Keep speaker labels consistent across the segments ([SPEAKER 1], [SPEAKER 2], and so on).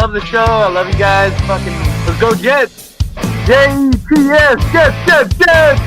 [SPEAKER 1] love the show. I love you guys. Fucking, let's go Jets. Jets, Jets.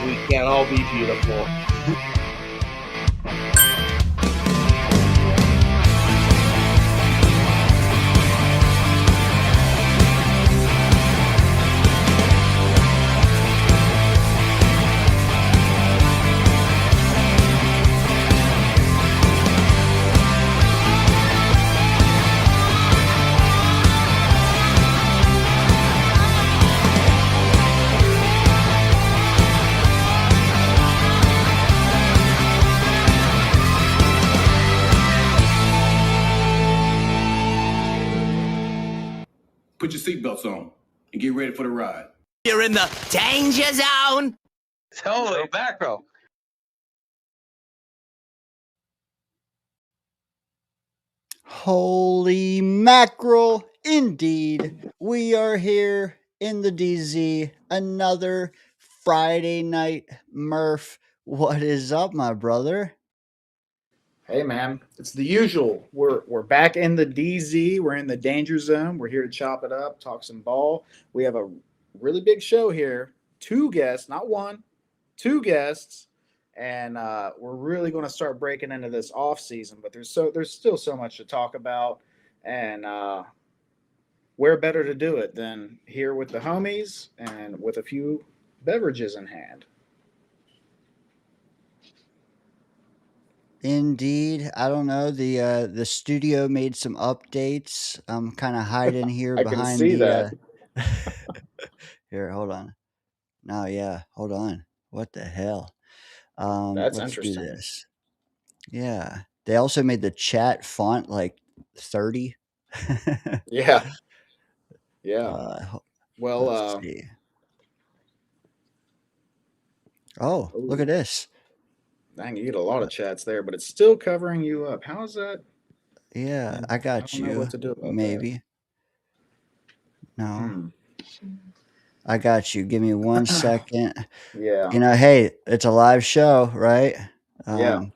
[SPEAKER 2] We can't all be beautiful.
[SPEAKER 3] Put your seatbelts on and get ready for the ride.
[SPEAKER 4] You're in the danger zone.
[SPEAKER 2] Holy mackerel.
[SPEAKER 5] Holy mackerel, indeed. We are here in the DZ, another Friday night. Murph, what is up, my brother?
[SPEAKER 6] Hey man, it's the usual. We're back in the DZ. We're in the danger zone. We're here to chop it up, talk some ball. We have a really big show here. 2 guests, not one, 2 guests, and we're really going to start breaking into this off season. But there's still so much to talk about, and where better to do it than here with the homies and with a few beverages in hand.
[SPEAKER 5] Indeed. I don't know. The studio made some updates. I'm kind of hiding here
[SPEAKER 6] I can
[SPEAKER 5] behind
[SPEAKER 6] see
[SPEAKER 5] the
[SPEAKER 6] that.
[SPEAKER 5] Here, hold on. No, yeah, hold on. What the hell?
[SPEAKER 6] That's
[SPEAKER 5] Let's do
[SPEAKER 6] interesting.
[SPEAKER 5] this. Yeah. They also made the chat font like 30.
[SPEAKER 6] Yeah. Yeah.
[SPEAKER 5] Let's
[SPEAKER 6] Well,
[SPEAKER 5] see. Oh, look at this.
[SPEAKER 6] dang, you get a lot of chats there, but it's still covering you up. How is that?
[SPEAKER 5] Yeah, I got
[SPEAKER 6] don't know
[SPEAKER 5] you.
[SPEAKER 6] what to do about that.
[SPEAKER 5] Maybe. No,
[SPEAKER 6] Hmm.
[SPEAKER 5] I got you. Give me 1 second.
[SPEAKER 6] Yeah.
[SPEAKER 5] You know, hey, it's a live show, right?
[SPEAKER 6] Yeah.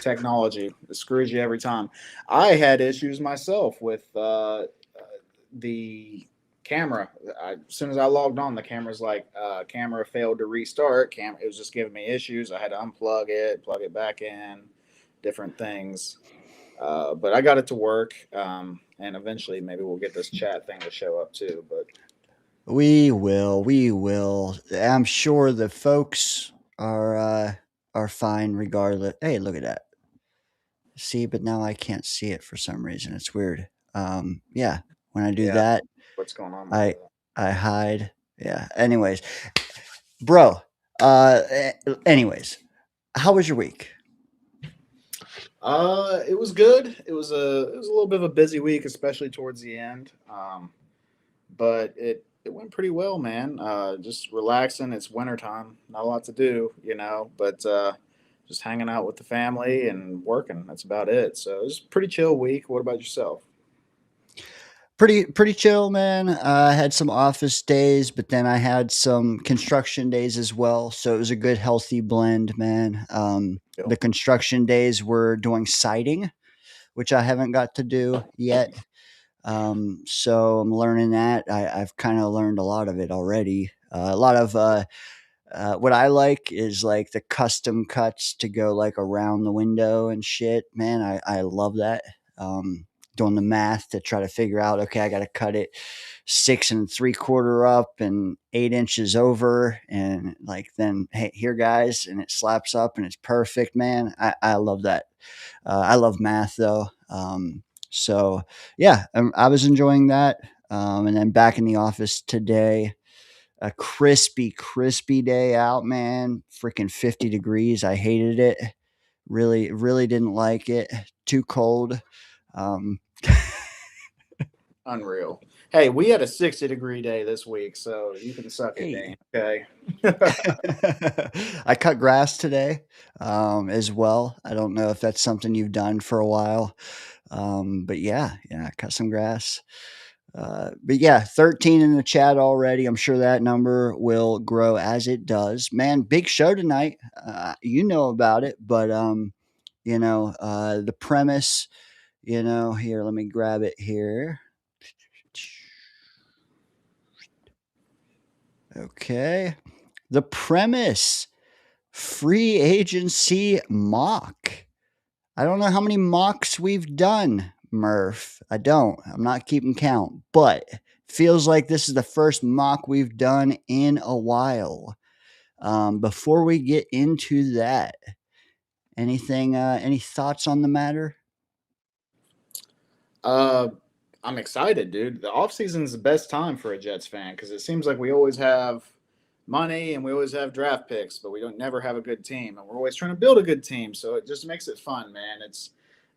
[SPEAKER 6] Technology it screws you every time. I had issues myself with the camera. As soon as I logged on, the camera's like, camera failed to restart. It was just giving me issues. I had to unplug it, plug it back in, different things. But I got it to work, and eventually maybe we'll get this chat thing to show up too. But
[SPEAKER 5] We will. I'm sure the folks are fine regardless. Hey, look at that. See, but now I can't see it for some reason. It's weird. Yeah, when I do that,
[SPEAKER 6] what's going on?
[SPEAKER 5] I hide. Yeah. Anyways, bro. Anyways, how was your week?
[SPEAKER 6] It was good. It was a little bit of a busy week, especially towards the end. But it went pretty well, man. Just relaxing. It's wintertime. Not a lot to do, but just hanging out with the family and working. That's about it. So it was a pretty chill week. What about yourself?
[SPEAKER 5] Pretty chill, man. I had some office days, but then I had some construction days as well. So it was a good, healthy blend, man. The construction days were doing siding, which I haven't got to do yet. So I'm learning that. I've kind of learned a lot of it already. A lot of What I like is like the custom cuts to go like around the window and shit. Man, I love that. Doing the math to try to figure out, okay, I got to cut it 6 3/4 up and 8 inches over. And like, then, hey, here, guys, and it slaps up and it's perfect, man. I love that. I love math though. So yeah, I was enjoying that. And then back in the office today, a crispy day out, man. Freaking 50 degrees. I hated it. Really didn't like it. Too cold. Um,
[SPEAKER 6] Unreal. Hey, we had a 60-degree day this week, so you can suck it,
[SPEAKER 5] hey.
[SPEAKER 6] Dane. Okay.
[SPEAKER 5] I cut grass today as well. I don't know if that's something you've done for a while. But yeah, I cut some grass. But yeah, 13 in the chat already. I'm sure that number will grow as it does. Man, big show tonight. You know about it, but the premise, here, let me grab it here. Okay. The premise, free agency mock. I don't know how many mocks we've done, Murph. I don't. I'm not keeping count, but feels like this is the first mock we've done in a while. Before we get into that, any thoughts on the matter?
[SPEAKER 6] I'm excited, dude. The offseason is the best time for a Jets fan because it seems like we always have money and we always have draft picks, but we don't never have a good team, and we're always trying to build a good team. So it just makes it fun, man.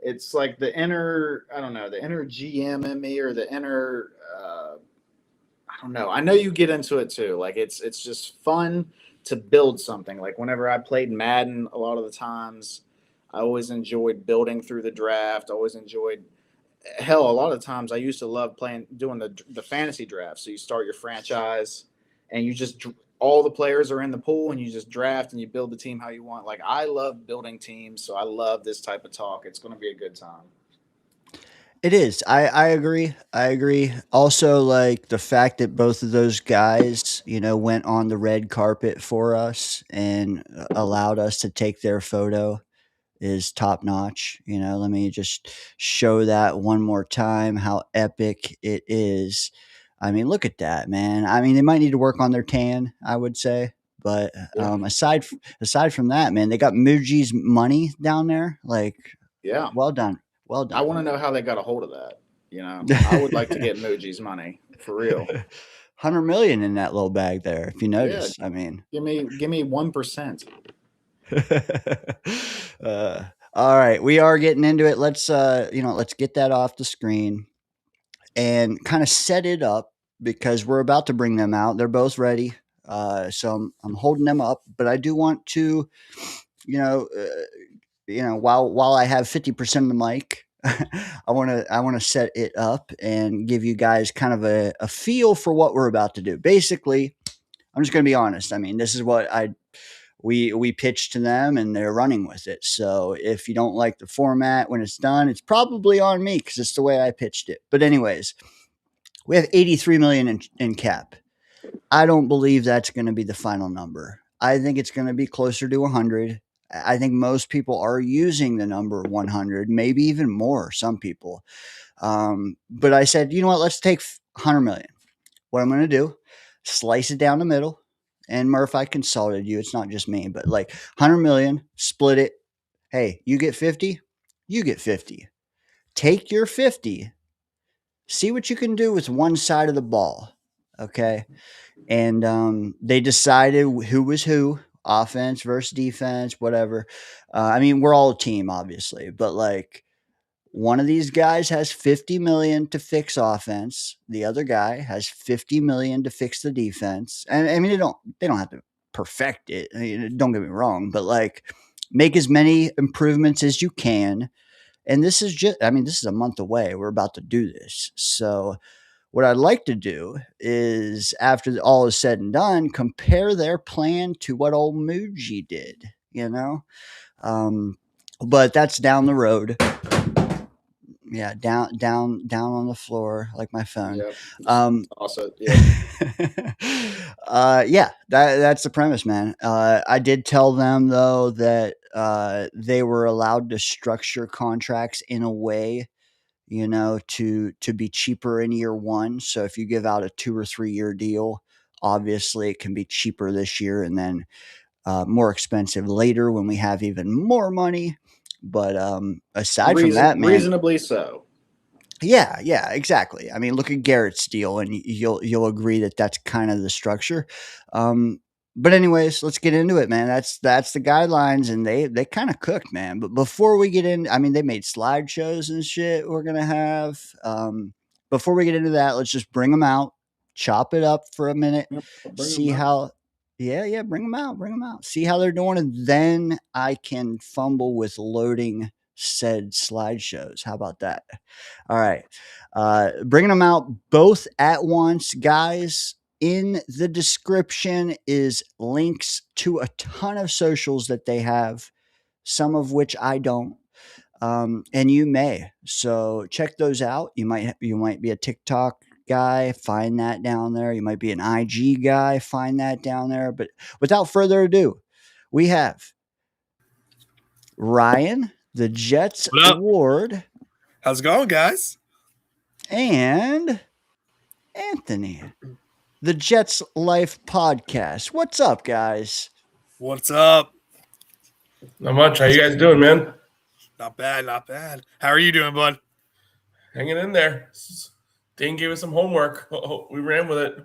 [SPEAKER 6] It's like the inner, I don't know, the inner GM in me or the inner, I don't know. I know you get into it too. Like it's just fun to build something. Like whenever I played Madden, a lot of the times, I always enjoyed building through the draft. I always enjoyed hell, a lot of times I used to love doing the fantasy draft. So you start your franchise, and you just all the players are in the pool, and you just draft and you build the team how you want. Like I love building teams, so I love this type of talk. It's going to be a good time.
[SPEAKER 5] It is. I agree. I agree. Also, like the fact that both of those guys, went on the red carpet for us and allowed us to take their photo is top notch. Let me just show that one more time how epic it is. I mean, look at that, man. I mean, they might need to work on their tan, I would say. But aside from that, man, they got Muji's money down there. Like,
[SPEAKER 6] Yeah.
[SPEAKER 5] well done. Well done.
[SPEAKER 6] I want to know how they got a hold of that. I would like to get Muji's money for real.
[SPEAKER 5] 100 million in that little bag there, if you notice.
[SPEAKER 6] Yeah.
[SPEAKER 5] I mean,
[SPEAKER 6] give me 1%.
[SPEAKER 5] All right, we are getting into it. Let's get that off the screen and kind of set it up because we're about to bring them out. They're both ready. So I'm holding them up, but I do want to, while I have 50% of the mic, I want to set it up and give you guys kind of a feel for what we're about to do. Basically, I'm just going to be honest. I mean, this is what we pitched to them and they're running with it. So if you don't like the format when it's done, it's probably on me because it's the way I pitched it. But anyways, we have 83 million in cap. I don't believe that's going to be the final number. I think it's going to be closer to 100. I think most people are using the number 100, maybe even more, some people. But I said, you know what, let's take 100 million. What I'm going to do, slice it down the middle. And Murph, I consulted you. It's not just me, but like 100 million, split it. Hey, you get 50, you get 50. Take your 50, see what you can do with one side of the ball. Okay. And they decided who was who, offense versus defense, whatever. I mean, we're all a team, obviously, but like one of these guys has 50 million to fix offense. The other guy has 50 million to fix the defense. And I mean, they don't have to perfect it. I mean, don't get me wrong, but like make as many improvements as you can. And this is a month away. We're about to do this. So what I'd like to do is, after all is said and done, compare their plan to what old Muji did, But that's down the road. Yeah, down on the floor like my phone.
[SPEAKER 6] Yep.
[SPEAKER 5] Um,
[SPEAKER 6] Also, yeah.
[SPEAKER 5] Yeah, that's the premise, man. I did tell them though that they were allowed to structure contracts in a way, to be cheaper in year one. So if you give out a 2 or 3 year deal, obviously it can be cheaper this year and then more expensive later when we have even more money. But aside from that, man,
[SPEAKER 6] Reasonably so.
[SPEAKER 5] yeah, exactly. I mean, look at Garrett's deal, and you'll agree that that's kind of the structure. But anyways, let's get into it, man. That's the guidelines, and they kind of cooked, man. But before we get in, I mean, they made slideshows and shit. We're gonna have. Before we get into that, let's just bring them out, chop it up for a minute,
[SPEAKER 6] Yep,
[SPEAKER 5] see how. Yeah, bring them out. See how they're doing, and then I can fumble with loading said slideshows. How about that? All right. Bringing them out both at once, guys. In the description is links to a ton of socials that they have, some of which I don't. And you may. So check those out. You might be a TikTok guy, find that down there. You might be an IG guy, find that down there. But without further ado, we have Ryan, the Jets
[SPEAKER 7] What up?
[SPEAKER 5] Award,
[SPEAKER 7] How's it going, guys?
[SPEAKER 5] and Anthony, the Jets Life Podcast. What's up, guys?
[SPEAKER 7] What's up?
[SPEAKER 2] Not much. How you guys doing, man?
[SPEAKER 7] Not bad, not bad. How are you doing, bud?
[SPEAKER 2] Hanging in there. Dane gave us some homework. We ran with it.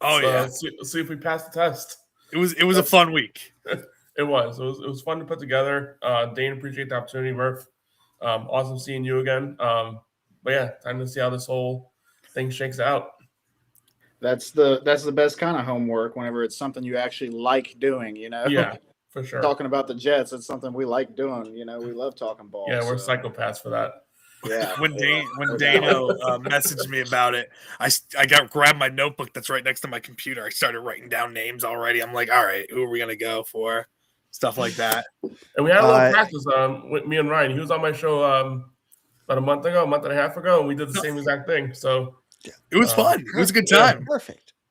[SPEAKER 7] Oh
[SPEAKER 2] So,
[SPEAKER 7] yeah,
[SPEAKER 2] Let's see if we passed the test.
[SPEAKER 7] it was a fun week.
[SPEAKER 2] It was fun to put together. Dane, appreciate the opportunity. Murph, awesome seeing you again. But yeah, time to see how this whole thing shakes out.
[SPEAKER 6] That's the best kind of homework whenever it's something you actually like doing,
[SPEAKER 2] Yeah, for sure.
[SPEAKER 6] Talking about the Jets, it's something we like doing, we love talking ball.
[SPEAKER 2] Yeah, we're
[SPEAKER 6] so,
[SPEAKER 2] psychopaths for that.
[SPEAKER 6] Yeah.
[SPEAKER 7] When
[SPEAKER 6] no
[SPEAKER 7] Dano
[SPEAKER 6] doubt.
[SPEAKER 7] messaged me about it, I grabbed my notebook that's right next to my computer. I started writing down names already. I'm like, all right, who are we gonna go for? Stuff like that.
[SPEAKER 2] And we had a little practice with me and Ryan. He was on my show about a month and a half ago, and we did the same exact thing. So
[SPEAKER 7] It was fun. It was a good time.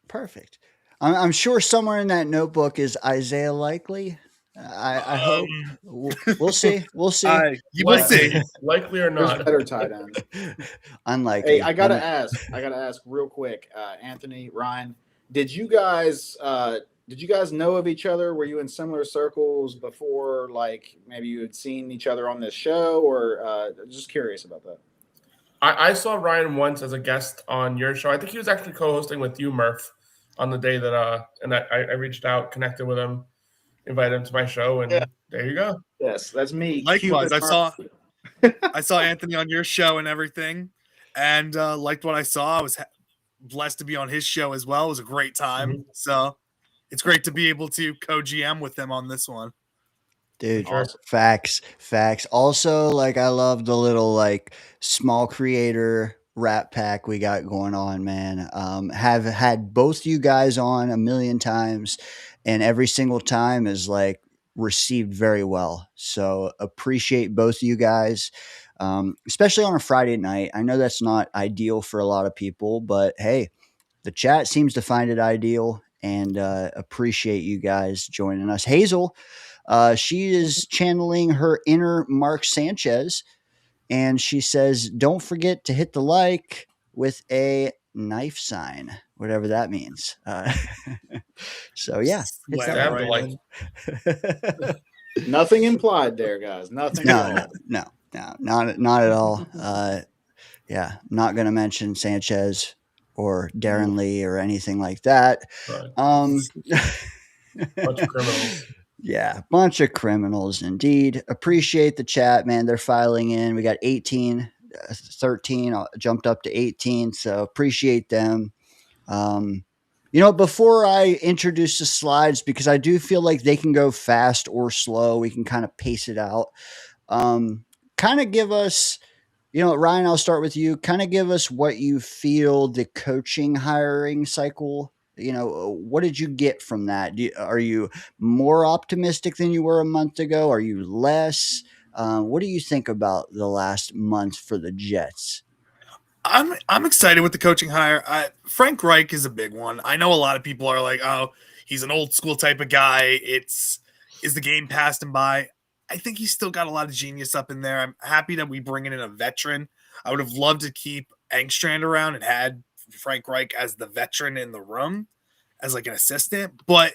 [SPEAKER 5] Perfect. I'm sure somewhere in that notebook is Isaiah Likely. I hope. We'll see. We'll see.
[SPEAKER 7] You will see.
[SPEAKER 2] Likely or
[SPEAKER 6] There's
[SPEAKER 2] not.
[SPEAKER 6] better tight ends.
[SPEAKER 5] Unlikely.
[SPEAKER 6] Hey, I gotta ask real quick, Anthony, Ryan, did you guys know of each other? Were you in similar circles before? Like maybe you had seen each other on this show, or just curious about that.
[SPEAKER 2] I saw Ryan once as a guest on your show. I think he was actually co-hosting with you, Murph, on the day that I reached out, connected with him, invited him to my show, and there you go.
[SPEAKER 6] Yes, that's me.
[SPEAKER 7] Likewise, I saw Anthony on your show and everything, and liked what I saw. I was blessed to be on his show as well. It was a great time.
[SPEAKER 2] Mm-hmm.
[SPEAKER 7] So it's great to be able to co-GM with them on this one.
[SPEAKER 5] Dude,
[SPEAKER 6] Awesome.
[SPEAKER 5] facts. Also, like, I love the little like small creator rap pack we got going on, man. Have had both you guys on a million times, and every single time is like received very well. So appreciate both of you guys, especially on a Friday night. I know that's not ideal for a lot of people, but hey, the chat seems to find it ideal, and appreciate you guys joining us. Hazel, she is channeling her inner Mark Sanchez, and she says, "Don't forget to hit the like with a knife sign, whatever that means." So yeah, hit
[SPEAKER 7] Swear,
[SPEAKER 5] that
[SPEAKER 2] Stab
[SPEAKER 7] right
[SPEAKER 2] the like.
[SPEAKER 7] in.
[SPEAKER 6] Nothing implied there, guys. Nothing. at all.
[SPEAKER 5] No, not at all. Yeah, not going to mention Sanchez or Darren Lee or anything like that.
[SPEAKER 2] Right.
[SPEAKER 5] Um,
[SPEAKER 2] Bunch of criminals.
[SPEAKER 5] Yeah, bunch of criminals indeed. Appreciate the chat, man. They're filing in. We got 18, 13, jumped up to 18. So appreciate them. Before I introduce the slides, because I do feel like they can go fast or slow, we can kind of pace it out. Kind of give us, Ryan, I'll start with you. Kind of give us what you feel the coaching hiring cycle, what did you get from that? Are you more optimistic than you were a month ago? Are you less? What do you think about the last month for the Jets?
[SPEAKER 7] I'm excited with the coaching hire. Frank Reich is a big one. I know a lot of people are like, oh, he's an old school type of guy. Is the game passed him by? I think he's still got a lot of genius up in there. I'm happy that we bring in a veteran. I would have loved to keep Engstrand around and had Frank Reich as the veteran in the room, as like an assistant. But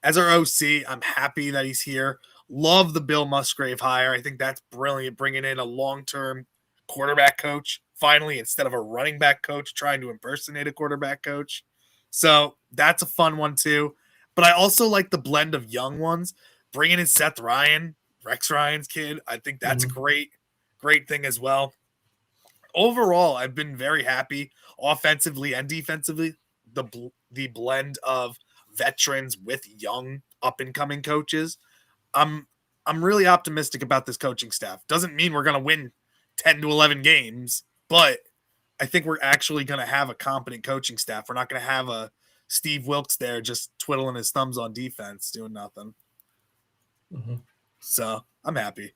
[SPEAKER 7] as our OC, I'm happy that he's here. Love the Bill Musgrave hire. I think that's brilliant, bringing in a long-term quarterback coach finally, instead of a running back coach trying to impersonate a quarterback coach. So that's a fun one too. But I also like the blend of young ones, bringing in Seth Ryan, Rex Ryan's kid. I think that's a great thing as well. Overall, I've been very happy offensively and defensively. The blend of veterans with young up and coming coaches. I'm really optimistic about this coaching staff. Doesn't mean we're going to win 10 to 11 games, but I think we're actually going to have a competent coaching staff. We're not going to have a Steve Wilkes there just twiddling his thumbs on defense, doing nothing. So I'm happy.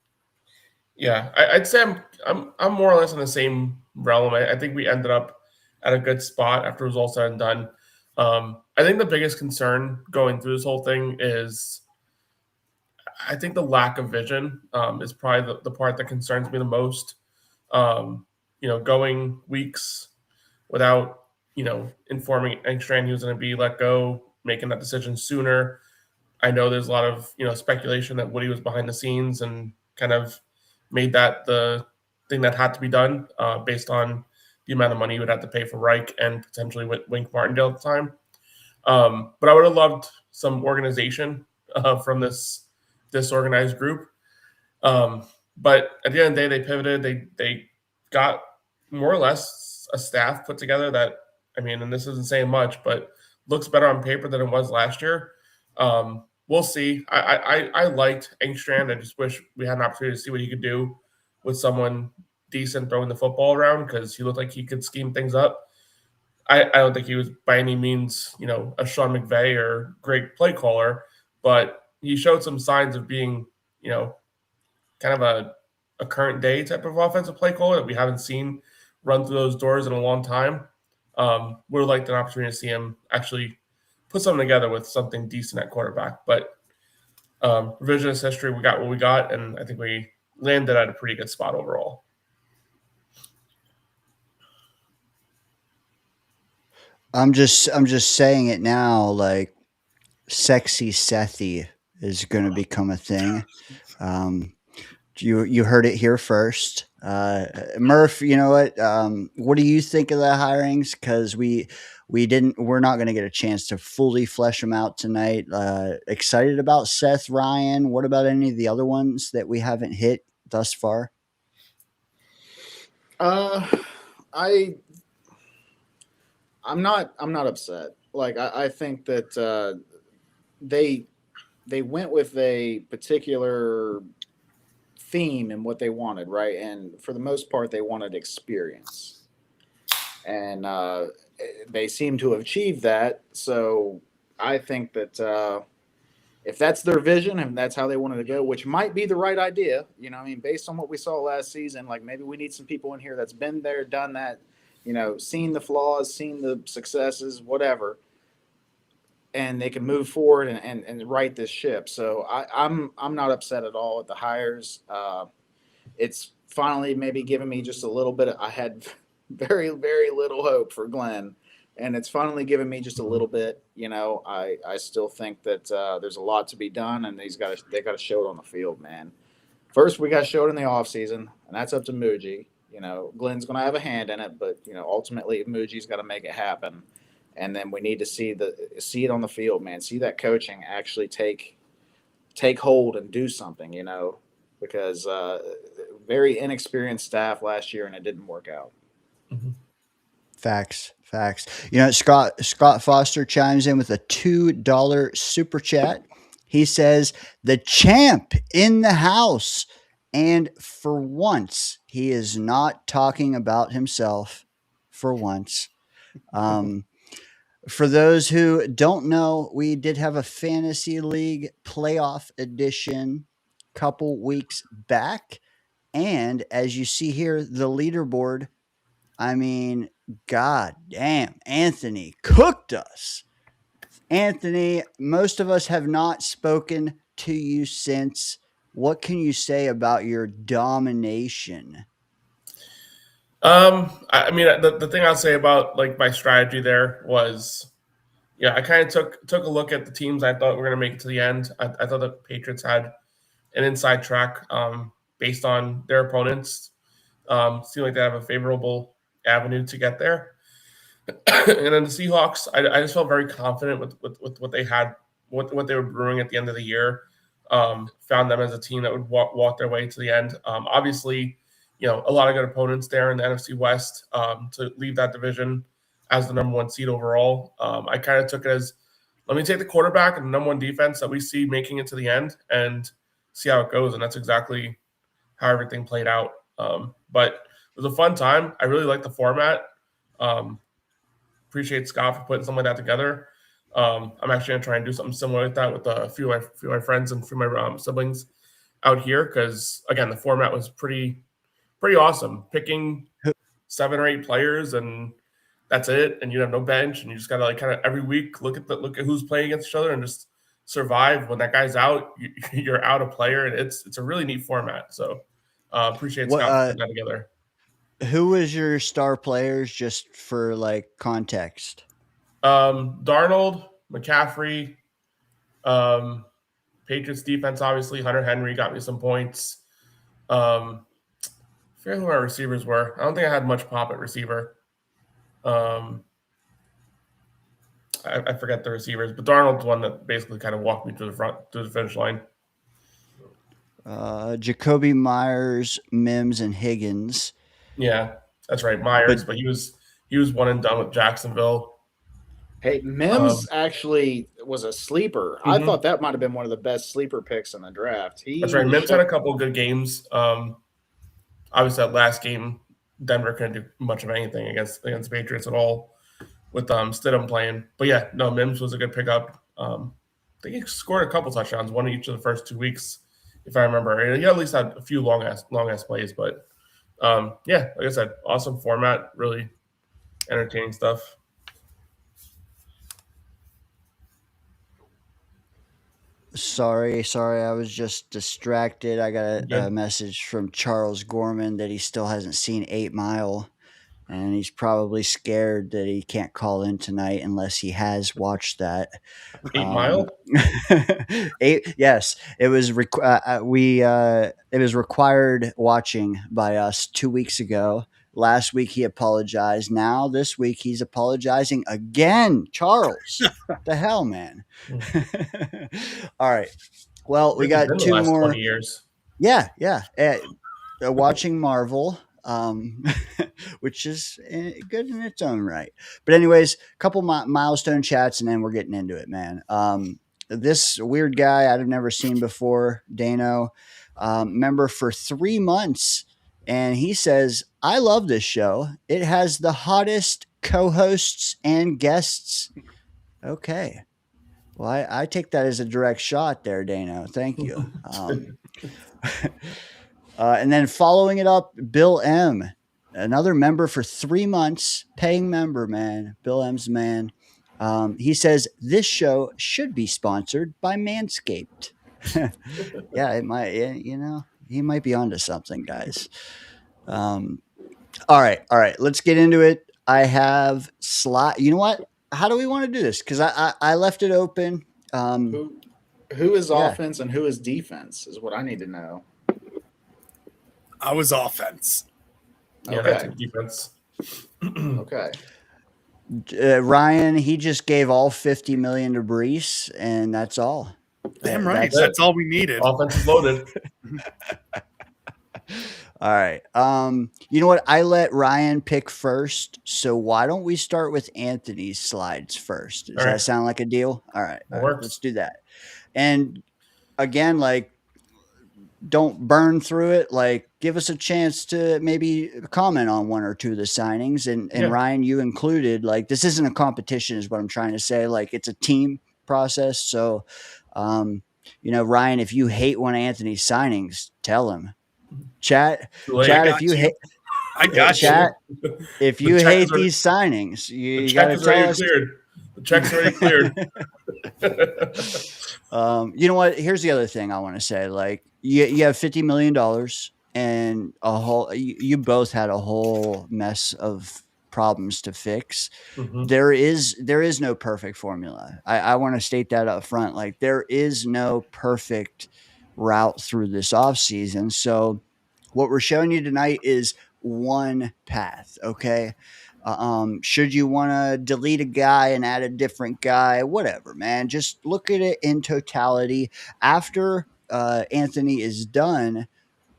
[SPEAKER 2] Yeah, I'd say I'm more or less in the same realm. I think we ended up at a good spot after it was all said and done. I think the biggest concern going through this whole thing is I think the lack of vision is probably the part that concerns me the most. Going weeks without, informing Engstrand he was going to be let go, making that decision sooner. I know there's a lot of, speculation that Woody was behind the scenes and kind of made that the thing that had to be done based on the amount of money you would have to pay for Reich and potentially with Wink Martindale at the time. But I would have loved some organization from this organized group. But at the end of the day, they pivoted. They got more or less a staff put together that, and this isn't saying much, but looks better on paper than it was last year. We'll see. I liked Engstrand. I just wish we had an opportunity to see what he could do with someone decent throwing the football around, because he looked like he could scheme things up. I don't think he was by any means, a Sean McVay or great play caller, but he showed some signs of being, kind of a current day type of offensive play caller that we haven't seen run through those doors in a long time. Would have liked an opportunity to see him actually put something together with something decent at quarterback. But revisionist history, we got what we got, and I think we landed at a pretty good spot overall.
[SPEAKER 5] I'm just saying it now, like sexy Sethy is going to become a thing. You heard it here first. Murph, you know what do you think of the hirings? Because we're not going to get a chance to fully flesh them out tonight. Excited about Seth Ryan. What about any of the other ones that we haven't hit thus far?
[SPEAKER 6] I'm not upset. Like I think that they went with a particular theme and what they wanted, right? And for the most part, they wanted experience, and they seem to have achieved that. So I think that if that's their vision and that's how they wanted to go, which might be the right idea, based on what we saw last season, like maybe we need some people in here that's been there, done that, seen the flaws, seen the successes, whatever, and they can move forward and right this ship. So I'm not upset at all with the hires. It's finally maybe given me just a little bit. I had very, very little hope for Glenn, and it's finally given me just a little bit. I still think that there's a lot to be done, and they got to show it on the field, man. First, we got to show it in the offseason, and that's up to Muji. Glenn's going to have a hand in it, but ultimately Muji's got to make it happen. And then we need to see it on the field, man. See that coaching actually take hold and do something, because very inexperienced staff last year, and it didn't work out.
[SPEAKER 5] Mm-hmm. Facts. Scott Foster chimes in with a $2 super chat. He says, the champ in the house. And for once, he is not talking about himself for once. For those who don't know, we did have a fantasy league playoff edition a couple weeks back. And as you see here, the leaderboard I mean, god damn, Anthony cooked us. Anthony, most of us have not spoken to you since. What can you say about your domination?
[SPEAKER 2] I mean, the thing I'll say about like my strategy there was, yeah, I kind of took a look at the teams I thought were going to make it to the end. I thought the Patriots had an inside track based on their opponents. Seem like they have a favorable avenue to get there. And then the Seahawks, I just felt very confident with what they had, what they were brewing at the end of the year. Found them as a team that would walk their way to the end. Obviously, a lot of good opponents there in the NFC West to leave that division as the number one seed overall. I kind of took it as, let me take the quarterback and the number one defense that we see making it to the end and see how it goes. And that's exactly how everything played out. But it was a fun time. I really like the format. Appreciate Scott for putting something like that together. I'm actually going to try and do something similar like that with a few of my friends and a few of my siblings out here because, again, the format was pretty awesome. Picking 7 or 8 players and that's it, and you have no bench, and you just gotta like kind of every week look at who's playing against each other and just survive. When that guy's out, you're out a player, and it's a really neat format. So appreciate Scott putting that together.
[SPEAKER 5] Who was your star players, just for like context?
[SPEAKER 2] Darnold, McCaffrey, Patriots defense, obviously. Hunter Henry got me some points. I forget who our receivers were. I don't think I had much pop at receiver. I forget the receivers, but Darnold's one that basically kind of walked me to the finish line.
[SPEAKER 5] Jacoby Myers, Mims, and Higgins.
[SPEAKER 2] Yeah, that's right, Myers. But he was one and done with Jacksonville.
[SPEAKER 6] Hey, Mims actually was a sleeper. I thought that might have been one of the best sleeper picks in the draft.
[SPEAKER 2] That's right. Mims had a couple of good games. Obviously, that last game, Denver couldn't do much of anything against the Patriots at all with Stidham playing. But yeah, no, Mims was a good pickup. I think he scored a couple touchdowns, one each of the first 2 weeks, if I remember. And he at least had a few long ass plays. But yeah, like I said, awesome format, really entertaining stuff.
[SPEAKER 5] Sorry, I was just distracted. I got a message from Charles Gorman that he still hasn't seen 8 Mile, and he's probably scared that he can't call in tonight unless he has watched that.
[SPEAKER 2] 8 Mile?
[SPEAKER 5] 8, yes. It was it was required watching by us 2 weeks ago. Last week he apologized. Now this week he's apologizing again. Charles, the hell, man. All right. Well, we got 2 more.
[SPEAKER 2] 20 years.
[SPEAKER 5] Yeah. Watching Marvel, which is good in its own right. But anyways, a couple milestone chats, and then we're getting into it, man. This weird guy I've never seen before, Dano, member for 3 months. And he says, I love this show. It has the hottest co-hosts and guests. Okay. Well, I take that as a direct shot there, Dano. Thank you. And then following it up, Bill M., another member for 3 months, paying member, man. Bill M's man. He says, this show should be sponsored by Manscaped. Yeah, it might, he might be onto something, guys. All right. Let's get into it. I have slot. You know what? How do we want to do this? Because I left it open.
[SPEAKER 6] Who is offense and who is defense is what I need to know.
[SPEAKER 7] I was offense.
[SPEAKER 2] Yeah,
[SPEAKER 6] Okay.
[SPEAKER 2] that's defense.
[SPEAKER 6] Okay.
[SPEAKER 5] Ryan, he just gave all 50 million to Brees, and that's all.
[SPEAKER 7] Damn right. That's all we needed.
[SPEAKER 2] Offense is loaded.
[SPEAKER 5] All right. You know what? I let Ryan pick first, so why don't we start with Anthony's slides first? Does that sound like a deal? All right. Let's do that. And again, like, don't burn through it. Like, give us a chance to maybe comment on 1 or 2 of the signings. And Ryan, you included. Like, this isn't a competition, is what I'm trying to say. Like, it's a team process. So, Ryan, if you hate one of Anthony's signings, tell him. Chat, if you hate.
[SPEAKER 7] I got
[SPEAKER 5] Chat.
[SPEAKER 7] you.
[SPEAKER 5] If
[SPEAKER 2] The
[SPEAKER 5] you
[SPEAKER 2] check
[SPEAKER 5] hate
[SPEAKER 2] is already-
[SPEAKER 5] these signings,
[SPEAKER 2] The
[SPEAKER 5] you
[SPEAKER 2] check
[SPEAKER 5] got to
[SPEAKER 2] is
[SPEAKER 5] tell
[SPEAKER 2] already
[SPEAKER 5] us.
[SPEAKER 2] cleared. The check's already cleared.
[SPEAKER 5] You know what? Here's the other thing I want to say. Like, you have $50 million and you both had a whole mess of problems to fix.
[SPEAKER 2] Mhm.
[SPEAKER 5] There is no perfect formula. I want to state that up front. Like, there is no perfect route through this off season. So what we're showing you tonight is one path. Okay. Should you want to delete a guy and add a different guy, whatever, man, just look at it in totality. After Anthony is done,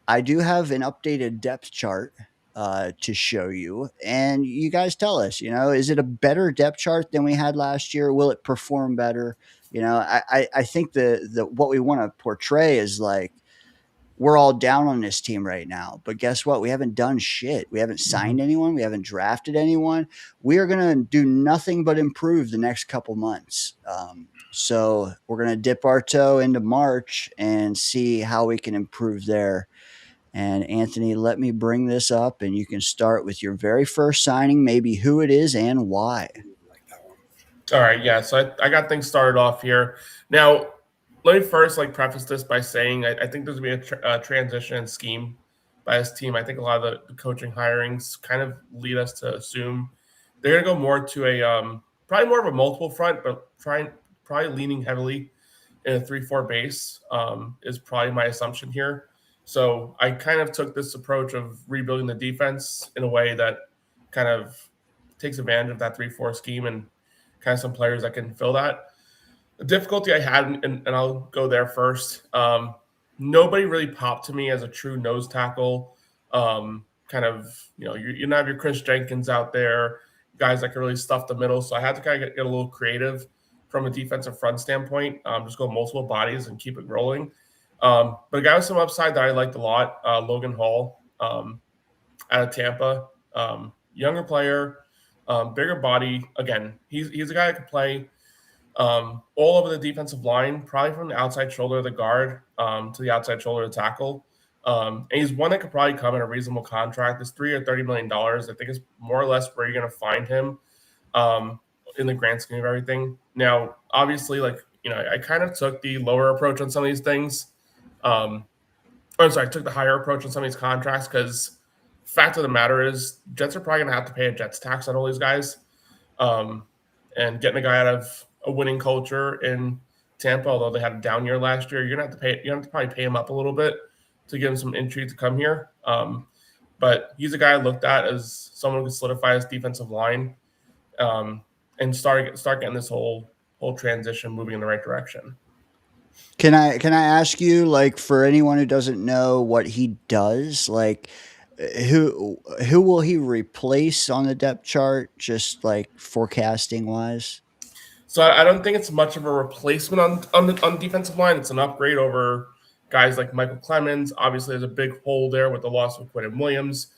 [SPEAKER 5] I do have an updated depth chart to show you, and you guys tell us, is it a better depth chart than we had last year? Will it perform better? I think the what we want to portray is like, we're all down on this team right now. But guess what? We haven't done shit. We haven't signed anyone. We haven't drafted anyone. We are going to do nothing but improve the next couple months. So we're going to dip our toe into March and see how we can improve there. And Anthony, let me bring this up, and you can start with your very first signing, maybe who it is and why.
[SPEAKER 2] All right, yeah. So I got things started off here. Now, let me first preface this by saying I think there's going to be a transition in scheme by this team. I think a lot of the coaching hirings kind of lead us to assume they're going to go more to a probably more of a multiple front, but probably leaning heavily in a 3-4 base is probably my assumption here. So I kind of took this approach of rebuilding the defense in a way that kind of takes advantage of that 3-4 scheme and kind of some players that can fill that. The difficulty I had, and I'll go there first, nobody really popped to me as a true nose tackle. Kind of, you don't have your Chris Jenkins out there, guys that can really stuff the middle. So I had to kind of get a little creative from a defensive front standpoint, just go multiple bodies and keep it rolling. But a guy with some upside that I liked a lot, Logan Hall out of Tampa, younger player, bigger body. Again, he's a guy that can play all over the defensive line, probably from the outside shoulder of the guard to the outside shoulder of the tackle. And he's one that could probably come at a reasonable contract. This $3 or $30 million, I think, is more or less where you're going to find him in the grand scheme of everything. Now, obviously, I kind of took the lower approach on some of these things. I took the higher approach on some of these contracts because fact of the matter is Jets are probably going to have to pay a Jets tax on all these guys. And getting a guy out of a winning culture in Tampa, although they had a down year last year, you're going to have to probably pay him up a little bit to give him some intrigue to come here. But he's a guy I looked at as someone who could solidify his defensive line and start getting this whole transition moving in the right direction.
[SPEAKER 5] Can I ask you, for anyone who doesn't know what he does, who will he replace on the depth chart, just forecasting wise?
[SPEAKER 2] So I don't think it's much of a replacement on the defensive line. It's an upgrade over guys like Michael Clemens. Obviously, there's a big hole there with the loss of Quentin Williams.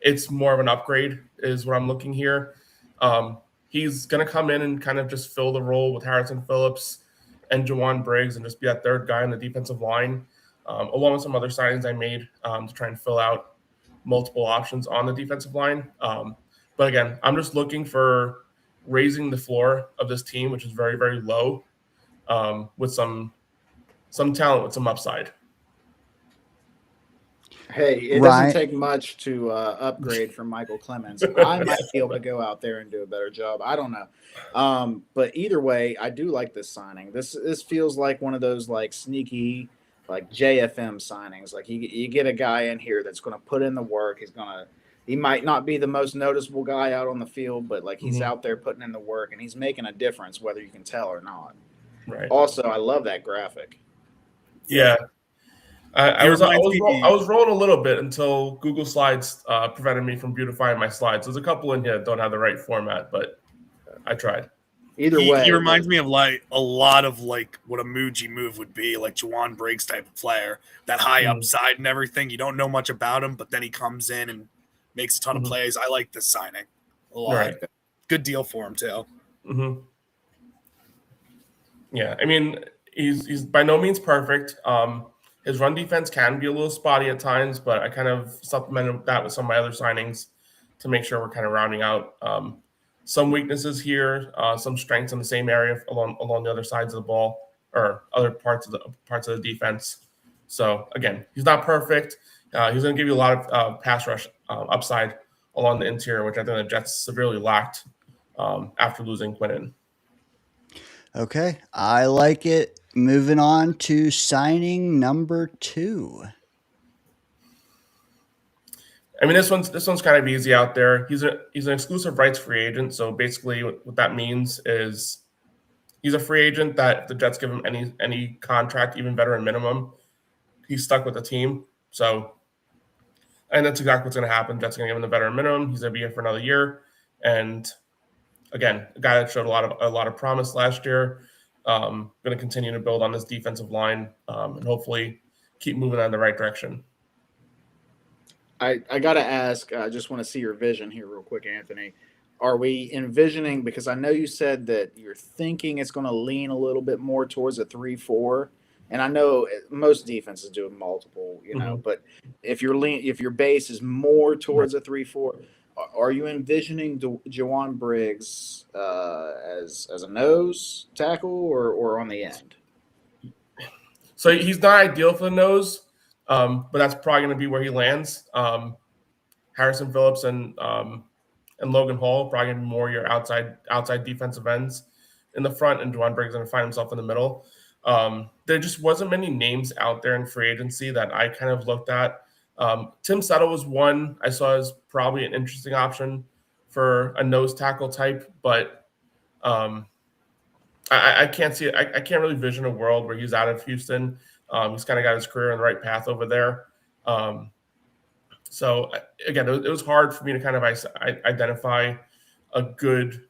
[SPEAKER 2] It's more of an upgrade is what I'm looking here. He's going to come in and kind of just fill the role with Harrison Phillips and Jawan Briggs and just be that third guy on the defensive line, along with some other signings I made to try and fill out multiple options on the defensive line. But again, I'm just looking for raising the floor of this team, which is very, very low, with some talent with some upside.
[SPEAKER 6] Hey, it doesn't take much to upgrade from Michael Clemens. I might be able to go out there and do a better job. I don't know. But either way, I do like this signing. This feels like one of those sneaky JFM signings. You get a guy in here that's going to put in the work. He might not be the most noticeable guy out on the field, but he's out there putting in the work and he's making a difference whether you can tell or not.
[SPEAKER 2] Right.
[SPEAKER 6] Also, I love that graphic.
[SPEAKER 2] Yeah. I was rolling a little bit until Google Slides prevented me from beautifying my slides. There's a couple in here that don't have the right format, but I tried.
[SPEAKER 6] Either way,
[SPEAKER 7] he reminds me of a lot of what a Muji move would be, like Jawan Briggs type of player, that high upside and everything. You don't know much about him, but then he comes in and makes a ton of plays. I like this signing a lot.
[SPEAKER 2] Right.
[SPEAKER 7] Good deal for him too.
[SPEAKER 2] Mm-hmm. Yeah, I mean he's by no means perfect. His run defense can be a little spotty at times, but I kind of supplemented that with some of my other signings to make sure we're kind of rounding out some weaknesses here, some strengths in the same area along the other sides of the ball or other parts of the defense. So again, he's not perfect. He's going to give you a lot of pass rush upside along the interior, which I think the Jets severely lacked after losing Quinnen.
[SPEAKER 5] Okay, I like it. Moving on to signing number 2.
[SPEAKER 2] I mean, this one's kind of easy out there. He's an exclusive rights free agent. So basically, what that means is he's a free agent that if the Jets give him any contract, even veteran minimum, he's stuck with the team. So, and that's exactly what's going to happen. Jets are going to give him the veteran minimum. He's going to be here for another year. And again, a guy that showed a lot of promise last year. Going to continue to build on this defensive line and hopefully keep moving in the right direction.
[SPEAKER 6] I got to ask, I just want to see your vision here real quick, Anthony. Are we envisioning, because I know you said that you're thinking it's going to lean a little bit more towards a 3-4, and I know most defenses do multiple, but if your base is more towards a 3-4, are you envisioning Jawan Briggs as a nose tackle or on the end?
[SPEAKER 2] So he's not ideal for the nose, but that's probably going to be where he lands. Harrison Phillips and Logan Hall probably going to be more your outside defensive ends in the front, and Jawan Briggs going to find himself in the middle. There just wasn't many names out there in free agency that I kind of looked at. Tim Settle was one I saw as probably an interesting option for a nose tackle type, but I can't see it. I can't really vision a world where he's out of Houston. He's kind of got his career on the right path over there. So again, it was hard for me to kind of identify a good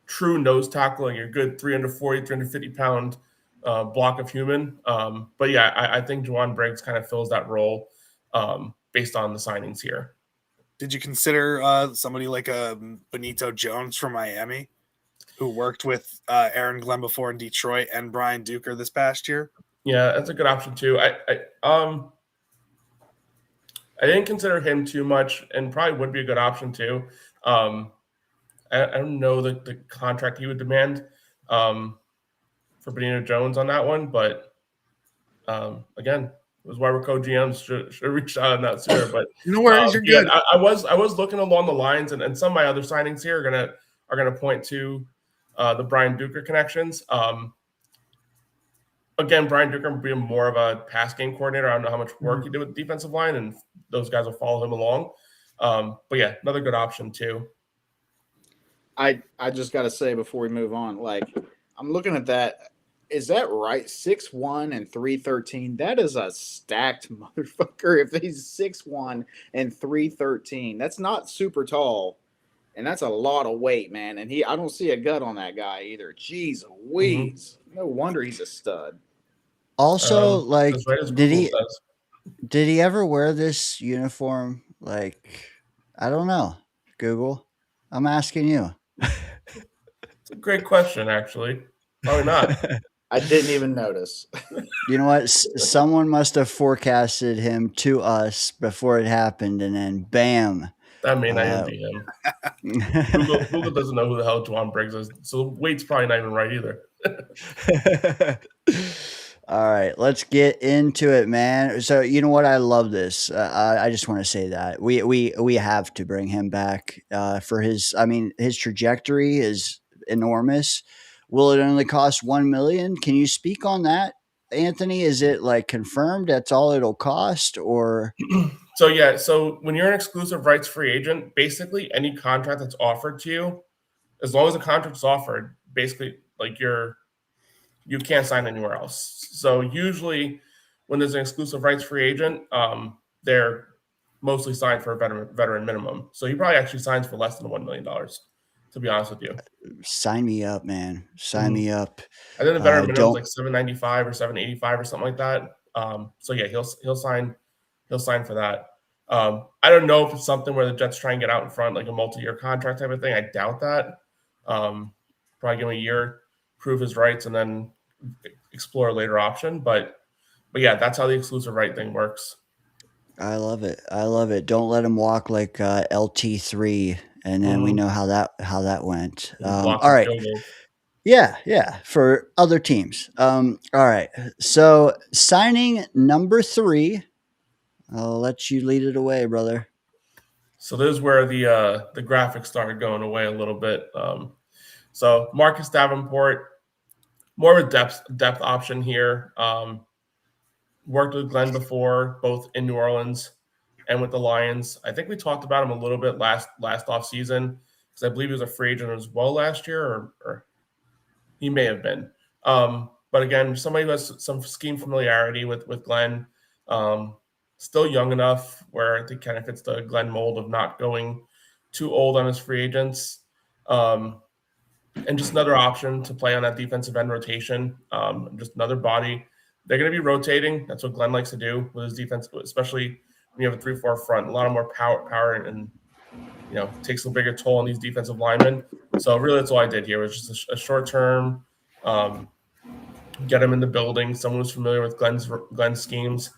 [SPEAKER 2] true nose tackle, like a good 340, 350 pound block of human. But yeah, I think Jawan Briggs kind of fills that role based on the signings here.
[SPEAKER 7] Did you consider somebody like Benito Jones from Miami, who worked with Aaron Glenn before in Detroit and Brian Duker this past year? Yeah,
[SPEAKER 2] that's a good option too. I didn't consider him too much, and probably would be a good option too. I don't know the contract he would demand for Benito Jones on that one, but again, it was why we're co-GMs should have reached out on that sooner. But
[SPEAKER 7] no worries, you're good.
[SPEAKER 2] I was looking along the lines, and some of my other signings here are gonna point to the Brian Duker connections. Again, Brian Duker will be more of a pass game coordinator. I don't know how much work he did with the defensive line, and those guys will follow him along. But yeah, another good option too.
[SPEAKER 6] I just got to say before we move on, like I'm looking at that. Is that right? 6'1" and 313. That is a stacked motherfucker. If he's 6'1" and 313, that's not super tall, and that's a lot of weight, man. And I don't see a gut on that guy either. Jeez Louise. No wonder he's a stud.
[SPEAKER 5] Also, like,
[SPEAKER 2] right,
[SPEAKER 5] did he ever wear this uniform? Like, I don't know. Google, I'm asking you.
[SPEAKER 2] It's a great question, actually. Probably not.
[SPEAKER 6] I didn't even notice.
[SPEAKER 5] You know what? Someone must have forecasted him to us before it happened, and then bam.
[SPEAKER 2] That may not even be him. Google doesn't know who the hell Jawan Briggs is, so weight's probably not even right either.
[SPEAKER 5] All right, let's get into it, man. So you know what? I love this. I just want to say that we have to bring him back for his. I mean, his trajectory is enormous. Will it only cost $1 million? Can you speak on that, Anthony? Is it like confirmed that's all it'll cost, or?
[SPEAKER 2] So yeah. So when you're an exclusive rights free agent, basically any contract that's offered to you, as long as the contract's offered, basically like you can't sign anywhere else. So usually when there's an exclusive rights free agent, they're mostly signed for a veteran minimum. So he probably actually signs for less than $1 million, to be honest with you.
[SPEAKER 5] Sign me up, man. Sign me up.
[SPEAKER 2] I think the veteran minimum is like $795 or $785 or something like that. So yeah, he'll sign for that. I don't know if it's something where the Jets try and get out in front, like a multi-year contract type of thing. I doubt that. Probably give him a year, prove his rights, and then explore a later option. But But yeah, that's how the exclusive right thing works.
[SPEAKER 5] I love it. I love it. Don't let him walk like LT3, and then we know how that went.
[SPEAKER 2] Block
[SPEAKER 5] All
[SPEAKER 2] and
[SPEAKER 5] right.
[SPEAKER 2] field goals.
[SPEAKER 5] Yeah, for other teams. All right. So signing number 3. I'll let you lead it away, brother.
[SPEAKER 2] So this is where the graphics started going away a little bit. So Marcus Davenport, more of a depth option here. Worked with Glenn before, both in New Orleans and with the Lions. I think we talked about him a little bit last off season because I believe he was a free agent as well last year, or he may have been. But again, somebody who has some scheme familiarity with Glenn. Still young enough where I think kind of fits the Glenn mold of not going too old on his free agents. And just another option to play on that defensive end rotation. Just another body. They're going to be rotating. That's what Glenn likes to do with his defense, especially when you have a 3-4 front. A lot of more power, and takes a bigger toll on these defensive linemen. So really, that's all I did here was just a short term, get him in the building. Someone who's familiar with Glenn's schemes.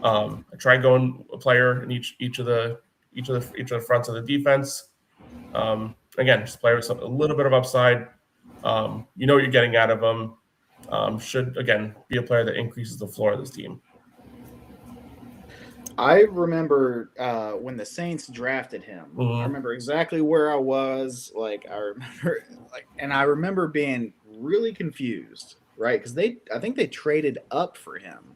[SPEAKER 2] I tried going a player in each of the fronts of the defense. Again, just a player with a little bit of upside. You know what you're getting out of him. Should again be a player that increases the floor of this team.
[SPEAKER 6] I remember when the Saints drafted him.
[SPEAKER 2] Mhm.
[SPEAKER 6] I remember exactly where I was. And I remember being really confused, right? Because I think they traded up for him.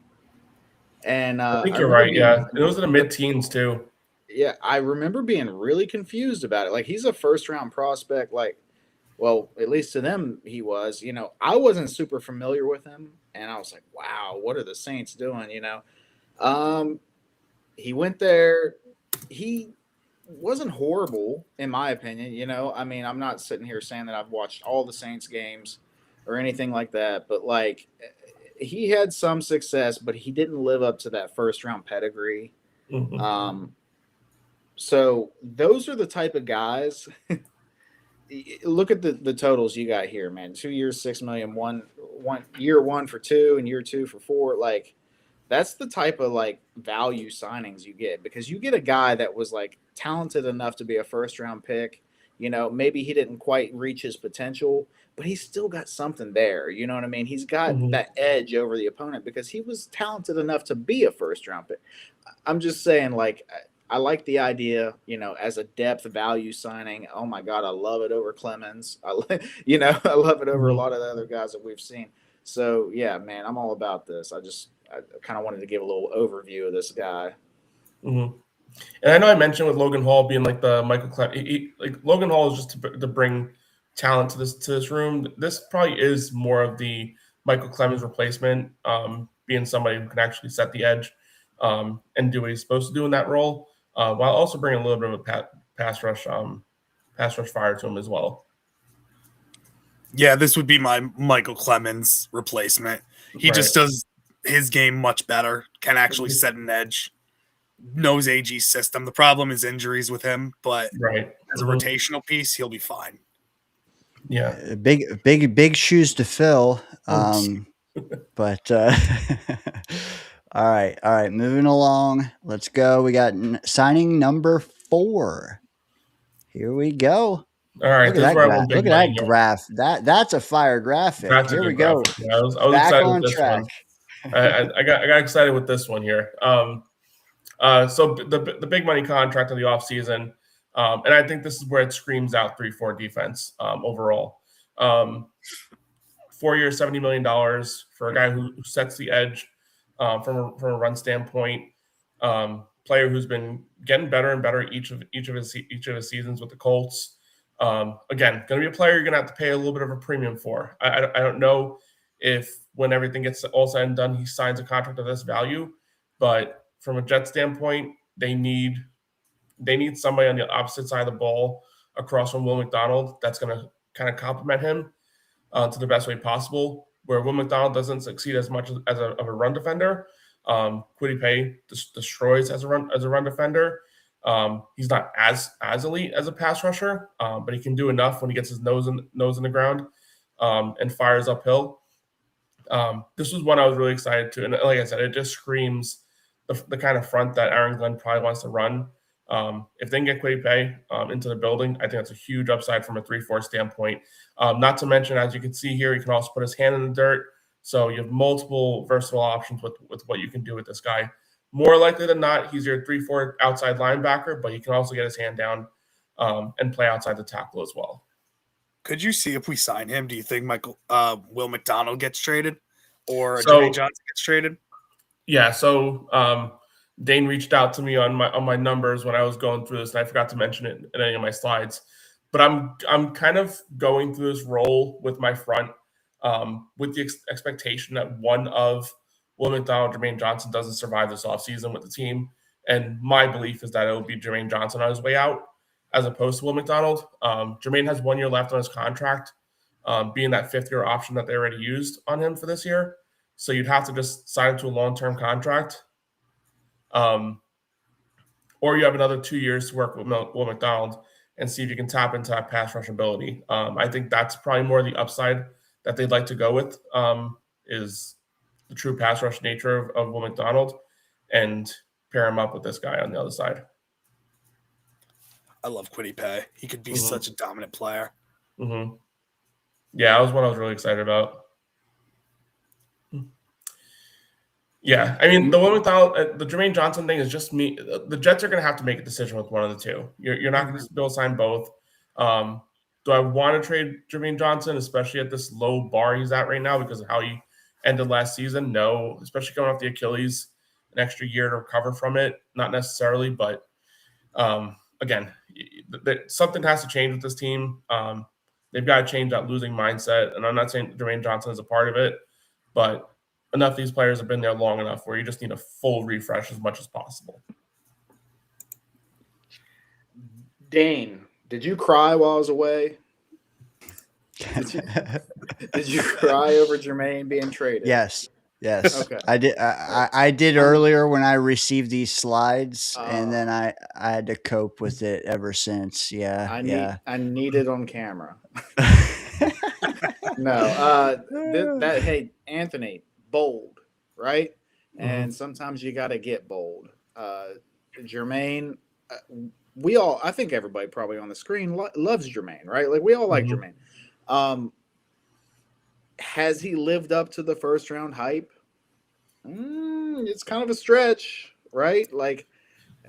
[SPEAKER 6] And
[SPEAKER 2] I think
[SPEAKER 6] I
[SPEAKER 2] you're
[SPEAKER 6] remember
[SPEAKER 2] right.
[SPEAKER 6] being-
[SPEAKER 2] Yeah, it was in the mid-teens too.
[SPEAKER 6] Yeah, I remember being really confused about it. Like, he's a first-round prospect. Like, well, at least to them, he was. I wasn't super familiar with him, and I was like, "Wow, what are the Saints doing?" He went there. He wasn't horrible, in my opinion. I mean, I'm not sitting here saying that I've watched all the Saints games or anything like that, but like, he had some success, but he didn't live up to that first-round pedigree.
[SPEAKER 2] Mhm.
[SPEAKER 6] So those are the type of guys. Look at the totals you got here, man. 2 years, 6 million. One year 1 for 2, and year 2 for 4. Like, that's the type of like value signings you get, because you get a guy that was like talented enough to be a first round pick. Maybe he didn't quite reach his potential, but he's still got something there. You know what I mean? He's got
[SPEAKER 2] Mhm.
[SPEAKER 6] that edge over the opponent because he was talented enough to be a first round pick. I'm just saying, like, I like the idea, as a depth value signing. Oh my God, I love it over Clemens. I love it over a
[SPEAKER 2] Mhm.
[SPEAKER 6] lot of the other guys that we've seen. So yeah, man, I'm all about this. I kind of wanted to give a little overview of this guy.
[SPEAKER 2] Mm-hmm. And I know I mentioned with Logan Hall being like the Michael Clemens, like Logan Hall is just to bring talent to this room. This probably is more of the Michael Clemens replacement, being somebody who can actually set the edge and do what he's supposed to do in that role, while also bringing a little bit of a pass rush fire to him as well.
[SPEAKER 7] Yeah, this would be my Michael Clemens replacement. He just does his game much better, can actually set an edge, knows AG's system. The problem is injuries with him, but as a rotational piece, he'll be fine.
[SPEAKER 2] Yeah.
[SPEAKER 5] Big shoes to fill. But all right, moving along. Let's go. We got signing number 4. Here we go.
[SPEAKER 2] All right,
[SPEAKER 5] Look at that graph. Look at that
[SPEAKER 2] here.
[SPEAKER 5] graph. That's a fire graphic.
[SPEAKER 2] That's
[SPEAKER 5] Here
[SPEAKER 2] a
[SPEAKER 5] we
[SPEAKER 2] good
[SPEAKER 5] go.
[SPEAKER 2] graphic. Yeah, I was
[SPEAKER 5] Back
[SPEAKER 2] excited
[SPEAKER 5] on
[SPEAKER 2] with this
[SPEAKER 5] track.
[SPEAKER 2] one. I got excited with this one here. So the big money contract of the offseason, and I think this is where it screams out 3-4 defense overall. 4 years, $70 million for a guy who sets the edge from a run standpoint. Player who's been getting better and better each of his seasons with the Colts. Again, going to be a player you're going to have to pay a little bit of a premium for. I don't know if when everything gets all said and done, he signs a contract of this value, but from a Jet standpoint, they need somebody on the opposite side of the ball across from Will McDonald that's going to kind of complement him to the best way possible. Where Will McDonald doesn't succeed as much as a run defender, Kwity Paye destroys as a run defender. He's not as elite as a pass rusher, but he can do enough when he gets his nose in the ground and fires uphill. This was one I was really excited to. And like I said, it just screams the kind of front that Aaron Glenn probably wants to run. If they can get Kwity Paye into the building, I think that's a huge upside from a 3-4 standpoint. Not to mention, as you can see here, he can also put his hand in the dirt. So you have multiple versatile options with what you can do with this guy. More likely than not, he's your 3-4 outside linebacker, but he can also get his hand down and play outside the tackle as well.
[SPEAKER 7] Could you see if we sign him? Do you think Will McDonald gets traded or
[SPEAKER 2] So-
[SPEAKER 7] Jermaine Johnson gets traded?
[SPEAKER 2] Yeah, so Dane reached out to me on my numbers when I was going through this, and I forgot to mention it in any of my slides. But I'm kind of going through this role with my front with the expectation that one of Will McDonald, Jermaine Johnson doesn't survive this offseason with the team. And my belief is that it will be Jermaine Johnson on his way out as opposed to Will McDonald. Jermaine has 1 year left on his contract, being that 5th-year option that they already used on him for this year. So you'd have to just sign him to a long-term contract. Or you have another 2 years to work with Will McDonald and see if you can tap into that pass rush ability. I think that's probably more the upside that they'd like to go with is the true pass rush nature of Will McDonald and pair him up with this guy on the other side.
[SPEAKER 7] I love Kwity Paye. He could be such a dominant player.
[SPEAKER 2] Mm-hmm. Yeah, that was what I was really excited about. Yeah, I mean, the Will McDonald, the Jermaine Johnson thing is just me. The Jets are going to have to make a decision with one of the two. You're not going to be able to sign both. Do I want to trade Jermaine Johnson, especially at this low bar he's at right now because of how he ended last season? No, especially coming off the Achilles, an extra year to recover from it. Not necessarily, but again, something has to change with this team. They've got to change that losing mindset. And I'm not saying Jermaine Johnson is a part of it, but enough of these players have been there long enough where you just need a full refresh as much as possible.
[SPEAKER 6] Dane, did you cry while I was away? Did you cry over Jermaine being traded?
[SPEAKER 5] Yes.
[SPEAKER 6] Okay.
[SPEAKER 5] I did. I did earlier when I received these slides, and then I had to cope with it ever since. Yeah.
[SPEAKER 6] I need it on camera. No. Hey, Anthony, bold, right? And sometimes you got to get bold. Jermaine, I think everybody probably on the screen loves Jermaine, right? Like we all like Jermaine. Has he lived up to the first round hype? It's kind of a stretch, right? Like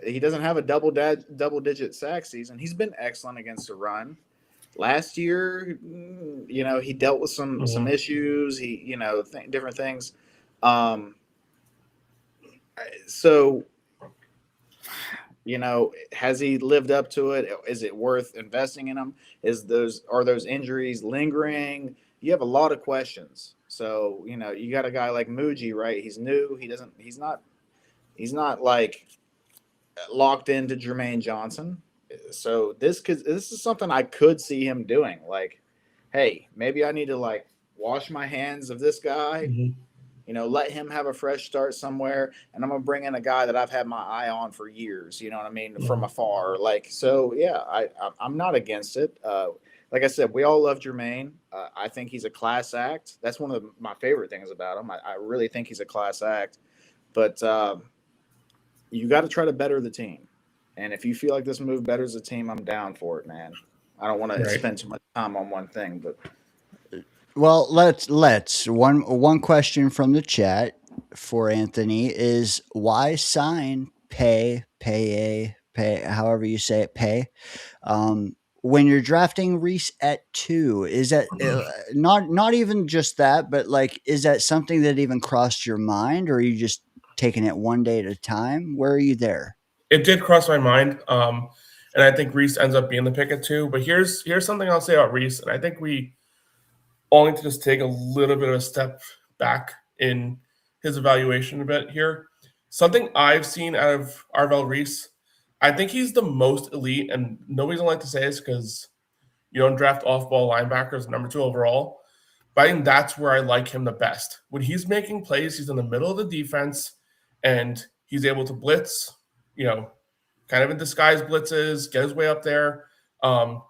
[SPEAKER 6] he doesn't have a double digit sack season. He's been excellent against the run. Last year, he dealt with some issues. He, different things. So, has he lived up to it? Is it worth investing in him? Are those injuries lingering? You have a lot of questions. So, you got a guy like Muji, right? He's new. He's not like locked into Jermaine Johnson. So this is something I could see him doing. Like, hey, maybe I need to like wash my hands of this guy, let him have a fresh start somewhere. And I'm going to bring in a guy that I've had my eye on for years, you know what I mean? From afar. Like, so yeah, I'm not against it. Like I said, we all love Jermaine. I think he's a class act. That's one of my favorite things about him. I really think he's a class act, but you got to try to better the team. And if you feel like this move betters the team, I'm down for it, man. I don't want to spend too much time on one thing, but.
[SPEAKER 5] Well, let's one question from the chat for Anthony is why sign pay, however you say it, pay, when you're drafting Reese at 2. Is that not even just that, but like, is that something that even crossed your mind, or are you just taking it one day at a time? Where are you there?
[SPEAKER 2] It did cross my mind, and I think Reese ends up being the pick at 2. But here's something I'll say about Reese, and I think we all need to just take a little bit of a step back in his evaluation a bit here. Something I've seen out of Arvell Reese, I think he's the most elite, and nobody's gonna like to say this because you don't draft off-ball linebackers number 2 overall, but I think that's where I like him the best. When he's making plays, he's in the middle of the defense, and he's able to blitz, kind of in disguise blitzes, get his way up there.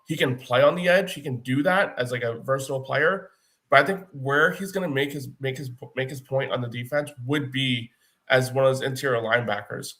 [SPEAKER 2] He can play on the edge. He can do that as like a versatile player, But I think where he's going to make his point on the defense would be as one of those interior linebackers.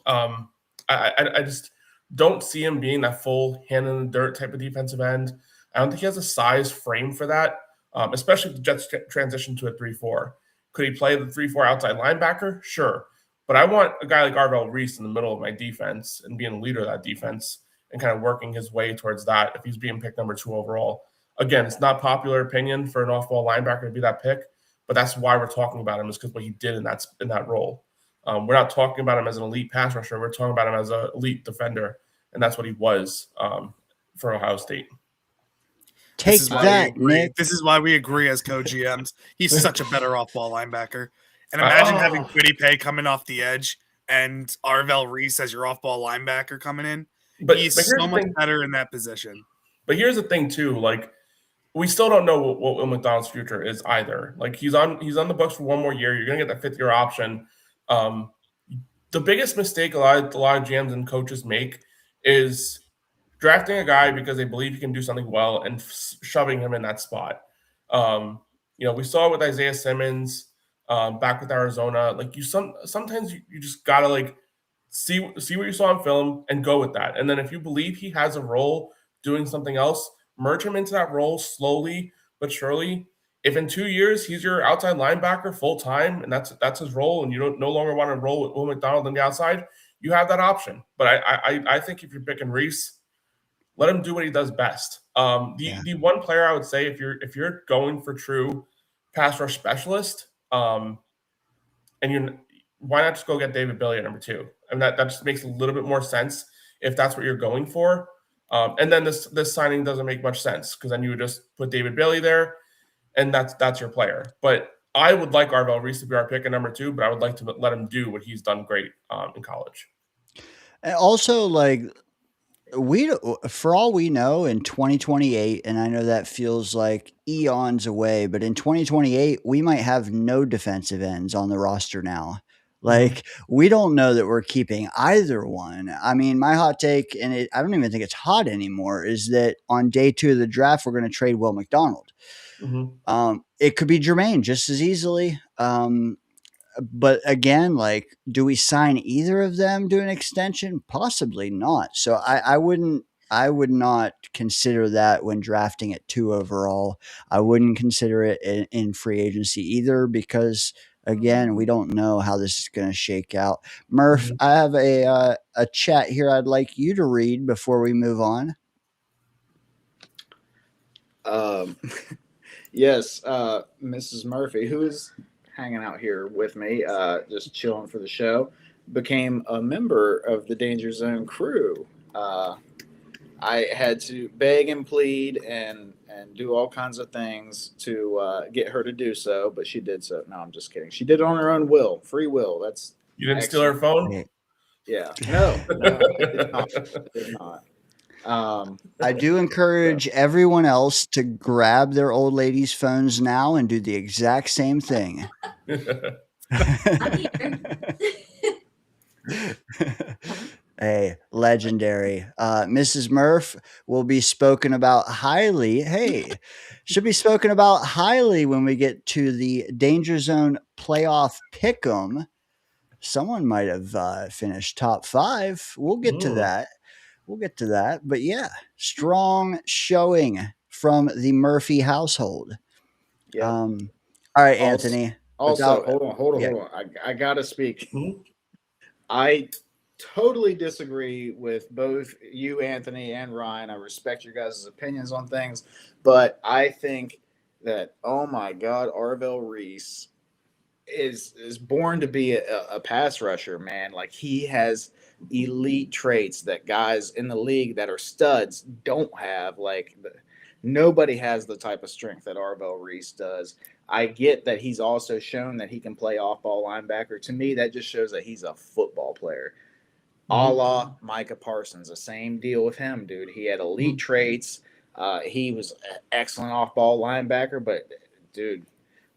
[SPEAKER 2] I just don't see him being that full hand in the dirt type of defensive end. I don't think he has a size frame for that, especially if the Jets transition to a 3-4. Could he play the 3-4 outside linebacker? Sure. But I want a guy like Arvell Reese in the middle of my defense and being a leader of that defense and kind of working his way towards that if he's being picked number 2 overall. Again, it's not popular opinion for an off-ball linebacker to be that pick, but that's why we're talking about him is because what he did in that role. We're not talking about him as an elite pass rusher. We're talking about him as an elite defender, and that's what he was for Ohio State.
[SPEAKER 5] Take that, Nick.
[SPEAKER 7] This is why we agree as co-GMs. He's such a better off-ball linebacker. And imagine having Kwity Paye coming off the edge and Arvell Reese as your off-ball linebacker coming in. But he's so much better in that position.
[SPEAKER 2] But here's the thing, too. Like, we still don't know what Will McDonald's future is either. Like, he's on the books for one more year. You're going to get that 5th-year option. The biggest mistake a lot of GMs and coaches make is drafting a guy because they believe he can do something well and shoving him in that spot. We saw it with Isaiah Simmons back with Arizona. Like sometimes you just gotta like see what you saw in film and go with that. And then if you believe he has a role doing something else, merge him into that role slowly but surely. If in 2 years he's your outside linebacker full time and that's his role, and you don't no longer want to roll with Will McDonald on the outside, you have that option. But I think if you're picking Reese, let him do what he does best. The one player I would say if you're going for true pass rush specialist, why not just go get David Bailey at number 2? I mean that just makes a little bit more sense if that's what you're going for. And then this signing doesn't make much sense because then you would just put David Bailey there, and that's your player. But I would like Arvell Reese to be our pick at number 2, but I would like to let him do what he's done great in college.
[SPEAKER 5] And also, like, for all we know, in 2028, and I know that feels like eons away, but in 2028, we might have no defensive ends on the roster now. Like, we don't know that we're keeping either one. I mean, my hot take, and I don't even think it's hot anymore, is that on day 2 of the draft, we're going to trade Will McDonald. It could be Jermaine just as easily. But again, like, do we sign either of them to an extension? Possibly not. So I would not consider that when drafting at 2 overall. I wouldn't consider it in free agency either because, again, we don't know how this is going to shake out. Murph, I have a chat here I'd like you to read before we move on.
[SPEAKER 6] Yes, Mrs. Murphy, who is hanging out here with me, just chilling for the show, became a member of the Danger Zone crew. I had to beg and plead and do all kinds of things to get her to do so, but she did so. No, I'm just kidding. She did it on her own will, free will. That's
[SPEAKER 2] you didn't steal her phone?
[SPEAKER 6] Yeah, no, I did not.
[SPEAKER 5] I do encourage everyone else to grab their old ladies' phones now and do the exact same thing. Hey, legendary. Mrs. Murph will be spoken about highly. Hey, should be spoken about highly when we get to the Danger Zone playoff pick'em. Someone might have finished top 5. We'll get to that. But yeah, strong showing from the Murphy household.
[SPEAKER 6] Yeah.
[SPEAKER 5] All right, Anthony.
[SPEAKER 6] Also, hold on. I gotta speak. I totally disagree with both you, Anthony, and Ryan. I respect your guys' opinions on things, but I think that, oh my God, Arvell Reese is born to be a pass rusher, man. Like, he has elite traits that guys in the league that are studs don't have. Like, nobody has the type of strength that Arvell Reese does. I get that he's also shown that he can play off-ball linebacker. To me, that just shows that he's a football player. A la Micah Parsons, the same deal with him, dude. He had elite traits. He was an excellent off-ball linebacker, but, dude,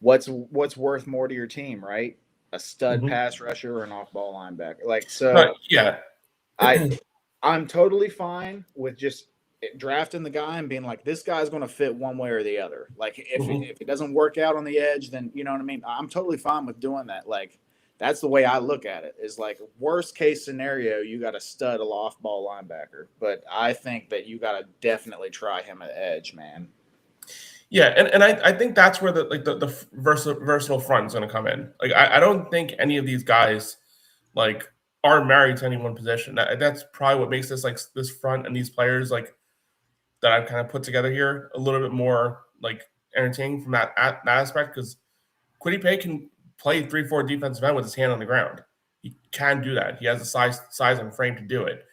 [SPEAKER 6] what's worth more to your team, right? A stud pass rusher or an off-ball linebacker. Like, so
[SPEAKER 2] yeah.
[SPEAKER 6] I'm totally fine with just drafting the guy and being like, this guy's going to fit one way or the other. Like
[SPEAKER 2] Mhm.
[SPEAKER 6] if it doesn't work out on the edge, then you know what I mean. I'm totally fine with doing that. Like that's the way I look at it. Is like worst case scenario, you got a stud, a off ball linebacker, but I think that you got to definitely try him at edge, man.
[SPEAKER 2] Yeah, and I think that's where the versatile front is going to come in. Like I don't think any of these guys like are married to any one position. That's probably what makes this like this front and these players like that I've kind of put together here a little bit more like entertaining from that aspect because Kwity Paye can play 3-4 defensive end with his hand on the ground. He can do that. He has the size and frame to do it.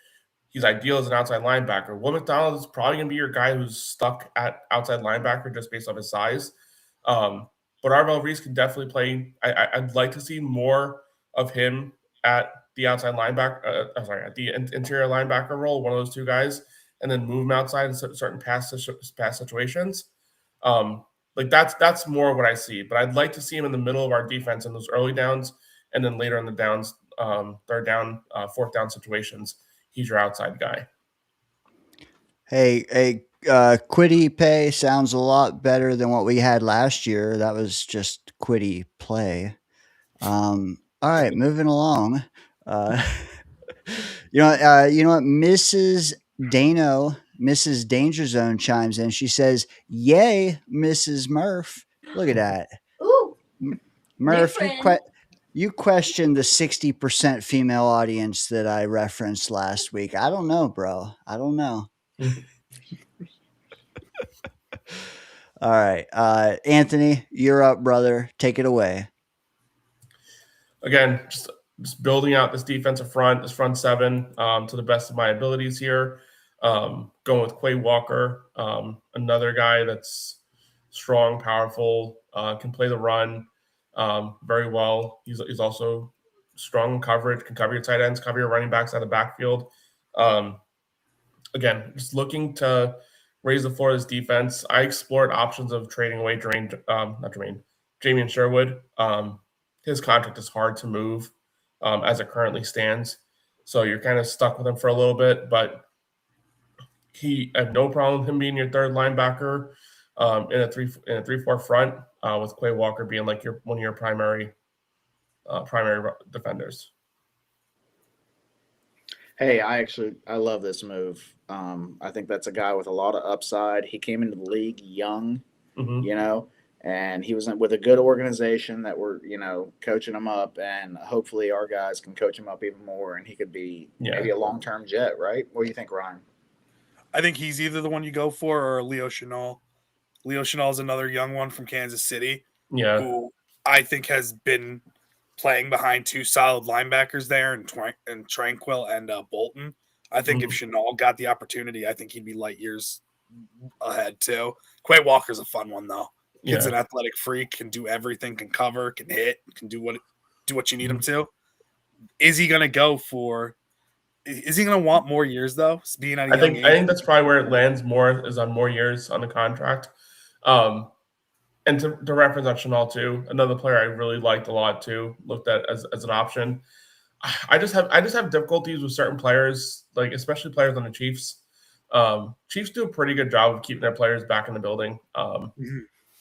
[SPEAKER 2] He's ideal as an outside linebacker. Will McDonald is probably going to be your guy who's stuck at outside linebacker just based off his size. But Arvell Reese can definitely play. I'd like to see more of him at the outside linebacker. At the interior linebacker role, one of those two guys, and then move him outside in certain pass situations. Like that's more what I see. But I'd like to see him in the middle of our defense in those early downs, and then later in the downs, third down, fourth down situations. He's your outside guy.
[SPEAKER 5] Hey, Kwity Paye sounds a lot better than what we had last year. That was just Kwity play. All right, moving along. You know what? Mrs. DayngerZone chimes in. She says, "Yay, Mrs. Murph! Look at that,
[SPEAKER 8] Ooh,
[SPEAKER 5] Murph.
[SPEAKER 8] different.
[SPEAKER 5] You questioned the 60% female audience that I referenced last week. I don't know, bro. I don't know." All right. Anthony, you're up, brother. Take it away.
[SPEAKER 2] Again, just building out this defensive front, this front seven, to the best of my abilities here. Going with Quay Walker, another guy that's strong, powerful, can play the run very well. He's also strong in coverage, can cover your tight ends, cover your running backs out of the backfield. Again, just looking to raise the floor of this defense. I explored options of trading away Jamian Sherwood. His contract is hard to move as it currently stands. So you're kind of stuck with him for a little bit, but I have no problem with him being your third linebacker in a 3-4 front with Quay Walker being like one of your primary defenders.
[SPEAKER 6] Hey, I love this move. I think that's a guy with a lot of upside. He came into the league young,
[SPEAKER 2] Mm-hmm.
[SPEAKER 6] And he was with a good organization that were, coaching him up, and hopefully our guys can coach him up even more, and he could be maybe a long-term Jet, right? What do you think, Ryan?
[SPEAKER 7] I think he's either the one you go for or Leo Chenal. Leo Chenal is another young one from Kansas City, who I think has been playing behind two solid linebackers there in Tranquil and Bolton. I think if Chenal got the opportunity, I think he'd be light years ahead too. Quay Walker's a fun one though. Kid's an athletic freak, can do everything, can cover, can hit, can do what you need him to. Is he gonna want more years though? Being at a young age?
[SPEAKER 2] I think that's probably where it lands more, is on more years on the contract. And to reference on Chenal too, another player I really liked a lot too, looked at as an option. I just have difficulties with certain players, like especially players on the Chiefs. Chiefs do a pretty good job of keeping their players back in the building.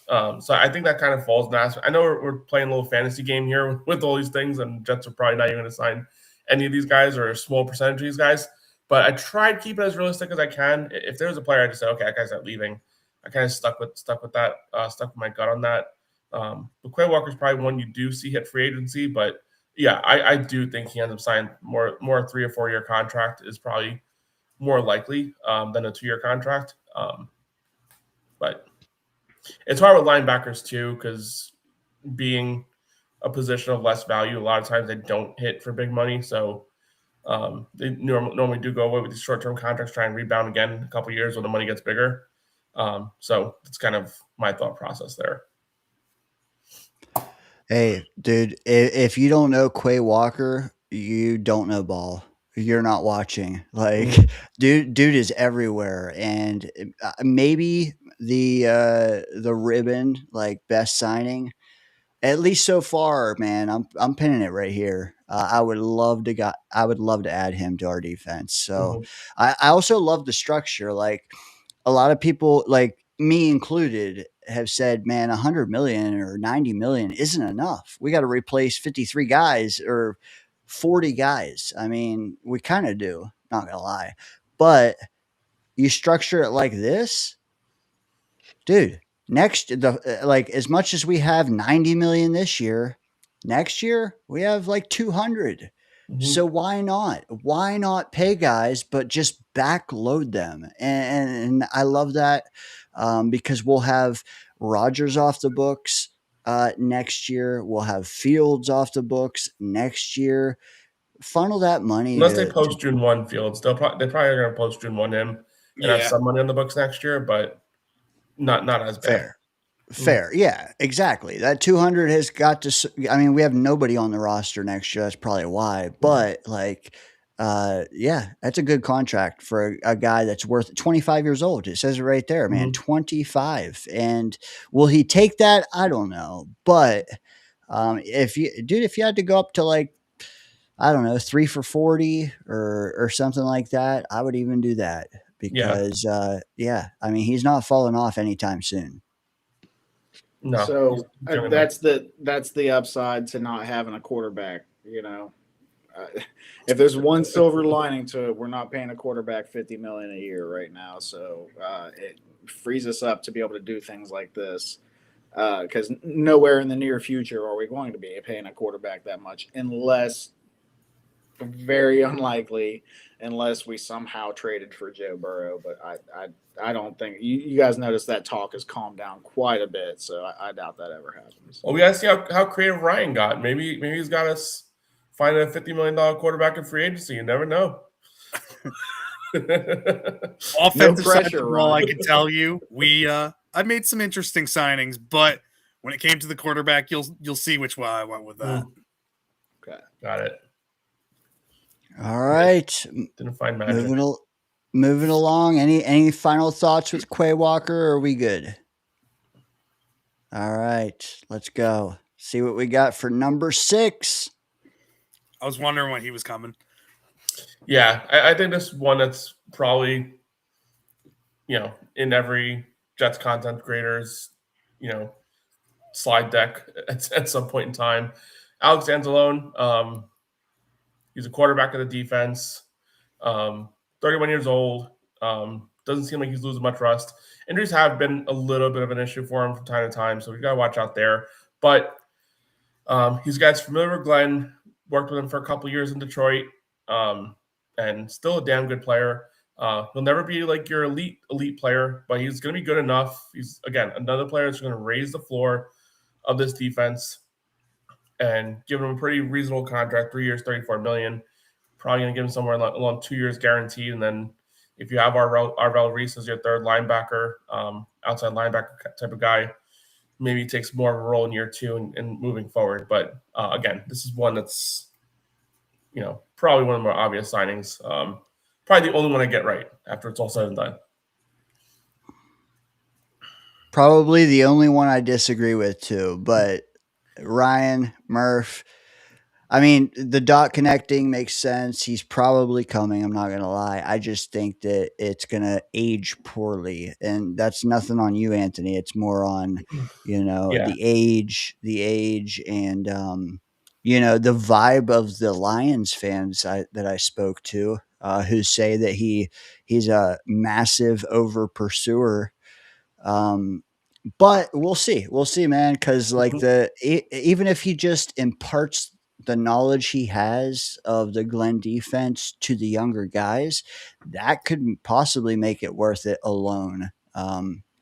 [SPEAKER 2] So I think that kind of falls in that. I know we're playing a little fantasy game here with all these things, and Jets are probably not even going to sign any of these guys or a small percentage of these guys. But I tried to keep it as realistic as I can. If there was a player, I just said, okay, that guy's not leaving. I kind of stuck with that, stuck with my gut on that. But Quay Walker's probably one you do see hit free agency, but yeah, I do think he ends up signing more 3 or 4 year contract is probably more likely than a 2-year contract. But it's hard with linebackers too, because being a position of less value, a lot of times they don't hit for big money. So they normally do go away with these short-term contracts, try and rebound again in a couple of years when the money gets bigger. So it's kind of my thought process there.
[SPEAKER 5] Hey, dude, if you don't know Quay Walker, you don't know ball. You're not watching. Like, dude is everywhere, and maybe the ribbon, like best signing, at least so far, man. I'm pinning it right here. I would love to add him to our defense. So
[SPEAKER 2] Mhm.
[SPEAKER 5] I also love the structure. Like a lot of people, like me included, have said, man, 100 million or 90 million isn't enough. We got to replace 53 guys or 40 guys. I mean, we kind of do, not gonna lie. But you structure it like this, dude. Like as much as we have 90 million this year, next year we have like 200.
[SPEAKER 2] Mhm.
[SPEAKER 5] So why not? Why not pay guys, but just backload them? And I love that because we'll have Rogers off the books next year. We'll have Fields off the books next year. Funnel that money
[SPEAKER 2] Unless they
[SPEAKER 5] to
[SPEAKER 2] post June 1 Fields, they probably are going to post June 1 him and have
[SPEAKER 7] Yeah.
[SPEAKER 2] some money on the books next year, but not as bad.
[SPEAKER 5] fair. Fair. Yeah, exactly. That 200 has got to, I mean, we have nobody on the roster next year. That's probably why. But like, yeah, that's a good contract for a guy that's worth 25 years old. It says it right there, man,
[SPEAKER 2] Mhm.
[SPEAKER 5] 25. And will he take that? I don't know. But if you had to go up to like, I don't know, 3 for 40 or something like that, I would even do that
[SPEAKER 2] Yeah.
[SPEAKER 5] because, yeah, I mean, he's not falling off anytime soon.
[SPEAKER 2] No.
[SPEAKER 6] So
[SPEAKER 2] he's young enough.
[SPEAKER 6] that's the upside to not having a quarterback. If there's one silver lining to it, we're not paying a quarterback $50 million a year right now. So it frees us up to be able to do things like this. Because nowhere in the near future are we going to be paying a quarterback that much, unless very unlikely, unless we somehow traded for Joe Burrow. But I don't think you guys notice that talk has calmed down quite a bit. So I doubt that ever happens.
[SPEAKER 2] Well, we got to see how creative Ryan got. Maybe he's got us find a $50 million quarterback in free agency. You never know.
[SPEAKER 7] Offensive side of
[SPEAKER 6] pressure,
[SPEAKER 7] the ball, I
[SPEAKER 6] Ryan.
[SPEAKER 7] can tell you, I made some interesting signings, but when it came to the quarterback, you'll see which way I went with that.
[SPEAKER 6] Okay.
[SPEAKER 2] Got it.
[SPEAKER 5] All right.
[SPEAKER 2] Didn't find magic.
[SPEAKER 5] Moving along. Any final thoughts with Quay Walker? Or are we good? All right. Let's go. See what we got for number 6.
[SPEAKER 7] I was wondering when he was coming.
[SPEAKER 2] Yeah, I think this one that's probably, in every Jets content creator's, slide deck at some point in time. Alex Anzalone, he's a quarterback of the defense, 31 years old. Doesn't seem like he's losing much rust. Injuries have been a little bit of an issue for him from time to time, so we got to watch out there. But he's guys familiar with Glenn, worked with him for a couple years in Detroit, and still a damn good player. He'll never be like your elite player, but he's going to be good enough. He's, again, another player that's going to raise the floor of this defense and give him a pretty reasonable contract, 3 years, $34 million. Probably going to give him somewhere along 2 years guaranteed. And then if you have Arvell Reese as your third linebacker, outside linebacker type of guy, maybe he takes more of a role in year 2 and moving forward. But again, this is one that's, probably one of the more obvious signings. Probably the only one I get right after it's all said and done.
[SPEAKER 5] Probably the only one I disagree with too, but Ryan, Murph, I mean, the dot connecting makes sense. He's probably coming. I'm not going to lie. I just think that it's going to age poorly. And that's nothing on you, Anthony. It's more on,
[SPEAKER 2] Yeah.
[SPEAKER 5] the age and, the vibe of the Lions fans that I spoke to, who say that he's a massive over pursuer. But we'll see, man. Because like even if he just imparts the knowledge he has of the Glenn defense to the younger guys, that could possibly make it worth it alone.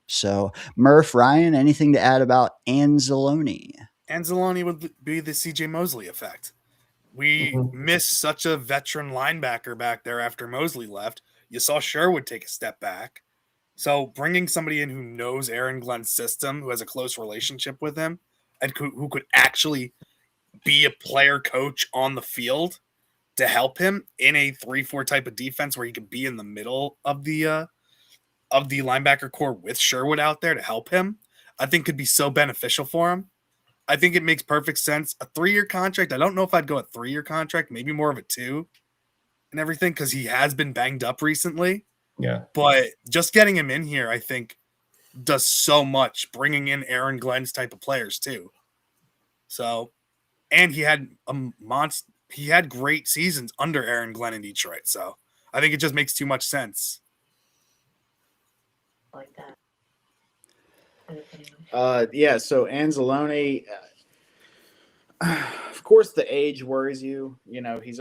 [SPEAKER 5] So Murph, Ryan, anything to add about Anzalone?
[SPEAKER 7] Anzalone would be the CJ Mosley effect. We missed such a veteran linebacker back there after Mosley left. You saw Sherwood take a step back. So bringing somebody in who knows Aaron Glenn's system, who has a close relationship with him, and who could actually be a player coach on the field to help him in a 3-4 type of defense where he could be in the middle of the linebacker core with Sherwood out there to help him, I think could be so beneficial for him. I think it makes perfect sense. A 3-year contract. I don't know if I'd go a 3-year contract, maybe more of a 2 and everything, because he has been banged up recently.
[SPEAKER 2] Yeah.
[SPEAKER 7] But just getting him in here, I think, does so much, bringing in Aaron Glenn's type of players too. So, and he had he had great seasons under Aaron Glenn in Detroit. So I think it just makes too much sense.
[SPEAKER 8] Like that.
[SPEAKER 6] Yeah, so Anzalone, of course, the age worries you. You know, he's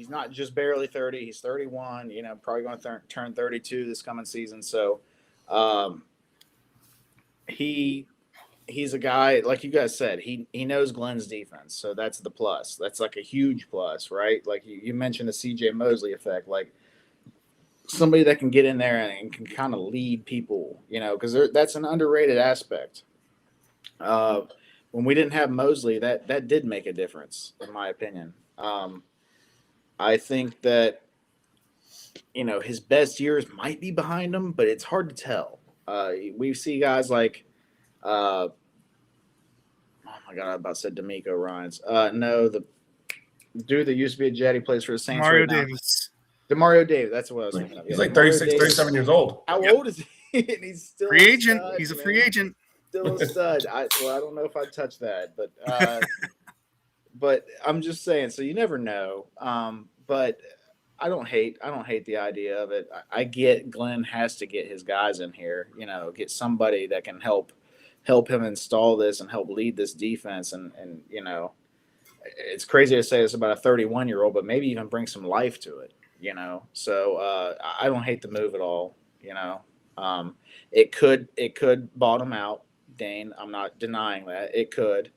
[SPEAKER 6] not just barely 30, he's 31, you know, probably going to turn 32 this coming season. So he's a guy, like you guys said, he knows Glenn's defense. So that's the plus. That's like a huge plus, right? Like you mentioned the CJ Mosley effect, like somebody that can get in there and can kind of lead people, you know, because that's an underrated aspect. When we didn't have Mosley, that did make a difference, in my opinion. I think that, you know, his best years might be behind him, but it's hard to tell. We see guys like, oh my God, I about said D'Amico Ryans. No, the dude that used to be a Jet, he plays for the Saints
[SPEAKER 7] Mario
[SPEAKER 6] right now.
[SPEAKER 7] Davis.
[SPEAKER 6] DeMario Davis, that's what I was thinking of.
[SPEAKER 2] He's
[SPEAKER 6] Yeah,
[SPEAKER 2] like
[SPEAKER 6] Demario
[SPEAKER 2] 36,
[SPEAKER 6] Davis.
[SPEAKER 2] 37 years old.
[SPEAKER 6] How
[SPEAKER 7] Yep.
[SPEAKER 6] old is he? And he's still
[SPEAKER 7] Free
[SPEAKER 6] a
[SPEAKER 7] agent.
[SPEAKER 6] stud,
[SPEAKER 7] He's a
[SPEAKER 6] man.
[SPEAKER 7] free agent.
[SPEAKER 6] Still a stud. I don't know if I'd touch that, but but I'm just saying. So you never know. But I don't hate the idea of it. I get Glenn has to get his guys in here. You know, get somebody that can help him install this and help lead this defense. And you know, it's crazy to say this about a 31-year-old, but maybe even bring some life to it. You know, so I don't hate the move at all. You know, it could bottom out, Dane. I'm not denying that it could,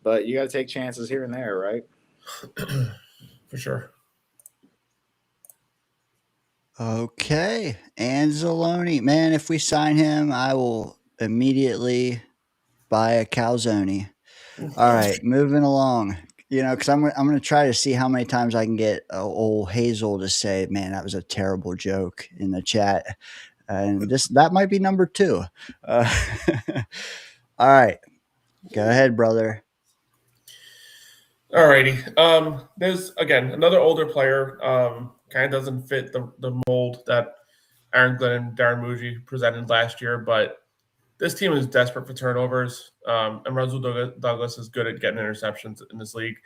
[SPEAKER 6] but you got to take chances here and there, right?
[SPEAKER 2] For sure.
[SPEAKER 5] Okay, Anzalone, man. If we sign him, I will immediately buy a calzone. All right, moving along. You know, because I'm gonna try to see how many times I can get old Hazel to say, "Man, that was a terrible joke" in the chat, and that might be number 2. All right, go ahead, brother.
[SPEAKER 2] Alrighty. There's again another older player. Kind of doesn't fit the mold that Aaron Glenn and Darren Muji presented last year, but this team is desperate for turnovers. And Russell Douglas is good at getting interceptions in this league.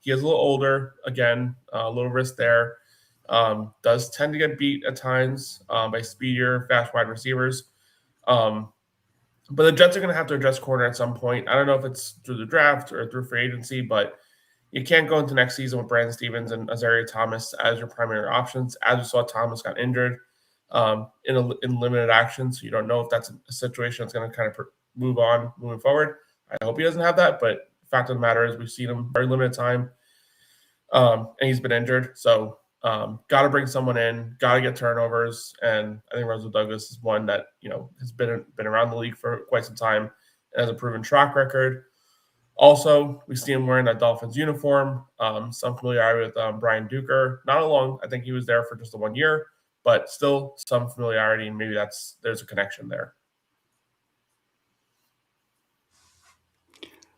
[SPEAKER 2] He is a little older, again, a little risk there. Does tend to get beat at times by speedier, fast wide receivers. But the Jets are going to have to address corner at some point. I don't know if it's through the draft or through free agency, but you can't go into next season with Brandon Stevens and Azaria Thomas as your primary options. As we saw, Thomas got injured in limited action, so you don't know if that's a situation that's going to kind of moving forward. I hope he doesn't have that, but the fact of the matter is we've seen him very limited time, and he's been injured. So got to bring someone in, got to get turnovers, and I think Russell Douglas is one that has been around the league for quite some time and has a proven track record. Also, we see him wearing that Dolphins uniform. Some familiarity with Brian Duker. Not long. I think he was there for just the 1 year, but still some familiarity, and maybe there's a connection there.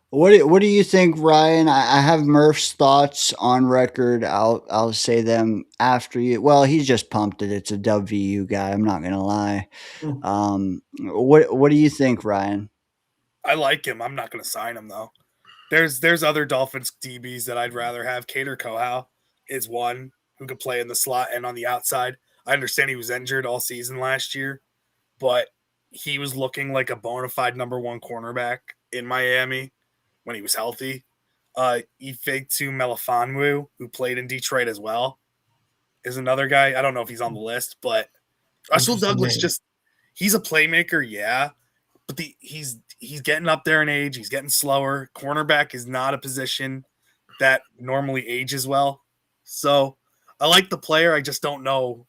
[SPEAKER 5] What do you think, Ryan? I have Murph's thoughts on record. I'll say them after you. Well, he's just pumped it. It's a WVU guy. I'm not gonna lie. What do you think, Ryan?
[SPEAKER 7] I like him. I'm not going to sign him though. There's other Dolphins DBs that I'd rather have. Cater Kohau is one who could play in the slot and on the outside. I understand he was injured all season last year, but he was looking like a bona fide number 1 cornerback in Miami when he was healthy. Ifeatu Melifonwu, who played in Detroit as well, is another guy. I don't know if he's on the list, but Russell Douglas he's a playmaker, yeah, but he's getting up there in age. He's getting slower. Cornerback is not a position that normally ages well. So I like the player. I just don't know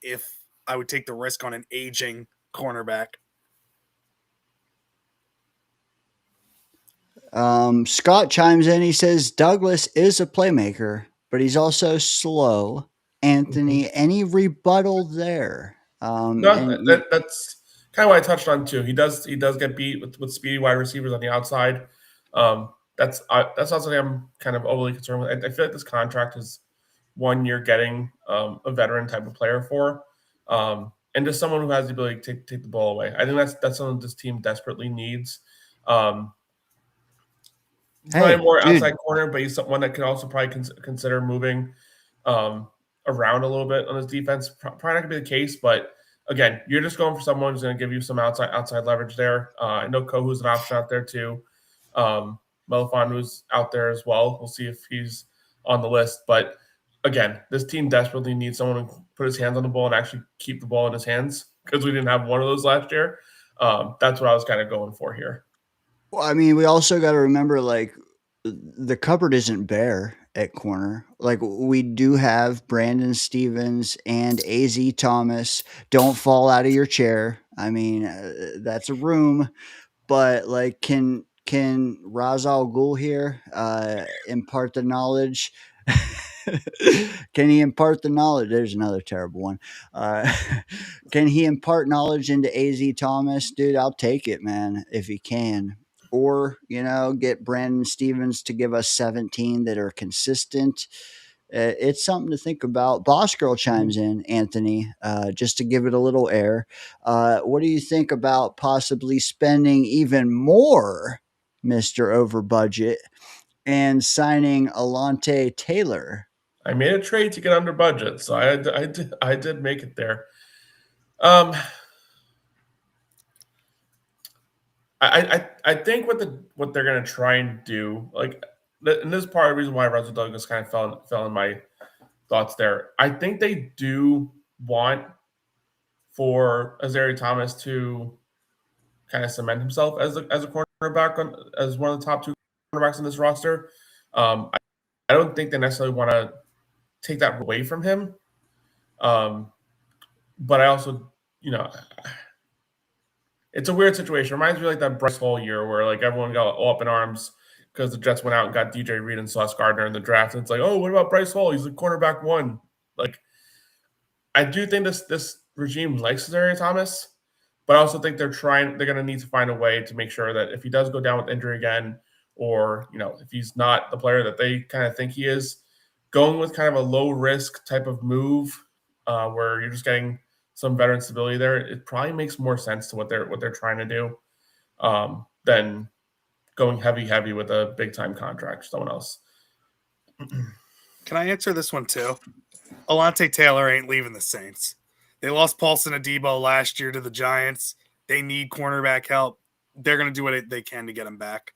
[SPEAKER 7] if I would take the risk on an aging cornerback.
[SPEAKER 5] Scott chimes in. He says Douglas is a playmaker, but he's also slow. Anthony, any rebuttal there?
[SPEAKER 2] That's kind of what I touched on too. He does get beat with speedy wide receivers on the outside. That's not something I'm kind of overly concerned with. I feel like this contract is 1 year getting a veteran type of player for, and just someone who has the ability to take the ball away. I think that's something this team desperately needs. Probably more
[SPEAKER 5] dude.
[SPEAKER 2] outside corner, but he's someone that could also probably consider moving around a little bit on his defense. Probably not gonna be the case, but again, you're just going for someone who's going to give you some outside leverage there. I know Kohu's an option out there too. Melifonwu's out there as well. We'll see if he's on the list. But again, this team desperately needs someone to put his hands on the ball and actually keep the ball in his hands because we didn't have one of those last year. That's what I was kind of going for here.
[SPEAKER 5] Well, I mean, we also got to remember, like, the cupboard isn't bare at corner. Like, we do have Brandon Stevens and AZ Thomas. Don't fall out of your chair. I mean, that's a room. But like, can Raz Al Ghul here impart the knowledge? Can he impart the knowledge? There's another terrible one. Can he impart knowledge into AZ Thomas? Dude, I'll take it, man, if he can. Or, get Brandon Stevens to give us 17 that are consistent. It's something to think about. Boss Girl chimes in, Anthony, just to give it a little air. What do you think about possibly spending even more, Mr. Over Budget, and signing Alante Taylor?
[SPEAKER 2] I made a trade to get under budget, so I did make it there. I think what they're gonna try and do, like, and this is part of the reason why Russell Douglas kind of fell in my thoughts there. I think they do want for Azari Thomas to kind of cement himself as a cornerback as one of the top two cornerbacks on this roster. I don't think they necessarily want to take that away from him. But I also, it's a weird situation. It reminds me like that Bryce Hall year where like everyone got all up in arms because the Jets went out and got DJ Reed and Sauce Gardner in the draft. And it's like, oh, what about Bryce Hall? He's the cornerback one. Like, I do think this regime likes Azariah Thomas, but I also think they're going to need to find a way to make sure that if he does go down with injury again, or, if he's not the player that they kind of think he is, going with kind of a low risk type of move where you're just getting some veteran stability there, it probably makes more sense to what they're trying to do than going heavy with a big time contract, someone else.
[SPEAKER 7] Can I answer this one too? Alante Taylor ain't leaving the Saints. They lost Paulson Adebo last year to the Giants. They need cornerback help. They're going to do what they can to get him back.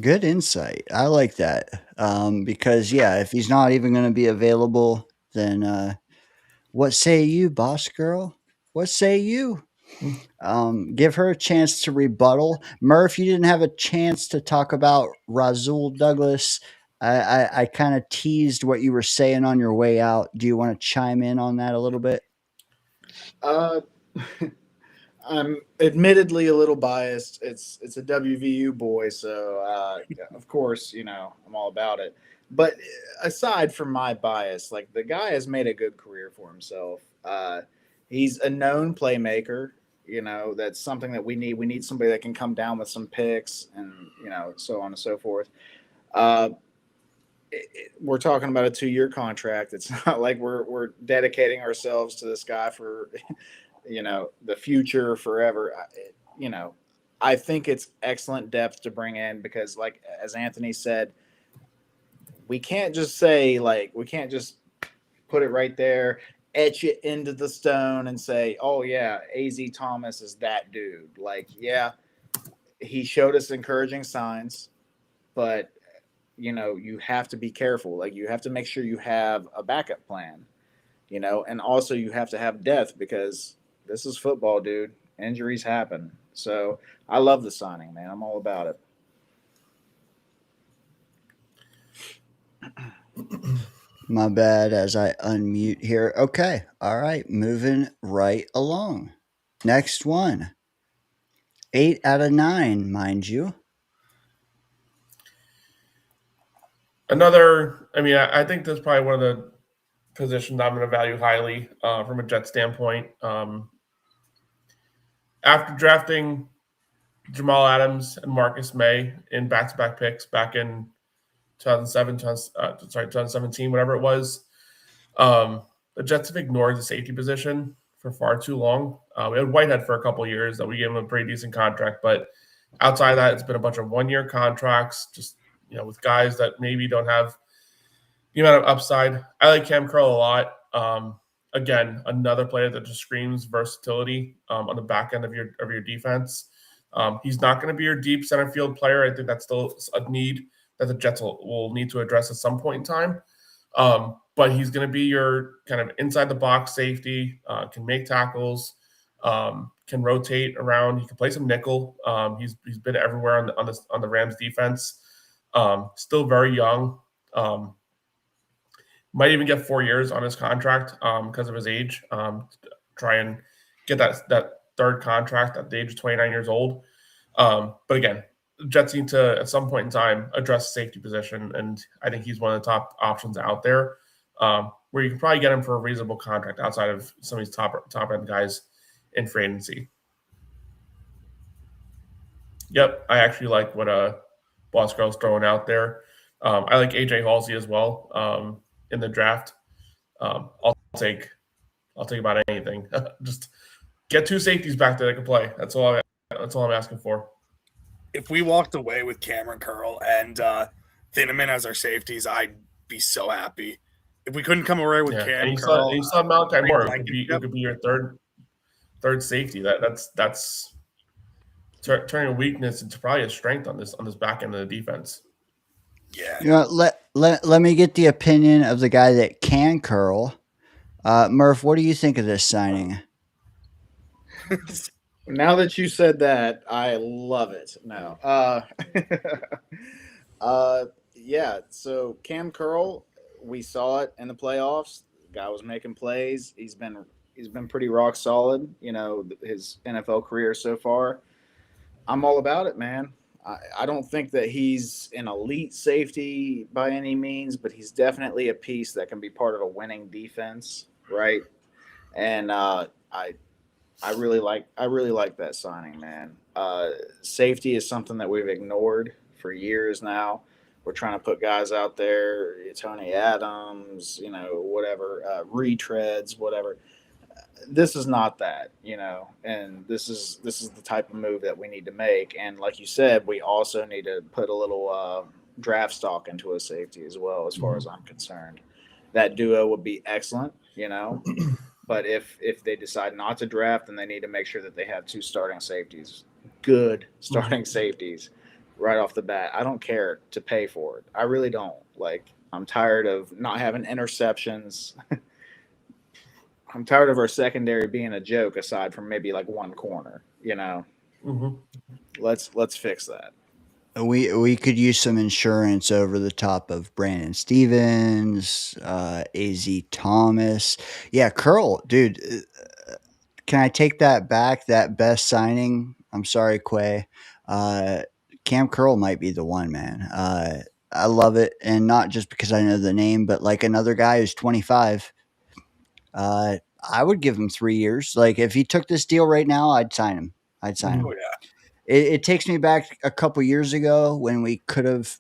[SPEAKER 5] Good insight. I like that. Because, if he's not even going to be available, then what say you, boss girl? What say you? Give her a chance to rebuttal. Murph, you didn't have a chance to talk about Rasul Douglas. I kind of teased what you were saying on your way out. Do you want to chime in on that a little bit?
[SPEAKER 6] I'm admittedly a little biased. It's a WVU boy, so of course, I'm all about it. But aside from my bias, like, the guy has made a good career for himself. He's a known playmaker. That's something that we need. We need somebody that can come down with some picks and, so on and so forth. We're talking about a 2-year contract. It's not like we're dedicating ourselves to this guy for, the future forever. I think it's excellent depth to bring in because, like, as Anthony said, we can't just put it right there, etch it into the stone and say, oh yeah, AZ Thomas is that dude. Like, yeah, he showed us encouraging signs, but you have to be careful. Like, you have to make sure you have a backup plan, and also you have to have depth because this is football, dude. Injuries happen. So I love the signing, man. I'm all about it.
[SPEAKER 5] My bad as I unmute here. Okay. All right. Moving right along. Next one. 8 out of 9, mind you.
[SPEAKER 2] I think that's probably one of the positions I'm going to value highly from a Jet standpoint. After drafting Jamal Adams and Marcus May in back-to-back picks back in 2017, whatever it was. The Jets have ignored the safety position for far too long. We had Whitehead for a couple of years that we gave him a pretty decent contract, but outside of that, it's been a bunch of one-year contracts, just with guys that maybe don't have the amount of upside. I like Cam Curl a lot. Again, another player that just screams versatility on the back end of your defense. He's not going to be your deep center field player. I think that's still a need that the Jets will need to address at some point in time. But he's going to be your kind of inside the box safety, can make tackles, can rotate around. He can play some nickel. He's been everywhere on the Rams defense. Still very young. Might even get 4 years on his contract because of his age. Try and get that third contract at the age of 29 years old. But again, Jets need to, at some point in time, address the safety position, and I think he's one of the top options out there, where you can probably get him for a reasonable contract outside of some of these top end guys in free agency. Yep, I actually like what Boss Girl's throwing out there. I like AJ Halsey as well in the draft. I'll take about anything. Just get two safeties back that I can play. That's all I'm asking for.
[SPEAKER 7] If we walked away with Cameron Curl and Thieneman as our safeties, I'd be so happy. If we couldn't come away with Cam Curl,
[SPEAKER 2] you saw Malachi Moore. It could be your third safety. That's turning a weakness into probably a strength on this back end of the defense.
[SPEAKER 7] Yeah.
[SPEAKER 5] Let me get the opinion of the guy that can curl. Murph, what do you think of this signing?
[SPEAKER 6] Now that you said that, I love it. No. Yeah, so Cam Curl, we saw it in the playoffs. The guy was making plays. He's been pretty rock solid, his NFL career so far. I'm all about it, man. I don't think that he's an elite safety by any means, but he's definitely a piece that can be part of a winning defense, right? And I really like that signing, man. Safety is something that we've ignored for years now. We're trying to put guys out there, Tony Adams, whatever, retreads, whatever. This is not that, and this is the type of move that we need to make. And like you said, we also need to put a little draft stock into a safety as well, as far as I'm concerned. That duo would be excellent, But if they decide not to draft, then they need to make sure that they have two starting safeties, good starting safeties, right off the bat. I don't care to pay for it. I really don't. I'm tired of not having interceptions. I'm tired of our secondary being a joke, aside from maybe one corner. Let's fix that.
[SPEAKER 5] We could use some insurance over the top of Brandon Stevens, AZ Thomas. Yeah, Curl, dude. Can I take that back? That best signing. I'm sorry, Quay. Cam Curl might be the one, man. I love it, and not just because I know the name, but another guy who's 25. I would give him 3 years. If he took this deal right now, I'd sign him.
[SPEAKER 7] Oh, yeah.
[SPEAKER 5] It takes me back a couple years ago when we could have,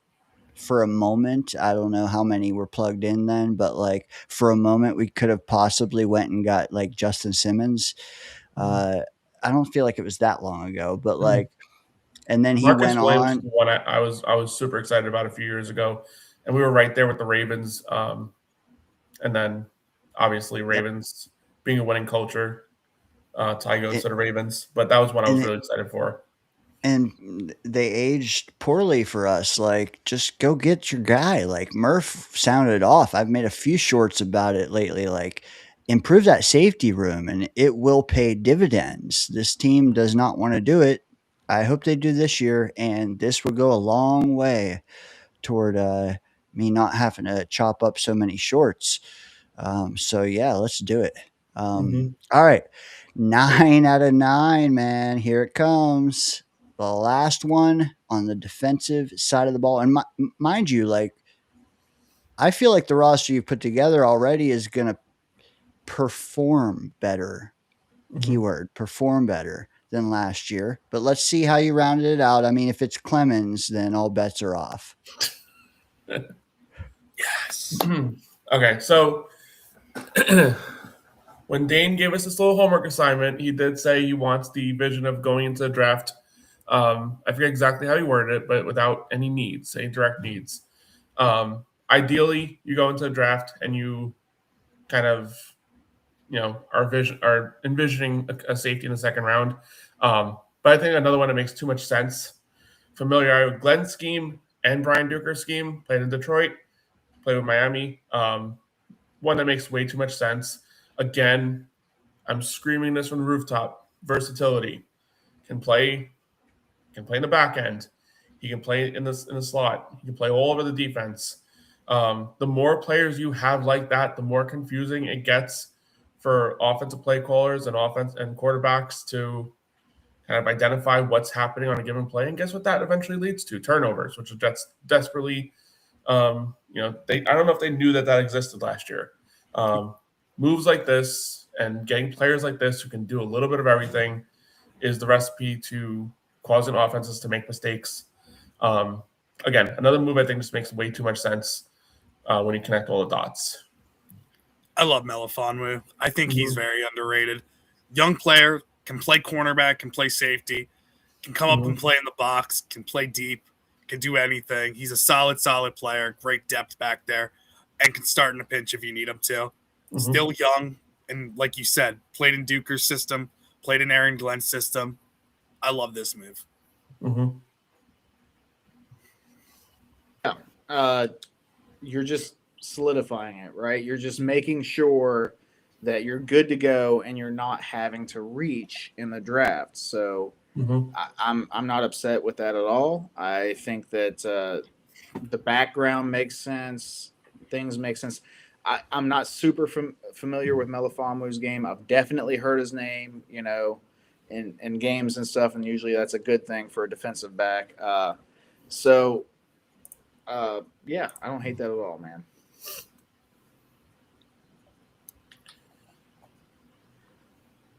[SPEAKER 5] for a moment, I don't know how many were plugged in then, but for a moment we could have possibly went and got Justin Simmons. I don't feel like it was that long ago, but and then he
[SPEAKER 2] Marcus
[SPEAKER 5] went
[SPEAKER 2] Williams
[SPEAKER 5] on.
[SPEAKER 2] Was the one I was super excited about a few years ago, and we were right there with the Ravens. And then obviously Ravens being a winning culture, tie goes to the Ravens. But that was one I was really excited for.
[SPEAKER 5] And they aged poorly for us. Just go get your guy. Murph sounded off. I've made a few shorts about it lately. Improve that safety room, and it will pay dividends. This team does not want to do it. I hope they do this year, and this will go a long way toward me not having to chop up so many shorts. So yeah, let's do it. All right. 9 out of 9, man. Here it comes. The last one on the defensive side of the ball. And mind you, I feel like the roster you put together already is going to perform better. Keyword, perform better than last year, but let's see how you rounded it out. I mean, if it's Clemens, then all bets are off.
[SPEAKER 7] Yes.
[SPEAKER 2] Okay, so when Dane gave us this little homework assignment, he did say he wants the vision of going into the draft. I forget exactly how he worded it, but without any needs, any direct needs. Ideally, you go into the draft and you kind of, are envisioning a safety in the second round. But I think another one that makes too much sense. Familiar with Glenn's scheme and Brian Duker's scheme, played in Detroit, played with Miami. One that makes way too much sense. Again, I'm screaming this from the rooftop. Versatility. Can play in the back end. He can play in the slot. He can play all over the defense. The more players you have like that, the more confusing it gets for offensive play callers and offense and quarterbacks to kind of identify what's happening on a given play. And guess what that eventually leads to? Turnovers, which is desperately, I don't know if they knew that existed last year. Moves like this and getting players like this who can do a little bit of everything is the recipe to causing offenses to make mistakes. Again, another move I think just makes way too much sense when you connect all the dots.
[SPEAKER 7] I love Melifonwu. I think he's very underrated. Young player, can play cornerback, can play safety, can come up and play in the box, can play deep, can do anything. He's a solid player, great depth back there, and can start in a pinch if you need him to. Still young, and like you said, played in Duker's system, played in Aaron Glenn's system. I love this move.
[SPEAKER 6] You're just solidifying it, right? You're just making sure that you're good to go and you're not having to reach in the draft. So I'm not upset with that at all. I think that the background makes sense. Things make sense. I'm not super familiar with Melifonwu's game. I've definitely heard his name, in games and stuff, and usually that's a good thing for a defensive back. Yeah, I don't hate that at all, man.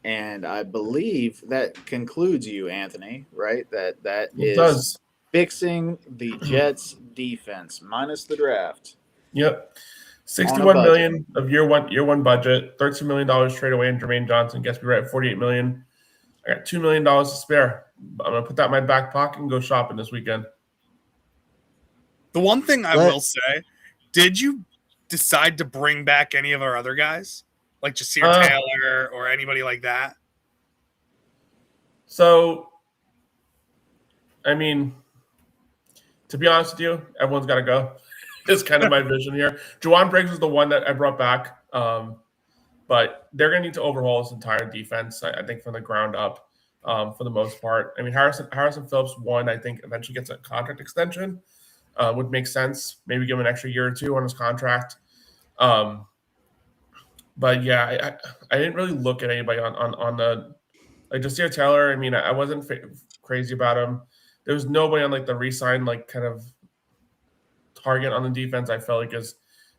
[SPEAKER 6] And I believe that concludes you, Anthony, right? That is fixing the Jets defense minus the draft.
[SPEAKER 2] Yep. $61 million of year one budget, $13 million trade away in Jermaine Johnson gets me right at $48 million. I got $2 million to spare. I'm gonna put that in my back pocket and go shopping this weekend.
[SPEAKER 7] The one thing I will say, did you decide to bring back any of our other guys? Like Jasir Taylor or anybody like that?
[SPEAKER 2] So, I mean, to be honest with you, everyone's got to go. It's kind of my vision here. Juwan Briggs was the one that I brought back, but they're going to need to overhaul this entire defense, I think, from the ground up for the most part. I mean, Harrison Phillips, I think, eventually gets a contract extension. Would make sense. Maybe give him an extra year or two on his contract. But yeah, I didn't really look at anybody on the like Jasir Taylor. I mean, I wasn't crazy about him. There was nobody on like the re-sign like kind of target on the defense. I felt like has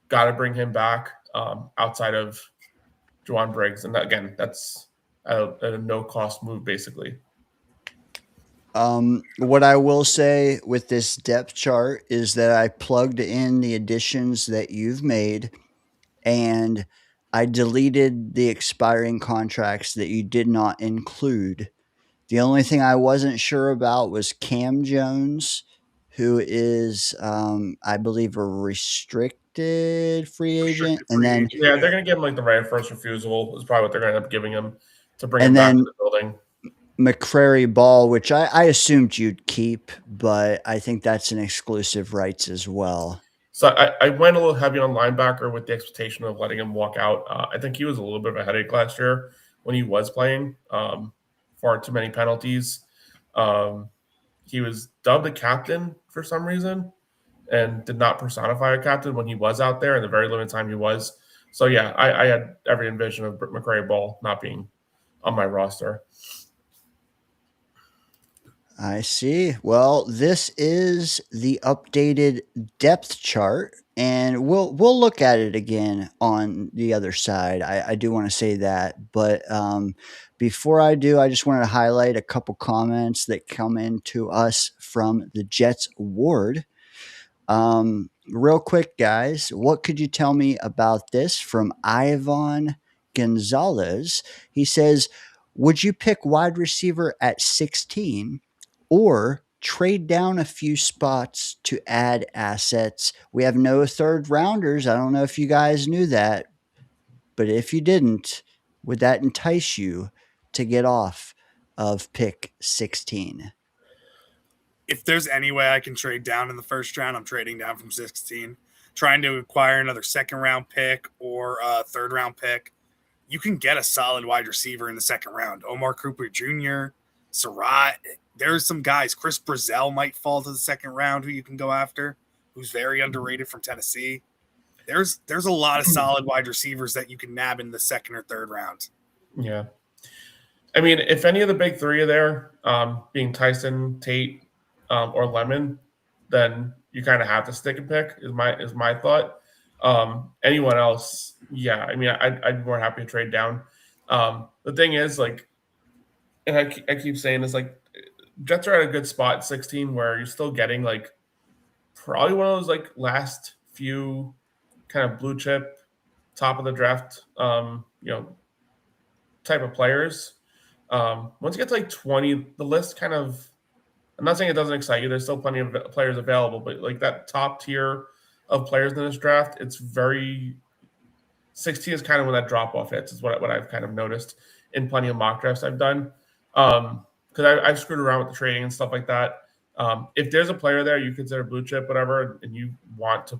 [SPEAKER 2] got to bring him back outside of Juwan Briggs, and again, that's a no cost move basically.
[SPEAKER 5] What I will say with this depth chart is that I plugged in the additions that you've made, and I deleted the expiring contracts that you did not include. The only thing I wasn't sure about was Cam Jones, who is, I believe, a restricted free agent. And then,
[SPEAKER 2] they're going to give him like the right of first refusal is probably what they're going to end up giving him to bring him back to the building.
[SPEAKER 5] McCrary Ball, which I assumed you'd keep, but I think that's an exclusive rights as well.
[SPEAKER 2] So I went a little heavy on linebacker with the expectation of letting him walk out. I think he was a little bit of a headache last year when he was playing. Far too many penalties. He was dubbed a captain for some reason and did not personify a captain when he was out there in the very limited time he was. So, yeah, I had every envision of McCrary Ball not being on my roster.
[SPEAKER 5] I see. Well, this is the updated depth chart, and we'll look at it again on the other side. I do want to say that, but before I do, I just wanted to highlight a couple comments that come in to us from the Jets Award. Real quick, guys, what could you tell me about this from Ivan Gonzalez? He says, would you pick wide receiver at 16 or trade down a few spots to add assets? We have no third rounders. I don't know if you guys knew that, but if you didn't, would that entice you to get off of pick 16?
[SPEAKER 7] If there's any way I can trade down in the first round, I'm trading down from 16, trying to acquire another second round pick or a third round pick. You can get a solid wide receiver in the second round. Omar Cooper Jr., Surratt. There's some guys. Chris Brazell might fall to the second round who you can go after, who's very underrated from Tennessee. There's a lot of solid wide receivers that you can nab in the second or third round.
[SPEAKER 2] Yeah. I mean, if any of the big three are there, being Tyson, Tate, or Lemon, then you kind of have to stick and pick. Is my thought. Anyone else? Yeah, I mean, I'd be more happy to trade down. The thing is, like, and I keep saying this, like, Jets are at a good spot at 16 where you're still getting like probably one of those like last few kind of blue chip, top of the draft, type of players. Once you get to like 20, the list kind of, I'm not saying it doesn't excite you. There's still plenty of players available, but like that top tier of players in this draft, it's very 16 is kind of when that drop off hits. Is what I've kind of noticed in plenty of mock drafts I've done. Because I've screwed around with the trading and stuff like that. If there's a player there you consider blue chip, whatever, and you want to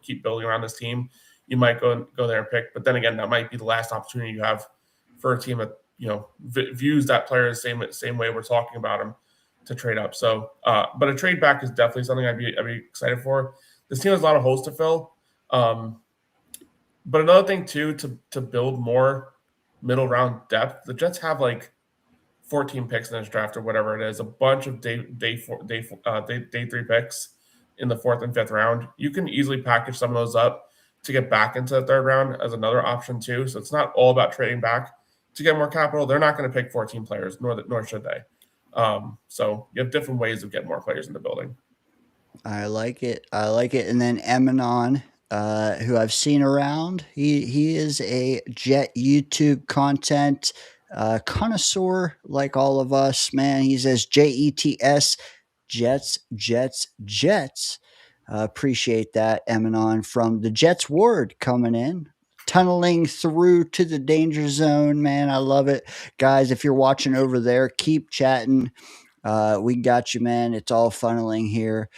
[SPEAKER 2] keep building around this team, you might go there and pick. But then again, that might be the last opportunity you have for a team that views that player the same way we're talking about him to trade up. So, but a trade back is definitely something I'd be excited for. This team has a lot of holes to fill. But another thing too, to build more middle round depth, the Jets have like 14 picks in this draft or whatever it is, a bunch of day three picks in the 4th and 5th round. You can easily package some of those up to get back into the 3rd round as another option too. So it's not all about trading back to get more capital. They're not going to pick 14 players, nor should they. So you have different ways of getting more players in the building.
[SPEAKER 5] I like it. And then Eminon, who I've seen around, he is a Jet YouTube content connoisseur like all of us, man. He says JETS, Jets. Appreciate that, Eminon, from the Jets Ward coming in. Tunneling through to the danger zone, man. I love it. Guys, if you're watching over there, keep chatting. We got you, man. It's all funneling here.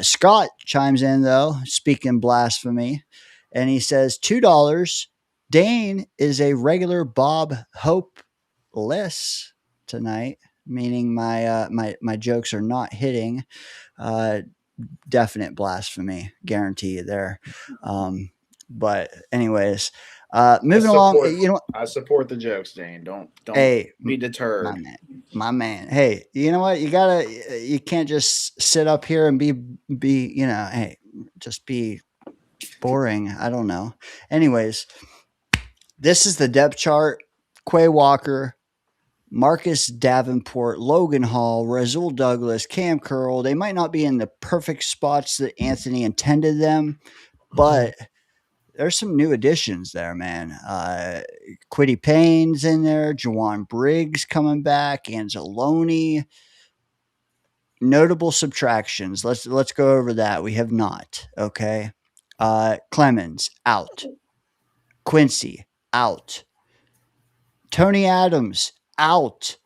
[SPEAKER 5] Scott chimes in, though, speaking blasphemy, and he says $2. Dane is a regular Bob Hope-less tonight, meaning my jokes are not hitting. Definite blasphemy, guarantee you there. But anyways, moving along.
[SPEAKER 6] I support the jokes, Dane. Don't be deterred.
[SPEAKER 5] My man. Hey, you know what? You can't just sit up here and be just be boring. I don't know. Anyways, this is the depth chart. Quay Walker, Marcus Davenport, Logan Hall, Rasul Douglas, Cam Curl. They might not be in the perfect spots that Anthony intended them, but there's some new additions there, man. Quiddy Payne's in there. Jawan Briggs coming back. Anzalone. Notable subtractions. Let's go over that. We have not. Okay. Clemens out. Quincy out. Tony Adams out.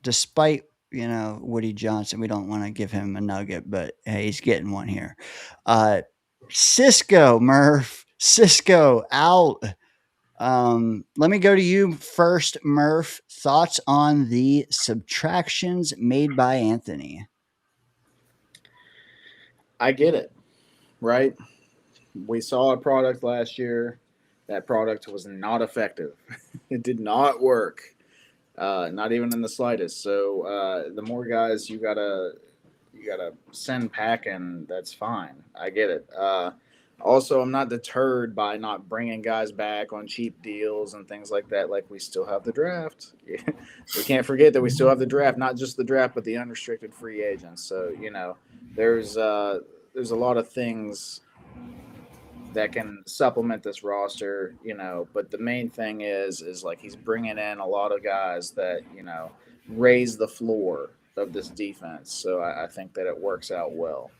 [SPEAKER 5] Despite Woody Johnson, we don't want to give him a nugget, but hey, he's getting one here. Cisco out. Let me go to you first, Murph. Thoughts on the subtractions made by Anthony?
[SPEAKER 6] I get it, right? We saw a product last year. That product was not effective. It did not work. Not even in the slightest. So the more guys you gotta send packing, that's fine. I get it. Also, I'm not deterred by not bringing guys back on cheap deals and things like that. Like, we still have the draft. We can't forget that we still have the draft, not just the draft, but the unrestricted free agents. So, there's a lot of things that can supplement this roster, but the main thing is like he's bringing in a lot of guys that, raise the floor of this defense. So I think that it works out well.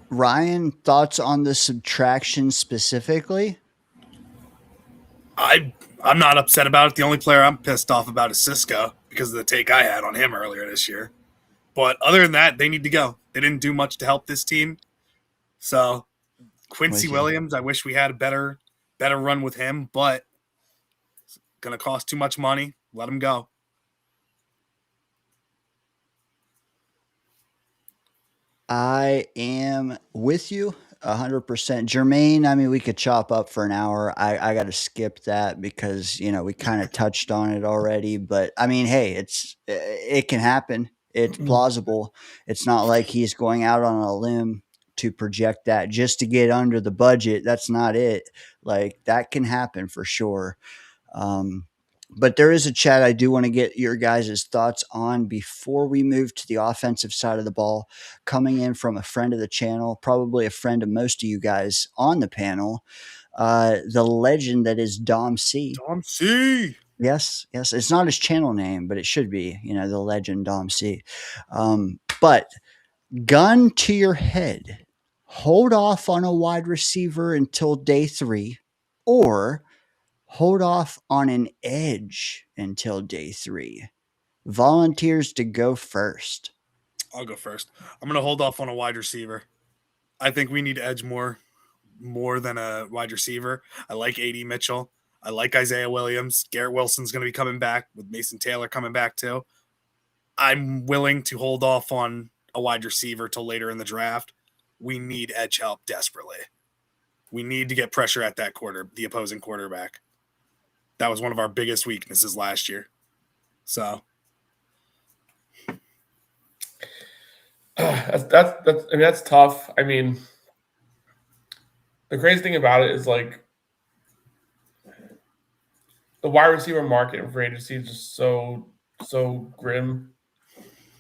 [SPEAKER 5] Ryan, thoughts on the subtraction specifically?
[SPEAKER 7] I'm not upset about it. The only player I'm pissed off about is Cisco because of the take I had on him earlier this year. But other than that, they need to go. They didn't do much to help this team. So Quincy Williams, I wish we had a better run with him, but it's going to cost too much money. Let him go.
[SPEAKER 5] I am with you 100%. Jermaine, I mean, we could chop up for an hour. I got to skip that because, we kind of touched on it already. But I mean, hey, it can happen. It's plausible. It's not like he's going out on a limb to project that just to get under the budget. That's not it. Like, that can happen for sure. But there is a chat I do want to get your guys' thoughts on before we move to the offensive side of the ball, coming in from a friend of the channel, probably a friend of most of you guys on the panel, the legend that is Dom C.
[SPEAKER 7] Dom C.
[SPEAKER 5] Yes. It's not his channel name, but it should be, the legend Dom C. But gun to your head, hold off on a wide receiver until day 3, or hold off on an edge until day 3. Volunteers to go first.
[SPEAKER 7] I'll go first. I'm going to hold off on a wide receiver. I think we need edge more than a wide receiver. I like A.D. Mitchell. I like Isaiah Williams. Garrett Wilson's going to be coming back with Mason Taylor coming back too. I'm willing to hold off on a wide receiver till later in the draft. We need edge help desperately. We need to get pressure at the opposing quarterback. That was one of our biggest weaknesses last year. So
[SPEAKER 2] that's tough. I mean, the crazy thing about it is like the wide receiver market in free agency is just so grim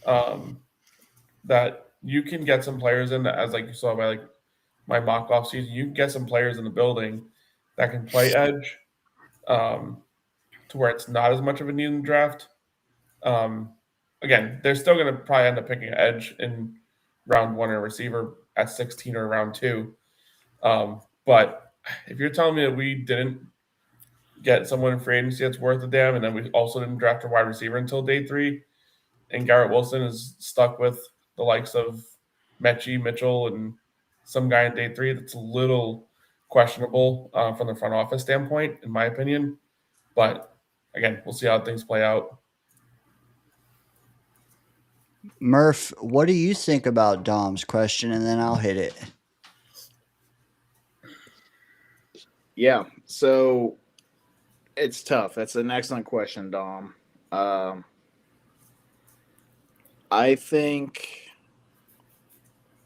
[SPEAKER 2] that you can get some players in that, as like you saw by like my mock off season, you can get some players in the building that can play edge. To where it's not as much of a need in the draft. Again, they're still going to probably end up picking an edge in round 1 or a receiver at 16 or round 2. But if you're telling me that we didn't get someone in free agency that's worth a damn, and then we also didn't draft a wide receiver until day 3, and Garrett Wilson is stuck with the likes of Mechie, Mitchell, and some guy in day 3, that's a little questionable from the front office standpoint, in my opinion. But again, we'll see how things play out.
[SPEAKER 5] Murph, what do you think about Dom's question? And then I'll hit it.
[SPEAKER 6] Yeah, so it's tough. That's an excellent question, Dom. I think,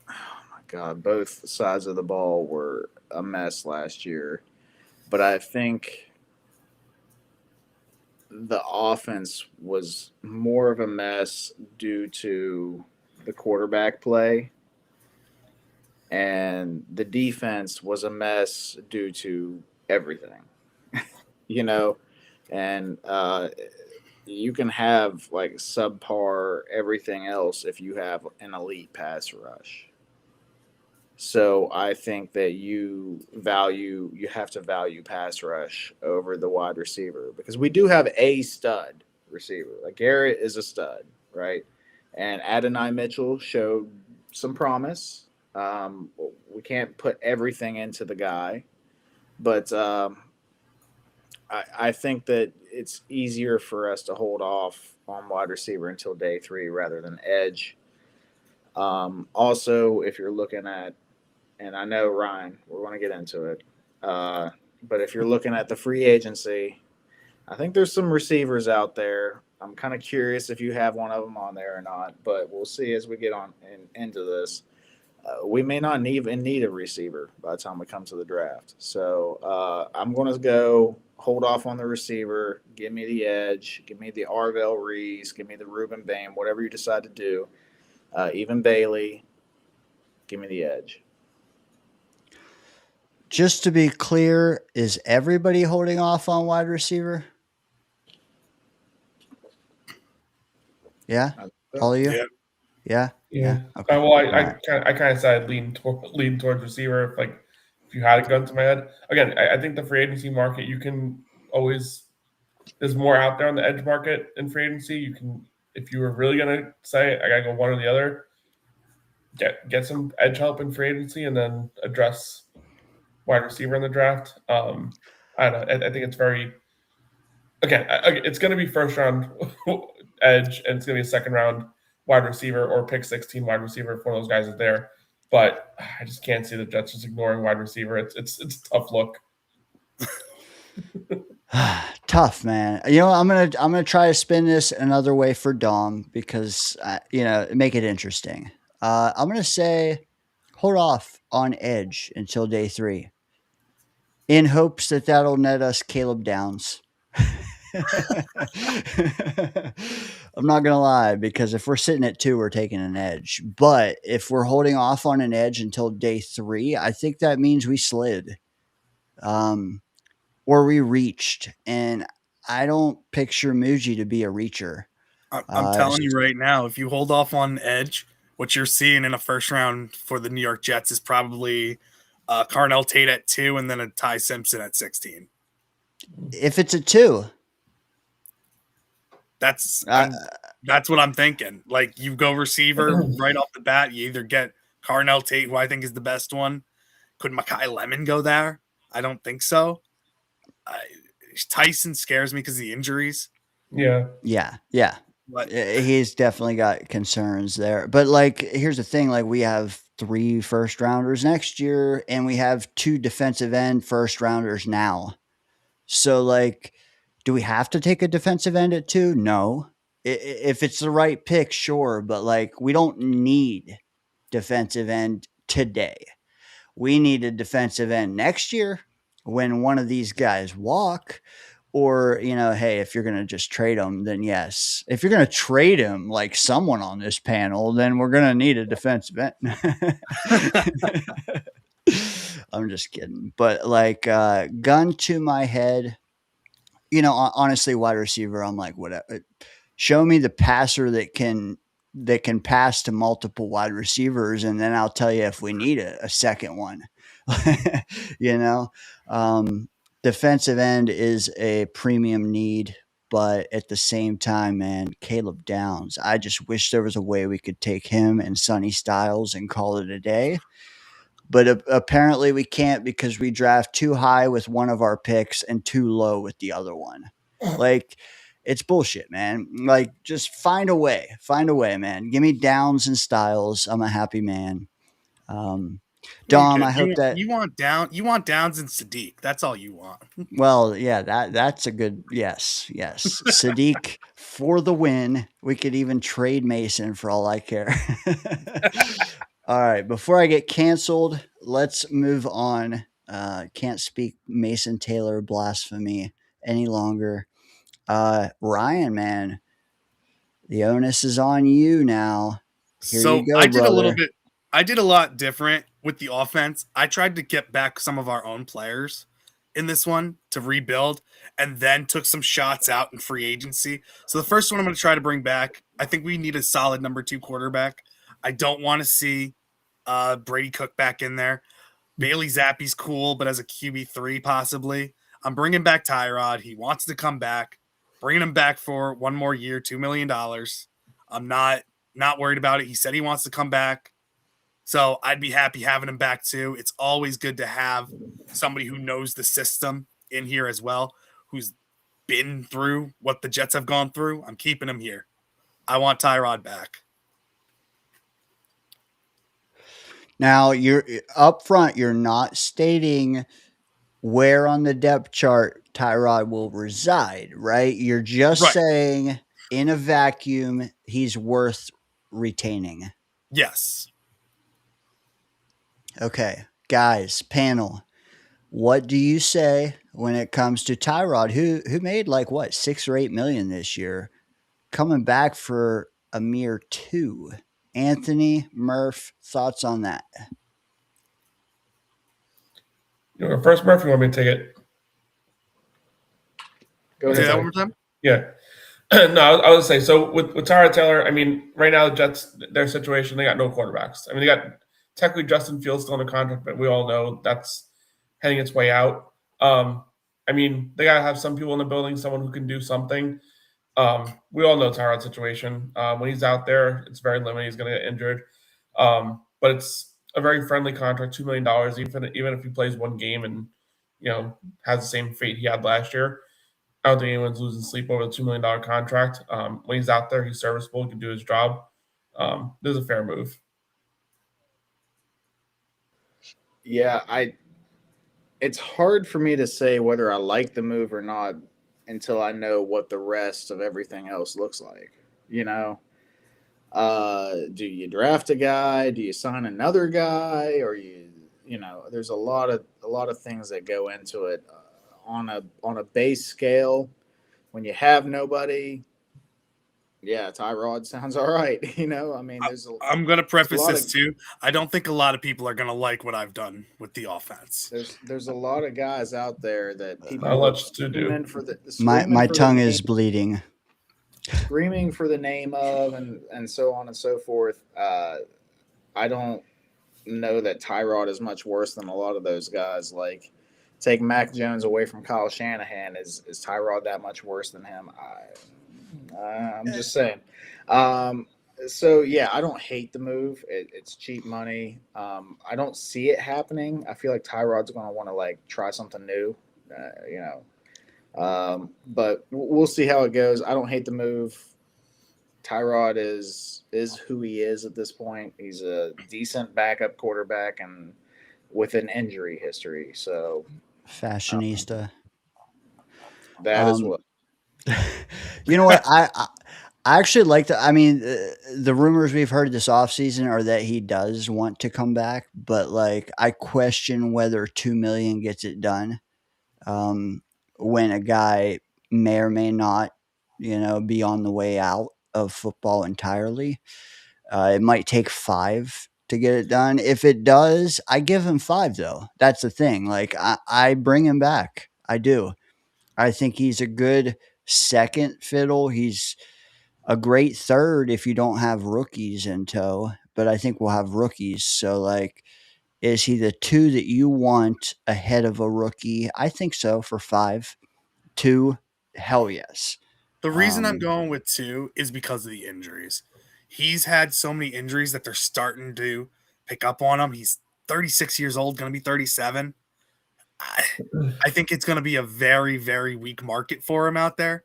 [SPEAKER 6] oh my God, both sides of the ball were a mess last year. But I think the offense was more of a mess due to the quarterback play, and the defense was a mess due to everything, and you can have like subpar everything else if you have an elite pass rush. So I think that you have to value pass rush over the wide receiver, because we do have a stud receiver. Like, Garrett is a stud, right? And Adonai Mitchell showed some promise. We can't put everything into the guy, but I think that it's easier for us to hold off on wide receiver until day 3 rather than edge. Also, if you're looking at, and I know, Ryan, we're going to get into it, but if you're looking at the free agency, I think there's some receivers out there. I'm kind of curious if you have one of them on there or not, but we'll see as we get on into this. We may not even need a receiver by the time we come to the draft. So I'm going to go hold off on the receiver. Give me the edge. Give me the Arvell Reese. Give me the Reuben Bam. Whatever you decide to do. Even Bailey. Give me the edge.
[SPEAKER 5] Just to be clear, is everybody holding off on wide receiver? Yeah, all of you.
[SPEAKER 7] Yeah.
[SPEAKER 5] Yeah.
[SPEAKER 2] Yeah.
[SPEAKER 5] Okay.
[SPEAKER 2] Well, I
[SPEAKER 5] Alright.
[SPEAKER 2] kind of said lean towards receiver. If you had a gun to my head, again, I think the free agency market, you can always, there's more out there on the edge market in free agency. You can, if you were really gonna say I gotta go one or the other, get some edge help in free agency and then address wide receiver in the draft. I don't know. I think it's very, again, it's going to be first round edge and it's going to be a second round wide receiver or pick 16 wide receiver if one of those guys is there. But I just can't see the Jets just ignoring wide receiver. It's a tough look.
[SPEAKER 5] Tough, man. You know, I'm gonna try to spin this another way for Dom because make it interesting. I'm gonna say hold off on edge until day 3, in hopes that that'll net us Caleb Downs. I'm not gonna lie, because if we're sitting at 2, we're taking an edge. But if we're holding off on an edge until day 3, I think that means we slid. Or we reached, and I don't picture Muji to be a reacher.
[SPEAKER 7] I'm telling you right now, if you hold off on edge, what you're seeing in a first round for the New York Jets is probably Carnell Tate at 2 and then a Ty Simpson at 16.
[SPEAKER 5] If it's a 2,
[SPEAKER 7] that's what I'm thinking. Like, you go receiver right off the bat. You either get Carnell Tate, who I think is the best one. Could Makai Lemon go there? I don't think so. Tyson scares me because of the injuries.
[SPEAKER 5] Yeah. But he's definitely got concerns there. But here's the thing: we have 3 first rounders next year, and we have 2 defensive end first rounders now. So, do we have to take a defensive end at 2? No. If it's the right pick, sure. But we don't need defensive end today. We need a defensive end next year when one of these guys walk. Or, hey, if you're going to just trade him, then yes. If you're going to trade him like someone on this panel, then we're going to need a defensive end. I'm just kidding. But gun to my head, honestly, wide receiver, I'm like, whatever. Show me the passer that can pass to multiple wide receivers, and then I'll tell you if we need a second one. Defensive end is a premium need, but at the same time, man, Caleb Downs, I just wish there was a way we could take him and Sonny Styles and call it a day. But apparently we can't, because we draft too high with one of our picks and too low with the other one. It's bullshit, man. Just find a way, man. Give me Downs and Styles. I'm a happy man. Dom, I hope that
[SPEAKER 7] you want Downs and Sadiq. That's all you want.
[SPEAKER 5] Well, yeah, that's a good yes. Sadiq for the win. We could even trade Mason for all I care. All right, before I get canceled, let's move on. Can't speak Mason Taylor blasphemy any longer. Ryan, man, the onus is on you now. Here you go,
[SPEAKER 7] I did
[SPEAKER 5] brother.
[SPEAKER 7] a little bit. I did a lot different with the offense. I tried to get back some of our own players in this one to rebuild, and then took some shots out in free agency. So the first one I'm going to try to bring back, I think we need a solid number 2 quarterback. I don't want to see Brady Cook back in there. Bailey Zappi's cool, but as a QB3 possibly. I'm bringing back Tyrod. He wants to come back. Bringing him back for 1 more year, $2 million. I'm not worried about it. He said he wants to come back. So I'd be happy having him back too. It's always good to have somebody who knows the system in here as well, who's been through what the Jets have gone through. I'm keeping him here. I want Tyrod back.
[SPEAKER 5] Now, you're up front, you're not stating where on the depth chart Tyrod will reside, right? You're just
[SPEAKER 7] Right.
[SPEAKER 5] saying in a vacuum, he's worth retaining.
[SPEAKER 7] Yes.
[SPEAKER 5] Okay, guys, panel. What do you say when it comes to Tyrod, who made like what 6 or 8 million this year, coming back for a mere 2? Anthony, Murph, thoughts on that?
[SPEAKER 2] You know, first, Murph, you want me to take it?
[SPEAKER 6] Go
[SPEAKER 7] Say
[SPEAKER 6] ahead.
[SPEAKER 7] that one more time.
[SPEAKER 2] Yeah. No, I was saying, so with Tyrod Taylor, I mean, right now the Jets, their situation, they got no quarterbacks. I mean, they got technically Justin Fields still on the contract, but we all know that's heading its way out. I mean, they gotta have some people in the building, someone who can do something. We all know Tyrod's situation. When he's out there, it's very limited. He's going to get injured. But it's a very friendly contract, $2 million, even if he plays one game and, you know, has the same fate he had last year. I don't think anyone's losing sleep over the $2 million contract. When he's out there, he's serviceable, he can do his job. This is a fair move.
[SPEAKER 6] Yeah, it's hard for me to say whether I like the move or not until I know what the rest of everything else looks like. You know, do you draft a guy? Do you sign another guy? Or you know, there's a lot of things that go into it on a base scale. When you have nobody, yeah, Tyrod sounds all right. You know, I mean,
[SPEAKER 7] I'm going to preface
[SPEAKER 6] lot
[SPEAKER 7] this
[SPEAKER 6] of-
[SPEAKER 7] too. I don't think a lot of people are going to like what I've done with the offense.
[SPEAKER 6] there's a lot of guys out there that people
[SPEAKER 2] Not
[SPEAKER 6] are
[SPEAKER 2] much to do.
[SPEAKER 6] screaming for the
[SPEAKER 5] My
[SPEAKER 6] screaming for the
[SPEAKER 5] tongue
[SPEAKER 6] name-
[SPEAKER 5] is bleeding.
[SPEAKER 6] screaming for the name of and so on and so forth. I don't know that Tyrod is much worse than a lot of those guys. Like, take Mac Jones away from Kyle Shanahan. Is Tyrod that much worse than him? I'm just saying. So yeah, I don't hate the move. It's cheap money. I don't see it happening. I feel like Tyrod's going to want to like try something new. You know, but we'll see how it goes. I don't hate the move. Tyrod is who he is at this point. He's a decent backup quarterback and with an injury history. So
[SPEAKER 5] Fashionista.
[SPEAKER 6] that is what.
[SPEAKER 5] You know what? I actually like the. I mean, the rumors we've heard this offseason are that he does want to come back, but like I question whether 2 million gets it done. When a guy may or may not, be on the way out of football entirely. It might take 5 to get it done. If it does, I give him 5 though. That's the thing. Like I bring him back. I do. I think he's a good second fiddle. He's a great third if you don't have rookies in tow, but I think we'll have rookies. So like, is he the 2 that you want ahead of a rookie? I think so for 5. 2, hell yes.
[SPEAKER 7] The reason I'm going with 2 is because of the injuries. He's had so many injuries that they're starting to pick up on him. He's 36 years old, going to be 37. I think it's going to be a very, very weak market for him out there.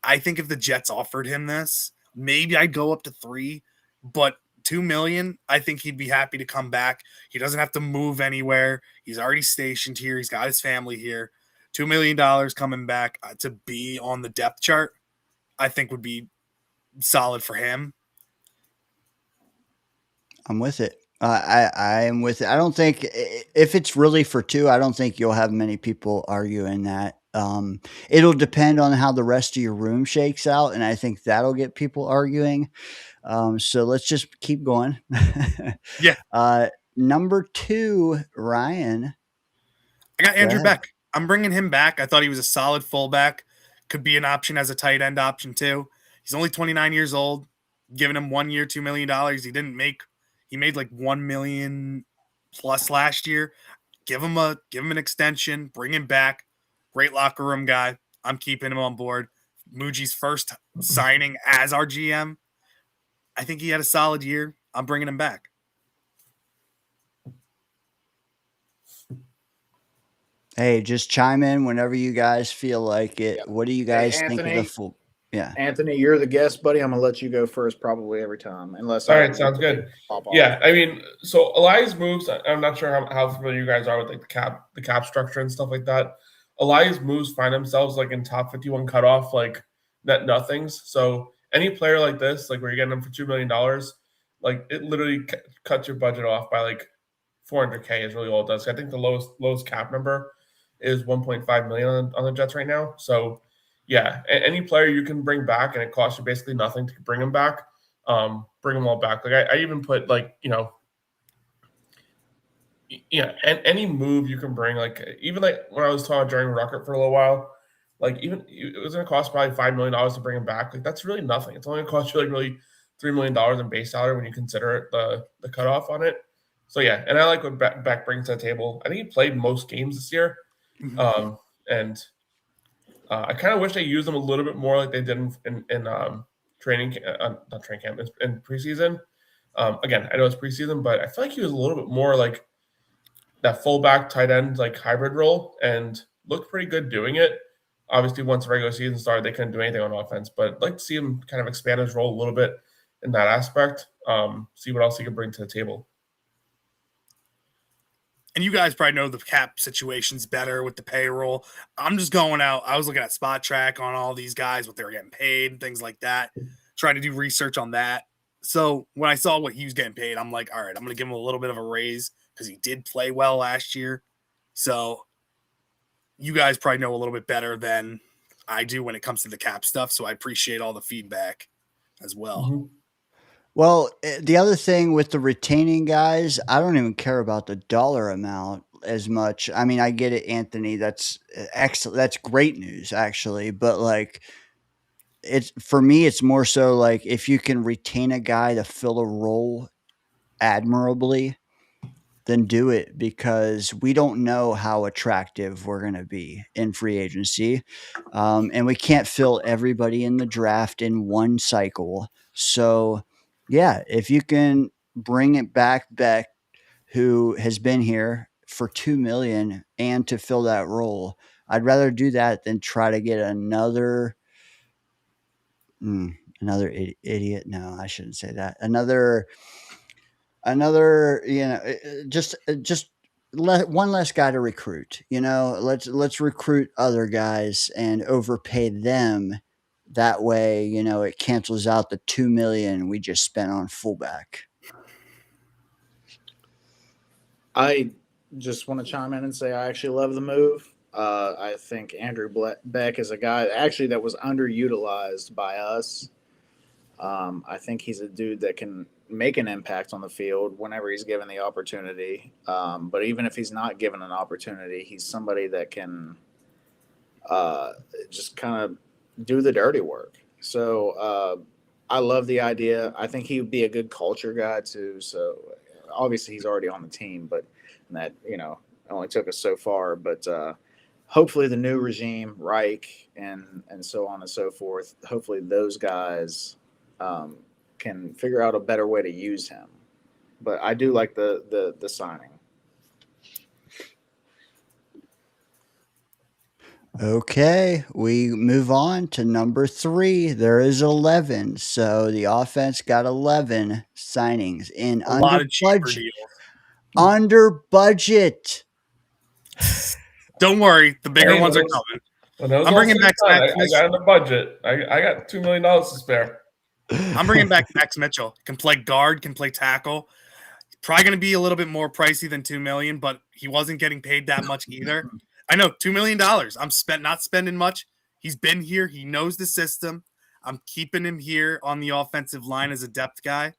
[SPEAKER 7] I think if the Jets offered him this, maybe I'd go up to 3, but 2 million, I think he'd be happy to come back. He doesn't have to move anywhere. He's already stationed here. He's got his family here. $2 million coming back to be on the depth chart, I think would be solid for him.
[SPEAKER 5] I'm with it. I am with it. I don't think if it's really for 2, I don't think you'll have many people arguing that. It'll depend on how the rest of your room shakes out, and I think that'll get people arguing. So let's just keep going.
[SPEAKER 7] Yeah.
[SPEAKER 5] Number 2, Ryan.
[SPEAKER 7] I got Andrew
[SPEAKER 5] ahead.
[SPEAKER 7] Beck. I'm bringing him back. I thought he was a solid fullback. Could be an option as a tight end option too. He's only 29 years old. Giving him 1 year, $2 million. He made like 1 million plus last year. Give him an extension. Bring him back. Great locker room guy. I'm keeping him on board. Muji's first signing as our GM. I think he had a solid year. I'm bringing him back.
[SPEAKER 5] Hey, just chime in whenever you guys feel like it.
[SPEAKER 6] Yep.
[SPEAKER 5] What do you guys think of
[SPEAKER 6] Anthony.
[SPEAKER 5] the full? Yeah.
[SPEAKER 6] Anthony, you're the guest, buddy. I'm gonna let you go first, probably every time, unless.
[SPEAKER 2] All right, sounds good.
[SPEAKER 6] Pop off.
[SPEAKER 2] Yeah, I mean, so Elias moves. I'm not sure how familiar you guys are with like the cap structure and stuff like that. a lot of these moves find themselves like in top 51 cutoff, like net nothings. So any player like this, like where you're getting them for $2 million, like it literally cuts your budget off by like 400K is really all it does. I think the lowest cap number is 1.5 million on the Jets right now. So yeah, any player you can bring back and it costs you basically nothing to bring them back, bring them all back. Like I even put like, and any move you can bring, like even like when I was talking during Rocket for a little while, like even it was going to cost probably $5 million to bring him back. Like that's really nothing. It's only going to cost you like really $3 million in base salary when you consider it the cutoff on it. So yeah, and I like what Beck brings to the table. I think he played most games this year, and I kind of wish they used him a little bit more like they did in training, not training camp, in preseason. Again, I know it's preseason, but I feel like he was a little bit more like that fullback tight end like hybrid role and looked pretty good doing it. Obviously, once the regular season started, they couldn't do anything on offense, but I'd like to see him kind of expand his role a little bit in that aspect. See what else he can bring to the table.
[SPEAKER 7] And you guys probably know the cap situation's better with the payroll. I'm just going out. I was looking at Spot Track on all these guys, what they were getting paid, things like that, trying to do research on that. So when I saw what he was getting paid, I'm like, all right, I'm going to give him a little bit of a raise because he did play well last year. So you guys probably know a little bit better than I do when it comes to the cap stuff. So I appreciate all the feedback as well.
[SPEAKER 2] Mm-hmm.
[SPEAKER 5] Well, the other thing with the retaining guys, I don't even care about the dollar amount as much. I mean, I get it, Anthony. That's excellent. That's great news, actually. But like, it's for me, it's more so like if you can retain a guy to fill a role admirably, then do it, because we don't know how attractive we're going to be in free agency. And we can't fill everybody in the draft in one cycle. So yeah, if you can bring it back Beck, who has been here for 2 million and to fill that role, I'd rather do that than try to get another idiot. No, I shouldn't say that. Another, just one less guy to recruit. Let's recruit other guys and overpay them. That way, it cancels out the 2 million we just spent on fullback.
[SPEAKER 6] I just want to chime in and say I actually love the move. I think Andrew Beck is a guy actually that was underutilized by us. I think he's a dude that can make an impact on the field whenever he's given the opportunity. But even if he's not given an opportunity, he's somebody that can just kind of do the dirty work. So I love the idea. I think he would be a good culture guy too. So obviously he's already on the team, but that, only took us so far. But hopefully the new regime, Reich and so on and so forth, hopefully those guys can figure out a better way to use him. But I do like the signing.
[SPEAKER 5] Okay, we move on to number 3. There is 11. So the offense got 11 signings in
[SPEAKER 7] A lot of cheaper
[SPEAKER 5] budget.
[SPEAKER 7] deals.
[SPEAKER 5] Under budget.
[SPEAKER 7] Don't worry, the bigger
[SPEAKER 2] Hey,
[SPEAKER 7] ones are
[SPEAKER 2] those-
[SPEAKER 7] coming.
[SPEAKER 2] When those
[SPEAKER 7] I'm
[SPEAKER 2] all
[SPEAKER 7] bringing
[SPEAKER 2] said
[SPEAKER 7] back
[SPEAKER 2] and done,
[SPEAKER 7] Max
[SPEAKER 2] I got in the budget. I got $2 million to spare.
[SPEAKER 7] I'm bringing back Max Mitchell. Can play guard, can play tackle. Probably going to be a little bit more pricey than $2 million, but he wasn't getting paid that much either. I know, $2 million. I'm not spending much. He's been here. He knows the system. I'm keeping him here on the offensive line as a depth guy.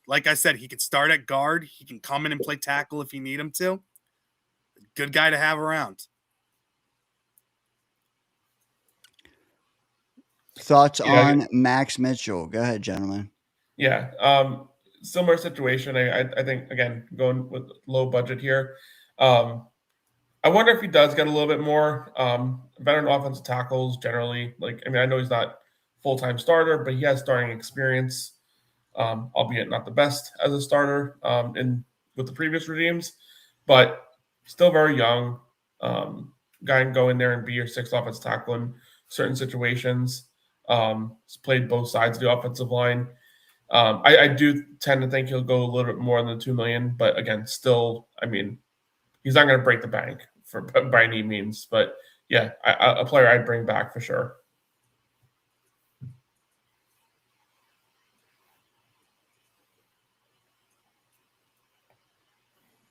[SPEAKER 7] Like I said, he could start at guard. He can come in and play tackle if you need him to. Good guy to have around.
[SPEAKER 5] Thoughts on Max Mitchell? Go ahead, gentlemen.
[SPEAKER 2] Yeah. Similar situation. I think, again, going with low budget here. I wonder if he does get a little bit more veteran offensive tackles generally. I know he's not full-time starter, but he has starting experience, albeit not the best as a starter with the previous regimes, but still very young. Guy can go in there and be your 6th offensive tackle in certain situations. He's played both sides of the offensive line. I do tend to think he'll go a little bit more than the $2 million, but again, still, he's not going to break the bank by any means, but yeah, a player I'd bring back for sure.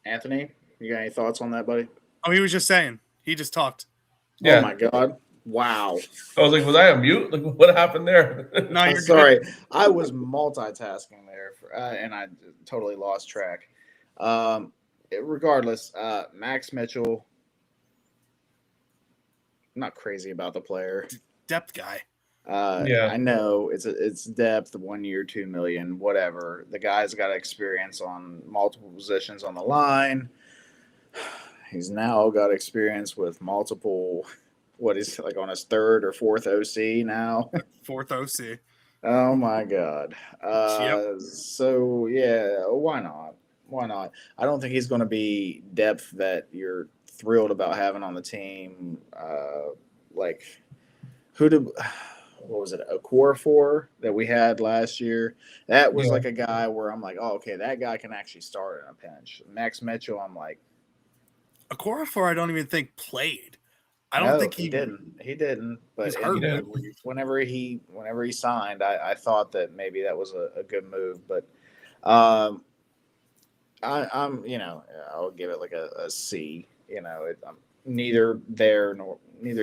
[SPEAKER 6] Anthony, you got any thoughts on that, buddy?
[SPEAKER 7] Oh, he was just saying. He just talked.
[SPEAKER 2] Yeah.
[SPEAKER 6] Oh my God! Wow.
[SPEAKER 2] I was like, was I on mute? Like, what happened there?
[SPEAKER 7] No,
[SPEAKER 6] I'm
[SPEAKER 7] you're
[SPEAKER 6] sorry.
[SPEAKER 7] good.
[SPEAKER 6] I was multitasking there, and I totally lost track. Regardless, Max Mitchell. I'm not crazy about the player.
[SPEAKER 7] Depth guy.
[SPEAKER 2] Yeah.
[SPEAKER 6] I know it's depth, 1 year, 2 million, whatever. The guy's got experience on multiple positions on the line. He's now got experience with multiple. What is like on his third or fourth OC now?
[SPEAKER 7] Fourth OC.
[SPEAKER 6] Oh my God.
[SPEAKER 7] Yep.
[SPEAKER 6] So yeah, why not? Why not? I don't think he's going to be depth that you're thrilled about having on the team. Like who did? What was it? A core four that we had last year. That was
[SPEAKER 2] Yeah.
[SPEAKER 6] like a guy where I'm like, oh, okay, that guy can actually start in a pinch. Max Mitchell, I'm like,
[SPEAKER 7] Okorafor, I don't even think played. I don't
[SPEAKER 6] no,
[SPEAKER 7] think
[SPEAKER 6] he didn't. He didn't. But
[SPEAKER 7] He's hurt.
[SPEAKER 6] whenever he signed, I thought that maybe that was a good move. But I'm I'll give it like a C. I'm neither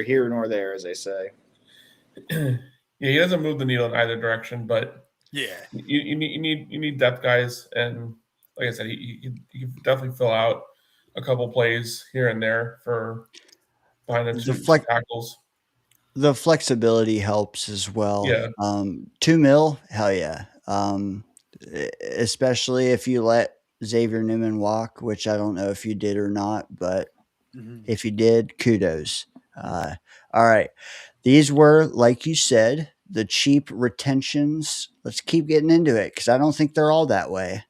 [SPEAKER 6] here nor there, as they say.
[SPEAKER 2] Yeah, he doesn't move the needle in either direction, but
[SPEAKER 7] Yeah.
[SPEAKER 2] you need depth guys, and like I said, he can definitely fill out a couple plays here and there for behind the two tackles.
[SPEAKER 5] The flexibility helps as well.
[SPEAKER 2] Yeah.
[SPEAKER 5] 2 mil, hell yeah. Especially if you let Xavier Newman walk, which I don't know if you did or not, but if you did, kudos. All right. These were, like you said, the cheap retentions. Let's keep getting into it because I don't think they're all that way.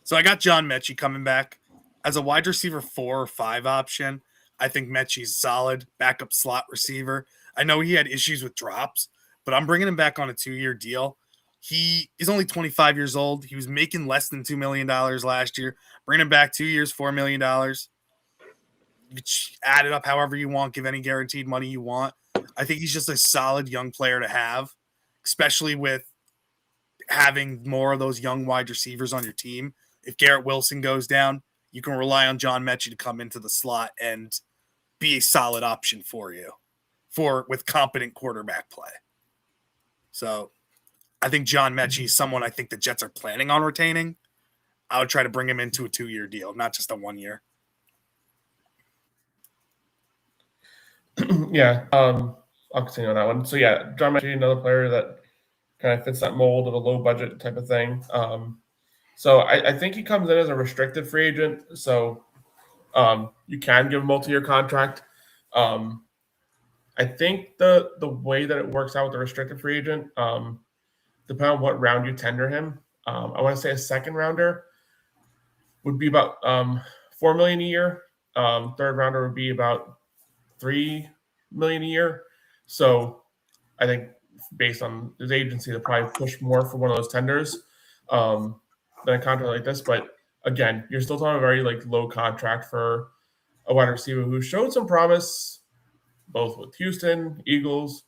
[SPEAKER 7] So I got John Mechie coming back as a wide receiver 4 or 5 option. I think Mechie's solid backup slot receiver. I know he had issues with drops, but I'm bringing him back on a 2-year deal. He is only 25 years old. He was making less than $2 million last year. Bring him back 2 years, $4 million. Add it up however you want. Give any guaranteed money you want. I think he's just a solid young player to have, especially with having more of those young wide receivers on your team. If Garrett Wilson goes down, you can rely on John Mechie to come into the slot and be a solid option for you with competent quarterback play. So I think John Mechie is someone I think the Jets are planning on retaining. I would try to bring him into a 2-year deal, not just a 1 year.
[SPEAKER 2] Yeah, I'll continue on that one. So yeah, John Mechie, another player that kind of fits that mold of a low budget type of thing. So I think he comes in as a restricted free agent. So you can give a multi-year contract. I think the way that it works out with the restricted free agent, depending on what round you tender him, I want to say a second rounder would be about $4 million a year. Third rounder would be about $3 million a year. So I think based on his agency, they'll probably push more for one of those tenders than a contract like this. But again, you're still talking a very low contract for a wide receiver who showed some promise both with Houston, Eagles,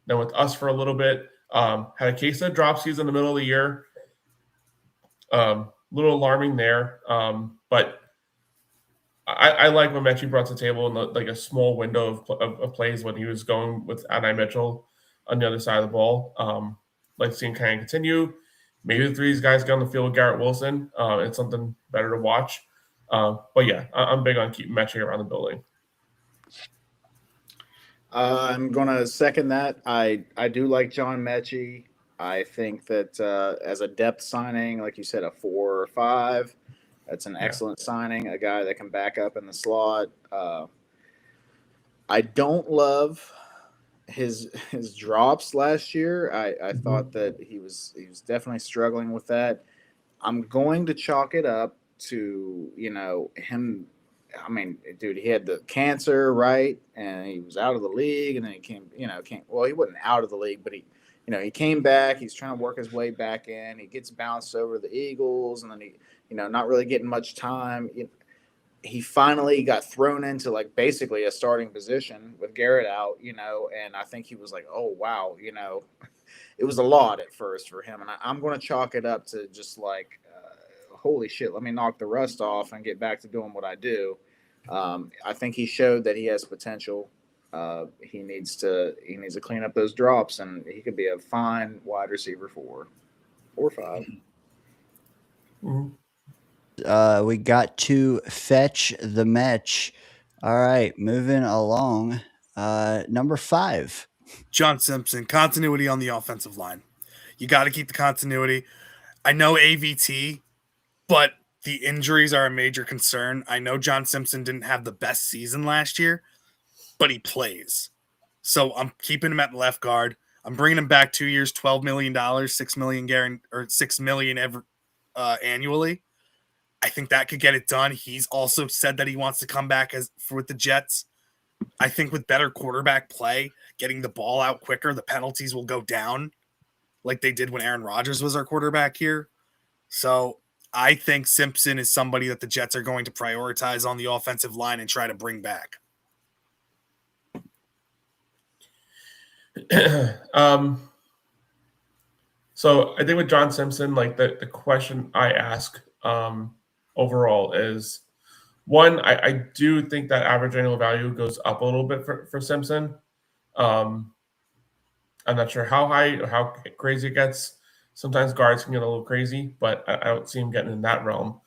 [SPEAKER 2] then with us for a little bit. Had a case of drop season in the middle of the year. Little alarming there. But I like what Mechie brought to the table in a small window of plays when he was going with Adonai Mitchell on the other side of the ball. Like seeing kind of continue. Maybe the 3 of these guys get on the field with Garrett Wilson. It's something better to watch. But yeah, I'm big on keeping Mechie around the building.
[SPEAKER 6] I'm going to second that. I do like John Mechie. I think that as a depth signing, like you said, a 4 or 5, that's an excellent signing, a guy that can back up in the slot. I don't love his drops last year. I thought that he was definitely struggling with that. I'm going to chalk it up to him. I mean, dude, he had the cancer, right? And he was out of the league, and then he came. Well, he wasn't out of the league, but he came back. He's trying to work his way back in. He gets bounced over the Eagles, and then he, not really getting much time. he finally got thrown into like basically a starting position with Garrett out, and I think he was like, oh wow, it was a lot at first for him, and I'm going to chalk it up to just like, holy shit, let me knock the rust off and get back to doing what I do. I think he showed that he has potential. He needs to clean up those drops, and he could be a fine wide receiver 4 or 5.
[SPEAKER 5] We got to fetch the match. All right, moving along. Number 5.
[SPEAKER 7] John Simpson, continuity on the offensive line. You got to keep the continuity. I know AVT, but the injuries are a major concern. I know John Simpson didn't have the best season last year, but he plays. So I'm keeping him at left guard. I'm bringing him back 2 years, $12 million, $6 million or $6 million annually. I think that could get it done. He's also said that he wants to come back with the Jets. I think with better quarterback play, getting the ball out quicker, the penalties will go down like they did when Aaron Rodgers was our quarterback here. So I think Simpson is somebody that the Jets are going to prioritize on the offensive line and try to bring back.
[SPEAKER 2] So I think with John Simpson, like the question I ask overall is, one, I do think that average annual value goes up a little bit for Simpson. I'm not sure how high or how crazy it gets. Sometimes guards can get a little crazy, but I don't see him getting in that realm.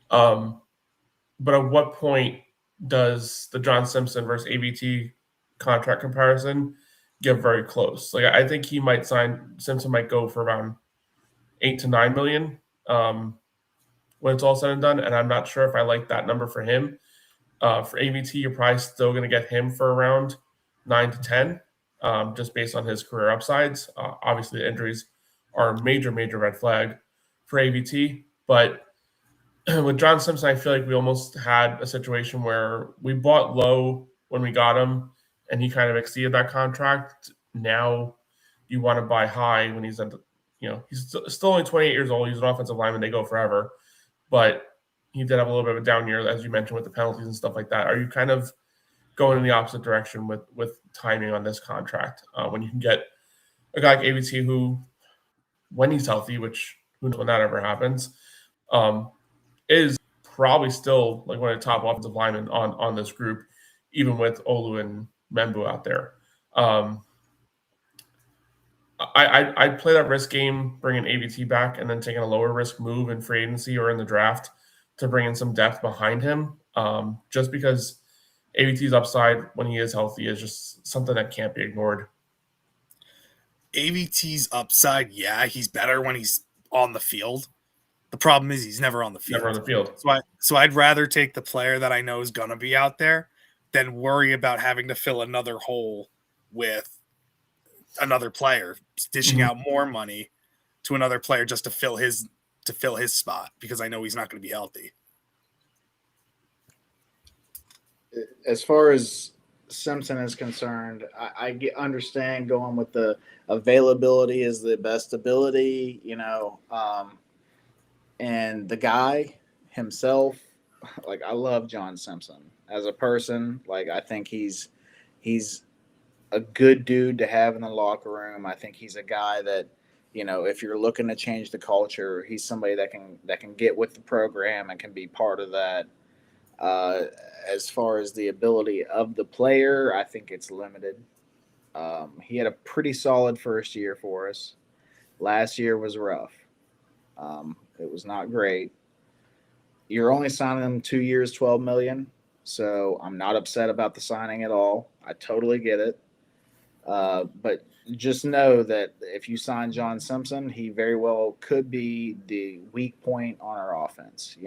[SPEAKER 2] But at what point does the John Simpson versus AVT contract comparison get very close? Like I think Simpson might go for around 8 to 9 million when it's all said and done, and I'm not sure if I like that number for him. For AVT, you're probably still going to get him for around 9 to 10, just based on his career upsides. Obviously, the injuries are a major red flag for AVT, but with John Simpson, I feel like we almost had a situation where we bought low when we got him, and he kind of exceeded that contract. Now you want to buy high when he's he's still only 28 years old. He's an offensive lineman. They go forever. But he did have a little bit of a down year, as you mentioned, with the penalties and stuff like that. Are you kind of going in the opposite direction with timing on this contract when you can get a guy like AVT who, when he's healthy, which who knows when that ever happens, is probably still like one of the top offensive linemen on this group, even with Olu and Membu out there. I'd play that risk game, bringing AVT back, and then taking a lower risk move in free agency or in the draft to bring in some depth behind him. Just because AVT's upside when he is healthy is just something that can't be ignored.
[SPEAKER 7] AVT's upside, yeah, he's better when he's on the field. The problem is he's never on the field.
[SPEAKER 2] Never on the field.
[SPEAKER 7] So I'd rather take the player that I know is going to be out there than worry about having to fill another hole with another player, dishing out more money to another player just to fill his spot, because I know he's not going to be healthy.
[SPEAKER 6] As far as Simpson is concerned, I understand going with the availability is the best ability, and the guy himself, like I love John Simpson as a person. Like I think he's a good dude to have in the locker room. I think he's a guy that, if you're looking to change the culture, he's somebody that can get with the program and can be part of that. As far as the ability of the player, I think it's limited. He had a pretty solid first year for us. Last year was rough. It was not great. You're only signing him 2 years, $12 million. So I'm not upset about the signing at all. I totally get it. But just know that if you sign John Simpson, he very well could be the weak point on our offense,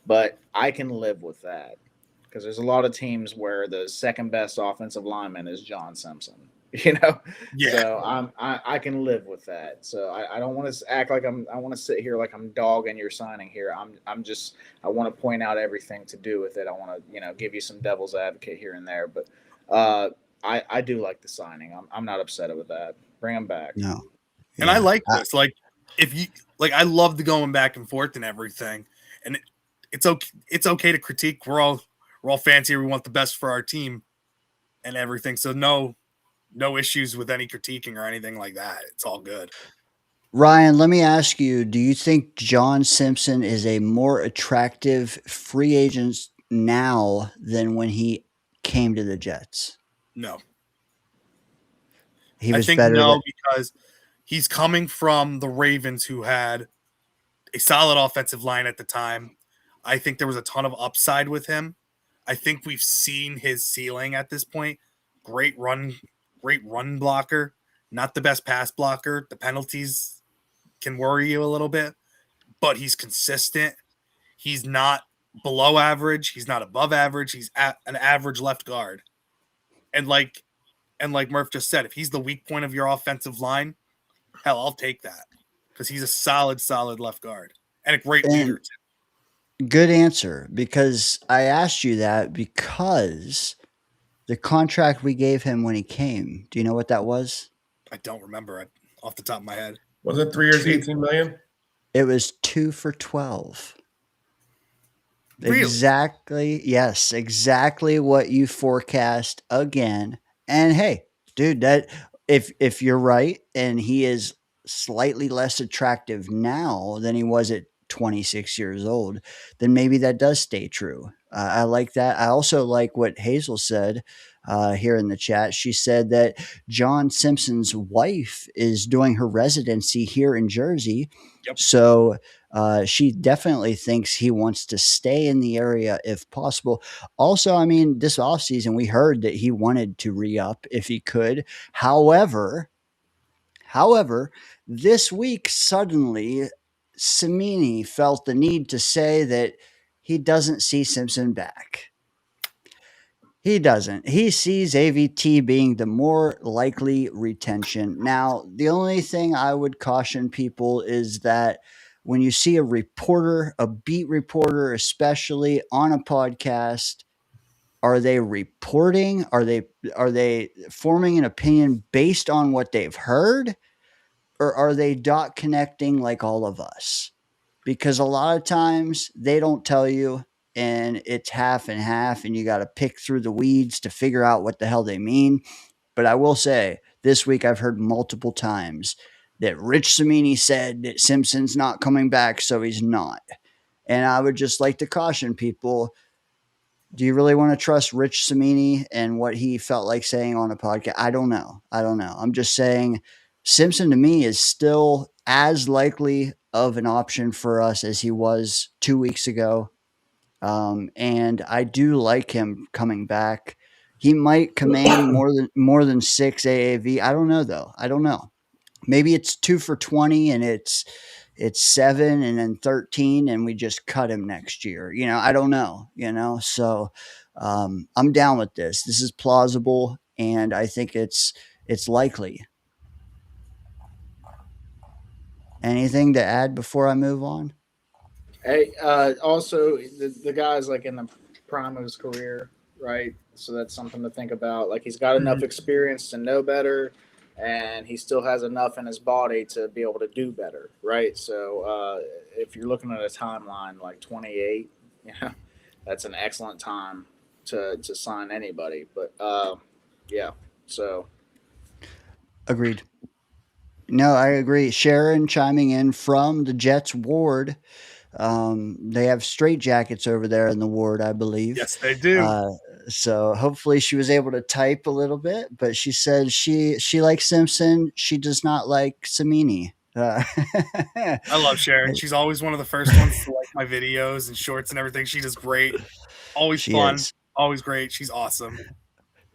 [SPEAKER 6] But I can live with that because there's a lot of teams where the second best offensive lineman is John Simpson, Yeah. So I can live with that. So I don't want to act like I want to sit here like I'm dogging your signing here. I want to point out everything to do with it. I want to give you some devil's advocate here and there, but I do like the signing. I'm not upset with that. Bring him back.
[SPEAKER 5] No.
[SPEAKER 7] And I like this. Like if you like, I love the going back and forth and everything. And it's okay. It's okay to critique. We're all fans here. We want the best for our team and everything. So no issues with any critiquing or anything like that. It's all good.
[SPEAKER 5] Ryan, let me ask you, do you think John Simpson is a more attractive free agent now than when he came to the Jets?
[SPEAKER 7] No.
[SPEAKER 5] He
[SPEAKER 7] I
[SPEAKER 5] was
[SPEAKER 7] think
[SPEAKER 5] better
[SPEAKER 7] no
[SPEAKER 5] than
[SPEAKER 7] because he's coming from the Ravens, who had a solid offensive line at the time. I think there was a ton of upside with him. I think we've seen his ceiling at this point. Great run blocker, not the best pass blocker. The penalties can worry you a little bit, but he's consistent. He's not below average. He's not above average. He's at an average left guard. And like Murph just said, if he's the weak point of your offensive line, hell, I'll take that because he's a solid left guard and a great leader too.
[SPEAKER 5] Good answer, because I asked you that because the contract we gave him when he came, do you know what that was?
[SPEAKER 7] I don't remember it off the top of my head.
[SPEAKER 2] Was it 3 years, 18 million?
[SPEAKER 5] It was 2 for 12.
[SPEAKER 7] Really?
[SPEAKER 5] Exactly. Yes, exactly what you forecast again. And hey, dude, that if you're right and he is slightly less attractive now than he was at 26 years old, then maybe that does stay true. I like that. I also like what Hazel said here in the chat. She said that John Simpson's wife is doing her residency here in Jersey.
[SPEAKER 7] Yep.
[SPEAKER 5] So she definitely thinks he wants to stay in the area if possible. Also, I mean, this offseason, we heard that he wanted to re-up if he could. However, this week, suddenly, Cimini felt the need to say that he doesn't see Simpson back. He doesn't. He sees AVT being the more likely retention. Now, the only thing I would caution people is that when you see a reporter, a beat reporter, especially on a podcast, are they reporting? Are they forming an opinion based on what they've heard? Or are they dot connecting like all of us? Because a lot of times they don't tell you and it's half and half, and you got to pick through the weeds to figure out what the hell they mean. But I will say this week I've heard multiple times that Rich Cimini said that Simpson's not coming back, so he's not. And I would just like to caution people, do you really want to trust Rich Cimini and what he felt like saying on a podcast? I don't know. I'm just saying Simpson to me is still as likely of an option for us as he was 2 weeks ago. And I do like him coming back. He might command more than 6 AAV. I don't know though. I don't know. Maybe it's 2 for 20 and it's 7 and then 13 and we just cut him next year. I don't know, So I'm down with this. This is plausible and I think it's likely. Anything to add before I move on?
[SPEAKER 6] Hey, also the guy's like in the prime of his career, right? So that's something to think about. Like he's got enough experience to know better, and he still has enough in his body to be able to do better, right? So if you're looking at a timeline like 28, that's an excellent time to sign anybody. But yeah, so
[SPEAKER 5] Agreed. No, I agree. Sharon chiming in from the Jets ward. They have straight jackets over there in the ward, I believe.
[SPEAKER 7] Yes, they do.
[SPEAKER 5] So hopefully she was able to type a little bit, but she said she likes Simpson. She does not like Cimini.
[SPEAKER 7] I love Sharon. She's always one of the first ones to like my videos and shorts and everything. She does great. Always fun. Always great. She's awesome.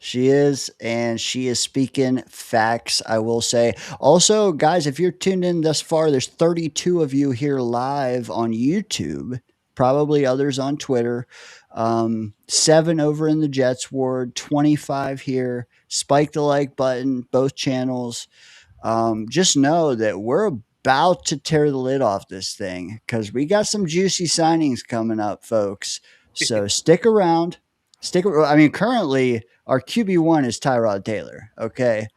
[SPEAKER 5] She is, and she is speaking facts, I will say. Also, guys, if you're tuned in thus far, there's 32 of you here live on YouTube, probably others on Twitter, 7 over in the Jets ward, 25 here. Spike the like button, both channels. Just know that we're about to tear the lid off this thing because we got some juicy signings coming up, folks. So stick around. I mean, currently our QB1 is Tyrod Taylor. Okay.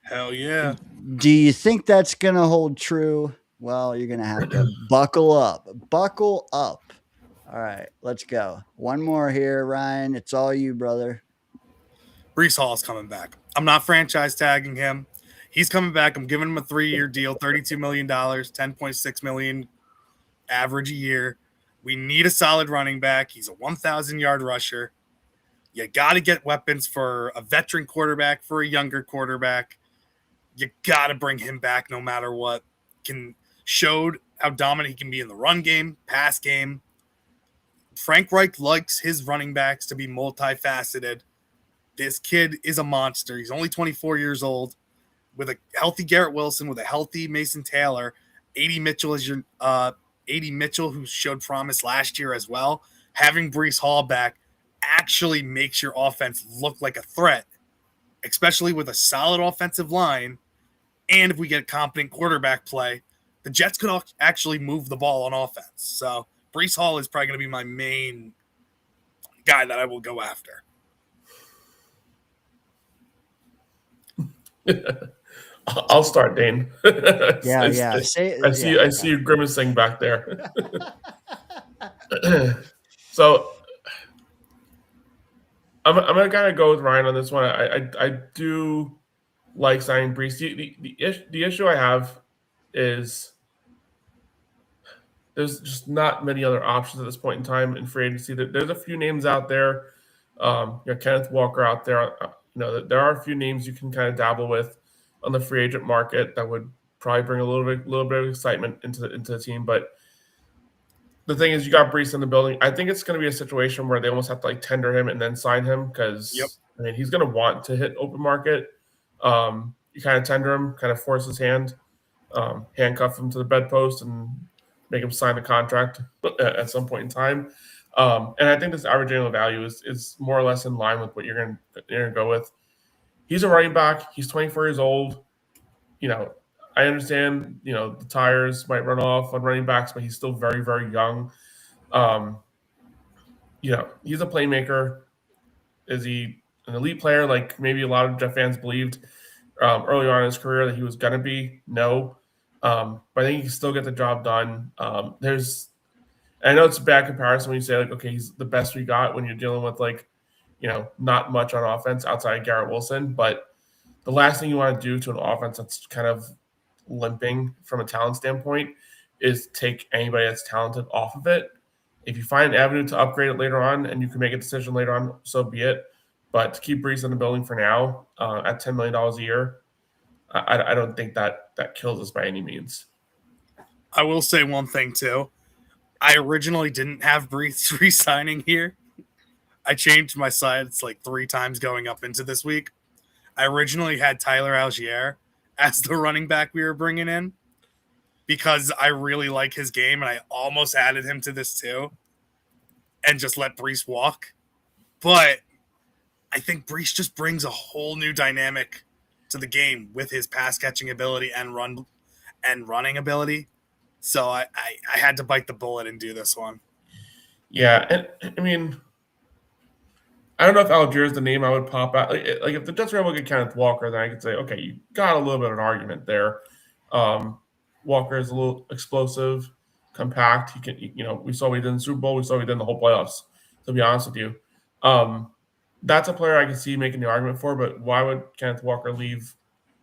[SPEAKER 7] Hell yeah.
[SPEAKER 5] Do you think that's going to hold true? Well, you're going to have to buckle up. Buckle up. All right, let's go. One more here, Ryan. It's all you, brother.
[SPEAKER 7] Brees Hall is coming back. I'm not franchise tagging him. He's coming back. I'm giving him a 3-year deal, $32 million, $10.6 million average a year. We need a solid running back. He's a 1,000-yard rusher. You got to get weapons for a veteran quarterback, for a younger quarterback. You got to bring him back no matter what. Showed how dominant he can be in the run game, pass game. Frank Reich likes his running backs to be multifaceted. This kid is a monster. He's only 24 years old. With a healthy Garrett Wilson, with a healthy Mason Taylor, A.D. Mitchell is your A.D. Mitchell, who showed promise last year as well. Having Brees Hall back actually makes your offense look like a threat, especially with a solid offensive line. And if we get competent quarterback play, the Jets could actually move the ball on offense. So Brees Hall is probably going to be my main guy that I will go after.
[SPEAKER 2] I'll start, Dane.
[SPEAKER 5] Yeah.
[SPEAKER 2] I see you grimacing back there. So I'm gonna kind of go with Ryan on this one. I do like signing Brees. The issue I have is there's just not many other options at this point in time in free agency. There's a few names out there. Kenneth Walker out there. There are a few names you can kind of dabble with on the free agent market that would probably bring a little bit of excitement into the team. But the thing is, you got Brees in the building. I think it's going to be a situation where they almost have to like tender him and then sign him because I mean he's going to want to hit open market. You kind of tender him, kind of force his hand, handcuff him to the bedpost, and make him sign the contract at some point in time. And I think this average annual value is more or less in line with what you're going to go with. He's a running back. He's 24 years old. I understand, the tires might run off on running backs, but he's still very, very young. He's a playmaker. Is he an elite player like maybe a lot of Jet fans believed early on in his career that he was going to be? No. But I think he can still get the job done. I know it's a bad comparison when you say, like, okay, he's the best we got when you're dealing with, like, not much on offense outside of Garrett Wilson. But the last thing you want to do to an offense that's kind of limping from a talent standpoint is take anybody that's talented off of it. If you find an avenue to upgrade it later on and you can make a decision later on, so be it. But to keep Brees in the building for now at $10 million a year, I don't think that kills us by any means.
[SPEAKER 7] I will say one thing, too. I originally didn't have Brees re-signing here. I changed my sides like 3 times going up into this week. I originally had Tyler Algier as the running back we were bringing in because I really like his game, and I almost added him to this too and just let Brees walk. But I think Brees just brings a whole new dynamic to the game with his pass-catching ability and running ability. So I had to bite the bullet and do this one.
[SPEAKER 2] Yeah, and I mean, I don't know if Algier is the name I would pop out. Like if the Jets were able to get Kenneth Walker, then I could say, okay, you got a little bit of an argument there. Walker is a little explosive, compact. He can, we saw what he did in the Super Bowl. We saw what he did in the whole playoffs. To be honest with you, that's a player I can see making the argument for. But why would Kenneth Walker leave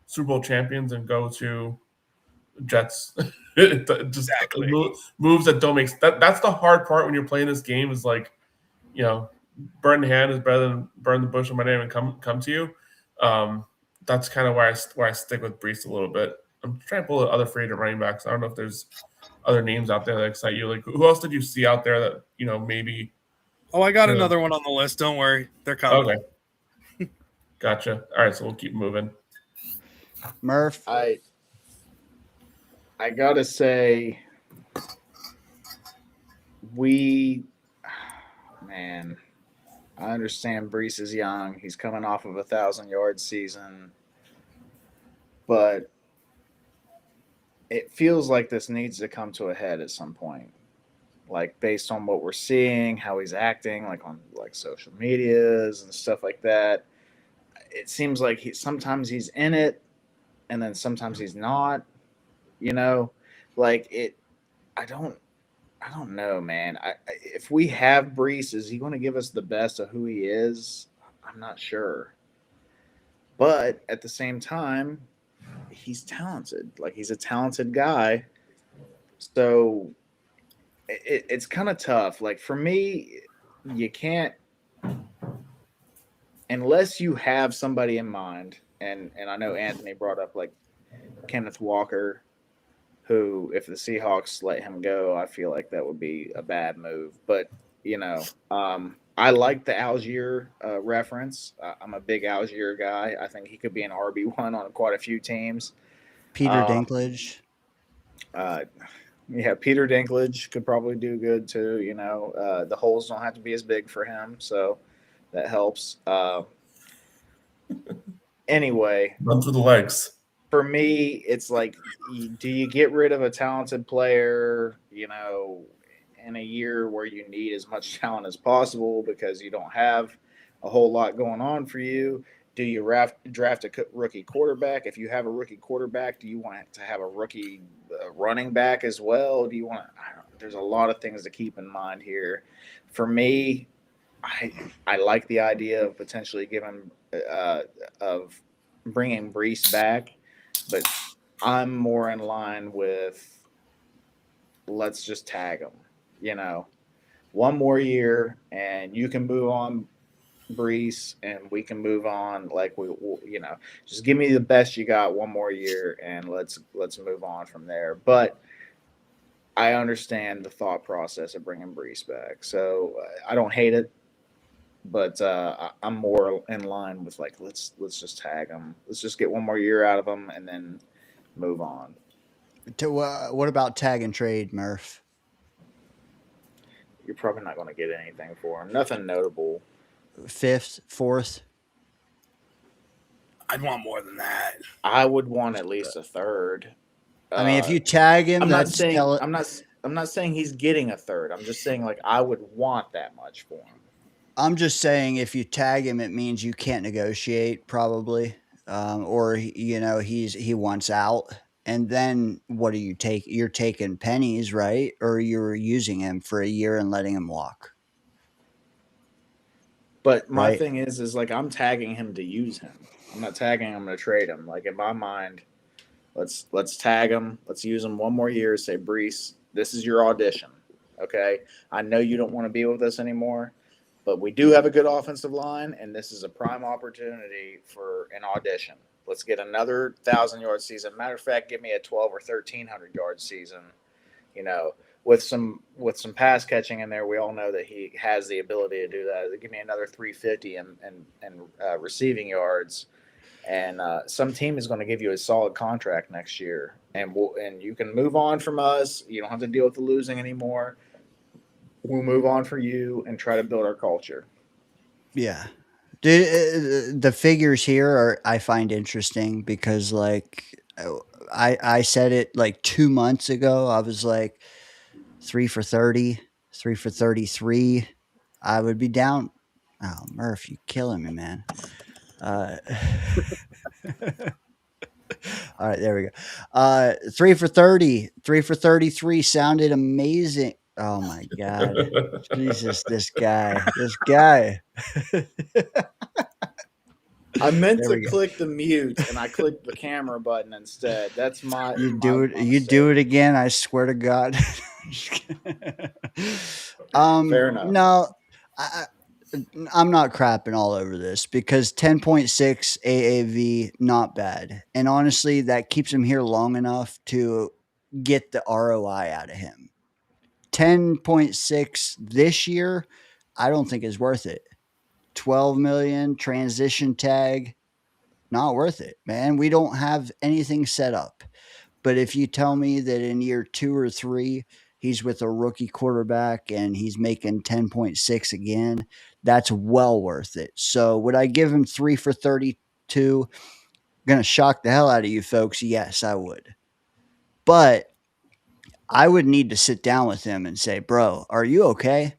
[SPEAKER 2] Super Bowl champions and go to Jets?
[SPEAKER 7] Exactly.
[SPEAKER 2] Moves that don't make sense. That's the hard part when you're playing this game is like, burn the hand is better than burn the bush in my name and come to you. That's kind of where I stick with Brees a little bit. I'm trying to pull other free agent running backs. I don't know if there's other names out there that excite you. Like, who else did you see out there that maybe?
[SPEAKER 7] Oh, I got another one on the list. Don't worry, they're coming.
[SPEAKER 2] Okay, gotcha. All right, so we'll keep moving.
[SPEAKER 5] Murph,
[SPEAKER 6] I gotta say, I understand Brees is young. He's coming off of 1,000-yard season, but it feels like this needs to come to a head at some point. Like, based on what we're seeing, how he's acting, like on like social medias and stuff like that, it seems like sometimes he's in it, and then sometimes he's not. I don't know, man. If we have Brees, is he going to give us the best of who he is? I'm not sure. But at the same time, he's talented. Like he's a talented guy. So it's kind of tough. Like for me, you can't unless you have somebody in mind. And I know Anthony brought up like Kenneth Walker, who if the Seahawks let him go, I feel like that would be a bad move. But you know, I like the Algier reference. I'm a big Algier guy. I think he could be an RB1 on quite a few teams.
[SPEAKER 5] Peter Dinklage.
[SPEAKER 6] Uh, yeah, Peter Dinklage could probably do good too. You know, the holes don't have to be as big for him, so that helps. Anyway,
[SPEAKER 2] Run through the legs.
[SPEAKER 6] for me, it's like, do you get rid of a talented player, you know, in a year where you need as much talent as possible because you don't have a whole lot going on for you? Do you draft a rookie quarterback? If you have a rookie quarterback, do you want to have a rookie running back as well? Do you want? There's a lot of things to keep in mind here. For me, I like the idea of potentially giving of bringing Brees back, but I'm more in line with let's just tag him. You know, one more year and you can move on, Brees, and we can move on. Like you know, just give me the best you got one more year, and let's move on from there. But I understand the thought process of bringing Brees back, so I don't hate it. But I'm more in line with like let's just tag him. Let's just get one more year out of him, and then move on.
[SPEAKER 5] What about tag and trade, Murph?
[SPEAKER 6] You're probably not going to get anything for him. Nothing notable.
[SPEAKER 5] Fifth, fourth.
[SPEAKER 7] I'd want more than that.
[SPEAKER 6] I would want at least a third.
[SPEAKER 5] I mean, if you tag him,
[SPEAKER 6] I'm not
[SPEAKER 5] that's
[SPEAKER 6] saying I'm not saying he's getting a third. I'm just saying like I would want that much for him.
[SPEAKER 5] I'm just saying if you tag him, it means you can't negotiate probably, or you know he wants out. And then what do you take? You're taking pennies, right? Or you're using him for a year and letting him walk.
[SPEAKER 6] But my
[SPEAKER 5] Right.
[SPEAKER 6] thing is like I'm tagging him to use him. I'm not tagging him to trade him. Like in my mind, let's tag him. Let's use him one more year. Say, Brees, this is your audition. Okay, I know you don't want to be with us anymore, but we do have a good offensive line, and this is a prime opportunity for an audition. Let's get another 1,000-yard season. Matter of fact, give me a 12 or 1,300-yard season. You know, with some pass catching in there, we all know that he has the ability to do that. Give me another 350 and receiving yards, and some team is going to give you a solid contract next year, and you can move on from us. You don't have to deal with the losing anymore. We'll move on for you and try to build our culture.
[SPEAKER 5] Yeah. The figures here are I find interesting because like I said it like 2 months ago. I was like 3 for 30, 3 for 33. I would be down. Oh, Murph, you killing me, man. All right, there we go. 3 for 30, 3 for 33 sounded amazing. Oh my God. Jesus, this guy.
[SPEAKER 6] I meant
[SPEAKER 5] There
[SPEAKER 6] to
[SPEAKER 5] we go.
[SPEAKER 6] click the mute, and I clicked the camera button instead. That's my
[SPEAKER 5] You
[SPEAKER 6] my
[SPEAKER 5] do it. You
[SPEAKER 6] mistake.
[SPEAKER 5] do it again. I swear to God.
[SPEAKER 6] Fair enough.
[SPEAKER 5] No, I'm not crapping all over this because 10.6 AAV, not bad. And honestly, that keeps him here long enough to get the ROI out of him. 10.6 this year, I don't think is worth it. 12 million transition tag, not worth it, man. We don't have anything set up. But if you tell me that in year 2 or 3, he's with a rookie quarterback and he's making 10.6 again, that's well worth it. So would I give him 3 for 32? Going to shock the hell out of you folks. Yes, I would. But I would need to sit down with him and say, bro, are you okay?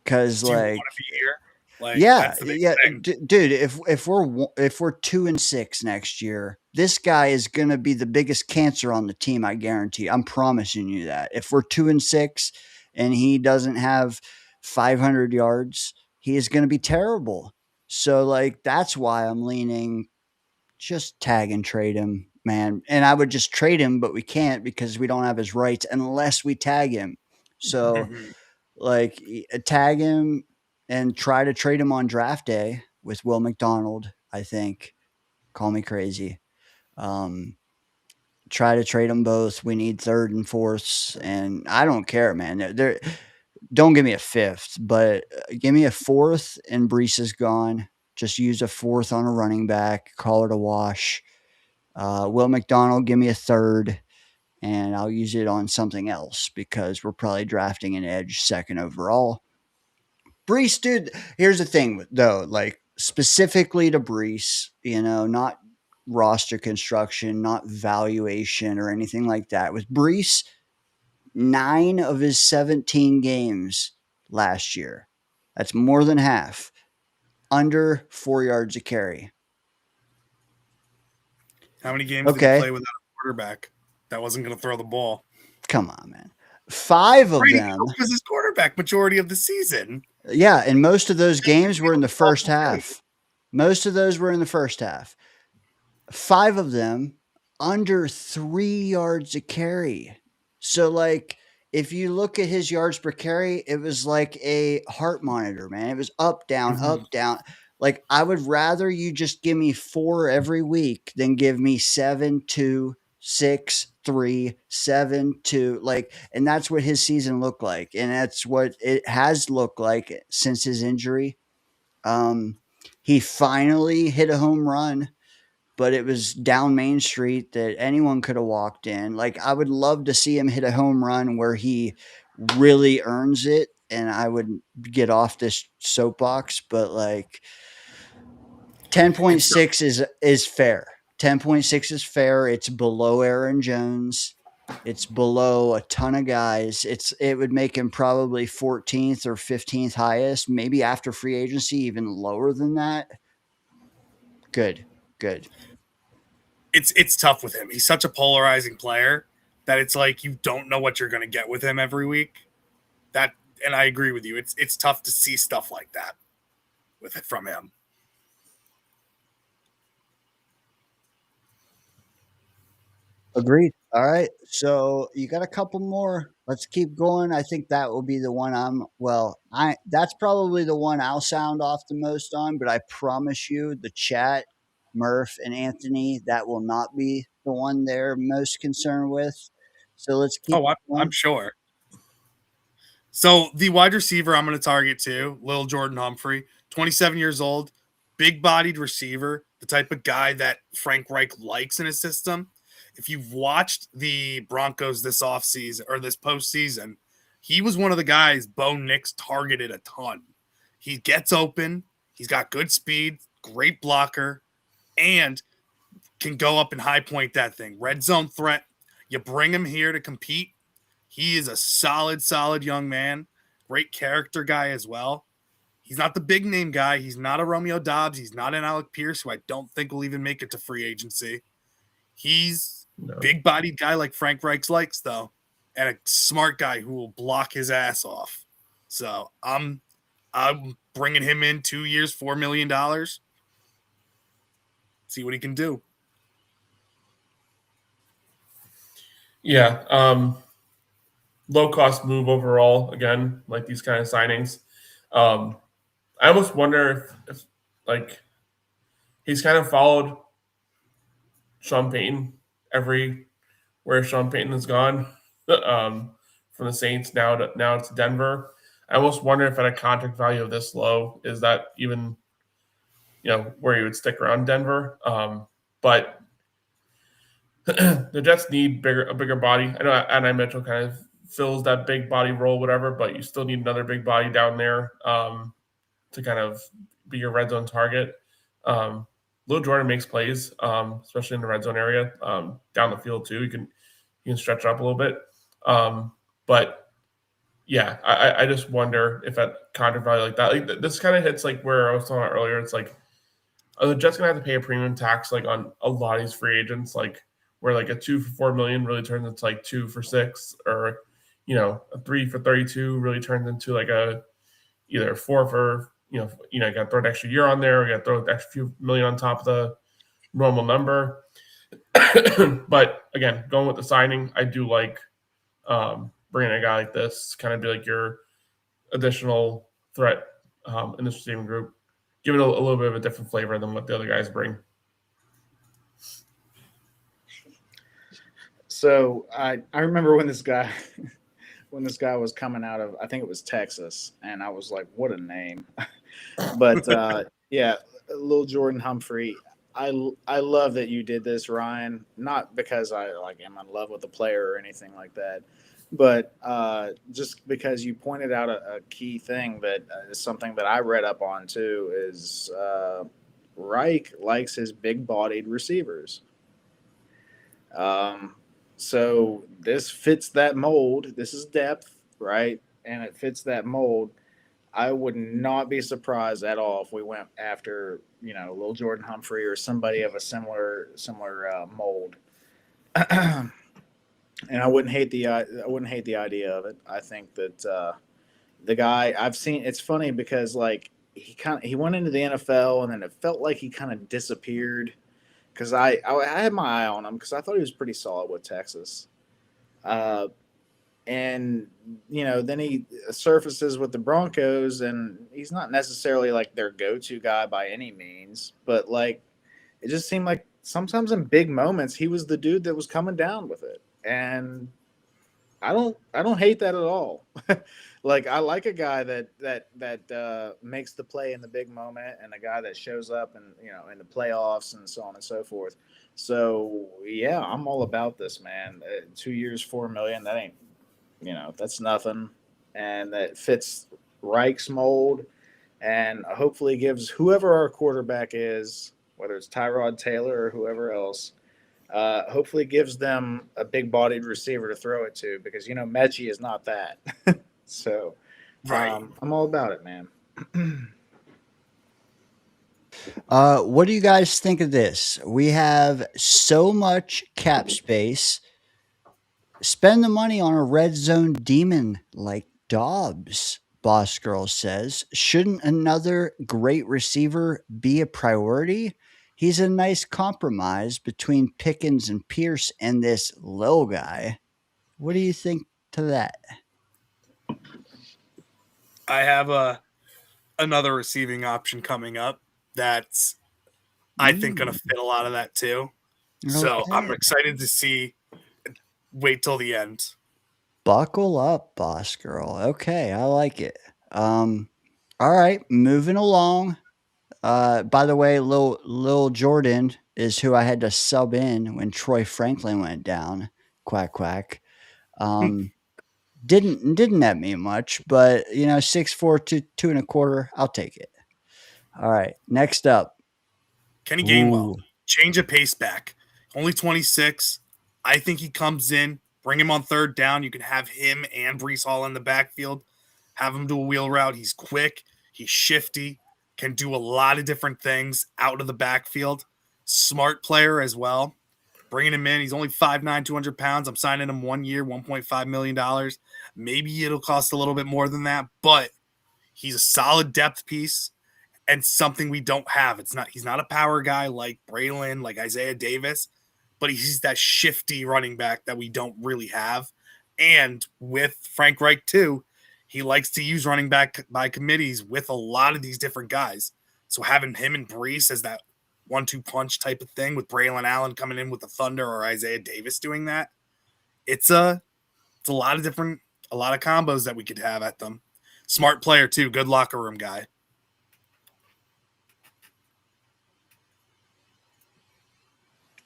[SPEAKER 5] Because
[SPEAKER 7] Do you
[SPEAKER 5] like,
[SPEAKER 7] want to be here? Like,
[SPEAKER 5] yeah,
[SPEAKER 7] that's the big
[SPEAKER 5] yeah,
[SPEAKER 7] thing.
[SPEAKER 5] dude. If we're 2 and 6 next year, this guy is going to be the biggest cancer on the team. I guarantee. I'm promising you that. If we're 2-6 and he doesn't have 500 yards, he is going to be terrible. So like, that's why I'm leaning just tag and trade him, man. And I would just trade him, but we can't because we don't have his rights unless we tag him. So like, tag him and try to trade him on draft day with Will McDonald, I think. Call me crazy. Try to trade them both. We need third and fourths, and I don't care, man. Don't give me a fifth, but give me a fourth and Brees is gone. Just use a fourth on a running back. Call it a wash. Will McDonald, give me a third, and I'll use it on something else because we're probably drafting an edge second overall. Brees, dude, here's the thing, though, like specifically to Brees, not roster construction, not valuation or anything like that. With Brees, 9 of his 17 games last year, that's more than half, under 4 yards a carry.
[SPEAKER 7] How many games did he play without a quarterback that wasn't going to throw the ball?
[SPEAKER 5] Come on, man. 5 of them
[SPEAKER 7] was his quarterback majority of the season.
[SPEAKER 5] Yeah, and most of those games were in the first half. Most of those were in the first half. 5 of them under 3 yards a carry. So, like, if you look at his yards per carry, it was like a heart monitor, man. It was up, down, up, down. Like, I would rather you just give me 4 every week than give me 7, 2, 6, 3, 7, 2. Like, and that's what his season looked like. And that's what it has looked like since his injury. He finally hit a home run, but it was down Main Street that anyone could have walked in. Like, I would love to see him hit a home run where he really earns it, and I would get off this soapbox, but like 10.6 is fair. 10.6 is fair. It's below Aaron Jones. It's below a ton of guys. It would make him probably 14th or 15th highest, maybe after free agency, even lower than that. Good.
[SPEAKER 7] It's tough with him. He's such a polarizing player that it's like you don't know what you're going to get with him every week. And I agree with you. It's tough to see stuff like that from him.
[SPEAKER 5] Agreed. All right. So you got a couple more. Let's keep going. I think that will be the one that's probably the one I'll sound off the most on, but I promise you the chat, Murph and Anthony, that will not be the one they're most concerned with. So let's keep
[SPEAKER 7] going. I'm sure. So the wide receiver I'm going to target too, Lil Jordan Humphrey, 27 years old, big-bodied receiver, the type of guy that Frank Reich likes in his system. If you've watched the Broncos this offseason or this postseason, he was one of the guys Bo Nix targeted a ton. He gets open. He's got good speed, great blocker, and can go up and high point that thing. Red zone threat. You bring him here to compete. He is a solid young man. Great character guy as well. He's not the big name guy. He's not a Romeo Dobbs. He's not an Alec Pierce, who I don't think will even make it to free agency. He's big-bodied guy like Frank Reich likes, though, and a smart guy who will block his ass off. So I'm bringing him in 2 years, $4 million. See what he can do.
[SPEAKER 2] Yeah. Low-cost move overall, again, like these kind of signings. I almost wonder if he's kind of followed Sean Payton where Sean Payton has gone from the Saints now to Denver. I almost wonder if at a contract value of this low, is that even where he would stick around Denver. But the Jets need a bigger body. I know Adonai Mitchell kind of fills that big body role, whatever, but you still need another big body down there to kind of be your red zone target. Lil Jordan makes plays, especially in the red zone area, down the field too. You can stretch it up a little bit. But yeah, I just wonder if at contract value like that, this kind of hits like where I was talking about earlier. It's like are the Jets gonna have to pay a premium tax like on a lot of these free agents, like where like a 2 for $4 million really turns into like 2 for $6, or a 3 for 32 really turns into like a either 4 for you got to throw an extra year on there, or you got to throw an extra few million on top of the normal number. But again, going with the signing, I do like bringing a guy like this, kind of be like your additional threat in this receiving group, give it a little bit of a different flavor than what the other guys bring.
[SPEAKER 6] So I remember when this guy was coming out of, I think it was Texas, and I was like, what a name. But yeah, little Jordan Humphrey. I love that you did this, Ryan. Not because I am in love with the player or anything like that, but just because you pointed out a key thing that is something that I read up on too, is Reich likes his big-bodied receivers. So this fits that mold. This is depth, right? And it fits that mold. I would not be surprised at all if we went after, Lil Jordan Humphrey or somebody of a similar mold. And I wouldn't hate the idea of it. I think that the guy I've seen. It's funny because like he went into the NFL and then it felt like he kind of disappeared. Because I had my eye on him because I thought he was pretty solid with Texas. And, then he surfaces with the Broncos, and he's not necessarily like their go-to guy by any means. But, like, it just seemed like sometimes in big moments, he was the dude that was coming down with it. And I don't hate that at all. Like, I like a guy that makes the play in the big moment, and a guy that shows up and in the playoffs and so on and so forth. So yeah, I'm all about this, man. 2 years, $4 million. That ain't that's nothing, and that fits Reich's mold, and hopefully gives whoever our quarterback is, whether it's Tyrod Taylor or whoever else. Hopefully gives them a big-bodied receiver to throw it to, because Mechie is not that. So,
[SPEAKER 7] Right.
[SPEAKER 6] I'm all about it, man.
[SPEAKER 5] What do you guys think of this? We have so much cap space. Spend the money on a red zone demon like Dobbs, Boss Girl says. Shouldn't another great receiver be a priority? He's a nice compromise between Pickens and Pierce and this Lil guy. What do you think to that?
[SPEAKER 7] I have another receiving option coming up that's I think going to fit a lot of that too. So I'm
[SPEAKER 5] Okay.
[SPEAKER 7] excited to see. Wait till the end.
[SPEAKER 5] Buckle up, Boss Girl. Okay, I like it. All right, moving along. By the way, Lil Jordan is who I had to sub in when Troy Franklin went down. Quack quack. Didn't that mean much, but 6'4", 2 and a quarter. I'll take it. All right, next up.
[SPEAKER 7] Kenny Gainwell,
[SPEAKER 5] Ooh.
[SPEAKER 7] change of pace back. Only 26. I think he comes in, bring him on third down. You can have him and Breece Hall in the backfield. Have him do a wheel route. He's quick. He's shifty. Can do a lot of different things out of the backfield. Smart player as well. Bringing him in. He's only 5'9", 200 pounds. I'm signing him 1 year, $1.5 million. Maybe it'll cost a little bit more than that, but he's a solid depth piece and something we don't have. He's not a power guy like Braylon, like Isaiah Davis, but he's that shifty running back that we don't really have. And with Frank Reich too, he likes to use running back by committees with a lot of these different guys. So having him and Breece as that 1-2 punch type of thing with Braylon Allen coming in with the Thunder or Isaiah Davis doing that, it's a lot of combos that we could have at them. Smart player too, good locker room guy.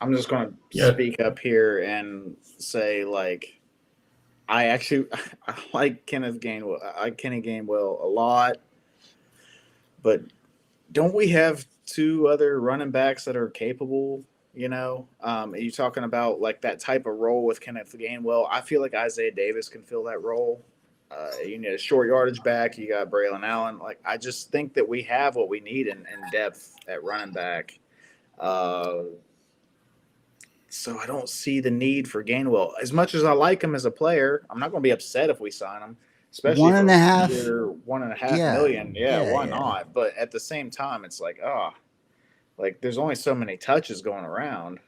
[SPEAKER 6] I'm just going to speak up here and say, like, I like Kenny Gainwell a lot, but don't we have two other running backs that are capable? Are you talking about like that type of role with Kenneth Gainwell? I feel like Isaiah Davis can fill that role. You need a short yardage back. You got Braylon Allen. Like, I just think that we have what we need in depth at running back. So I don't see the need for Gainwell. As much as I like him as a player, I'm not going to be upset if we sign him, especially
[SPEAKER 5] One
[SPEAKER 6] for
[SPEAKER 5] and a half.
[SPEAKER 6] $1.5
[SPEAKER 5] Yeah.
[SPEAKER 6] million. Yeah,
[SPEAKER 5] Yeah,
[SPEAKER 6] why
[SPEAKER 5] yeah.
[SPEAKER 6] not? But at the same time, it's like, like there's only so many touches going around.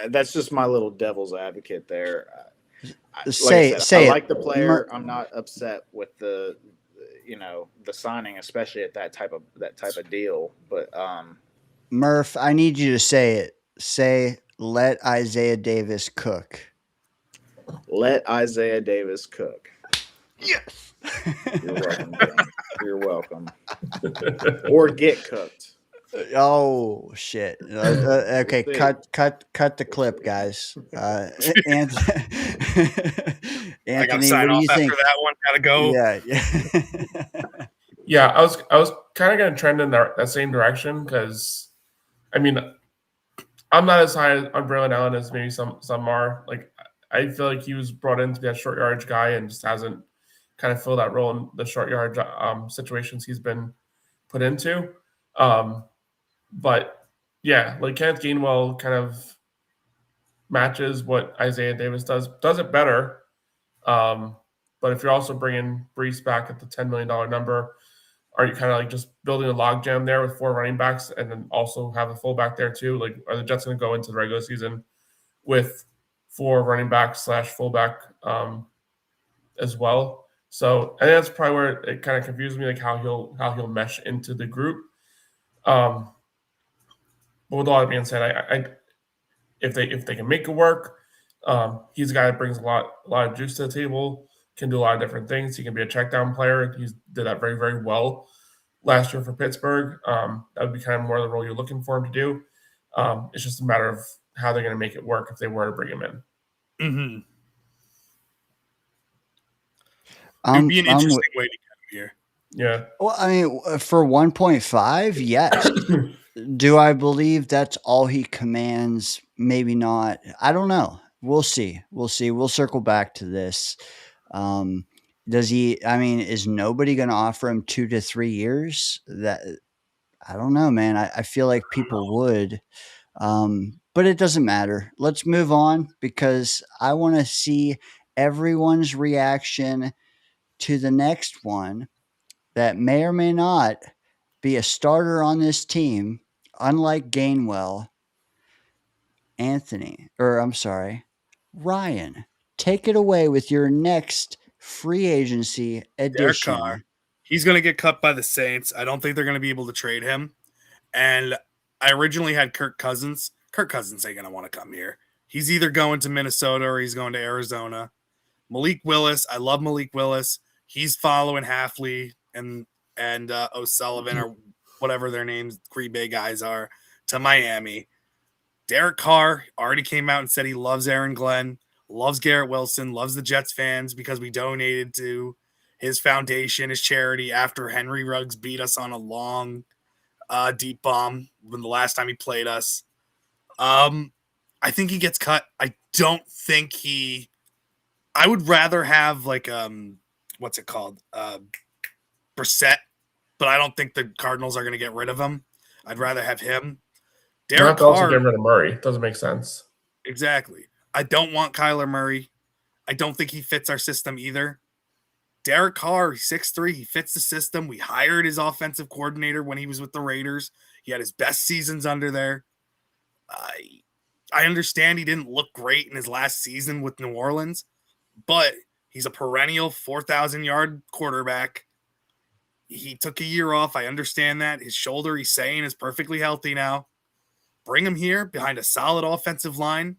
[SPEAKER 6] That's just my little devil's advocate there. I like the player. I'm not upset with the signing, especially at that type of deal. But
[SPEAKER 5] Murph, I need you to say it. Say, let Isaiah Davis cook.
[SPEAKER 6] let Isaiah Davis cook.
[SPEAKER 5] Yes.
[SPEAKER 6] You're welcome, Jim. You're welcome. Or get cooked.
[SPEAKER 5] Oh shit! Okay,
[SPEAKER 6] We'll see.
[SPEAKER 5] cut the clip, guys. Anthony,
[SPEAKER 7] I gotta sign
[SPEAKER 5] what do
[SPEAKER 7] off
[SPEAKER 5] you
[SPEAKER 7] after
[SPEAKER 5] think?
[SPEAKER 7] that one. Gotta go.
[SPEAKER 5] Yeah.
[SPEAKER 2] Yeah, I was kind of going to trend in that same direction because, I mean, I'm not as high on Braylon Allen as maybe some are. Like, I feel like he was brought in to be a short yardage guy and just hasn't kind of filled that role in the short yardage situations he's been put into. But yeah, like Kenneth Gainwell kind of matches what Isaiah Davis does it better. But if you're also bringing Brees back at the $10 million number, are you kind of like just building a logjam there with 4 running backs and then also have a fullback there too? Like, are the Jets going to go into the regular season with 4 running backs / fullback as well? So I think that's probably where it kind of confuses me, like how he'll mesh into the group. But with all that being said, I if they can make it work, he's a guy that brings a lot of juice to the table, can do a lot of different things. He can be a check down player. He did that very, very well last year for Pittsburgh. That would be kind of more the role you're looking for him to do. It's just a matter of how they're going to make it work if they were to bring him in.
[SPEAKER 7] Mm-hmm. It'd be an interesting way to get him here.
[SPEAKER 2] Yeah.
[SPEAKER 5] Well, I mean, for 1.5, yes. Do I believe that's all he commands? Maybe not. I don't know. We'll see. We'll circle back to this. Does he? I mean, is nobody going to offer him 2 to 3 years? That I don't know, man. I feel like people would, but it doesn't matter. Let's move on because I want to see everyone's reaction to the next one that may or may not be a starter on this team, unlike Gainwell. Ryan, take it away with your next free agency addition.
[SPEAKER 7] Derek Carr. He's going to get cut by the Saints. I don't think they're going to be able to trade him. And I originally had Kirk Cousins. Kirk Cousins ain't going to want to come here. He's either going to Minnesota or he's going to Arizona. Malik Willis. I love Malik Willis. He's following Halfley and O'Sullivan or whatever their names, Green Bay guys are, to Miami. Derek Carr already came out and said he loves Aaron Glenn, loves Garrett Wilson, loves the Jets fans because we donated to his foundation, his charity, after Henry Ruggs beat us on a long, deep bomb when the last time he played us. I think he gets cut. I don't think I would rather have like what's it called? Brissett, but I don't think the Cardinals are going to get rid of him. I'd rather have him. Derek Carr
[SPEAKER 2] also get rid of Murray. Doesn't make sense.
[SPEAKER 7] Exactly. I don't want Kyler Murray. I don't think he fits our system either. Derek Carr, 6'3", he fits the system. We hired his offensive coordinator when he was with the Raiders. He had his best seasons under there. I understand he didn't look great in his last season with New Orleans, but he's a perennial 4,000-yard quarterback. He took a year off. I understand that. His shoulder, he's saying, is perfectly healthy now. Bring him here behind a solid offensive line.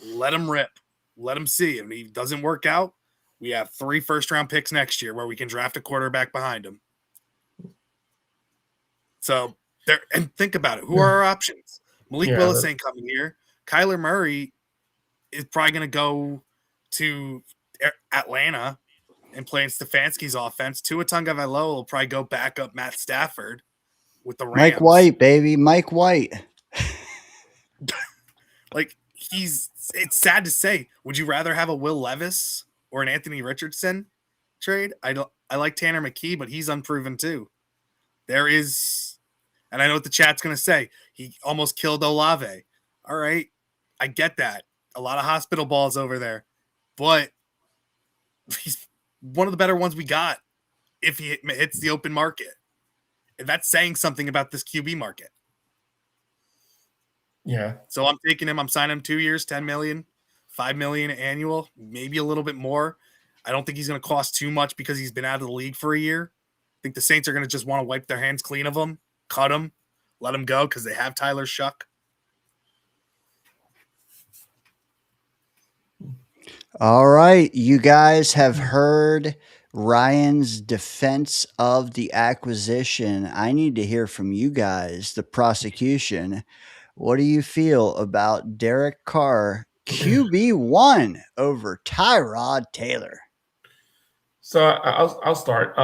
[SPEAKER 7] Let him rip. Let him see. If he doesn't work out, we have 3 first-round picks next year where we can draft a quarterback behind him. So, and think about it. Who are our options? Malik Willis ain't coming here. Kyler Murray is probably going to go to Atlanta and play in Stefanski's offense. Tua Tagovailoa will probably go back up Matt Stafford with the Rams.
[SPEAKER 5] Mike White, baby. Mike White.
[SPEAKER 7] Like, it's sad to say. Would you rather have a Will Levis or an Anthony Richardson trade. I like Tanner McKee, but he's unproven too. There is, and I know what the chat's going to say. He almost killed Olave. All right, I get that. A lot of hospital balls over there, but he's one of the better ones we got if he hits the open market. And that's saying something about this QB market.
[SPEAKER 2] Yeah.
[SPEAKER 7] So I'm taking him. I'm signing him 2 years, $10 million, $5 million annual, maybe a little bit more. I don't think he's going to cost too much because he's been out of the league for a year. I think the Saints are going to just want to wipe their hands clean of him, cut him, let him go because they have Tyler Shuck.
[SPEAKER 5] All right, you guys have heard Ryan's defense of the acquisition. I need to hear from you guys, the prosecution. What do you feel about Derek Carr, QB1 over Tyrod Taylor?
[SPEAKER 2] So I'll start.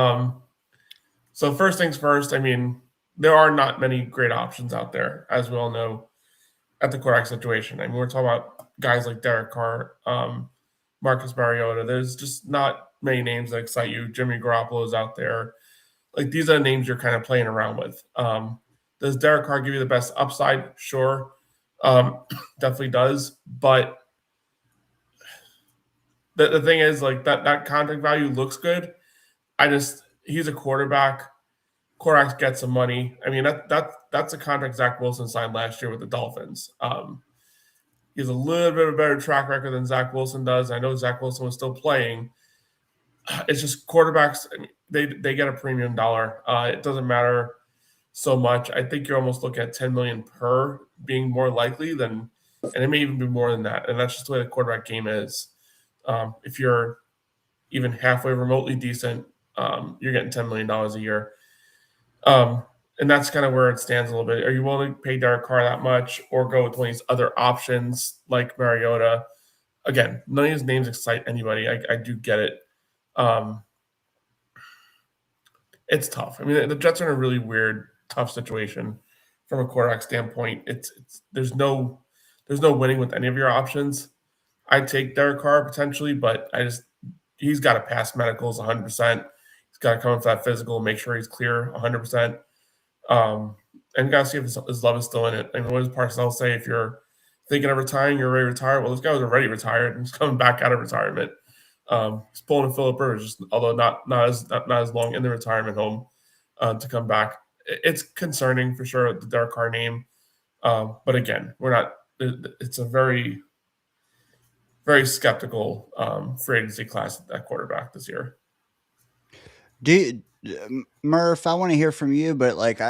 [SPEAKER 2] So first things first. I mean, there are not many great options out there, as we all know, at the quarterback situation. I mean, we're talking about guys like Derek Carr, Marcus Mariota. There's just not many names that excite you. Jimmy Garoppolo is out there. Like, these are the names you're kind of playing around with. Does Derek Carr give you the best upside? Sure. Definitely does. But the thing is, like, that contract value looks good. He's a quarterback. Quarterbacks get some money. I mean, that's a contract Zach Wilson signed last year with the Dolphins. He has a little bit of a better track record than Zach Wilson does. I know Zach Wilson was still playing. It's just quarterbacks, they get a premium dollar. It doesn't matter so much. I think you're almost looking at $10 million per being more likely than, and it may even be more than that. And that's just the way the quarterback game is. If you're even halfway remotely decent, you're getting $10 million a year. And that's kind of where it stands a little bit. Are you willing to pay Derek Carr that much or go with one of these other options like Mariota? Again, none of these names excite anybody. I do get it. It's tough. I mean, the Jets are in a really weird, tough situation from a quarterback standpoint. There's no winning with any of your options. I'd take Derek Carr potentially, but he's got to pass medicals 100%. He's got to come in for that physical, make sure he's clear 100%. And got to see if his love is still in it. I mean, what does Parcells say? If you're thinking of retiring, you're already retired. Well, this guy was already retired and he's coming back out of retirement. He's pulling a Phillip Rivers, although not as long in the retirement home to come back. It's concerning for sure, the Derek Carr name. But again, we're not. It's a very, very skeptical free agency class at quarterback this year.
[SPEAKER 5] Murph, I want to hear from you, but like,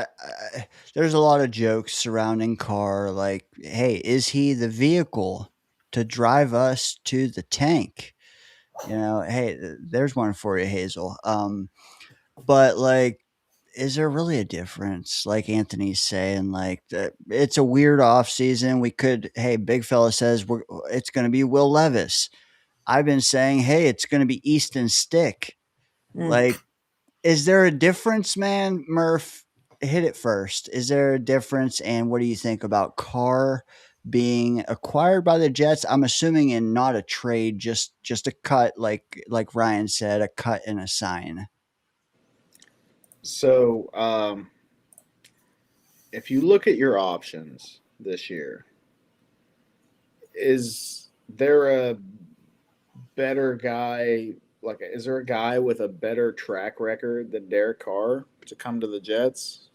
[SPEAKER 5] there's a lot of jokes surrounding Carr. Like, hey, is he the vehicle to drive us to the tank? You know, hey, there's one for you, Hazel. But like, is there really a difference? Like Anthony's saying, like, it's a weird off season. We could, hey, Big Fella says it's going to be Will Levis. I've been saying, hey, it's going to be Easton Stick. Like, is there a difference, man? Murph, hit it first. Is there a difference? And what do you think about Carr being acquired by the Jets? I'm assuming in not a trade, just a cut, like Ryan said, a cut and a sign.
[SPEAKER 6] So, if you look at your options this year, is there a better guy? Like, is there a guy with a better track record than Derek Carr to come to the Jets?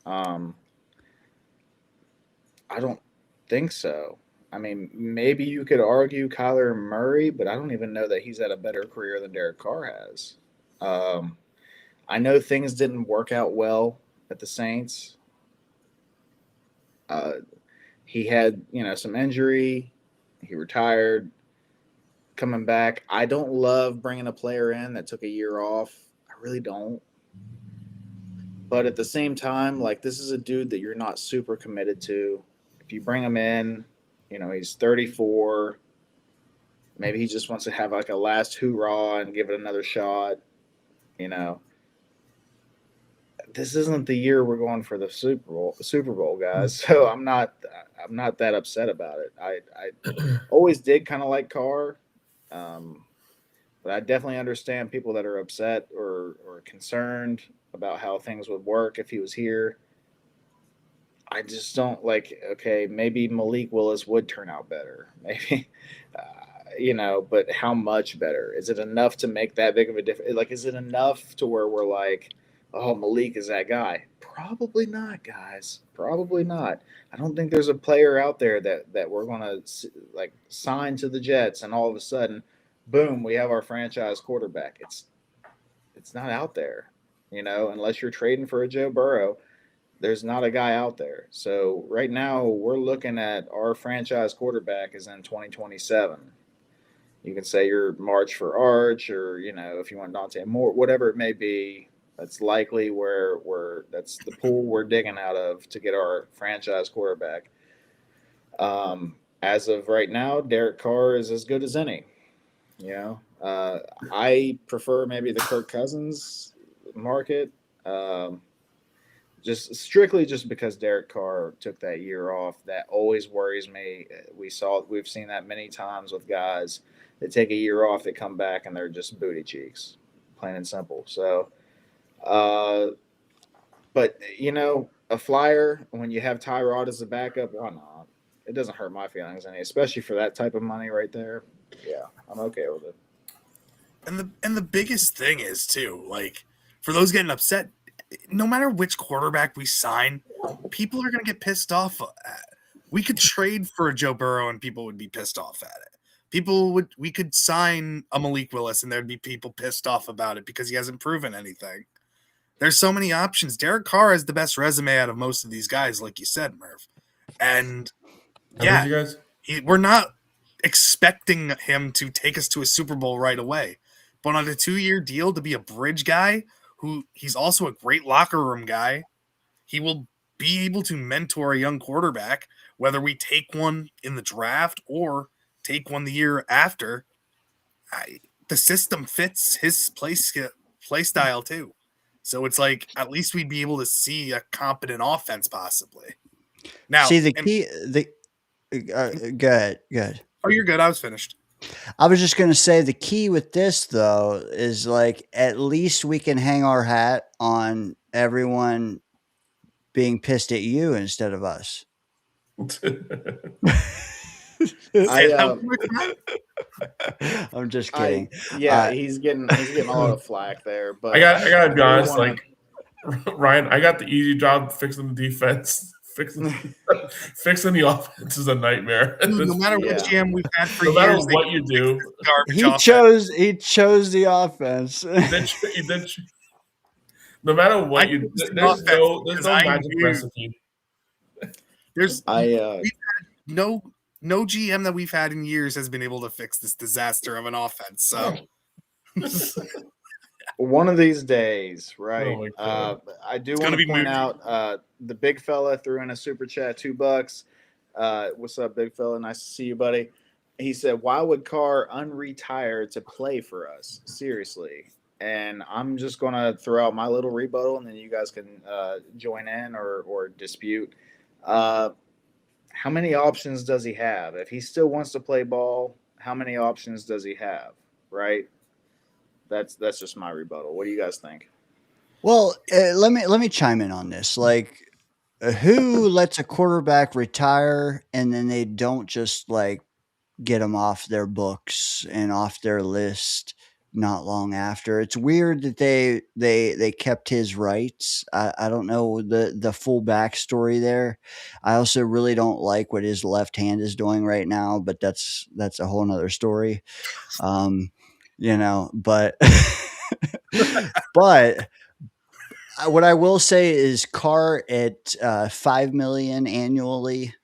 [SPEAKER 6] I don't think so. I mean, maybe you could argue Kyler Murray, but I don't even know that he's had a better career than Derek Carr has. I know things didn't work out well at the Saints. He had, some injury. He retired. Coming back, I don't love bringing a player in that took a year off. I really don't. But at the same time, like, this is a dude that you're not super committed to. If you bring him in, he's 34. Maybe he just wants to have like a last hoorah and give it another shot. This isn't the year we're going for the Super Bowl, guys. So I'm not that upset about it. I always did kind of like Carr. But I definitely understand people that are upset or concerned about how things would work if he was here. I just don't like. Okay, maybe Malik Willis would turn out better. Maybe, but how much better? Is it enough to make that big of a difference? Like, is it enough to where we're like, oh, Malik is that guy? Probably not, guys. Probably not. I don't think there's a player out there that we're gonna like sign to the Jets, and all of a sudden, boom, we have our franchise quarterback. It's not out there, unless you're trading for a Joe Burrow. There's not a guy out there. So right now we're looking at our franchise quarterback is in 2027. You can say you're March for Arch, or if you want Dante Moore, whatever it may be. That's likely where that's the pool we're digging out of to get our franchise quarterback. As of right now, Derek Carr is as good as any. I prefer maybe the Kirk Cousins market. Just strictly just because Derek Carr took that year off. That always worries me. We've seen that many times with guys that take a year off, they come back and they're just booty cheeks, plain and simple. So, but a flyer when you have Tyrod as a backup, why not? It doesn't hurt my feelings any, especially for that type of money right there. Yeah, I'm okay with it.
[SPEAKER 7] And the biggest thing is too, like, for those getting upset, no matter which quarterback we sign, people are going to get pissed off at. We could trade for a Joe Burrow and people would be pissed off at it. We could sign a Malik Willis and there'd be people pissed off about it because he hasn't proven anything. There's so many options. Derek Carr has the best resume out of most of these guys, like you said, Murph. And yeah,
[SPEAKER 2] you guys?
[SPEAKER 7] We're not expecting him to take us to a Super Bowl right away. But on a 2-year deal to be a bridge guy, who he's also a great locker room guy, he will be able to mentor a young quarterback, whether we take one in the draft or take one the year after. The system fits his play style too. So it's like, at least we'd be able to see a competent offense possibly. Now,
[SPEAKER 5] see the key. Good.
[SPEAKER 7] Oh, you're good. I was finished.
[SPEAKER 5] I was just going to say the key with this though is like at least we can hang our hat on everyone being pissed at you instead of us. I'm just kidding.
[SPEAKER 6] He's getting a lot of flack there, but
[SPEAKER 2] I gotta be honest, like Ryan, I got the easy job fixing the defense. Fixing the offense is a nightmare.
[SPEAKER 7] No matter what GM we've had for years,
[SPEAKER 2] no matter what you do,
[SPEAKER 5] he chose the offense.
[SPEAKER 2] No matter what you do, there's no magic recipe.
[SPEAKER 7] We've had no GM that we've had in years has been able to fix this disaster of an offense. So
[SPEAKER 6] one of these days, right? I do want to point out the big fella threw in a super chat, $2. What's up, big fella? Nice to see you, buddy. He said, "Why would Carr unretire to play for us? Seriously." And I'm just gonna throw out my little rebuttal, and then you guys can join in or dispute. How many options does he have? If he still wants to play ball, how many options does he have? Right. That's just my rebuttal. What do you guys think?
[SPEAKER 5] Well, let me chime in on this. Like, who lets a quarterback retire and then they don't just like get him off their books and off their list not long after? It's weird that they kept his rights. I don't know the full backstory there. I also really don't like what his left hand is doing right now, but that's a whole nother story. But but what I will say is Carr at $5 million annually,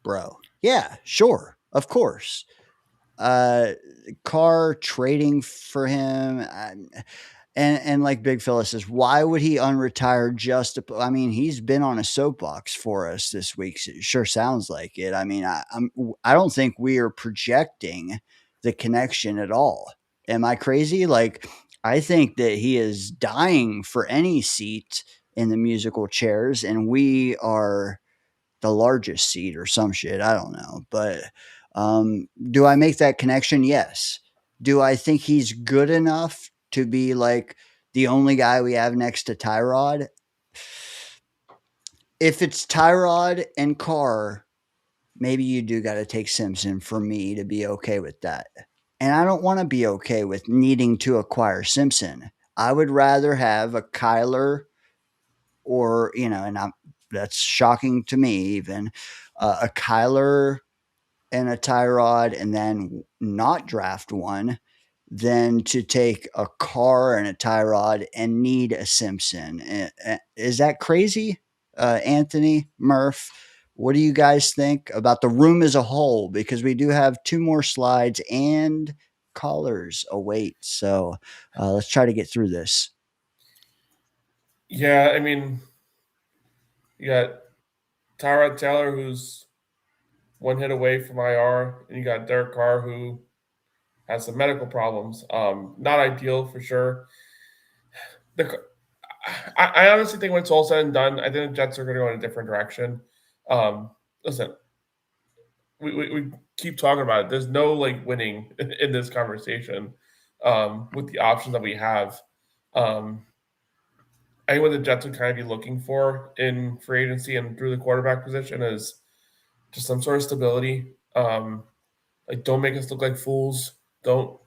[SPEAKER 5] bro. Yeah, sure, of course. Carr trading for him, and like Big Fella says, why would he unretire just to? I mean, he's been on a soapbox for us this week. It sure sounds like it. I mean, I don't think we are projecting the connection at all. Am I crazy? Like, I think that he is dying for any seat in the musical chairs, and we are the largest seat or some shit. I don't know. But do I make that connection? Yes. Do I think he's good enough to be like the only guy we have next to Tyrod? If it's Tyrod and Carr, maybe you do got to take Simpson for me to be okay with that. And I don't want to be okay with needing to acquire Simpson. I would rather have a Kyler or, that's shocking to me even, a Kyler and a Tyrod and then not draft one than to take a Carr and a Tyrod and need a Simpson. Is that crazy, Anthony, Murph? What do you guys think about the room as a whole? Because we do have 2 more slides and callers await. So let's try to get through this.
[SPEAKER 2] Yeah, I mean, you got Tyrod Taylor, who's 1 hit away from IR, and you got Derek Carr, who has some medical problems. Not ideal for sure. I honestly think when it's all said and done, I think the Jets are going to go in a different direction. Listen, we keep talking about it. There's no winning in this conversation with the options that we have. I think what the Jets would kind of be looking for in free agency and through the quarterback position is just some sort of stability. Don't make us look like fools. You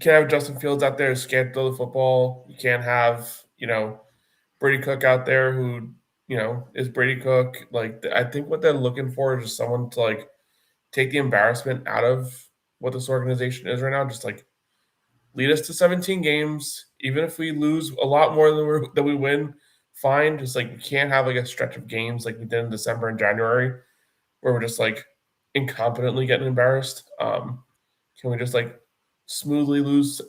[SPEAKER 2] can't have Justin Fields out there who can't throw the football. You can't have, Brady Cook out there who, is Brady Cook. I think what they're looking for is just someone to take the embarrassment out of what this organization is right now. Just lead us to 17 games. Even if we lose a lot more than we win, fine. Just we can't have a stretch of games like we did in December and January where we're just incompetently getting embarrassed. Can we just smoothly lose,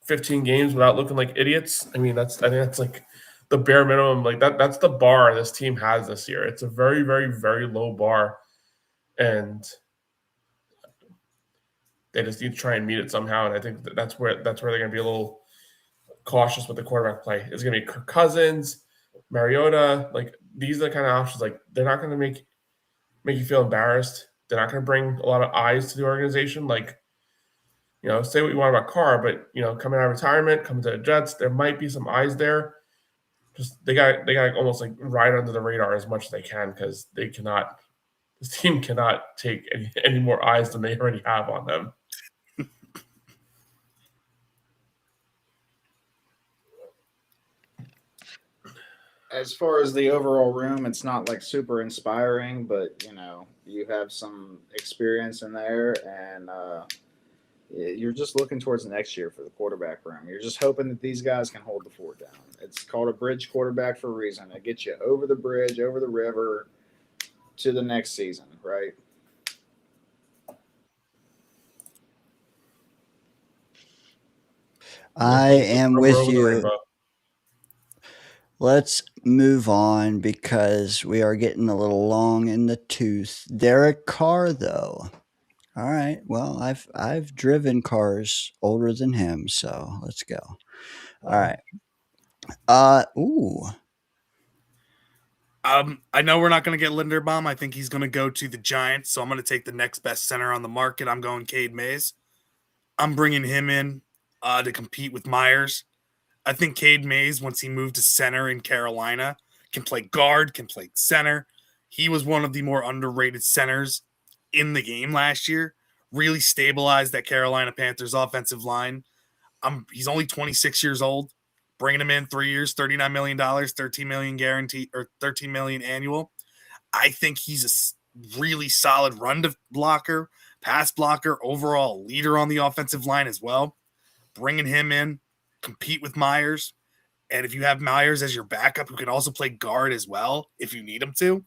[SPEAKER 2] 15 games without looking like idiots? I think that's the bare minimum. That's the bar this team has this year. It's a very, very, very low bar, and they just need to try and meet it somehow. And I think that's where they're going to be a little cautious with the quarterback play. It's going to be Kirk Cousins, Mariota. These are the kind of options. They're not going to make you feel embarrassed. They're not going to bring a lot of eyes to the organization. Say what you want about Carr, but coming out of retirement, coming to the Jets, there might be some eyes there. Just they got almost ride under the radar as much as they can because this team cannot take any more eyes than they already have on them.
[SPEAKER 6] As far as the overall room, it's not super inspiring, but you have some experience in there, and you're just looking towards the next year for the quarterback room. You're just hoping that these guys can hold the fort down. It's called a bridge quarterback for a reason. It gets you over the bridge, over the river, to the next season, right?
[SPEAKER 5] I am with you. Let's move on because we are getting a little long in the tooth. Derek Carr, though. All right. Well, I've driven cars older than him, so let's go. All right.
[SPEAKER 7] I know we're not going to get Linderbaum. I think he's going to go to the Giants, so I'm going to take the next best center on the market. I'm going Cade Mays. I'm bringing him in to compete with Myers. I think Cade Mays, once he moved to center in Carolina, can play guard, can play center. He was one of the more underrated centers in the game last year. Really stabilized that Carolina Panthers offensive line. He's only 26 years old. Bringing him in 3 years, $39 million, $13 million guaranteed, or $13 million annual. I think he's a really solid run blocker, pass blocker, overall leader on the offensive line as well. Bringing him in, compete with Myers. And if you have Myers as your backup, who can also play guard as well, if you need him to,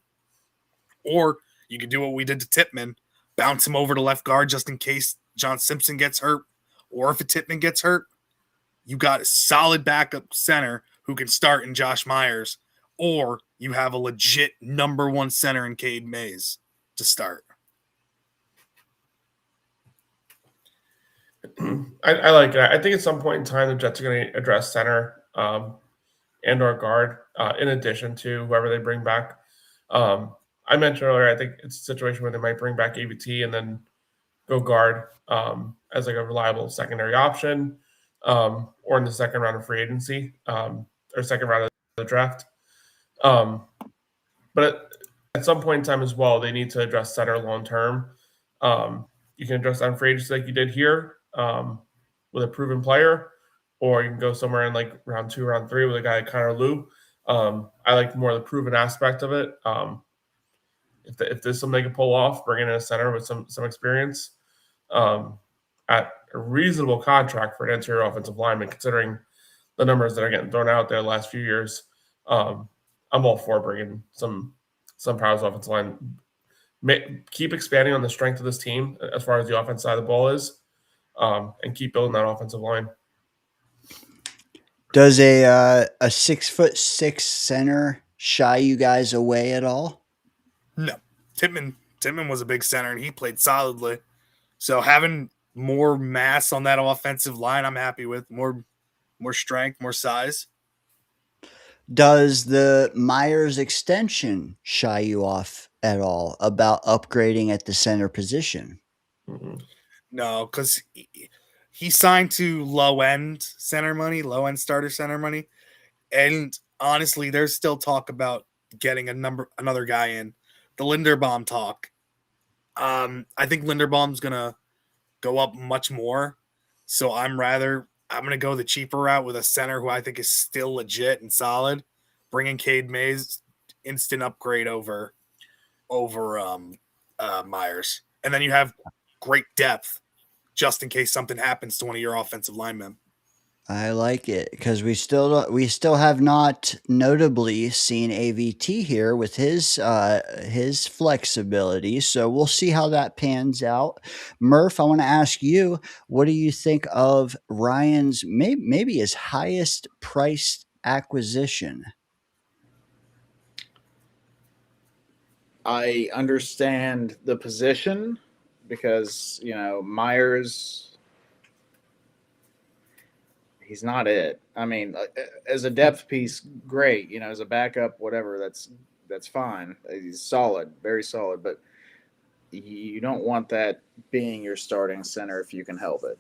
[SPEAKER 7] or you can do what we did to Tippmann, bounce him over to left guard just in case John Simpson gets hurt, or if a Tippmann gets hurt, you got a solid backup center who can start in Josh Myers, or you have a legit number one center in Cade Mays to start.
[SPEAKER 2] I like that. I think at some point in time, the Jets are going to address center and or guard in addition to whoever they bring back. I mentioned earlier, I think it's a situation where they might bring back ABT and then go guard as like a reliable secondary option, or in the second round of free agency, or second round of the draft. But at some point in time as well, they need to address center long term. You can address that in free agency like you did here, with a proven player, or you can go somewhere in like round 2, round 3 with a guy like Connor Liu. I like more the proven aspect of it. If there's something they can pull off, bring in a center with some experience at a reasonable contract for an interior offensive lineman, considering the numbers that are getting thrown out there the last few years. I'm all for bringing some powers offensive line. Keep expanding on the strength of this team as far as the offense side of the ball is, and keep building that offensive line.
[SPEAKER 5] Does a 6'6" center shy you guys away at all?
[SPEAKER 7] No. Tippmann was a big center and he played solidly. So having more mass on that offensive line, I'm happy with. More strength, more size.
[SPEAKER 5] Does the Myers extension shy you off at all about upgrading at the center position?
[SPEAKER 2] Mm-hmm.
[SPEAKER 7] No, because he signed to low-end starter center money. And honestly, there's still talk about getting another guy in. The Linderbaum talk. I think Linderbaum's going to go up much more. So I'm going to go the cheaper route with a center who I think is still legit and solid. Bringing Cade Mays, instant upgrade over Myers. And then you have great depth just in case something happens to one of your offensive linemen.
[SPEAKER 5] I like it because we still have not notably seen AVT here with his flexibility. So we'll see how that pans out. Murph, I want to ask you, what do you think of Ryan's maybe his highest priced acquisition?
[SPEAKER 6] I understand the position because, Myers, he's not it. I mean, as a depth piece, great. As a backup, whatever, that's fine. He's solid, very solid, but you don't want that being your starting center if you can help it.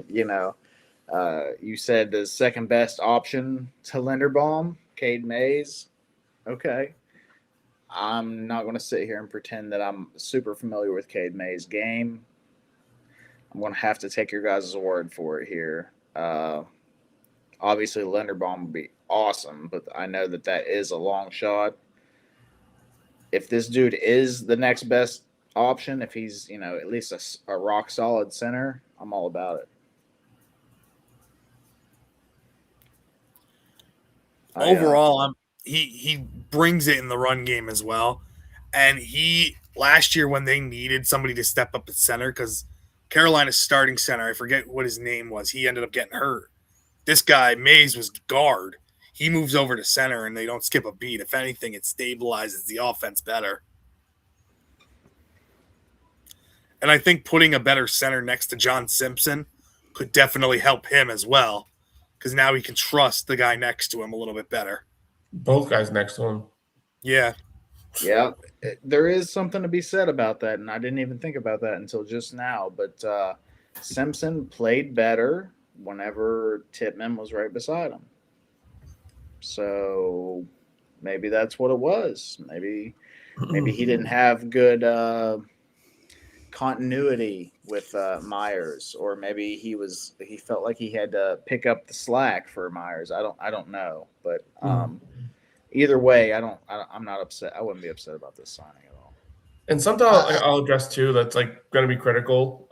[SPEAKER 6] You said the second best option to Linderbaum, Cade Mays. Okay. I'm not going to sit here and pretend that I'm super familiar with Cade Mays' game. I'm going to have to take your guys' word for it here. Obviously, Linderbaum would be awesome, but I know that is a long shot. If this dude is the next best option, if he's, at least a rock-solid center, I'm all about it.
[SPEAKER 7] Overall, he brings it in the run game as well. And last year when they needed somebody to step up at center, because Carolina's starting center, I forget what his name was, he ended up getting hurt. This guy, Mays, was guard. He moves over to center and they don't skip a beat. If anything, it stabilizes the offense better. And I think putting a better center next to John Simpson could definitely help him as well, because now he can trust the guy next to him a little bit better.
[SPEAKER 2] Both guys next to him.
[SPEAKER 7] Yeah.
[SPEAKER 6] Yeah, there is something to be said about that, and I didn't even think about that until just now. But Simpson played better whenever Tippmann was right beside him. So maybe that's what it was. Maybe he didn't have good continuity with Myers, or maybe he felt like he had to pick up the slack for Myers. I don't know, but either way, I'm not upset. I wouldn't be upset about this signing at all.
[SPEAKER 2] And something I'll address too that's like going to be critical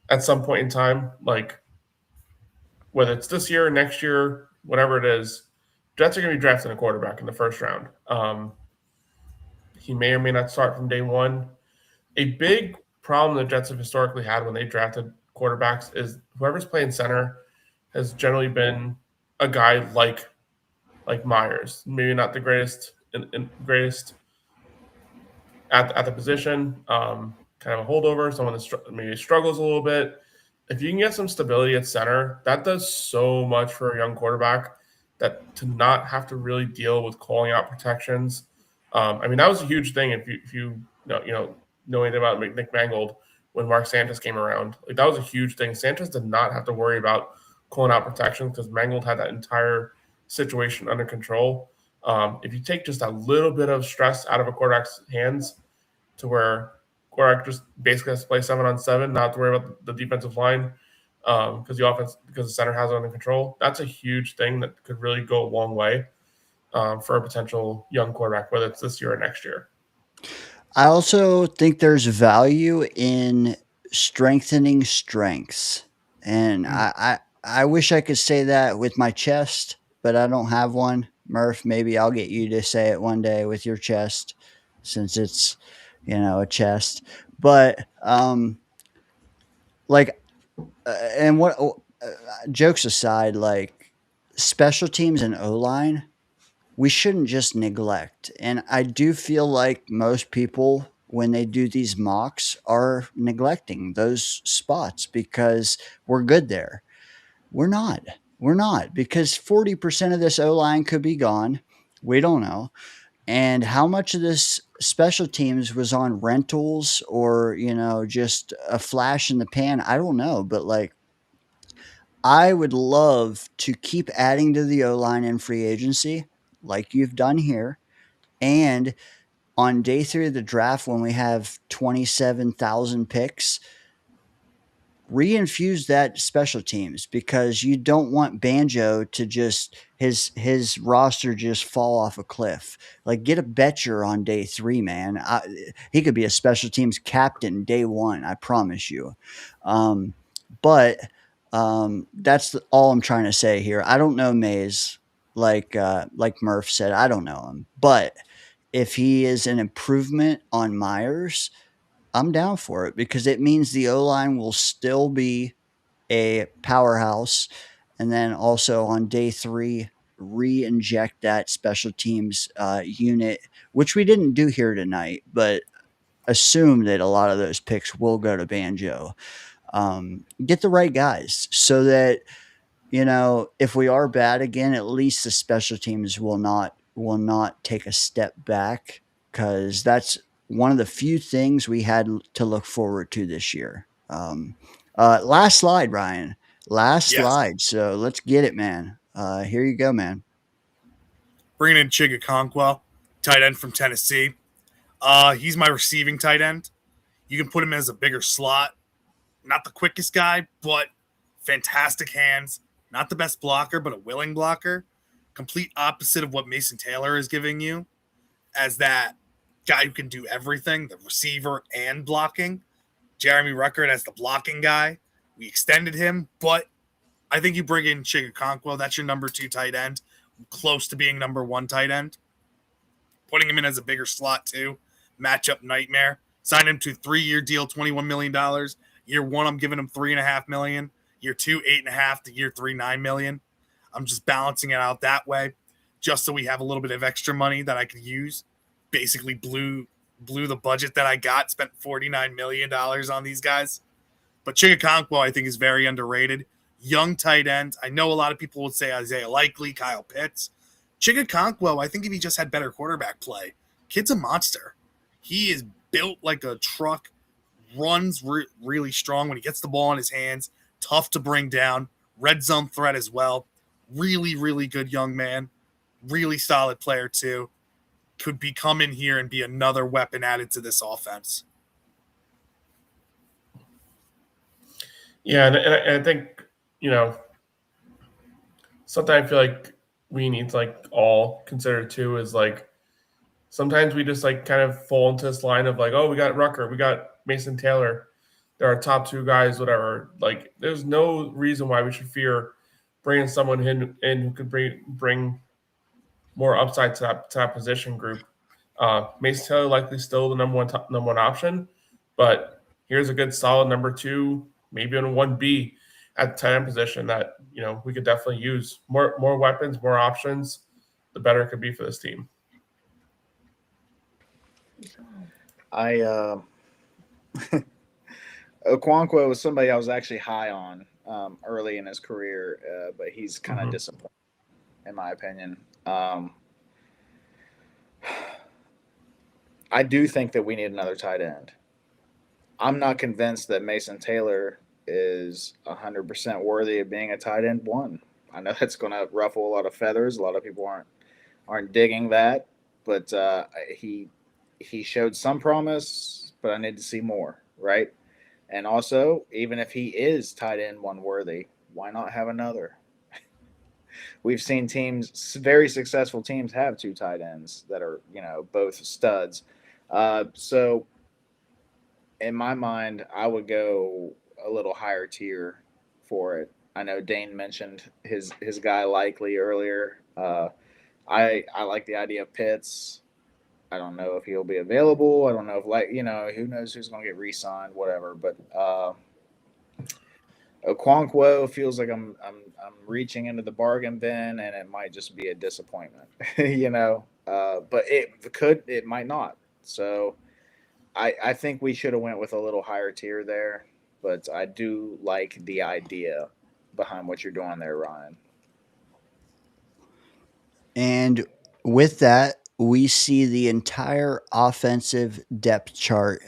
[SPEAKER 2] at some point in time, like whether it's this year or next year, whatever it is, Jets are going to be drafting a quarterback in the first round. He may or may not start from day one. A big problem the Jets have historically had when they drafted quarterbacks is whoever's playing center has generally been a guy like Myers, maybe not the greatest at the position, kind of a holdover, someone that maybe struggles a little bit. If you can get some stability at center, that does so much for a young quarterback, that to not have to really deal with calling out protections. I mean, that was a huge thing. If you know anything about Nick Mangold, when Mark Sanchez came around. Like that was a huge thing. Sanchez did not have to worry about calling out protection because Mangold had that entire situation under control. If you take just a little bit of stress out of a quarterback's hands to where quarterback just basically has to play 7-on-7, not to worry about the defensive line because the center has it under control. That's a huge thing that could really go a long way for a potential young quarterback, whether it's this year or next year.
[SPEAKER 5] I also think there's value in strengthening strengths. And I wish I could say that with my chest, but I don't have one. Murph, maybe I'll get you to say it one day with your chest since it's, a chest. But like and what jokes aside, like special teams and O-line, we shouldn't just neglect. And I do feel like most people, when they do these mocks, are neglecting those spots because we're good there. We're not. We're not, because 40% of this O line could be gone. We don't know. And how much of this special teams was on rentals or, just a flash in the pan? I don't know. But like, I would love to keep adding to the O line in free agency, like you've done here. And on day 3 of the draft, when we have 27,000 picks, reinfuse that special teams, because you don't want Banjo to just his roster just fall off a cliff. Like, get a Betcher on day 3, man. He could be a special teams captain day 1. I promise you. But that's all I'm trying to say here. I don't know Mays, like Murph said. I don't know him, but if he is an improvement on Myers, I'm down for it, because it means the O-line will still be a powerhouse. And then also on day 3, re-inject that special teams unit, which we didn't do here tonight, but assume that a lot of those picks will go to Banjo. Get the right guys so that, if we are bad again, at least the special teams will not take a step back, because that's one of the few things we had to look forward to this year. Last slide, Ryan. Last slide. So let's get it, man. Here you go, man.
[SPEAKER 7] Bringing in Chigakonkwa, tight end from Tennessee. He's my receiving tight end. You can put him as a bigger slot. Not the quickest guy, but fantastic hands. Not the best blocker, but a willing blocker. Complete opposite of what Mason Taylor is giving you as that guy who can do everything, the receiver and blocking. Jeremy Ruckert as the blocking guy. We extended him, but I think you bring in Chigakonkwo. That's your number 2 tight end, close to being number 1 tight end. Putting him in as a bigger slot too. Matchup nightmare. Signed him to a 3-year deal, $21 million. Year 1, I'm giving him $3.5 million. Year 2, $8.5 million. To year 3, $9 million. I'm just balancing it out that way, just so we have a little bit of extra money that I could use. Basically blew the budget that I got, spent $49 million on these guys. But Chigakonkwo, I think, is very underrated. Young tight end. I know a lot of people would say Isaiah Likely, Kyle Pitts. Chigakonkwo, I think if he just had better quarterback play, kid's a monster. He is built like a truck, runs really strong when he gets the ball in his hands, tough to bring down, red zone threat as well. Really, really good young man. Really solid player too. Could be come in here and be another weapon added to this offense.
[SPEAKER 2] Yeah, and I think, something I feel like we need to like all consider too is like sometimes we just like kind of fall into this line of like, oh, we got Rucker, we got Mason Taylor, they're our top 2 guys, whatever. Like, there's no reason why we should fear bringing someone in who could bring more upside to that position group. Mason Taylor likely still the number one option, but here's a good solid number 2, maybe in a 1B at the tight end position that we could definitely use more weapons, more options. The better it could be for this team.
[SPEAKER 6] Okonkwo was somebody I was actually high on early in his career, but he's kind of disappointing, in my opinion. I do think that we need another tight end. I'm not convinced that Mason Taylor is 100% worthy of being a tight end one. I know that's going to ruffle a lot of feathers. A lot of people aren't digging that, but he showed some promise, but I need to see more, right? And also, even if he is tight end one worthy, why not have another? We've seen teams, very successful teams, have two tight ends that are, both studs. So in my mind, I would go a little higher tier for it. I know Dane mentioned his guy Likely earlier. I like the idea of Pitts. I don't know if he'll be available. I don't know if who knows who's going to get re-signed, whatever. But Okonkwo feels like I'm reaching into the bargain bin, and it might just be a disappointment, But it might not. So I think we should have went with a little higher tier there, but I do like the idea behind what you're doing there, Ryan.
[SPEAKER 5] And with that, we see the entire offensive depth chart.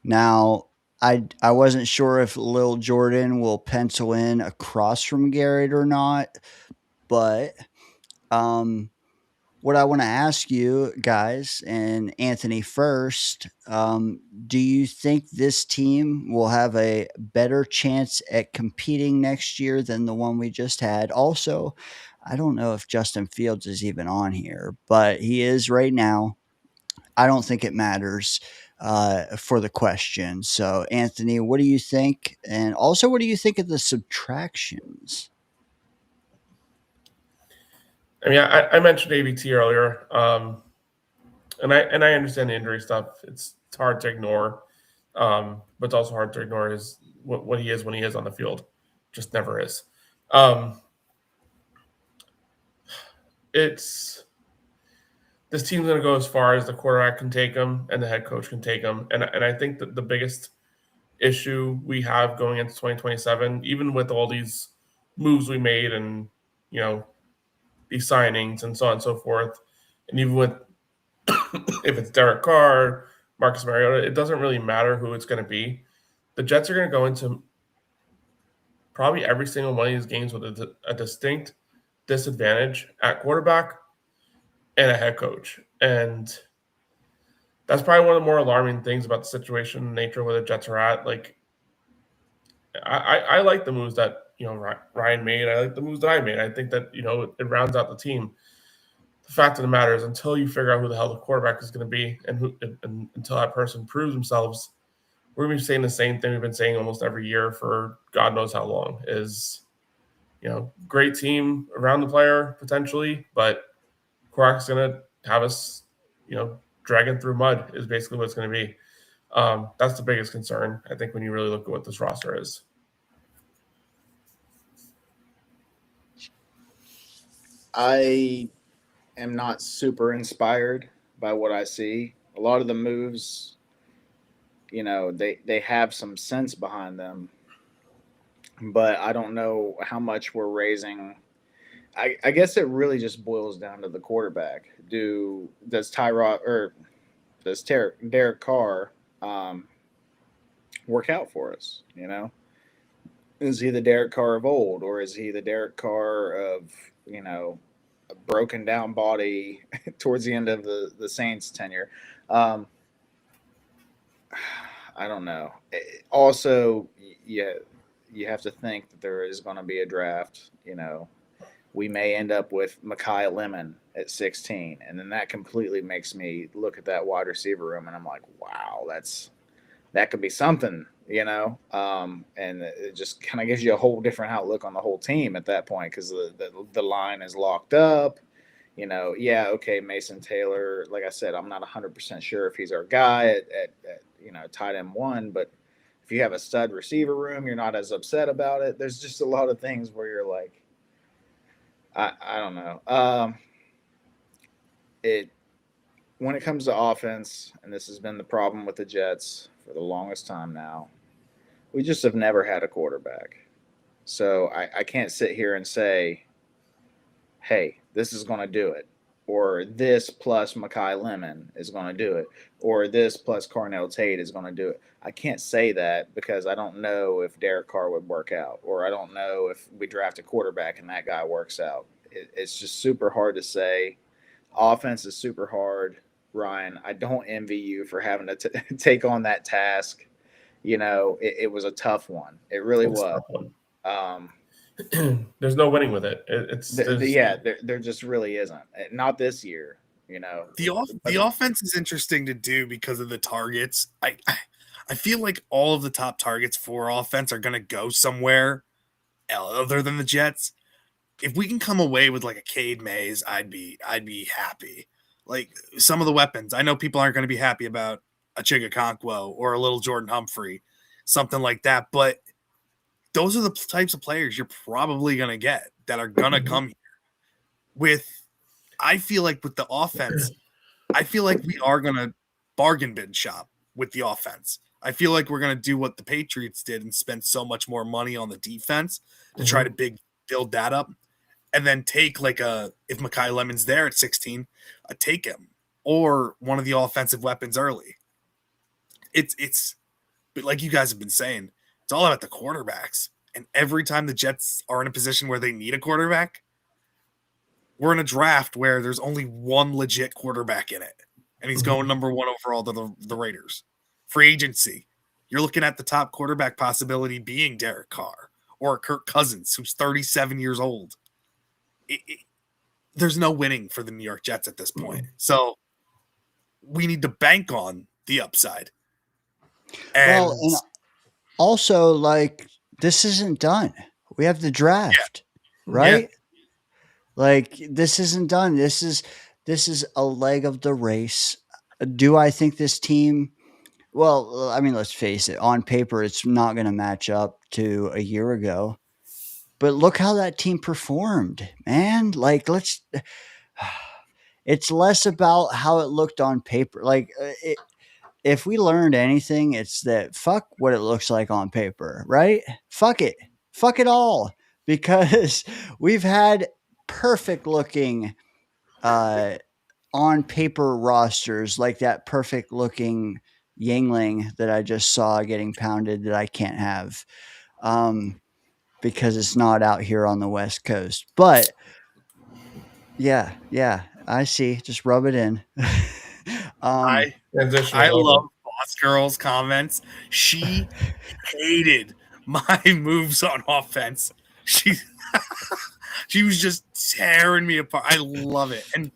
[SPEAKER 5] Now, I wasn't sure if Lil Jordan will pencil in across from Garrett or not, but what I want to ask you guys, and Anthony first, do you think this team will have a better chance at competing next year than the one we just had? Also, I don't know if Justin Fields is even on here, but he is right now. I don't think it matters for the question. So, Anthony, what do you think? And also, what do you think of the subtractions?
[SPEAKER 2] I mean, I mentioned ABT earlier, and I understand the injury stuff. It's hard to ignore, but it's also hard to ignore what he is when he is on the field. Just never is. It's this team's going to go as far as the quarterback can take them and the head coach can take them, and I think that the biggest issue we have going into 2027, even with all these moves we made and these signings and so on and so forth, and even with if it's Derek Carr, Marcus Mariota, it doesn't really matter who it's going to be. The Jets are going to go into probably every single one of these games with a distinct disadvantage at quarterback and a head coach. And that's probably one of the more alarming things about the situation and nature where the Jets are at. Like, I like the moves that, Ryan made. I like the moves that I made. I think that, it rounds out the team. The fact of the matter is, until you figure out who the hell the quarterback is going to be and until that person proves themselves, we're going to be saying the same thing we've been saying almost every year for God knows how long is, great team around the player potentially, but quarterback's going to have us, dragging through mud is basically what it's going to be. That's the biggest concern, I think, when you really look at what this roster is.
[SPEAKER 6] I am not super inspired by what I see. A lot of the moves, they have some sense behind them, but I don't know how much we're raising. I guess it really just boils down to the quarterback. Does Derek Carr work out for us? Is he the Derek Carr of old, or is he the Derek Carr of a broken down body towards the end of the Saints tenure? I don't know. Also, yeah, you have to think that there is going to be a draft. We may end up with Mekhi Lemon at 16, and then that completely makes me look at that wide receiver room, and I'm like, wow, that could be something, and it just kind of gives you a whole different outlook on the whole team at that point because the line is locked up. Okay, Mason Taylor, like I said, I'm not 100% sure if he's our guy at tight end one, but if you have a stud receiver room, you're not as upset about it. There's just a lot of things where you're like, I don't know. When it comes to offense, and this has been the problem with the Jets for the longest time now, we just have never had a quarterback. So I can't sit here and say, hey, this is going to do it. or this plus Makai Lemon is going to do it, or this plus Cornell Tate is going to do it. I can't say that because I don't know if Derek Carr would work out, or I don't know if we draft a quarterback and that guy works out. It's just super hard to say. Offense is super hard. Ryan, I don't envy you for having to take on that task. It was a tough one. It really
[SPEAKER 2] It's a
[SPEAKER 6] was.
[SPEAKER 2] tough one.
[SPEAKER 6] Um,
[SPEAKER 2] There's no winning with it.
[SPEAKER 6] there just really isn't. Not this year.
[SPEAKER 7] The offense is interesting to do because of the targets. I feel like all of the top targets for offense are going to go somewhere other than the Jets. If we can come away with like a Cade Mays, I'd be happy. Like some of the weapons, I know people aren't going to be happy about a Chigakonkwo or a little Jordan Humphrey, something like that. But those are the types of players you're probably going to get that are going to come here. I feel like with the offense, I feel like we are going to bargain bin shop with the offense. I feel like we're going to do what the Patriots did and spend so much more money on the defense to try to build that up. And then take if Makai Lemon's there at 16, take him or one of the offensive weapons early. But like you guys have been saying, it's all about the quarterbacks. And every time the Jets are in a position where they need a quarterback, we're in a draft where there's only one legit quarterback in it. And he's going number 1 overall to the Raiders. Free agency, you're looking at the top quarterback possibility being Derek Carr or Kirk Cousins, who's 37 years old. There's no winning for the New York Jets at this point. So we need to bank on the upside. And
[SPEAKER 5] also, like, this isn't done. We have the draft, right?
[SPEAKER 7] Yeah.
[SPEAKER 5] Like, this isn't done. This is a leg of the race. Do I think this team? Well, I mean, let's face it. On paper, it's not going to match up to a year ago. But look how that team performed, man. Like, it's less about how it looked on paper. Like, if we learned anything, it's that fuck what it looks like on paper, right? Fuck it. Fuck it all. Because we've had perfect looking on paper rosters, like that perfect looking Yingling that I just saw getting pounded that I can't have. Because it's not out here on the West Coast. But yeah, I see. Just rub it in.
[SPEAKER 7] I love Boss Girl's comments. She hated my moves on offense. She was just tearing me apart. I love it. And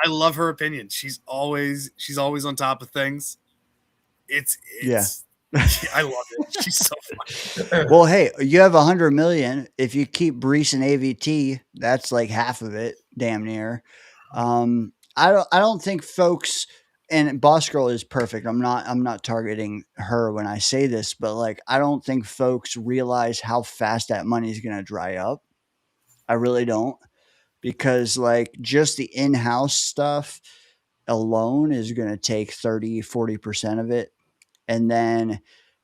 [SPEAKER 7] I love her opinion. She's always on top of things. It's I love it. She's so funny.
[SPEAKER 5] Well, hey, you have $100 million. If you keep Brees and AVT, that's like half of it, damn near. I don't think folks, and Boss Girl is perfect. I'm not targeting her when I say this, but like I don't think folks realize how fast that money is going to dry up. I really don't, because like just the in-house stuff alone is going to take 30-40% of it. And then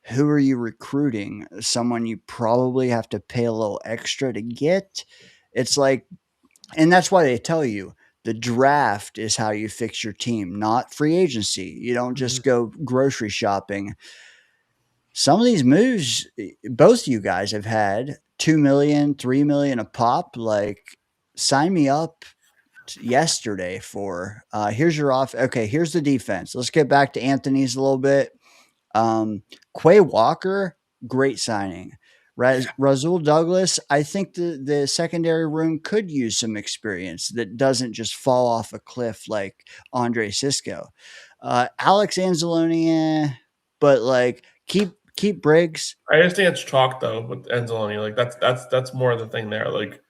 [SPEAKER 5] who are you recruiting? Someone you probably have to pay a little extra to get. It's like, and that's why they tell you the draft is how you fix your team, not free agency. You don't just go grocery shopping. Some of these moves, both you guys have had $2 million, $3 million a pop. Like, sign me up yesterday for, here's your off. Okay, here's the defense. Let's get back to Anthony's a little bit. Quay Walker, great signing. Rasul Douglas, I think the secondary room could use some experience that doesn't just fall off a cliff like Andre Sisco. Alex Anzalone, but like keep Briggs.
[SPEAKER 2] I just think it's chalk though with Anzalone. Like that's more of the thing there. Like,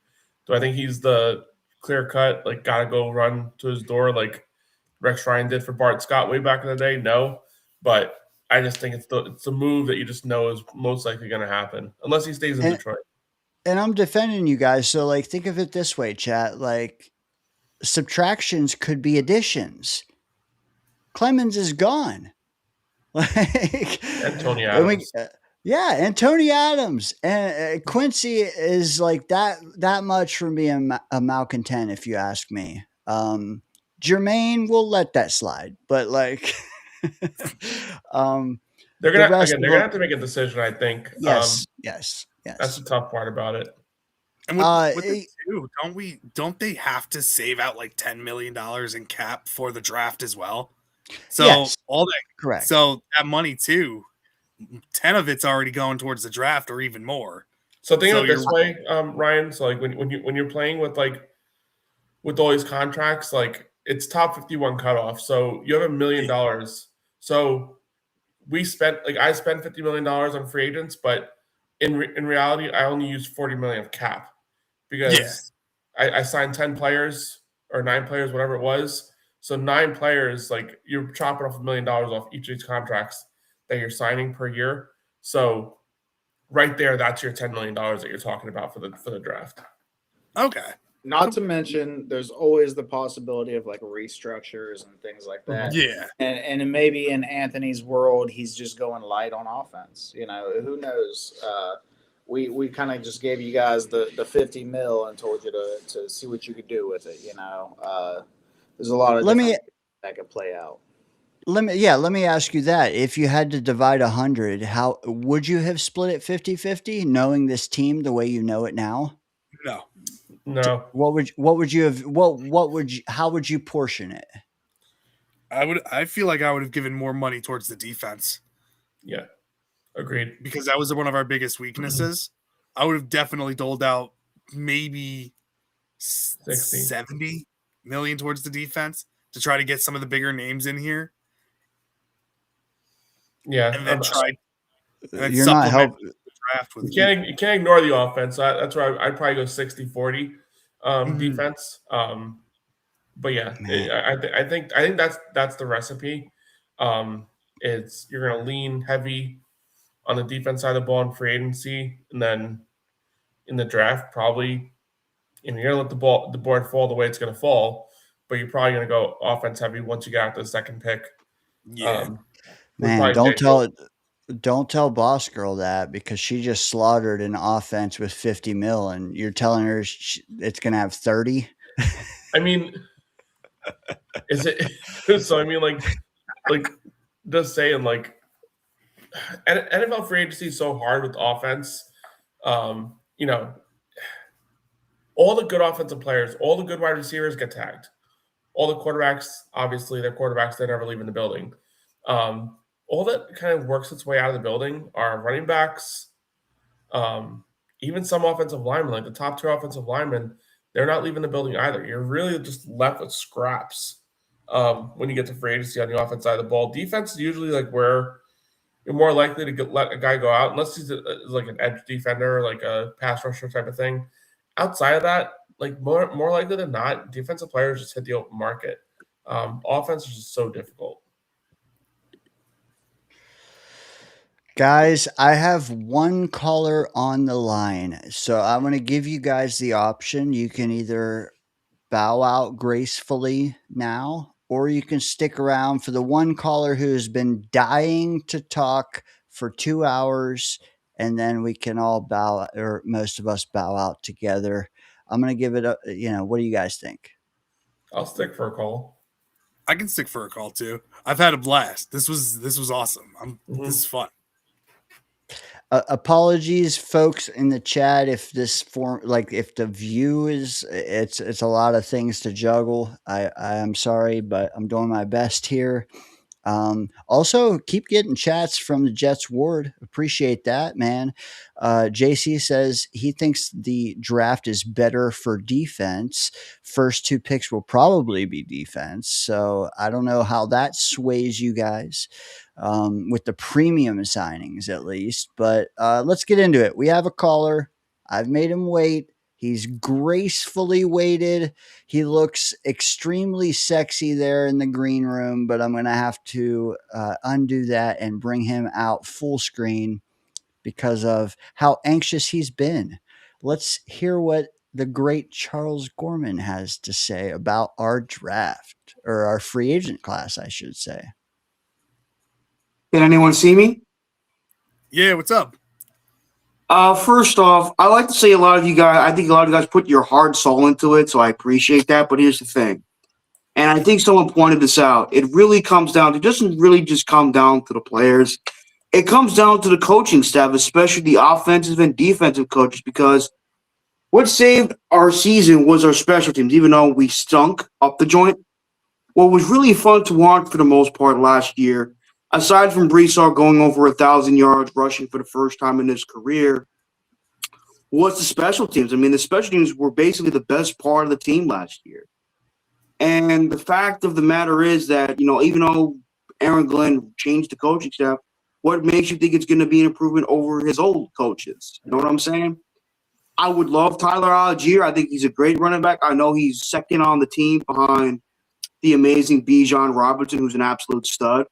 [SPEAKER 2] do I think he's the clear cut, like gotta go run to his door like Rex Ryan did for Bart Scott way back in the day? No. But I just think it's a move that you just know is most likely going to happen unless he stays in Detroit.
[SPEAKER 5] And I'm defending you guys. So like, think of it this way, chat, like subtractions could be additions. Clemens is gone. Like
[SPEAKER 2] and Tony Adams.
[SPEAKER 5] And Tony Adams and Quincy is like that much from being a malcontent, if you ask me. Jermaine, we'll let that slide, but like,
[SPEAKER 2] They're
[SPEAKER 5] the
[SPEAKER 2] gonna
[SPEAKER 5] rest
[SPEAKER 2] again.
[SPEAKER 5] of
[SPEAKER 2] They're gonna
[SPEAKER 5] them,
[SPEAKER 2] have to make a decision. I think.
[SPEAKER 5] yes,
[SPEAKER 2] That's the tough part about it.
[SPEAKER 7] And with it too, don't they have to save out like $10 million in cap for the draft as well? So
[SPEAKER 5] yes,
[SPEAKER 7] all that
[SPEAKER 5] correct.
[SPEAKER 7] So that money too, 10 of it's already going towards the draft or even more.
[SPEAKER 2] So think
[SPEAKER 7] So
[SPEAKER 2] of it this
[SPEAKER 7] you're-
[SPEAKER 2] way, Ryan. So like when you're playing with all these contracts, like it's top 51 cutoff. So you have $1 million. So I spent $50 million on free agents, but in reality, I only used $40 million of cap because I signed 10 players or 9 players, whatever it was. So 9 players, like you're chopping off $1 million off each of these contracts that you're signing per year. So right there, that's your $10 million that you're talking about for the draft.
[SPEAKER 7] Okay.
[SPEAKER 6] Not to mention, there's always the possibility of like restructures and things like that.
[SPEAKER 7] Yeah.
[SPEAKER 6] And maybe in Anthony's world, he's just going light on offense. You know, who knows? We kind of just gave you guys the 50 mil and told you to see what you could do with it. You know, there's a lot of that could play out.
[SPEAKER 5] Let me ask you that. If you had to divide 100, how would you have split it 50-50, knowing this team the way you know it now?
[SPEAKER 2] No.
[SPEAKER 5] What would you have how would you portion it?
[SPEAKER 7] I feel like I would have given more money towards the defense.
[SPEAKER 2] Yeah. Agreed.
[SPEAKER 7] Because that was one of our biggest weaknesses. I would have definitely doled out maybe 70 million towards the defense to try to get some of the bigger names in here.
[SPEAKER 2] Yeah.
[SPEAKER 7] And then
[SPEAKER 5] You're not helping.
[SPEAKER 2] You can't ignore the offense. That's where I'd probably go 60-40 defense. But yeah, I think that's the recipe. It's you're gonna lean heavy on the defense side of the ball in free agency, and then in the draft probably, and you're gonna let the board fall the way it's gonna fall. But you're probably gonna go offense heavy once you get out the second pick.
[SPEAKER 7] Yeah,
[SPEAKER 5] man, don't tell Boss Girl that, because she just slaughtered an offense with 50 mil, and you're telling her it's gonna have 30.
[SPEAKER 2] I mean, is it? So I mean, like just saying, like NFL free agency is so hard with offense. You know, all the good offensive players, all the good wide receivers get tagged. All the quarterbacks, obviously, they're quarterbacks. They never leave in the building. All that kind of works its way out of the building are running backs, even some offensive linemen, like the top 2 offensive linemen, they're not leaving the building either. You're really just left with scraps when you get to free agency on the offense side of the ball. Defense is usually like where you're more likely to let a guy go out, unless he's like an edge defender, like a pass rusher type of thing. Outside of that, like more likely than not, defensive players just hit the open market. Offense is just so difficult.
[SPEAKER 5] Guys, I have one caller on the line, so I'm going to give you guys the option. You can either bow out gracefully now, or you can stick around for the one caller who has been dying to talk for 2 hours, and then we can all bow, or most of us bow out together. I'm going to give it a, what do you guys think?
[SPEAKER 2] I'll stick for a call.
[SPEAKER 7] I can stick for a call too. I've had a blast. This was awesome. This is fun.
[SPEAKER 5] Apologies, folks in the chat, if this if the view is it's a lot of things to juggle. I am sorry, but I'm doing my best here. Also, keep getting chats from the Jets Ward. Appreciate that, man. JC says he thinks the draft is better for defense. First 2 picks will probably be defense. So I don't know how that sways you guys with the premium signings, at least. But let's get into it. We have a caller. I've made him wait. He's gracefully waited. He looks extremely sexy there in the green room, but I'm going to have to undo that and bring him out full screen because of how anxious he's been. Let's hear what the great Charles Gorman has to say about our draft, or our free agent class, I should say.
[SPEAKER 8] Can anyone see me?
[SPEAKER 7] Yeah, what's up?
[SPEAKER 8] First off, I like to say I think a lot of you guys put your heart and soul into it, so I appreciate that. But here's the thing. And I think someone pointed this out. It really comes down to, it doesn't really just come down to the players. It comes down to the coaching staff, especially the offensive and defensive coaches, because what saved our season was our special teams, even though we stunk up the joint. What was really fun to watch for the most part last year, aside from Brees Hall going over 1,000 yards rushing for the first time in his career, was the special teams. I mean, the special teams were basically the best part of the team last year. And the fact of the matter is that, even though Aaron Glenn changed the coaching staff, what makes you think it's going to be an improvement over his old coaches? You know what I'm saying? I would love Tyler Algier. I think he's a great running back. I know he's second on the team behind the amazing Bijan Robinson, who's an absolute stud.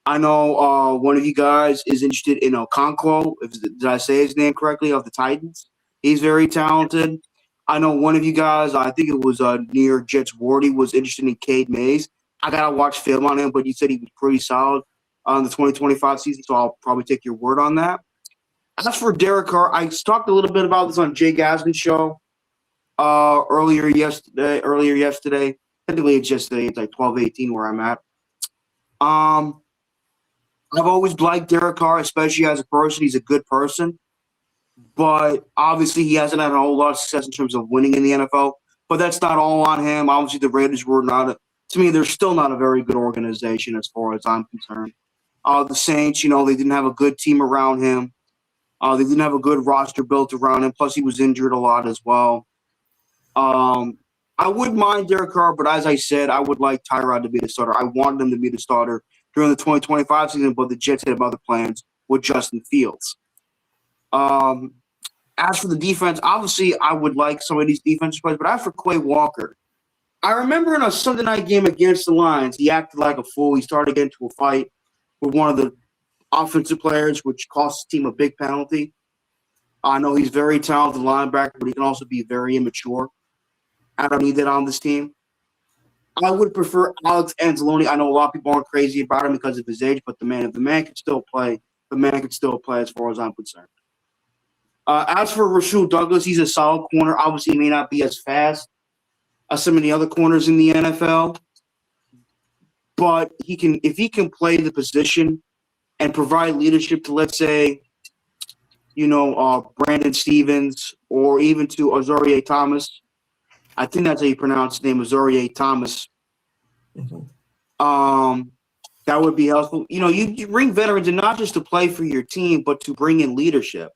[SPEAKER 8] I know one of you guys is interested in Okonkwo. Did I say his name correctly? Of the Titans. He's very talented. I know one of you guys, I think it was New York Jets Wardy, was interested in Cade Mays. I got to watch film on him, but you said he was pretty solid on the 2025 season, so I'll probably take your word on that. As for Derek Carr, I talked a little bit about this on Jay Gasman's show earlier yesterday. Technically, it's yesterday. It's like 12:18 where I'm at. I've always liked Derek Carr, especially as a person. He's a good person. But obviously, he hasn't had a whole lot of success in terms of winning in the NFL. But that's not all on him. Obviously, the Raiders were to me, they're still not a very good organization as far as I'm concerned. The Saints, they didn't have a good team around him. They didn't have a good roster built around him. Plus, he was injured a lot as well. I wouldn't mind Derek Carr, but as I said, I would like Tyrod to be the starter. I wanted him to be the starter during the 2025 season, but the Jets had other plans with Justin Fields. As for the defense, obviously I would like some of these defensive players, but as for Quay Walker, I remember in a Sunday night game against the Lions, he acted like a fool. He started getting into a fight with one of the offensive players, which cost the team a big penalty. I know he's very talented linebacker, but he can also be very immature. I don't need that on this team. I would prefer Alex Anzalone. I know a lot of people aren't crazy about him because of his age, but the man can still play. The man can still play as far as I'm concerned. As for Rasul Douglas, he's a solid corner. Obviously, he may not be as fast as some of the other corners in the NFL, but if he can play the position and provide leadership to, let's say, Brandon Stevens or even to Azarie Thomas. I think that's how you pronounce his name, Azarie Thomas.
[SPEAKER 2] Mm-hmm.
[SPEAKER 8] That would be helpful. You bring veterans in not just to play for your team, but to bring in leadership.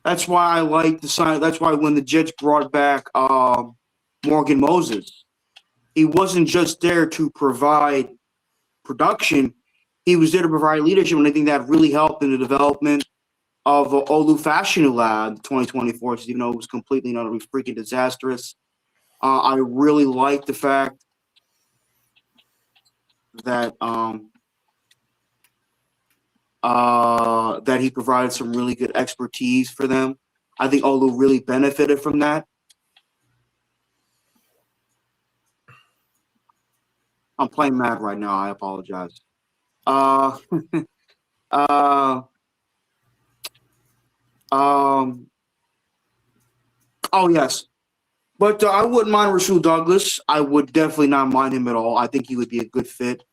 [SPEAKER 8] That's why I like the sign. That's why when the Jets brought back Morgan Moses, he wasn't just there to provide production. He was there to provide leadership, and I think that really helped in the development of Olu Fashionula in 2024, even though it was completely not freaking disastrous. I really like the fact that that he provided some really good expertise for them. I think Olu really benefited from that. I'm playing mad right now. I apologize. Oh yes. But I wouldn't mind Rasul Douglas. I would definitely not mind him at all. I think he would be a good fit.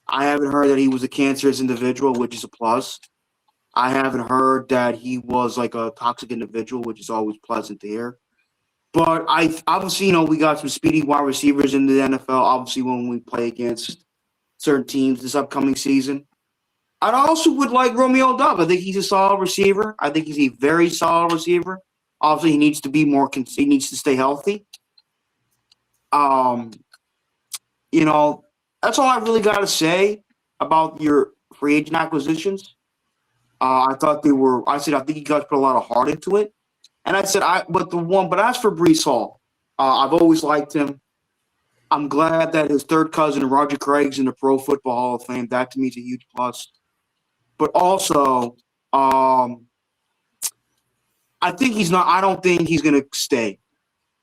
[SPEAKER 8] I haven't heard that he was a cancerous individual, which is a plus. I haven't heard that he was like a toxic individual, which is always pleasant to hear. But obviously, we got some speedy wide receivers in the NFL, obviously, when we play against certain teams this upcoming season. I also would like Romeo Doubs. I think he's a solid receiver. I think he's a very solid receiver. Obviously, he needs to be he needs to stay healthy. That's all I really got to say about your free agent acquisitions. I think you guys put a lot of heart into it. And I said, but as for Brees Hall, I've always liked him. I'm glad that his third cousin, Roger Craig's in the Pro Football Hall of Fame. That to me is a huge plus. But also, I don't think he's going to stay.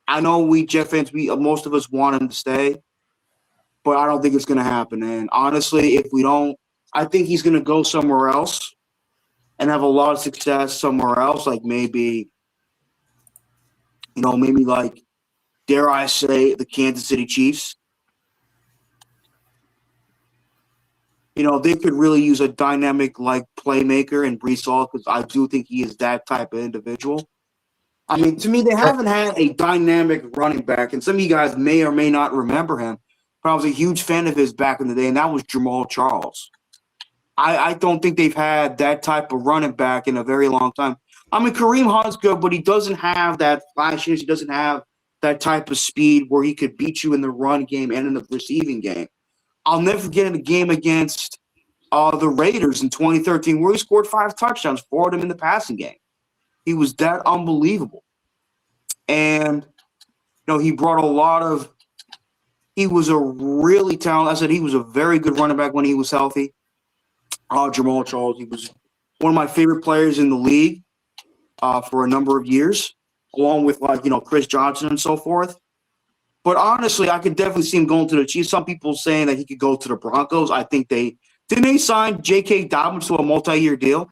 [SPEAKER 8] I know we Jet fans, most of us want him to stay, but I don't think it's going to happen. And honestly, if we don't, I think he's going to go somewhere else and have a lot of success somewhere else, like maybe like, dare I say, the Kansas City Chiefs. they could really use a dynamic like playmaker in Brees Hall because I do think he is that type of individual. I mean, to me, they haven't had a dynamic running back, and some of you guys may or may not remember him, but I was a huge fan of his back in the day, and that was Jamal Charles. I don't think they've had that type of running back in a very long time. I mean, Kareem Hunt's good, but he doesn't have that flashiness. He doesn't have that type of speed where he could beat you in the run game and in the receiving game. I'll never forget a game against the Raiders in 2013 where he scored 5 touchdowns, 4 of them in the passing game. He was that unbelievable. And, he brought a lot of – he was a really talented – I said he was a very good running back when he was healthy. Jamal Charles, he was one of my favorite players in the league for a number of years, along with, Chris Johnson and so forth. But honestly, I could definitely see him going to the Chiefs. Some people saying that he could go to the Broncos. I think didn't they sign J.K. Dobbins to a multi-year deal?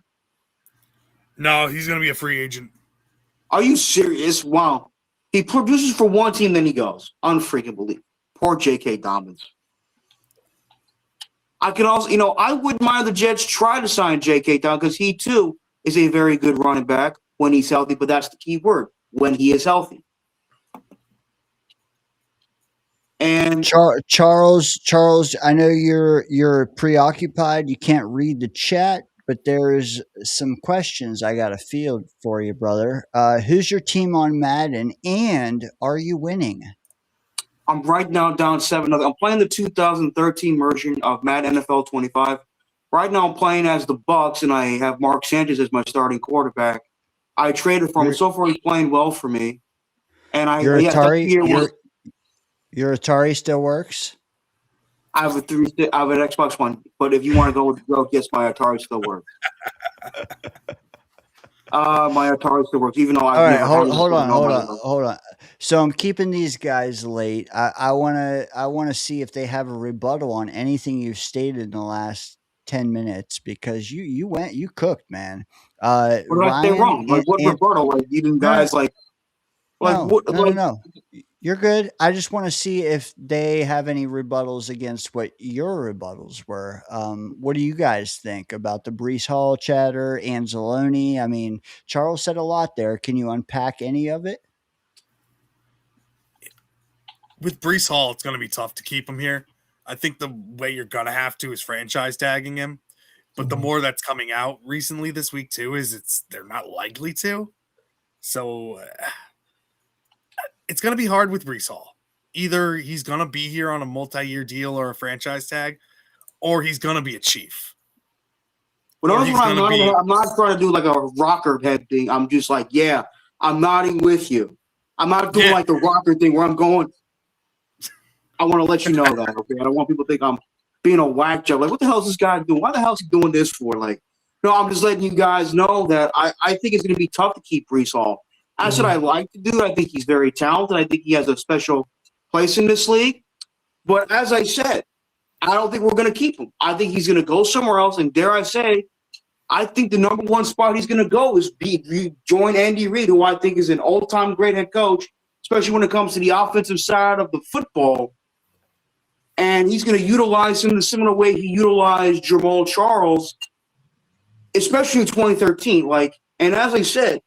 [SPEAKER 7] No, he's going to be a free agent.
[SPEAKER 8] Are you serious? Wow. He produces for one team, then he goes. Unfreaking believable. Poor J.K. Dobbins. I can also, I wouldn't mind the Jets try to sign J.K. Dobbins because he, too, is a very good running back when he's healthy, but that's the key word, when he is healthy. And
[SPEAKER 5] Charles, I know you're preoccupied. You can't read the chat, but there's some questions I got a field for you, brother. Who's your team on Madden, and are you winning?
[SPEAKER 8] I'm right now down 7-0. I'm playing the 2013 version of Madden NFL 25. Right now I'm playing as the Bucks, and I have Mark Sanchez as my starting quarterback. I traded for him. So far, he's playing well for me. And
[SPEAKER 5] your Atari still works?
[SPEAKER 8] I have an Xbox One, but if you want to go with the joke, yes, my Atari still works. My Atari still works, even though
[SPEAKER 5] All right, hold on. So I'm keeping these guys late. I wanna see if they have a rebuttal on anything you've stated in the last 10 minutes because you cooked, man.
[SPEAKER 8] What did I say wrong? Like what rebuttal? Like even guys
[SPEAKER 5] No. You're good. I just want to see if they have any rebuttals against what your rebuttals were. What do you guys think about the Brees Hall chatter, Anzalone? I mean, Charles said a lot there. Can you unpack any of it?
[SPEAKER 7] With Brees Hall, it's going to be tough to keep him here. I think the way you're going to have to is franchise tagging him. But the more that's coming out recently this week, too, is they're not likely to. So it's going to be hard with Brees Hall. Either he's going to be here on a multi-year deal or a franchise tag, or he's going to be a Chief.
[SPEAKER 8] But I'm not trying to do like a rocker head thing. I'm just like, yeah, I'm nodding with you. I'm not doing like the rocker thing where I'm going. I want to let you know that, okay? I don't want people to think I'm being a whack job. Like, what the hell is this guy doing? Why the hell is he doing this for? Like, no, I'm just letting you guys know that I think it's going to be tough to keep Brees Hall. That's what I like to do. I think he's very talented. I think he has a special place in this league. But as I said, I don't think we're going to keep him. I think he's going to go somewhere else. And dare I say, I think the number one spot he's going to go is join Andy Reid, who I think is an all-time great head coach, especially when it comes to the offensive side of the football. And he's going to utilize him the similar way he utilized Jamal Charles, especially in 2013. And as I said,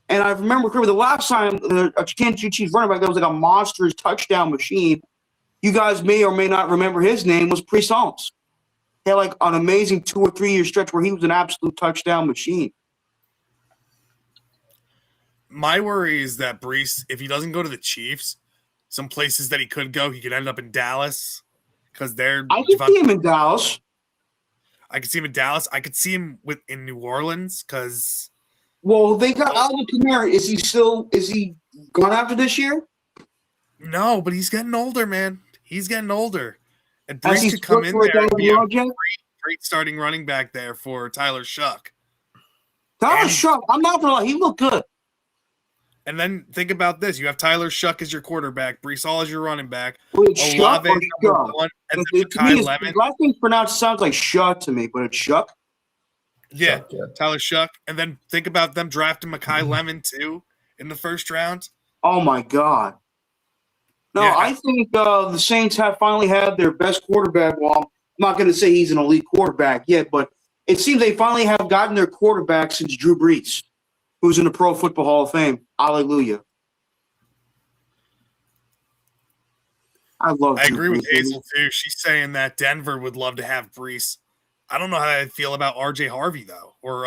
[SPEAKER 8] and I remember the last time a Kansas City Chiefs running back that was like a monstrous touchdown machine, you guys may or may not remember his name, was Brees Hall. He had like an amazing 2 or 3 year stretch where he was an absolute touchdown machine.
[SPEAKER 7] My worry is that Brees, if he doesn't go to the Chiefs, some places that he could go, he could end up in Dallas because they're.
[SPEAKER 8] I could see him in Dallas.
[SPEAKER 7] I could see him in Dallas. I could see him in New Orleans because.
[SPEAKER 8] Well, they got Alvin Kamara. Is he gone after this year?
[SPEAKER 7] No, but he's getting older, man. He's getting older. And Brees could come in there and be a great starting running back there for Tyler Shuck.
[SPEAKER 8] Shuck, I'm not gonna lie, he looked good.
[SPEAKER 7] And then think about this: you have Tyler Shuck as your quarterback, Brees Hall as your running back,
[SPEAKER 8] Shuck
[SPEAKER 7] Olave number 1, and then Makai Lemon.
[SPEAKER 8] Last thing pronounced sounds like Shuck to me, but it's Shuck.
[SPEAKER 7] Yeah, Tyler Shuck. And then think about them drafting Makai Lemon too in the first round.
[SPEAKER 8] Oh my God. No, I think the Saints have finally had their best quarterback. Well, not going to say he's an elite quarterback yet, but it seems they finally have gotten their quarterback since Drew Brees, who's in the Pro Football Hall of Fame. Hallelujah. I
[SPEAKER 7] agree with Hazel too. She's saying that Denver would love to have Brees. I don't know how I feel about RJ Harvey though, or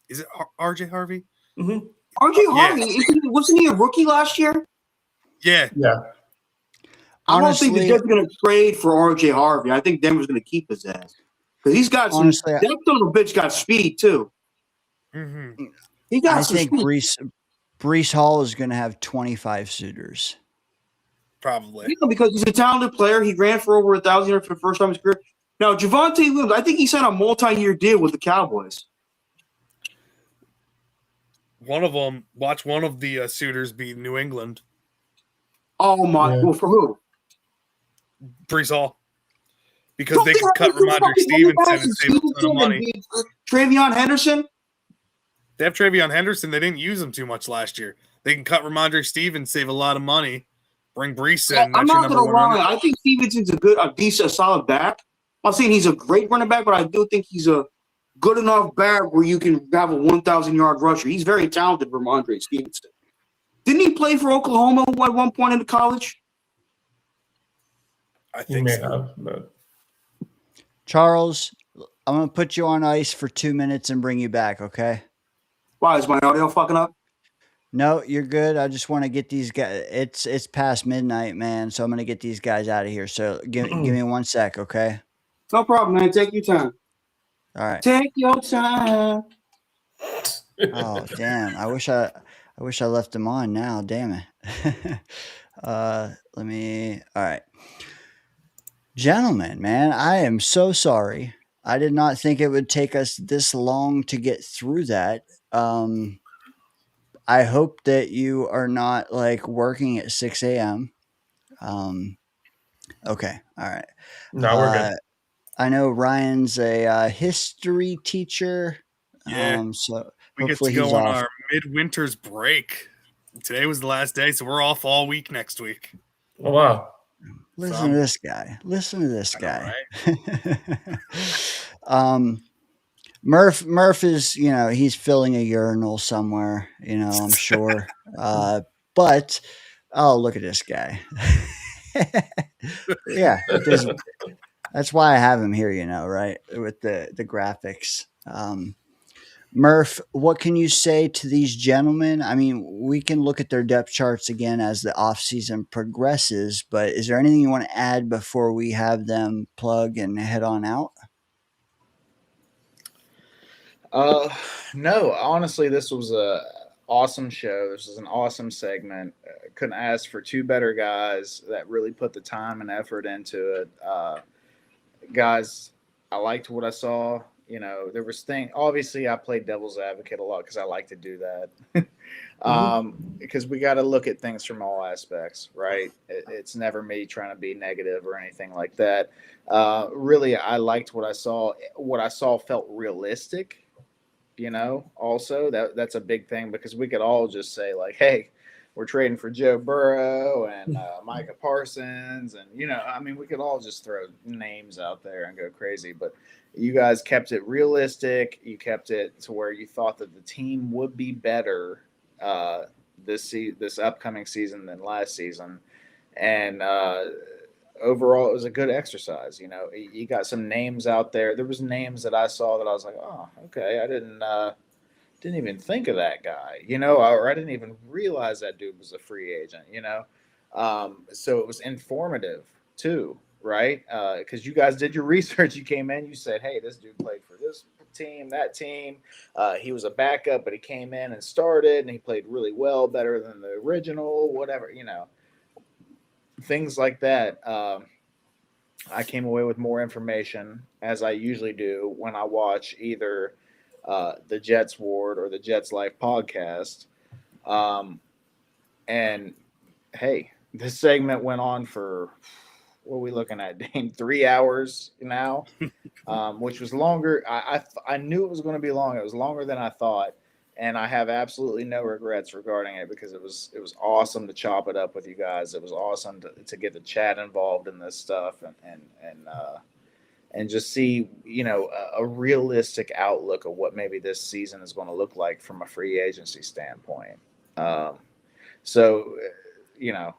[SPEAKER 7] is it RJ Harvey?
[SPEAKER 2] Mm-hmm.
[SPEAKER 8] RJ Harvey, wasn't he a rookie last year?
[SPEAKER 7] Yeah.
[SPEAKER 8] I don't think the Jets are going to trade for RJ Harvey. I think Denver's going to keep his ass because he's got some. That little bitch got speed too.
[SPEAKER 7] Mm-hmm.
[SPEAKER 8] He got
[SPEAKER 5] I
[SPEAKER 8] some
[SPEAKER 5] think
[SPEAKER 8] speed.
[SPEAKER 5] Brees Hall is going to have 25 suitors.
[SPEAKER 7] Probably.
[SPEAKER 8] Yeah, because he's a talented player. He ran for over 1,000 yards for the first time in his career. Now, Javonte Williams, I think he signed a multi-year deal with the Cowboys.
[SPEAKER 7] One of them, watch one of the suitors be New England.
[SPEAKER 8] Oh, my. Yeah. Well, for who?
[SPEAKER 7] Brees Hall. Because they can cut Ramondre Stevenson and save a ton of money.
[SPEAKER 8] Travion Henderson?
[SPEAKER 7] They have Travion Henderson. They didn't use him too much last year. They can cut Ramondre Stevenson, save a lot of money. Bring Brees in.
[SPEAKER 8] I'm not going to lie. I think Stevenson's a decent, solid back. I'm not saying he's a great running back, but I do think he's a good enough back where you can have a 1,000-yard rusher. He's very talented, Ramondre Stevenson. Didn't he play for Oklahoma at one point in college?
[SPEAKER 7] I think so.
[SPEAKER 2] But...
[SPEAKER 5] Charles, I'm going to put you on ice for 2 minutes and bring you back, okay?
[SPEAKER 8] Why, is my audio fucking up?
[SPEAKER 5] No, you're good. I just want to get these guys. It's past midnight, man. So I'm going to get these guys out of here. So give me 1 sec, okay?
[SPEAKER 8] No problem, man. Take your time.
[SPEAKER 5] All right.
[SPEAKER 8] Take your time.
[SPEAKER 5] Oh, damn. I wish I left them on now. Damn it. All right. Gentlemen, man, I am so sorry. I did not think it would take us this long to get through that. I hope that you are not like working at 6 a.m. Okay. All right.
[SPEAKER 2] No, we're good.
[SPEAKER 5] I know Ryan's a history teacher.
[SPEAKER 7] Yeah.
[SPEAKER 5] So
[SPEAKER 7] we get to go on our midwinter's break. Today was the last day, so we're off all week next week.
[SPEAKER 2] Oh, wow.
[SPEAKER 5] Listen to this guy. Listen to this guy.
[SPEAKER 7] Right?
[SPEAKER 5] Murph is, he's filling a urinal somewhere, I'm sure. But look at this guy. Yeah. That's why I have him here, right? With the graphics. Murph, what can you say to these gentlemen? I mean, we can look at their depth charts again as the offseason progresses, but is there anything you want to add before we have them plug and head on out?
[SPEAKER 6] No, honestly, this was a awesome show. This was an awesome segment. Couldn't ask for two better guys that really put the time and effort into it. Guys, I liked what I saw. There was obviously I played devil's advocate a lot because I like to do that. Because we got to look at things from all aspects, right? It's never me trying to be negative or anything like that. Really, I liked what I saw. What I saw felt realistic. Also that's a big thing because we could all just say like, hey, we're trading for Joe Burrow and Micah Parsons. And, we could all just throw names out there and go crazy. But you guys kept it realistic. You kept it to where you thought that the team would be better this upcoming season than last season. And overall, it was a good exercise. You got some names out there. There was names that I saw that I was like, oh, okay, I didn't even think of that guy, or I didn't even realize that dude was a free agent, so it was informative too, right? Because you guys did your research. You came in, you said, hey, this dude played for this team, that team. He was a backup, but he came in and started, and he played really well, better than the original, whatever, things like that. I came away with more information, as I usually do when I watch either the Jets Ward or the Jets Life podcast. And hey, this segment went on for, what are we looking at, Dane? 3 hours now, which was longer. I knew it was going to be long. It was longer than I thought. And I have absolutely no regrets regarding it because it was awesome to chop it up with you guys. It was awesome to get the chat involved in this stuff and and just see, a realistic outlook of what maybe this season is going to look like from a free agency standpoint. So, you know,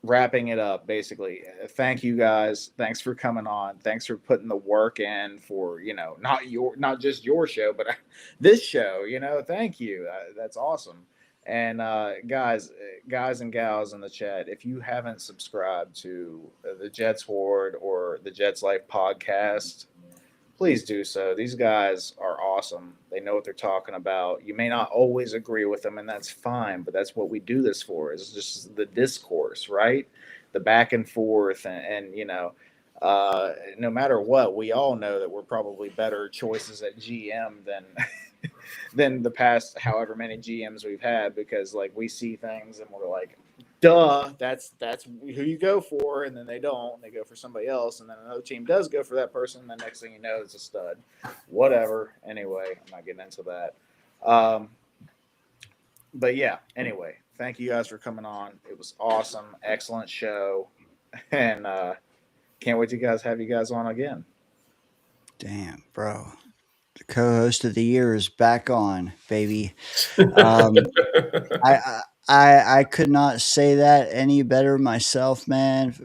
[SPEAKER 6] wrapping it up, basically, thank you guys. Thanks for coming on. Thanks for putting the work in for, not just your show, but this show. Thank you. That's awesome. And guys and gals in the chat, if you haven't subscribed to the Jets Ward or the Jets Life podcast, please do so. These guys are awesome. They know what they're talking about. You may not always agree with them, and that's fine, but that's what we do this for, is just the discourse, right? The back and forth. And no matter what, we all know that we're probably better choices at GM than the past however many GMs we've had, because like we see things and we're like, duh, that's who you go for, and then they don't. They go for somebody else, and then another team does go for that person, and the next thing you know, it's a stud. Whatever. Anyway, I'm not getting into that. But yeah, anyway, thank you guys for coming on. It was awesome. Excellent show. And can't wait to have you guys on again.
[SPEAKER 5] Damn, bro. The co-host of the year is back on, baby. I could not say that any better myself, man.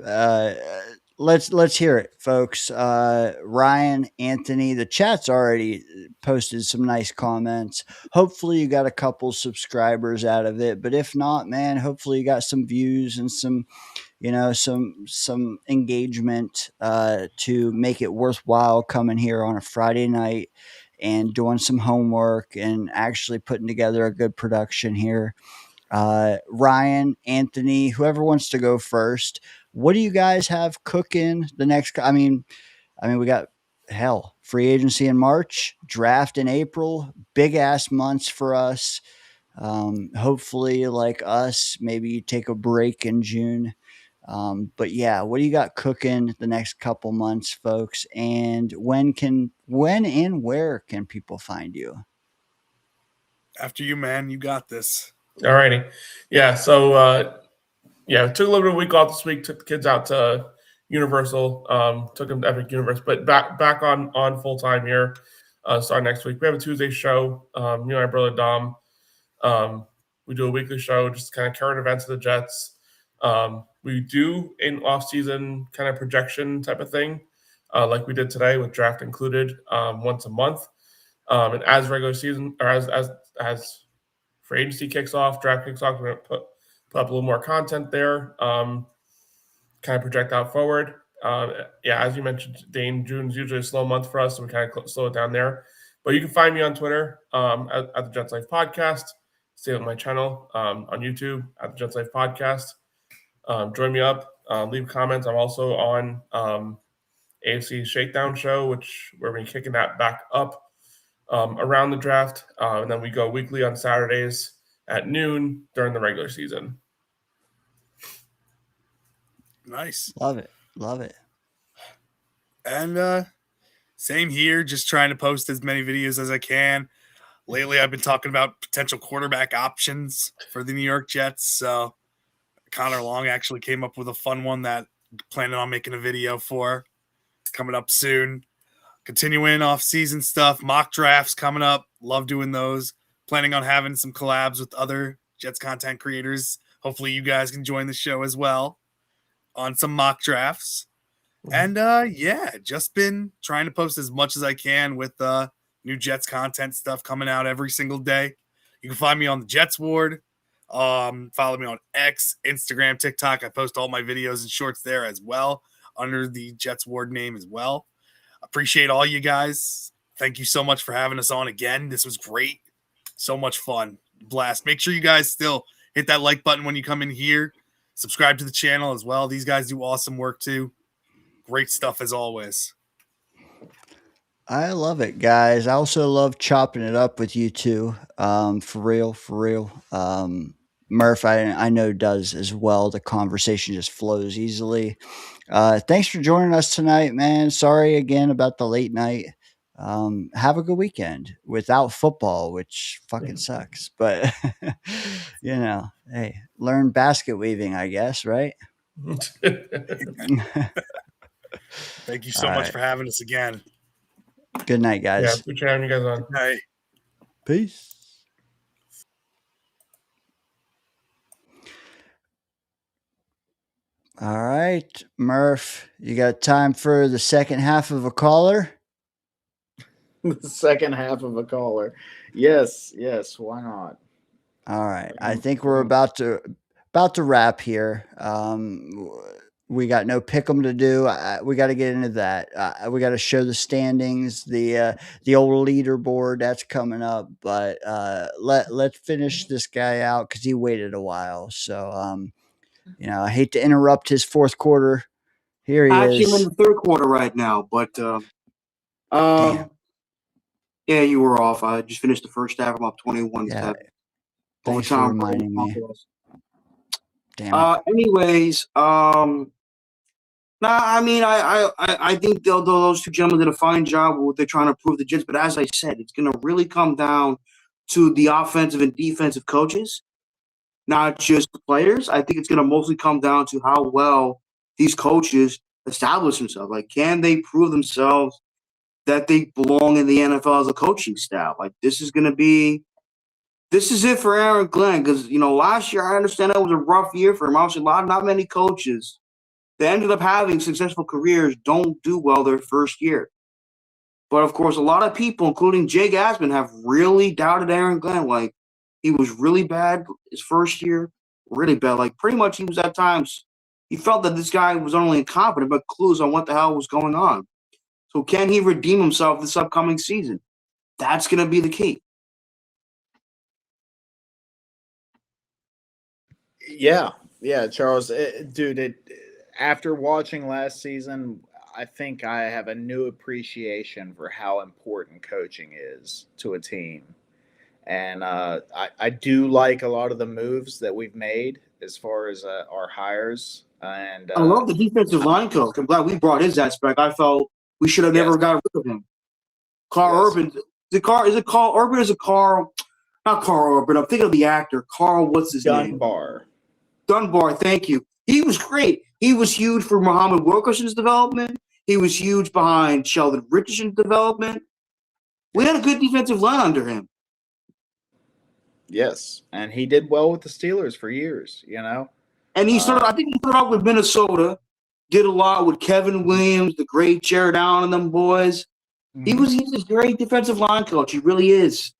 [SPEAKER 5] Let's hear it, folks. Ryan, Anthony, the chat's already posted some nice comments. Hopefully you got a couple subscribers out of it, but if not, man, hopefully you got some views and some engagement to make it worthwhile coming here on a Friday night and doing some homework and actually putting together a good production here. Ryan, Anthony, whoever wants to go first, what do you guys have cooking the next? I mean, we got free agency in March, draft in April, big ass months for us. Hopefully, like us, maybe you take a break in June. But yeah, what do you got cooking the next couple months, folks? And when and where can people find you?
[SPEAKER 7] After you, man. You got this.
[SPEAKER 2] Alrighty. Yeah. So, took a little bit of a week off this week. Took the kids out to Universal. Took them to Epic Universe, but back on full time here. Starting next week. We have a Tuesday show. My brother Dom. We do a weekly show, just kind of current events of the Jets. We do an off-season kind of projection type of thing, like we did today with draft included, once a month. And as regular season, or as free agency kicks off, draft kicks off, we're going to put up a little more content there, kind of project out forward. As you mentioned, Dane, June's usually a slow month for us, so we kind of slow it down there. But you can find me on Twitter at the Jets Life Podcast. Stay on my channel on YouTube at the Jets Life Podcast. Join me up. Leave comments. I'm also on AFC Shakedown Show, where we're kicking that back up around the draft. And then we go weekly on Saturdays at noon during the regular season.
[SPEAKER 7] Nice.
[SPEAKER 5] Love it.
[SPEAKER 7] And same here, just trying to post as many videos as I can. Lately, I've been talking about potential quarterback options for the New York Jets. So Connor Long actually came up with a fun one that I'm planning on making a video for. Coming up soon. Continuing off-season stuff, mock drafts coming up. Love doing those. Planning on having some collabs with other Jets content creators. Hopefully you guys can join the show as well on some mock drafts. And just been trying to post as much as I can with new Jets content stuff coming out every single day. You can find me on the Jets Ward. Follow me on X, Instagram, TikTok. I post all my videos and shorts there as well under the Jets Ward name as well. Appreciate all you guys. Thank you so much for having us on again. This was great. So much fun. Blast. Make sure you guys still hit that like button when you come in here. Subscribe to the channel as well. These guys do awesome work too. Great stuff as always.
[SPEAKER 5] I love it, guys. I also love chopping it up with you too. For real. Murph, I know does as well. The conversation just flows easily. Thanks for joining us tonight, man. Sorry again about the late night. Have a good weekend without football, which fucking sucks. But hey, learn basket weaving, I guess, right?
[SPEAKER 7] Thank you so
[SPEAKER 5] All
[SPEAKER 7] much
[SPEAKER 5] right.
[SPEAKER 7] for having us again.
[SPEAKER 5] Good night,
[SPEAKER 2] Yeah,
[SPEAKER 5] guys.
[SPEAKER 2] appreciate having you guys on.
[SPEAKER 7] Good night.
[SPEAKER 5] Peace. All right, Murph, you got time for the second half of a caller?
[SPEAKER 6] The second half of a caller. Yes, why not?
[SPEAKER 5] All right. I think we're about to wrap here. We got no pick'em to do. We got to get into that. We got to show the standings, the old leaderboard that's coming up. But let's finish this guy out because he waited a while. So I hate to interrupt his fourth quarter. Here he
[SPEAKER 8] Actually, I'm in
[SPEAKER 5] is.
[SPEAKER 8] the third quarter right now, but
[SPEAKER 5] Damn.
[SPEAKER 8] yeah, you were off. I just finished the first half. I'm up 21
[SPEAKER 5] Yeah.
[SPEAKER 8] to
[SPEAKER 5] Thanks for reminding me. Damn it.
[SPEAKER 8] Anyways, I mean, I think those two gentlemen did a fine job with what they're trying to prove the Jets. But as I said, it's going to really come down to the offensive and defensive coaches, not just the players. I think it's going to mostly come down to how well these coaches establish themselves. Like, can they prove themselves that they belong in the NFL as a coaching staff? Like, this is it for Aaron Glenn because, last year I understand that was a rough year for him. Obviously, not many coaches that ended up having successful careers don't do well their first year. But, of course, a lot of people, including Jay Gassman, have really doubted Aaron Glenn. Like, he was really bad his first year, really bad. Like, pretty much he was at times – he felt that this guy was not only incompetent but clueless on what the hell was going on. So can he redeem himself this upcoming season? That's going to be the key.
[SPEAKER 6] Yeah, Charles, dude. After watching last season, I think I have a new appreciation for how important coaching is to a team, and I do like a lot of the moves that we've made as far as our hires. And
[SPEAKER 8] I love the defensive line coach. I'm glad we brought his aspect. I felt we should have never got rid of him. Carl Urban. Is it Carl Urban or is it Carl? Not Carl Urban. I'm thinking of the actor. Carl, what's his name? Dunbar, thank you. He was great. He was huge for Muhammad Wilkerson's development. He was huge behind Sheldon Richardson's development. We had a good defensive line under him.
[SPEAKER 6] Yes, and he did well with the Steelers for years,
[SPEAKER 8] And he started. I think he started off with Minnesota. Did a lot with Kevin Williams, the great Jared Allen, and them boys.
[SPEAKER 6] Mm-hmm.
[SPEAKER 8] He's a great defensive line coach. He really is.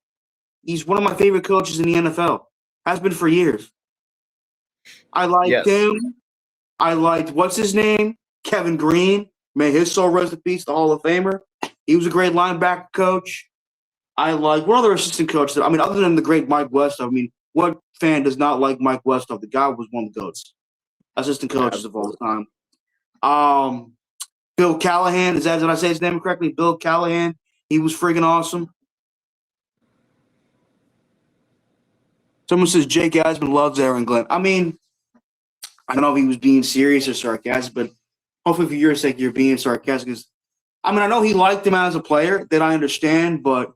[SPEAKER 8] He's one of my favorite coaches in the NFL. Has been for years. I liked him. I liked, what's his name? Kevin Green. May his soul rest in peace, the Hall of Famer. He was a great linebacker coach. I like one other assistant coach. Other than the great Mike Westhoff, what fan does not like Mike Westhoff? The guy was one of the GOATs. Assistant coaches of all time. Bill Callahan. Did I say his name correctly? Bill Callahan. He was friggin' awesome. Someone says Jake Gassman loves Aaron Glenn. I don't know if he was being serious or sarcastic, but hopefully for your sake, you're being sarcastic. I know he liked him as a player, that I understand, but,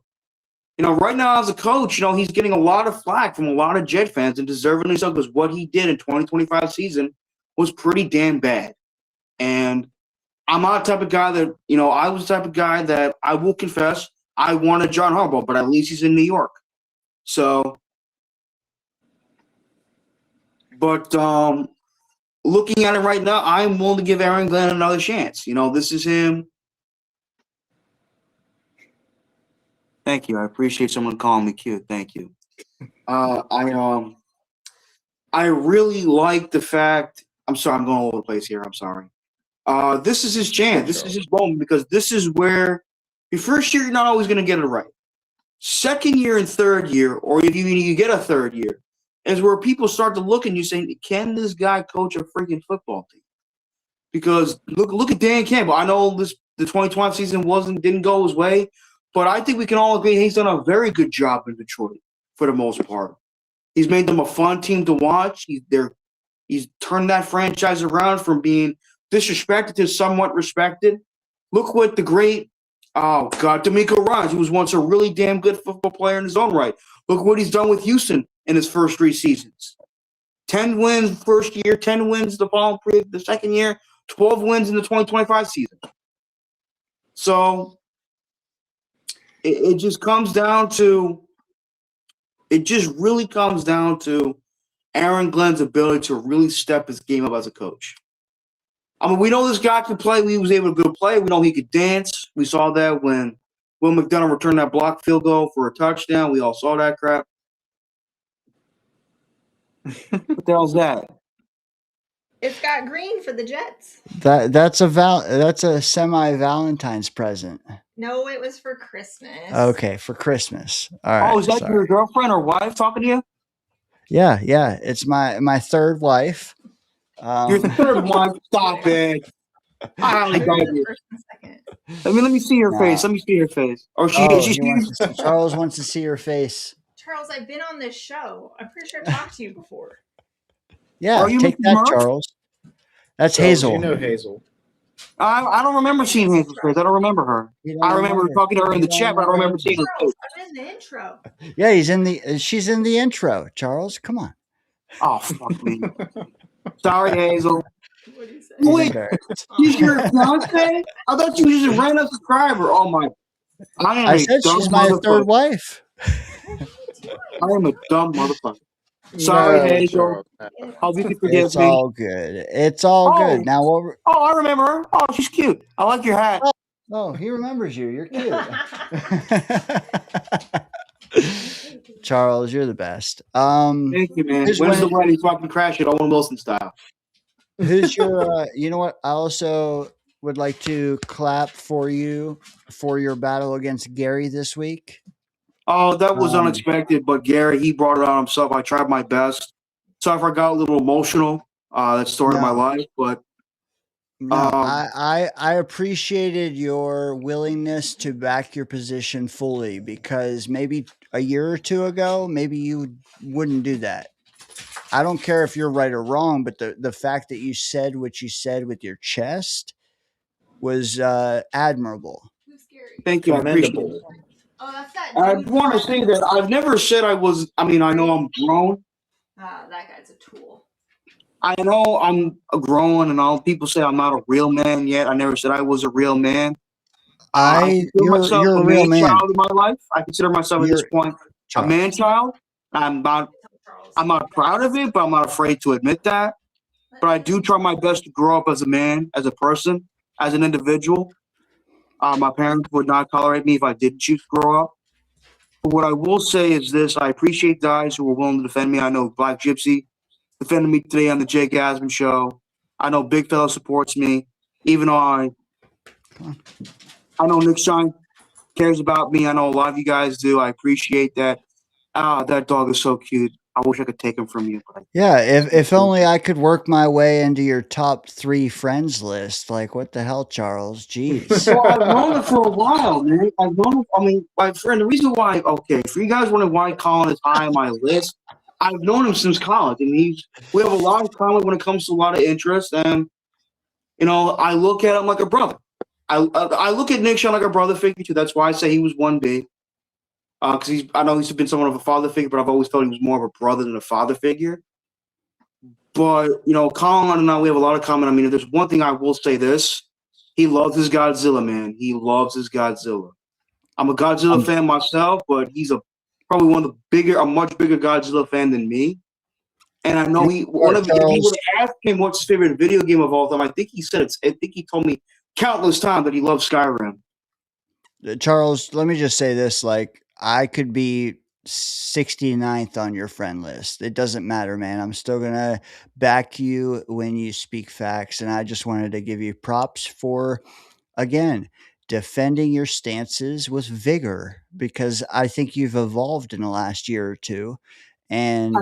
[SPEAKER 8] right now as a coach, he's getting a lot of flack from a lot of Jet fans, and deservedly so, because what he did in 2025 season was pretty damn bad. And I'm not the type of guy that, I was the type of guy that I will confess I wanted John Harbaugh, but at least he's in New York. So, but looking at it right now, I'm willing to give Aaron Glenn another chance. This is him. Thank you. I appreciate someone calling me cute. Thank you. I really like the fact. I'm sorry, I'm going all over the place here. I'm sorry. This is his chance. This is his moment, because this is where your first year, you're not always going to get it right. Second year and third year, or if you get a third year, is where people start to look and you saying, can this guy coach a freaking football team? Because look at Dan Campbell. I know the 2020 season didn't go his way, but I think we can all agree he's done a very good job in Detroit for the most part. He's made them a fun team to watch. He's turned that franchise around from being disrespected to somewhat respected. Look what the great, D'Amico Ryans, who was once a really damn good football player in his own right. Look what he's done with Houston in his first 3 seasons. 10 wins first year, 10 wins the second year. 12 wins in the 2025 season. So it just comes down to it just really comes down to Aaron Glenn's ability to really step his game up as a coach. I mean, we know this guy could play. He was able to go play. We know he could dance. We saw that when Will McDonough returned that block field goal for a touchdown. We all saw that crap. What the hell's that?
[SPEAKER 9] It's got green for the Jets.
[SPEAKER 5] That's a semi Valentine's present.
[SPEAKER 9] No, it was for Christmas.
[SPEAKER 5] Okay, for Christmas. All right.
[SPEAKER 8] Oh, is that your girlfriend or wife talking to you?
[SPEAKER 5] Yeah. It's my third wife.
[SPEAKER 8] You're the third wife. Stop it. I highly doubt you.
[SPEAKER 9] First and second.
[SPEAKER 8] Let me see your face. Let me see your face. Or
[SPEAKER 5] Charles wants to see your face.
[SPEAKER 9] Charles, I've been on this show. I'm pretty sure I talked to you before.
[SPEAKER 5] Yeah,
[SPEAKER 8] Are you
[SPEAKER 5] take
[SPEAKER 8] Mr.
[SPEAKER 5] that,
[SPEAKER 8] Murphh?
[SPEAKER 5] Charles. That's
[SPEAKER 6] Charles,
[SPEAKER 5] Hazel.
[SPEAKER 6] You know Hazel.
[SPEAKER 8] I don't remember seeing Hazel's face. I don't remember her. I remember talking to her in the chat, but I don't remember seeing her face.
[SPEAKER 9] Charles, I'm in the intro.
[SPEAKER 5] Yeah, she's in the intro. Charles, come on.
[SPEAKER 8] Oh, fuck me. Sorry, Hazel.
[SPEAKER 9] What do you say?
[SPEAKER 8] Wait, she's your fiance? I thought you were just a random subscriber. Oh my!
[SPEAKER 5] I said she's my third wife.
[SPEAKER 8] I am a dumb motherfucker. Sorry, Hazel. I'll be forgive
[SPEAKER 5] It's
[SPEAKER 8] me.
[SPEAKER 5] all good. It's all good. Now what?
[SPEAKER 8] I remember her. Oh, she's cute. I like your hat.
[SPEAKER 5] Oh, he remembers you. You're cute. Charles, you're the best.
[SPEAKER 8] Thank you, man. When's the wedding? Fucking crash it, Owen Wilson style.
[SPEAKER 5] Who's your? You know what? I also would like to clap for you for your battle against Gary this week.
[SPEAKER 8] Oh, that was unexpected, but Gary, he brought it on himself. I tried my best. Sorry if I got a little emotional. That started my life, but
[SPEAKER 5] I appreciated your willingness to back your position fully, because maybe a year or two ago, maybe you wouldn't do that. I don't care if you're right or wrong, but the fact that you said what you said with your chest was admirable.
[SPEAKER 8] Thank you. I appreciate it.
[SPEAKER 9] Oh, that's that.
[SPEAKER 8] I want to say that I've never said I was. I mean, I know I'm grown.
[SPEAKER 9] That guy's a tool.
[SPEAKER 8] I know I'm grown, and all people say I'm not a real man yet. I never said I was a real man.
[SPEAKER 5] You're a real man.
[SPEAKER 8] Child in my life. I consider myself at this point a man child. I'm not proud of it, but I'm not afraid to admit that. But I do try my best to grow up as a man, as a person, as an individual. My parents would not tolerate me if I didn't choose to grow up. But what I will say is this: I appreciate guys who are willing to defend me. I know Black Gypsy defended me today on the Jay Gasman show. I know Big Fella supports me, even though I know Nick Shine cares about me. I know a lot of you guys do. I appreciate that. That dog is so cute. I wish I could take him from you. But
[SPEAKER 5] yeah, if only I could work my way into your top 3 friends list. Like, what the hell, Charles? Jeez.
[SPEAKER 8] Well, I've known him for a while, man. I've known him. I mean, my friend, the reason why, okay, for you guys wondering why Colin is high on my list, I've known him since college, and we have a lot of common when it comes to a lot of interest, and, you know, I look at him like a brother. I look at Nick Sean like a brother figure, too. That's why I say he was 1B. Because I know he's been somewhat of a father figure, but I've always felt he was more of a brother than a father figure. But, you know, Colin and I, we have a lot of common. I mean, if there's one thing I will say this, he loves his Godzilla, man. He loves his Godzilla. I'm a Godzilla fan myself, but he's probably a much bigger Godzilla fan than me. And I know if you would have asked him what's his favorite video game of all time, I think he told me countless times that he loves Skyrim.
[SPEAKER 5] Charles, let me just say this, like, I could be 69th on your friend list. It doesn't matter, man. I'm still going to back you when you speak facts. And I just wanted to give you props for, again, defending your stances with vigor, because I think you've evolved in the last year or two, and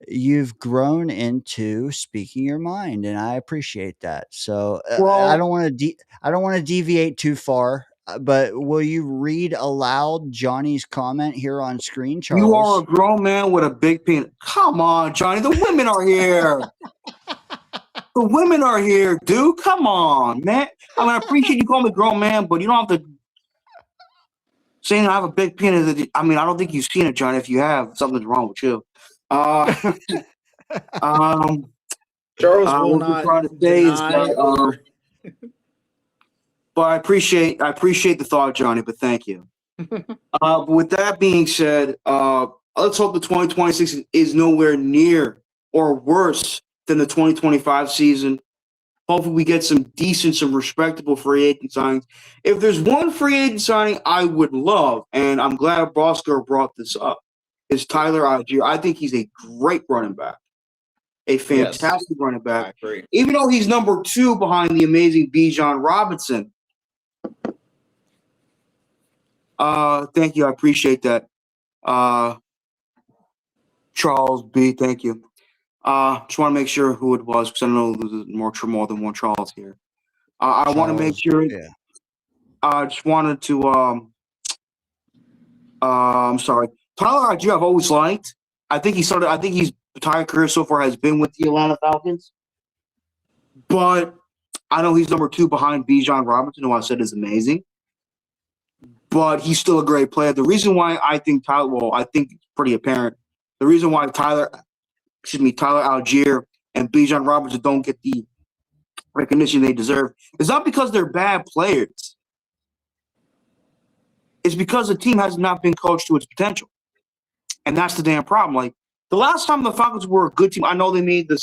[SPEAKER 5] you've grown into speaking your mind, and I appreciate that. So I don't want to deviate too far. But will you read aloud Johnny's comment here on screen, Charles?
[SPEAKER 8] You are a grown man with a big penis. Come on, Johnny. The women are here. The women are here, dude. Come on, man. I mean, I appreciate you calling me grown man, but you don't have to saying I have a big penis. I mean, I don't think you've seen it, Johnny. If you have, something's wrong with you.
[SPEAKER 6] Charles will
[SPEAKER 8] what we're
[SPEAKER 6] not
[SPEAKER 8] trying to say is
[SPEAKER 6] deny
[SPEAKER 8] that,
[SPEAKER 6] or
[SPEAKER 8] but I appreciate the thought, Johnny. But thank you. But with that being said, let's hope the 2026 is nowhere near or worse than the 2025 season. Hopefully, we get some decent, some respectable free agent signings. If there's one free agent signing I would love, and I'm glad Bosco brought this up, is Tyler Algier. I think he's a great running back, a fantastic running
[SPEAKER 6] I
[SPEAKER 8] back.
[SPEAKER 6] agree.
[SPEAKER 8] Even though he's number 2 behind the amazing Bijan Robinson. Thank you. I appreciate that. Charles B. Thank you. Just want to make sure who it was because I know there's more than one Charles here. I want to make sure.
[SPEAKER 5] Yeah.
[SPEAKER 8] I just wanted to. I'm sorry. Tyler Algier, I've always liked. I think his entire career so far has been with the Atlanta Falcons. But I know he's number 2 behind Bijan Robinson, who I said is amazing. But he's still a great player. The reason why I think I think it's pretty apparent. The reason why Tyler Algier and Bijan Robinson don't get the recognition they deserve is not because they're bad players. It's because the team has not been coached to its potential. And that's the damn problem. Like, the last time the Falcons were a good team, I know they made the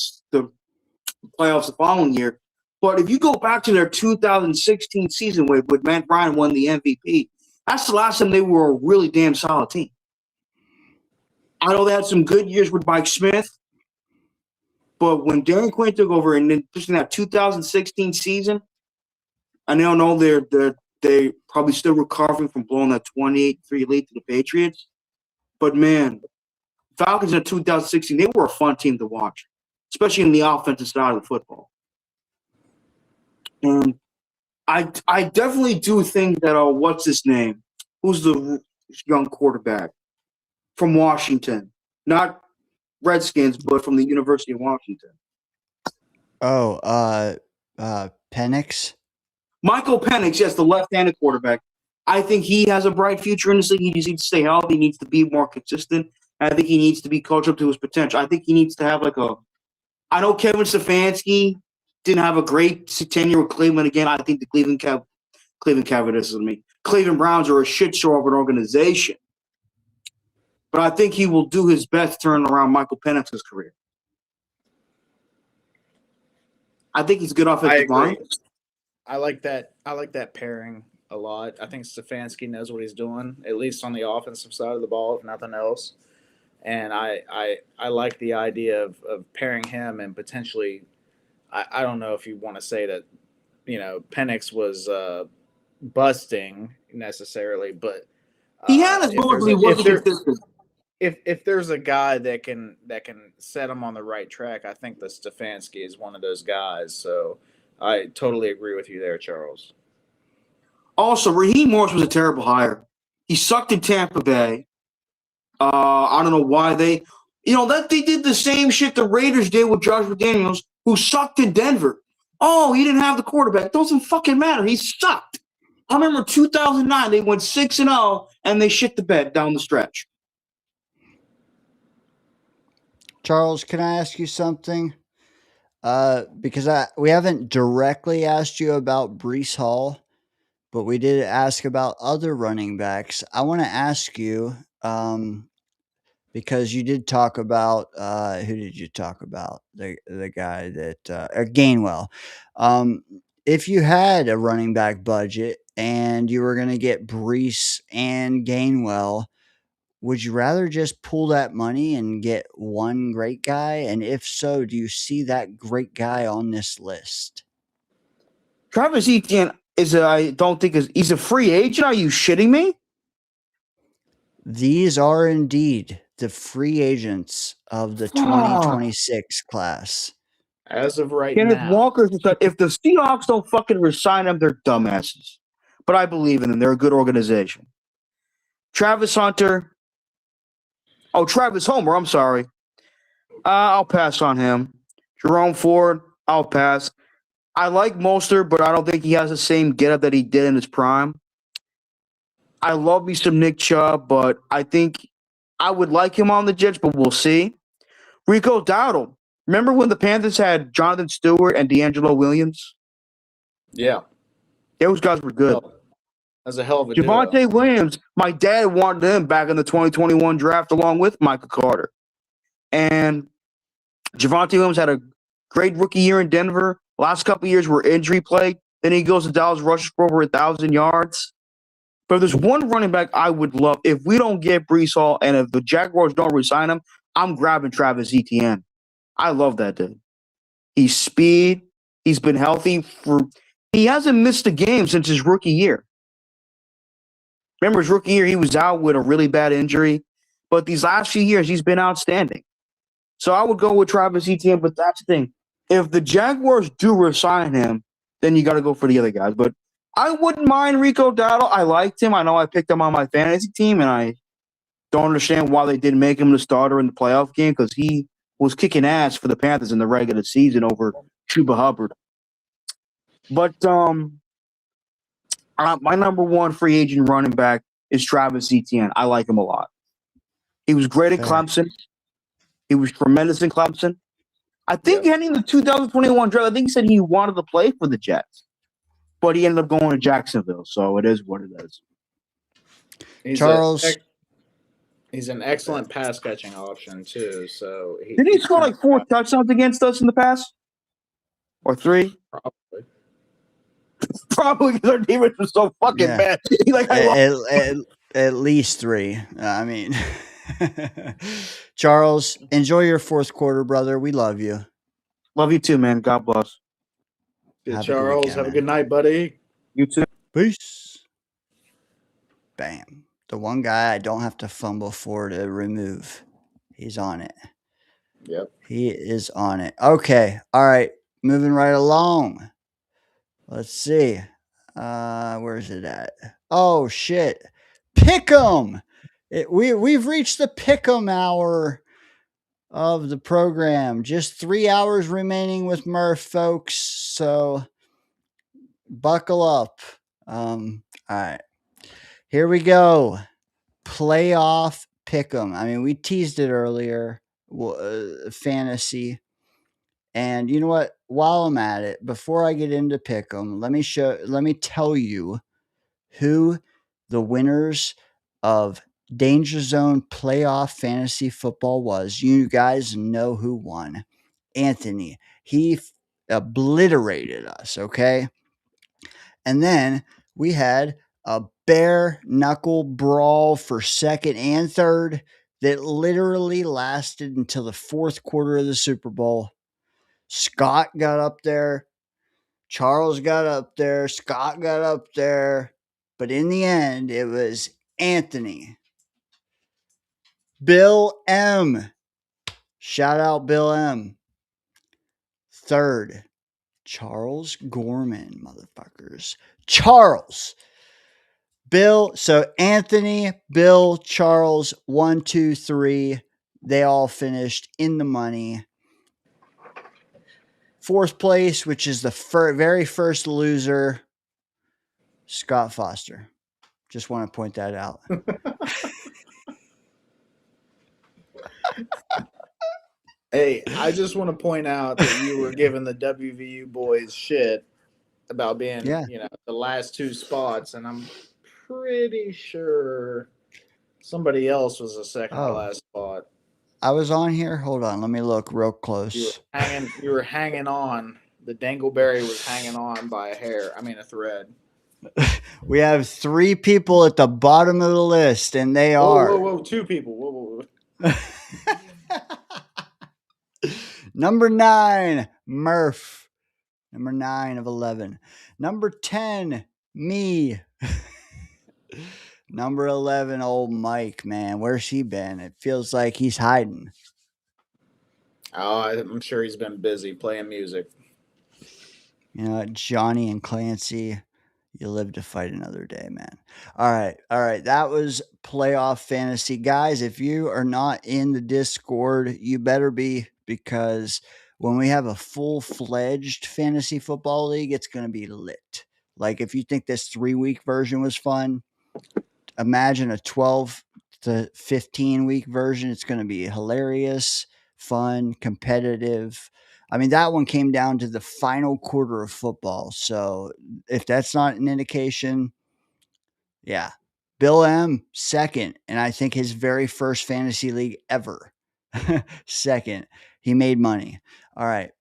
[SPEAKER 8] playoffs the following year, but if you go back to their 2016 season when Matt Ryan won the MVP, that's the last time they were a really damn solid team. I know they had some good years with Mike Smith, but when Darren Quinn took over and then just in that 2016 season, I now know they probably still recovering from blowing that 28-3 lead to the Patriots. But man, Falcons in 2016, they were a fun team to watch, especially in the offensive side of the football. And I definitely do think that what's his name? Who's the young quarterback from Washington? Not Redskins, but from the University of Washington.
[SPEAKER 5] Oh, Penix.
[SPEAKER 8] Michael Penix, yes, the left-handed quarterback. I think he has a bright future in this league. He just needs to stay healthy. He needs to be more consistent. I think he needs to be coached up to his potential. I think he needs to have I know Kevin Stefanski didn't have a great tenure with Cleveland. Again, I think the Cleveland Browns are a shit show of an organization. But I think he will do his best to turn around Michael Penix's career. I think he's a good offensive line.
[SPEAKER 6] I like that pairing a lot. I think Stefanski knows what he's doing, at least on the offensive side of the ball, if nothing else. And I like the idea of pairing him and potentially, I don't know if you want to say that, Penix was busting necessarily, but
[SPEAKER 8] he had his moments, but he wasn't consistent.
[SPEAKER 6] If there's a guy that can set him on the right track, I think that Stefanski is one of those guys. So I totally agree with you there, Charles.
[SPEAKER 8] Also, Raheem Morris was a terrible hire. He sucked in Tampa Bay. I don't know why they did the same shit the Raiders did with Josh McDaniels, who sucked in Denver. Oh, he didn't have the quarterback. It doesn't fucking matter. He sucked. I remember 2009, they went 6-0, and they shit the bed down the stretch.
[SPEAKER 5] Charles, can I ask you something? Because we haven't directly asked you about Breece Hall, but we did ask about other running backs. I want to ask you, because you did talk about who did you talk about? The guy that Gainwell. If you had a running back budget and you were going to get Breece and Gainwell, would you rather just pull that money and get one great guy? And if so, do you see that great guy on this list?
[SPEAKER 8] Travis Etienne he's a free agent. Are you shitting me?
[SPEAKER 5] These are indeed the free agents of the 2026 class.
[SPEAKER 6] As of right
[SPEAKER 8] Kenneth
[SPEAKER 6] now.
[SPEAKER 8] Walker said, if the Seahawks don't fucking resign him, they're dumbasses. But I believe in them. They're a good organization. Travis Hunter. Oh, Travis Homer. I'm sorry. I'll pass on him. Jerome Ford. I'll pass. I like Mostert, but I don't think he has the same getup that he did in his prime. I love me some Nick Chubb, but I think I would like him on the Jets, but we'll see. Rico Dowdle. Remember when the Panthers had Jonathan Stewart and D'Angelo Williams?
[SPEAKER 6] Yeah.
[SPEAKER 8] Those guys were good.
[SPEAKER 6] That's a hell of a duo.
[SPEAKER 8] Javonte Williams, my dad wanted him back in the 2021 draft along with Michael Carter. And Javonte Williams had a great rookie year in Denver. Last couple of years were injury plagued. Then he goes to Dallas, rushes for over 1,000 yards. But if there's one running back I would love, if we don't get Breece Hall and if the Jaguars don't resign him, I'm grabbing Travis Etienne. I love that dude. He's speed. He's been healthy he hasn't missed a game since his rookie year. Remember his rookie year, he was out with a really bad injury. But these last few years, he's been outstanding. So I would go with Travis Etienne, but that's the thing. If the Jaguars do resign him, then you got to go for the other guys. But I wouldn't mind Rico Dowdle. I liked him. I know I picked him on my fantasy team, and I don't understand why they didn't make him the starter in the playoff game because he was kicking ass for the Panthers in the regular season over Chuba Hubbard. But my number one free agent running back is Travis Etienne. I like him a lot. He was great at Clemson. He was tremendous in Clemson. I think heading into the 2021 draft, I think he said he wanted to play for the Jets, but he ended up going to Jacksonville. So it is what it is.
[SPEAKER 5] Charles.
[SPEAKER 6] He's an excellent pass catching option too. So
[SPEAKER 8] did he score like 4 touchdowns against us in the past, or 3?
[SPEAKER 6] Probably.
[SPEAKER 8] Probably because our defense was so fucking bad.
[SPEAKER 5] At least 3. I mean, Charles, enjoy your fourth quarter, brother. We love you.
[SPEAKER 8] Love you too, man. God bless.
[SPEAKER 6] Charles, have a good night, buddy.
[SPEAKER 8] You too.
[SPEAKER 5] Peace. Bam. The one guy I don't have to fumble for to remove. He's on it.
[SPEAKER 6] Yep.
[SPEAKER 5] He is on it. Okay. All right. Moving right along. Let's see. Where's it at? Oh, shit. Pick'em. We've reached the Pick'em hour of the program. Just 3 hours remaining with Murph, folks. So buckle up. All right. Here we go. Playoff Pick'em. I mean, we teased it earlier. Fantasy. And you know what? While I'm at it, before I get into Pick'em, let me tell you who the winners of Danger Zone playoff fantasy football was. You guys know who won. Anthony. He obliterated us, okay? And then we had a bare knuckle brawl for second and third that literally lasted until the fourth quarter of the Super Bowl. Scott got up there. Charles got up there. Scott got up there. But in the end, it was Anthony. Bill M. Shout out Bill M. Third, Charles Gorman, motherfuckers. Charles. Bill. So Anthony, Bill, Charles, 1, 2, 3. They all finished in the money. Fourth place, which is the very first loser, Scott Foster. Just want to point that out.
[SPEAKER 6] Hey, I just want to point out that you were giving the WVU boys shit about being, the last 2 spots, and I'm pretty sure somebody else was the second to last spot.
[SPEAKER 5] I was on here. Hold on, let me look real close.
[SPEAKER 6] You were hanging on. The Dangleberry was hanging on by a thread.
[SPEAKER 5] We have 3 people at the bottom of the list, and they are.
[SPEAKER 6] Whoa, 2 people. Whoa.
[SPEAKER 5] Number 9, Murph. Number 9 of 11. Number 10, me. Number 11, old Mike, man. Where's he been? It feels like he's hiding.
[SPEAKER 6] Oh, I'm sure he's been busy playing music.
[SPEAKER 5] You know, Johnny and Clancy, you live to fight another day, man. All right. That was playoff fantasy. Guys, if you are not in the Discord, you better be, because when we have a full-fledged fantasy football league, it's going to be lit. Like, if you think this 3-week version was fun, imagine a 12 to 15-week version. It's going to be hilarious, fun, competitive. I mean, that one came down to the final quarter of football. So if that's not an indication, yeah. Bill M, second, and I think his very first fantasy league ever. Second, he made money. All right,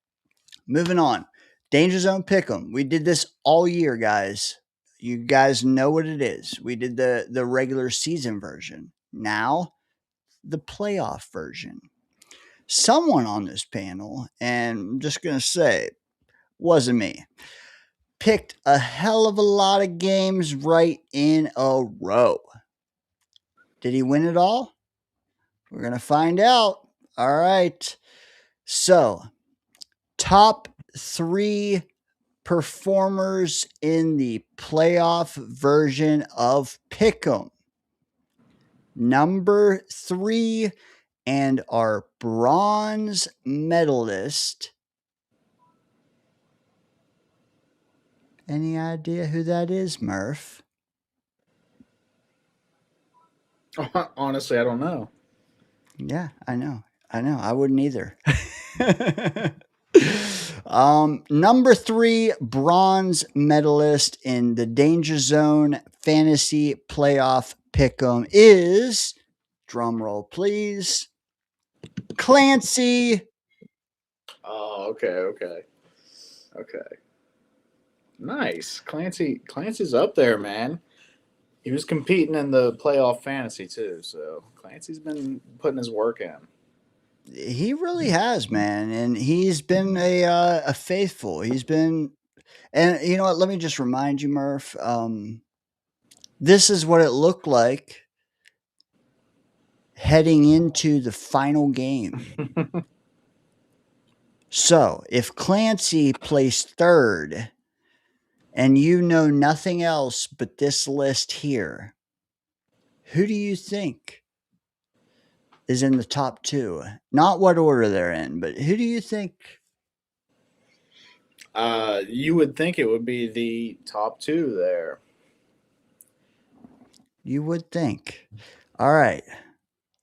[SPEAKER 5] moving on. Danger Zone Pick'em. We did this all year, guys. You guys know what it is. We did the regular season version. Now, the playoff version. Someone on this panel, and I'm just going to say, wasn't me, picked a hell of a lot of games right in a row. Did he win it all? We're going to find out. All right. So, top 3 performers in the playoff version of Pick'em. Number 3 and our bronze medalist. Any idea who that is, Murph?
[SPEAKER 6] Honestly, I don't know.
[SPEAKER 5] Yeah, I know. I wouldn't either. Number 3 bronze medalist in the Danger Zone Fantasy Playoff Pick'em is, drum roll please, Clancy.
[SPEAKER 6] Oh, okay. Nice. Clancy's up there, man. He was competing in the playoff fantasy too, so Clancy's been putting his work in.
[SPEAKER 5] He really has, man, and he's been a faithful. He's been, and you know what? Let me just remind you, Murph. This is what it looked like heading into the final game. So, if Clancy placed 3rd, and you know nothing else but this list here, who do you think is in the top 2? Not what order they're in, but who do you think?
[SPEAKER 6] You would think it would be the top 2 there.
[SPEAKER 5] You would think. All right.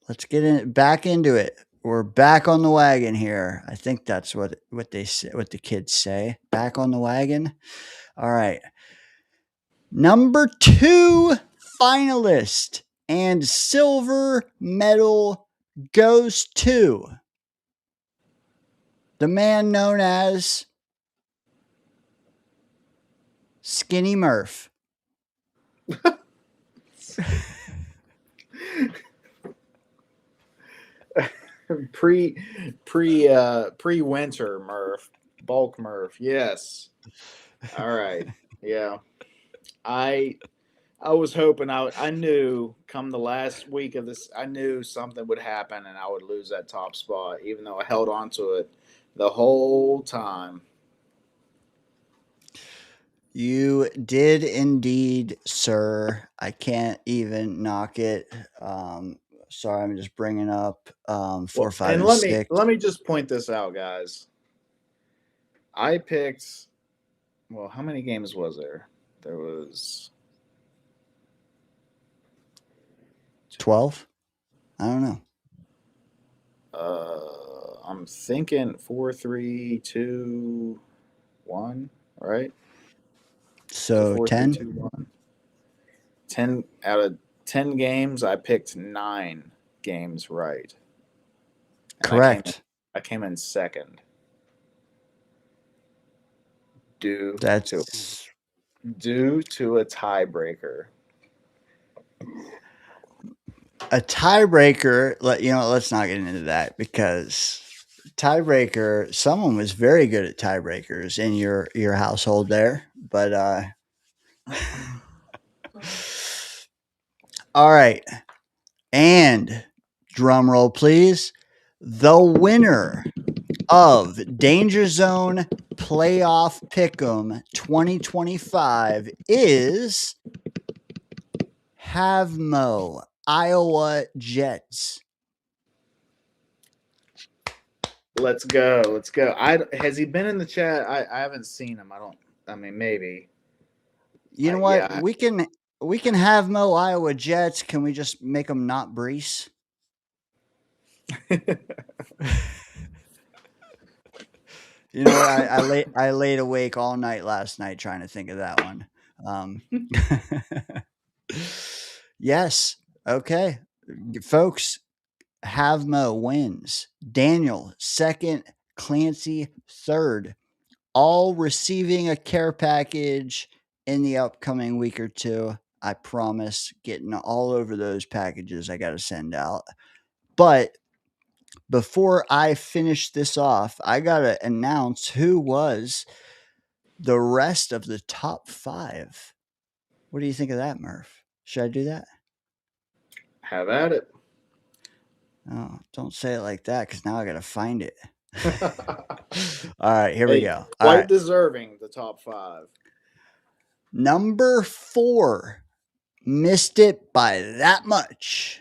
[SPEAKER 5] Let's get back into it. We're back on the wagon here. I think that's what they say, what the kids say. Back on the wagon. All right. Number 2 finalist and silver medal goes to the man known as Skinny Murph.
[SPEAKER 6] Pre-winter Murph, bulk Murph. Yes. All right. Yeah. I was hoping I knew come the last week of this, I knew something would happen and I would lose that top spot, even though I held on to it the whole time.
[SPEAKER 5] You did indeed, sir. I can't even knock it. Sorry, I'm just bringing up 4, 5, and 6.
[SPEAKER 6] Let me just point this out, guys. I picked. Well, how many games was there? There was
[SPEAKER 5] 12. I don't know.
[SPEAKER 6] I'm thinking 4, 3, 2, 1. Right.
[SPEAKER 5] So
[SPEAKER 6] 4,
[SPEAKER 5] 10.
[SPEAKER 6] 3, 2, 1. 10 out of 10 games, I picked 9 games right. And
[SPEAKER 5] Correct.
[SPEAKER 6] I came in second. Due to a tiebreaker.
[SPEAKER 5] A tiebreaker, let's not get into that, because tiebreaker, someone was very good at tiebreakers in your household there, but all right. And drum roll please, the winner of Danger Zone Playoff Pick'em 2025 is Havmo, Iowa Jets.
[SPEAKER 6] Let's go. Has he been in the chat? I haven't seen him. Maybe.
[SPEAKER 5] You know what?
[SPEAKER 6] Yeah.
[SPEAKER 5] We can have Mo Iowa Jets. Can we just make them not Brees? You know what? I laid awake all night last night trying to think of that one. Yes. Okay. Folks, Havmo wins. Daniel, second. Clancy, third. All receiving a care package in the upcoming week or two. I promise, getting all over those packages I got to send out. But before I finish this off, I got to announce who was the rest of the top 5. What do you think of that, Murph? Should I do that?
[SPEAKER 6] Have at it.
[SPEAKER 5] Oh, don't say it like that because now I got to find it. All right, here we go. All
[SPEAKER 6] Quite
[SPEAKER 5] right.
[SPEAKER 6] deserving, the top 5.
[SPEAKER 5] Number 4 missed it by that much.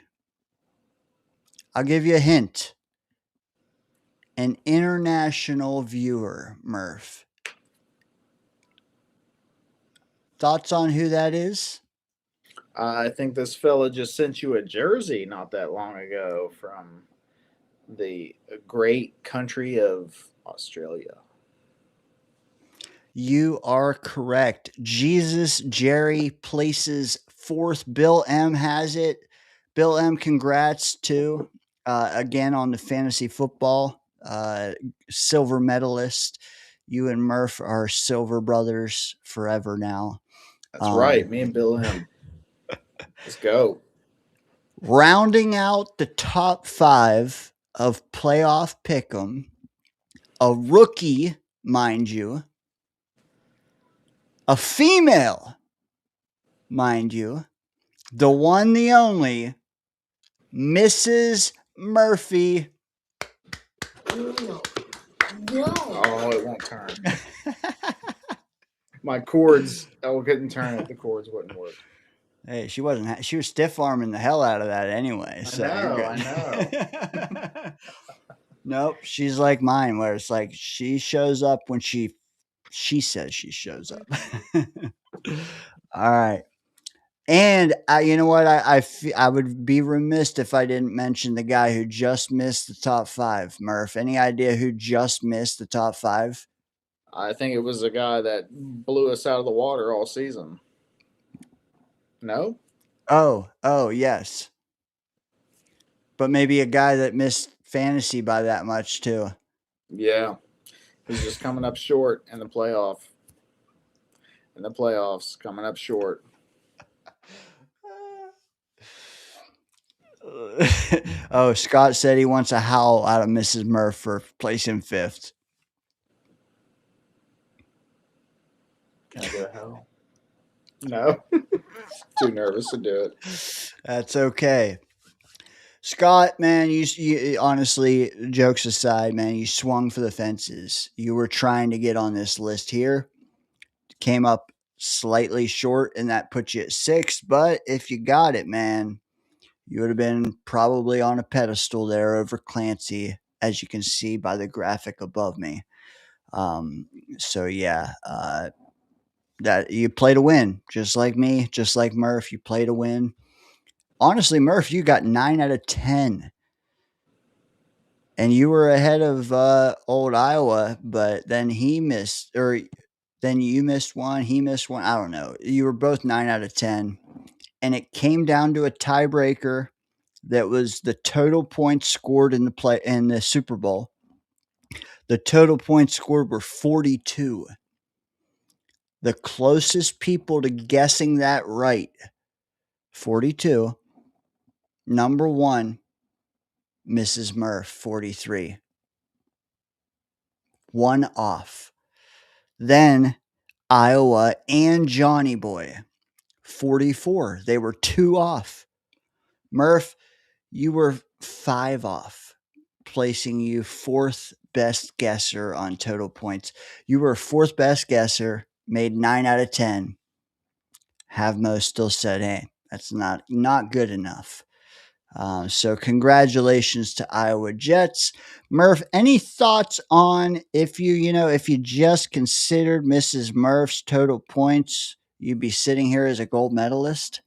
[SPEAKER 5] I'll give you a hint. An international viewer, Murph. Thoughts on who that is?
[SPEAKER 6] I think this fella just sent you a jersey not that long ago from the great country of Australia.
[SPEAKER 5] You are correct. Jesus Jerry places 4th. Bill M has it. Bill M, congrats too. Again on the fantasy football silver medalist. You and Murph are silver brothers forever now.
[SPEAKER 6] That's right. Me and Bill M. Let's go.
[SPEAKER 5] Rounding out the top 5 of playoff pick'em, a rookie, mind you, a female, mind you, the one, the only, Mrs. Murphy.
[SPEAKER 6] No, oh, it won't turn. My cords, I couldn't turn it. The cords wouldn't work.
[SPEAKER 5] Hey, she wasn't. She was stiff arming the hell out of that anyway. So
[SPEAKER 6] I know.
[SPEAKER 5] Nope, she's like mine, where it's like she shows up when she says she shows up. All right, and you know what? I would be remiss if I didn't mention the guy who just missed the top 5. Murph, any idea who just missed the top 5?
[SPEAKER 6] I think it was a guy that blew us out of the water all season. No?
[SPEAKER 5] Oh, yes. But maybe a guy that missed fantasy by that much too.
[SPEAKER 6] Yeah. He's just coming up short in the playoff. In the playoffs, coming up short.
[SPEAKER 5] Oh, Scott said he wants a howl out of Mrs. Murph for placing 5th.
[SPEAKER 6] Can I get a howl? No. Too nervous to do it.
[SPEAKER 5] That's okay. Scott, man, you honestly, jokes aside, man, you swung for the fences. You were trying to get on this list here. Came up slightly short, and that put you at 6. But if you got it, man, you would have been probably on a pedestal there over Clancy, as you can see by the graphic above me. So yeah, that you play to win, just like me, just like Murph. You play to win. Honestly, Murph, you got 9 out of 10. And you were ahead of old Iowa, but then he missed, or then you missed one, he missed one. I don't know. You were both 9 out of 10. And it came down to a tiebreaker that was the total points scored in the Super Bowl. The total points scored were 42. The closest people to guessing that right, 42. Number 1, Mrs. Murph, 43. 1 off. Then Iowa and Johnny Boy, 44. They were 2 off. Murph, you were 5 off, placing you 4th best guesser on total points. You were 4th best guesser, made 9 out of 10. Havmo still said, hey, that's not good enough. So congratulations to Iowa Jets. Murph, any thoughts on if you just considered Mrs. Murph's total points, you'd be sitting here as a gold medalist?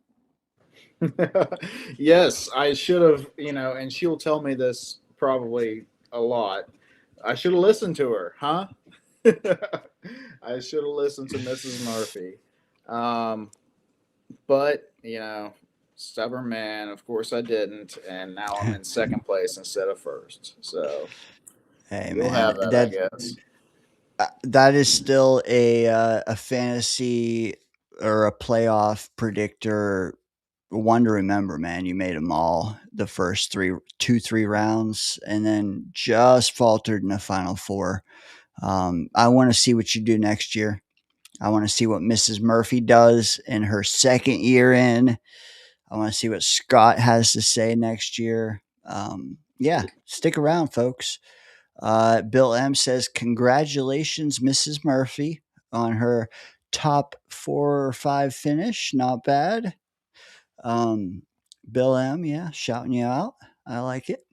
[SPEAKER 6] Yes, I should have, and she'll tell me this probably a lot. I should have listened to her, huh? I should have listened to Mrs. Murphy. But, stubborn man, of course I didn't. And now I'm in second place instead of first. So
[SPEAKER 5] Hey
[SPEAKER 6] you'll
[SPEAKER 5] man,
[SPEAKER 6] have that, I guess.
[SPEAKER 5] that is still a fantasy or a playoff predictor one to remember, man. You made them all the first 3 rounds, and then just faltered in the final 4. I want to see what you do next year. I want to see what Mrs. Murphy does in her second year in. I want to see what Scott has to say next year. Yeah, stick around, folks. Bill M says, congratulations, Mrs. Murphy, on her top 4 or 5 finish. Not bad. Bill M, yeah, shouting you out. I like it.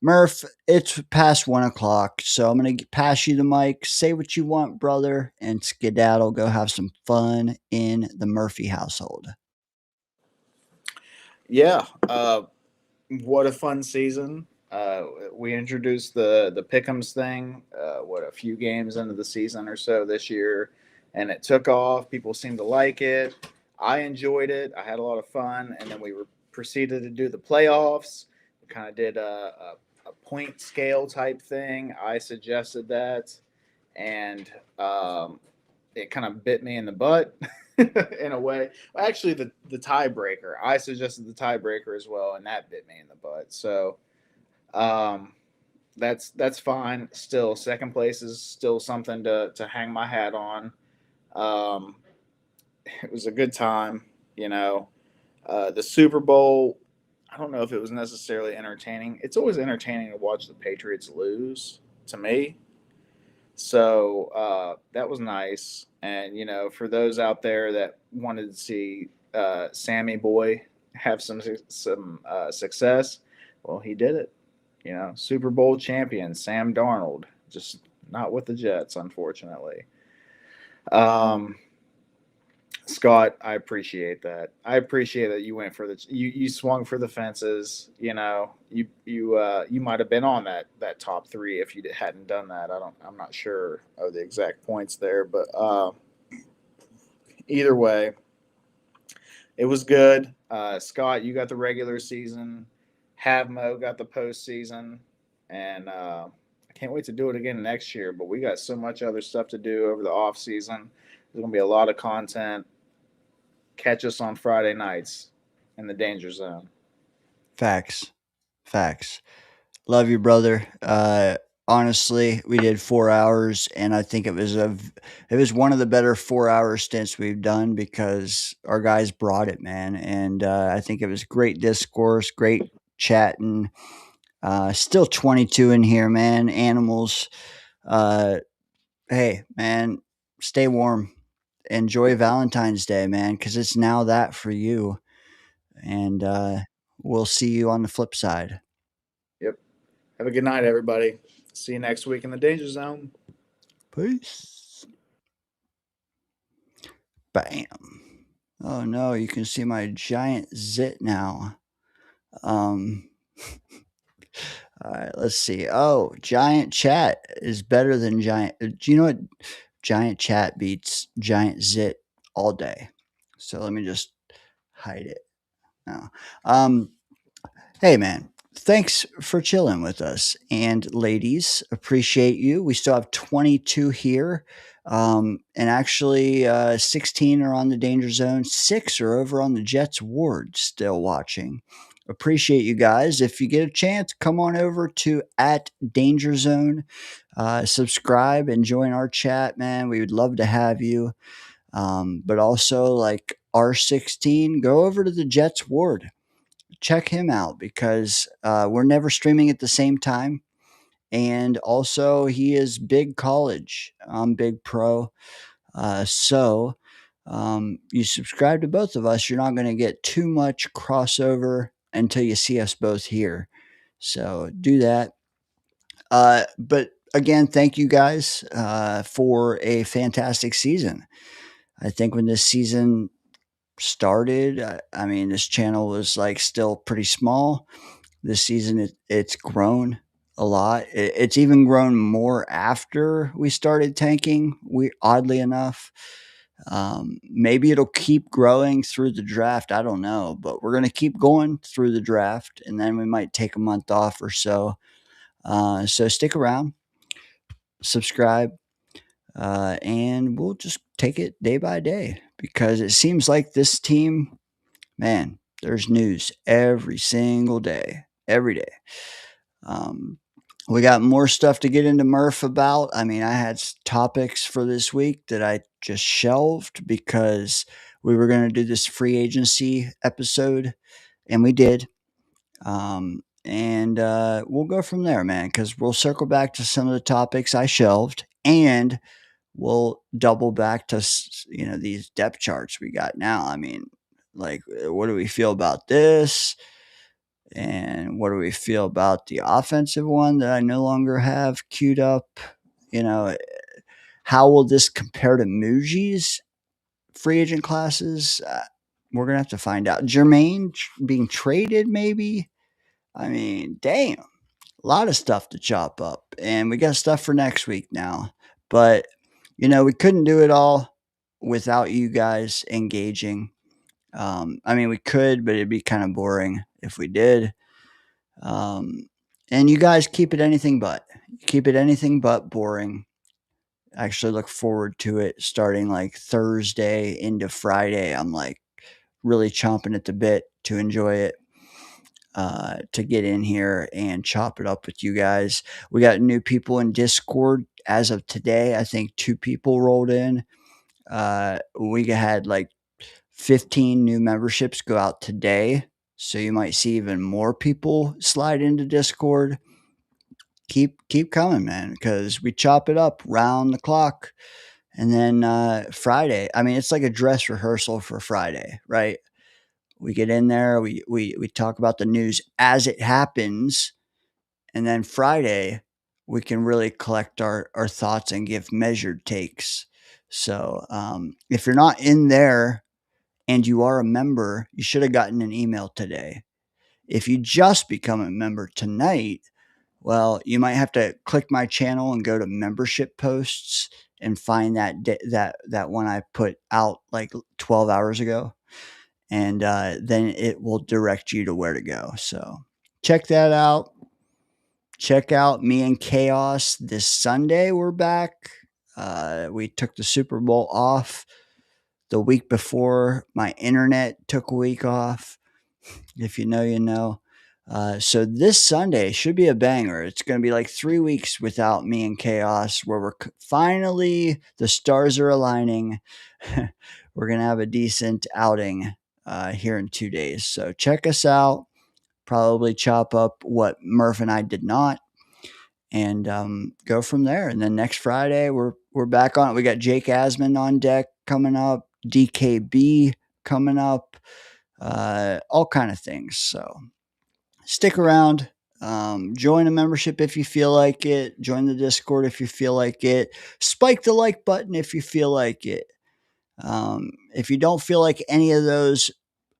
[SPEAKER 5] Murph, it's past 1:00, so I'm going to pass you the mic. Say what you want, brother, and skedaddle. Go have some fun in the Murphy household.
[SPEAKER 6] Yeah. What a fun season. We introduced the Pick'ems thing, a few games into the season or so this year, and it took off. People seemed to like it. I enjoyed it. I had a lot of fun, and then we proceeded to do the playoffs. We kind of did a point scale type thing. I suggested that, and it kind of bit me in the butt in a way. Well, actually, the tiebreaker. I suggested the tiebreaker as well, and that bit me in the butt. So that's fine. Still, second place is still something to hang my hat on. It was a good time, The Super Bowl, I don't know if it was necessarily entertaining. It's always entertaining to watch the Patriots lose, to me. So that was nice. And, for those out there that wanted to see Sammy Boy have some success, well, he did it. Super Bowl champion, Sam Darnold, just not with the Jets, unfortunately. Scott, I appreciate that. I appreciate that you went for you swung for the fences. You might have been on that top 3 if you hadn't done that. I'm not sure of the exact points there, but either way, it was good. Scott, you got the regular season. Havmo got the postseason, and I can't wait to do it again next year. But we got so much other stuff to do over the off season. There's gonna be a lot of content. Catch us on Friday nights in the Danger Zone.
[SPEAKER 5] Facts. Love you, brother. Honestly, we did 4 hours, and I think it was one of the better 4-hour stints we've done because our guys brought it, man. And I think it was great discourse, great chatting. Still 22 in here, man. Animals. Hey, man, stay warm. Enjoy Valentine's Day, man, because it's now that for you. And we'll see you on the flip side.
[SPEAKER 6] Yep. Have a good night, everybody. See you next week in the Danger Zone.
[SPEAKER 5] Peace. Bam. Oh no, you can see my giant zit now. All right, let's see. Oh, giant chat is better than giant. Do you know what? Giant chat beats giant zit all day. So let me just hide it now. Hey man, thanks for chilling with us. And ladies, appreciate you. We still have 22 here. And actually 16 are on the Danger Zone. 6 are over on the Jets Ward still watching. Appreciate you guys. If you get a chance, come on over to @DaingerZone. Subscribe and join our chat, man. We would love to have you. But also like R16, go over to the Jets Ward. Check him out because we're never streaming at the same time. And also, he is big college. I'm big pro. So you subscribe to both of us, you're not going to get too much crossover until you see us both here. So do that. But again, thank you guys for a fantastic season. I think when this season started, I mean, this channel was like still pretty small. this season. It's grown a lot. It's even grown more after we started tanking. We oddly enough, maybe it'll keep growing through the draft. I don't know, but we're gonna keep going through the draft, and then we might take a month off or so. So stick around, subscribe, and we'll just take it day by day because it seems like this team, man, there's news every single day, every day. We got more stuff to get into Murph about. I mean, I had topics for this week that I just shelved because we were going to do this free agency episode, and we did. And we'll go from there, man, because we'll circle back to some of the topics I shelved, and we'll double back to, these depth charts we got now. I mean, like, what do we feel about this? And what do we feel about the offensive one that I no longer have queued up? How will this compare to Muji's free agent classes? We're going to have to find out. Jermaine being traded, maybe? I mean, damn. A lot of stuff to chop up. And we got stuff for next week now. But, we couldn't do it all without you guys engaging. I mean, we could, but it'd be kind of boring if we did. And you guys keep it anything but boring. I actually look forward to it starting like Thursday into Friday. I'm like really chomping at the bit to enjoy it, to get in here and chop it up with you guys. We got new people in Discord as of today. I think 2 people rolled in. We had like 15 new memberships go out today. So you might see even more people slide into Discord. Keep coming, man, because we chop it up round the clock. And then Friday, I mean, it's like a dress rehearsal for Friday, right? We get in there, we talk about the news as it happens. And then Friday, we can really collect our thoughts and give measured takes. So if you're not in there, and you are a member, you should have gotten an email today. If you just become a member tonight, well, you might have to click my channel and go to membership posts and find that one I put out like 12 hours ago. And then it will direct you to where to go. So check that out. Check out Me and Chaos this Sunday. We're back. We took the Super Bowl off the week before. My internet took a week off. If you know, you know. So this Sunday should be a banger. It's going to be like 3 weeks without Me and Chaos, where we're finally, the stars are aligning. We're going to have a decent outing here in 2 days. So check us out. Probably chop up what Murph and I did not, and go from there. And then next Friday, we're back on it. We got Jake Asman on deck coming up. DKB coming up, all kind of things. So stick around, join a membership if you feel like it, join the Discord if you feel like it, spike the like button if you feel like it. If you don't feel like any of those,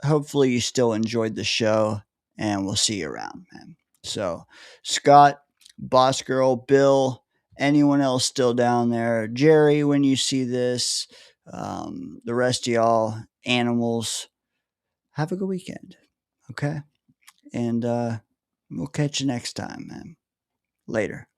[SPEAKER 5] hopefully you still enjoyed the show, and we'll see you around, man. So Scott, Boss Girl, Bill, anyone else still down there, Jerry, when you see this, the rest of y'all animals, have a good weekend. Okay. And, we'll catch you next time, man. Later.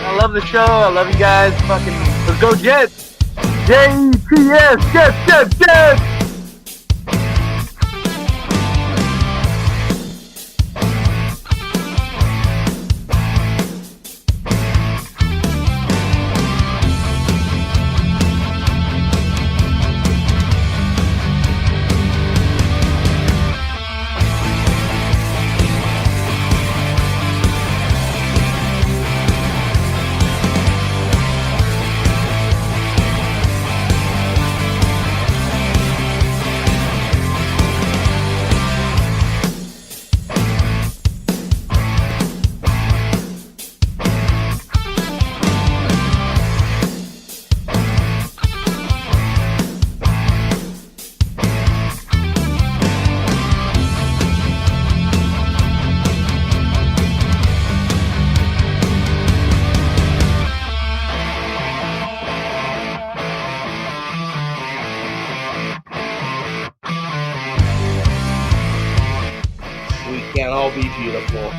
[SPEAKER 1] I love the show. I love you guys. Fucking, let's go Jets. JTS. Jets.
[SPEAKER 2] all be beautiful.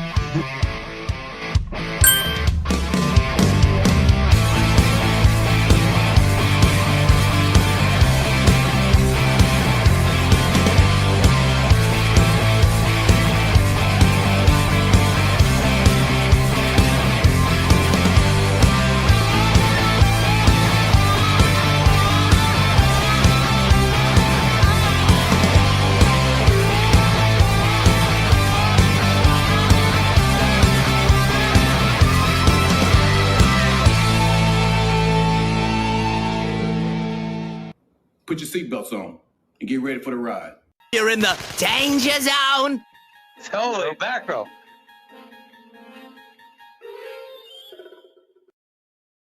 [SPEAKER 3] Put your seatbelts on and get ready for the ride.
[SPEAKER 4] You're in the danger zone.
[SPEAKER 1] Holy mackerel.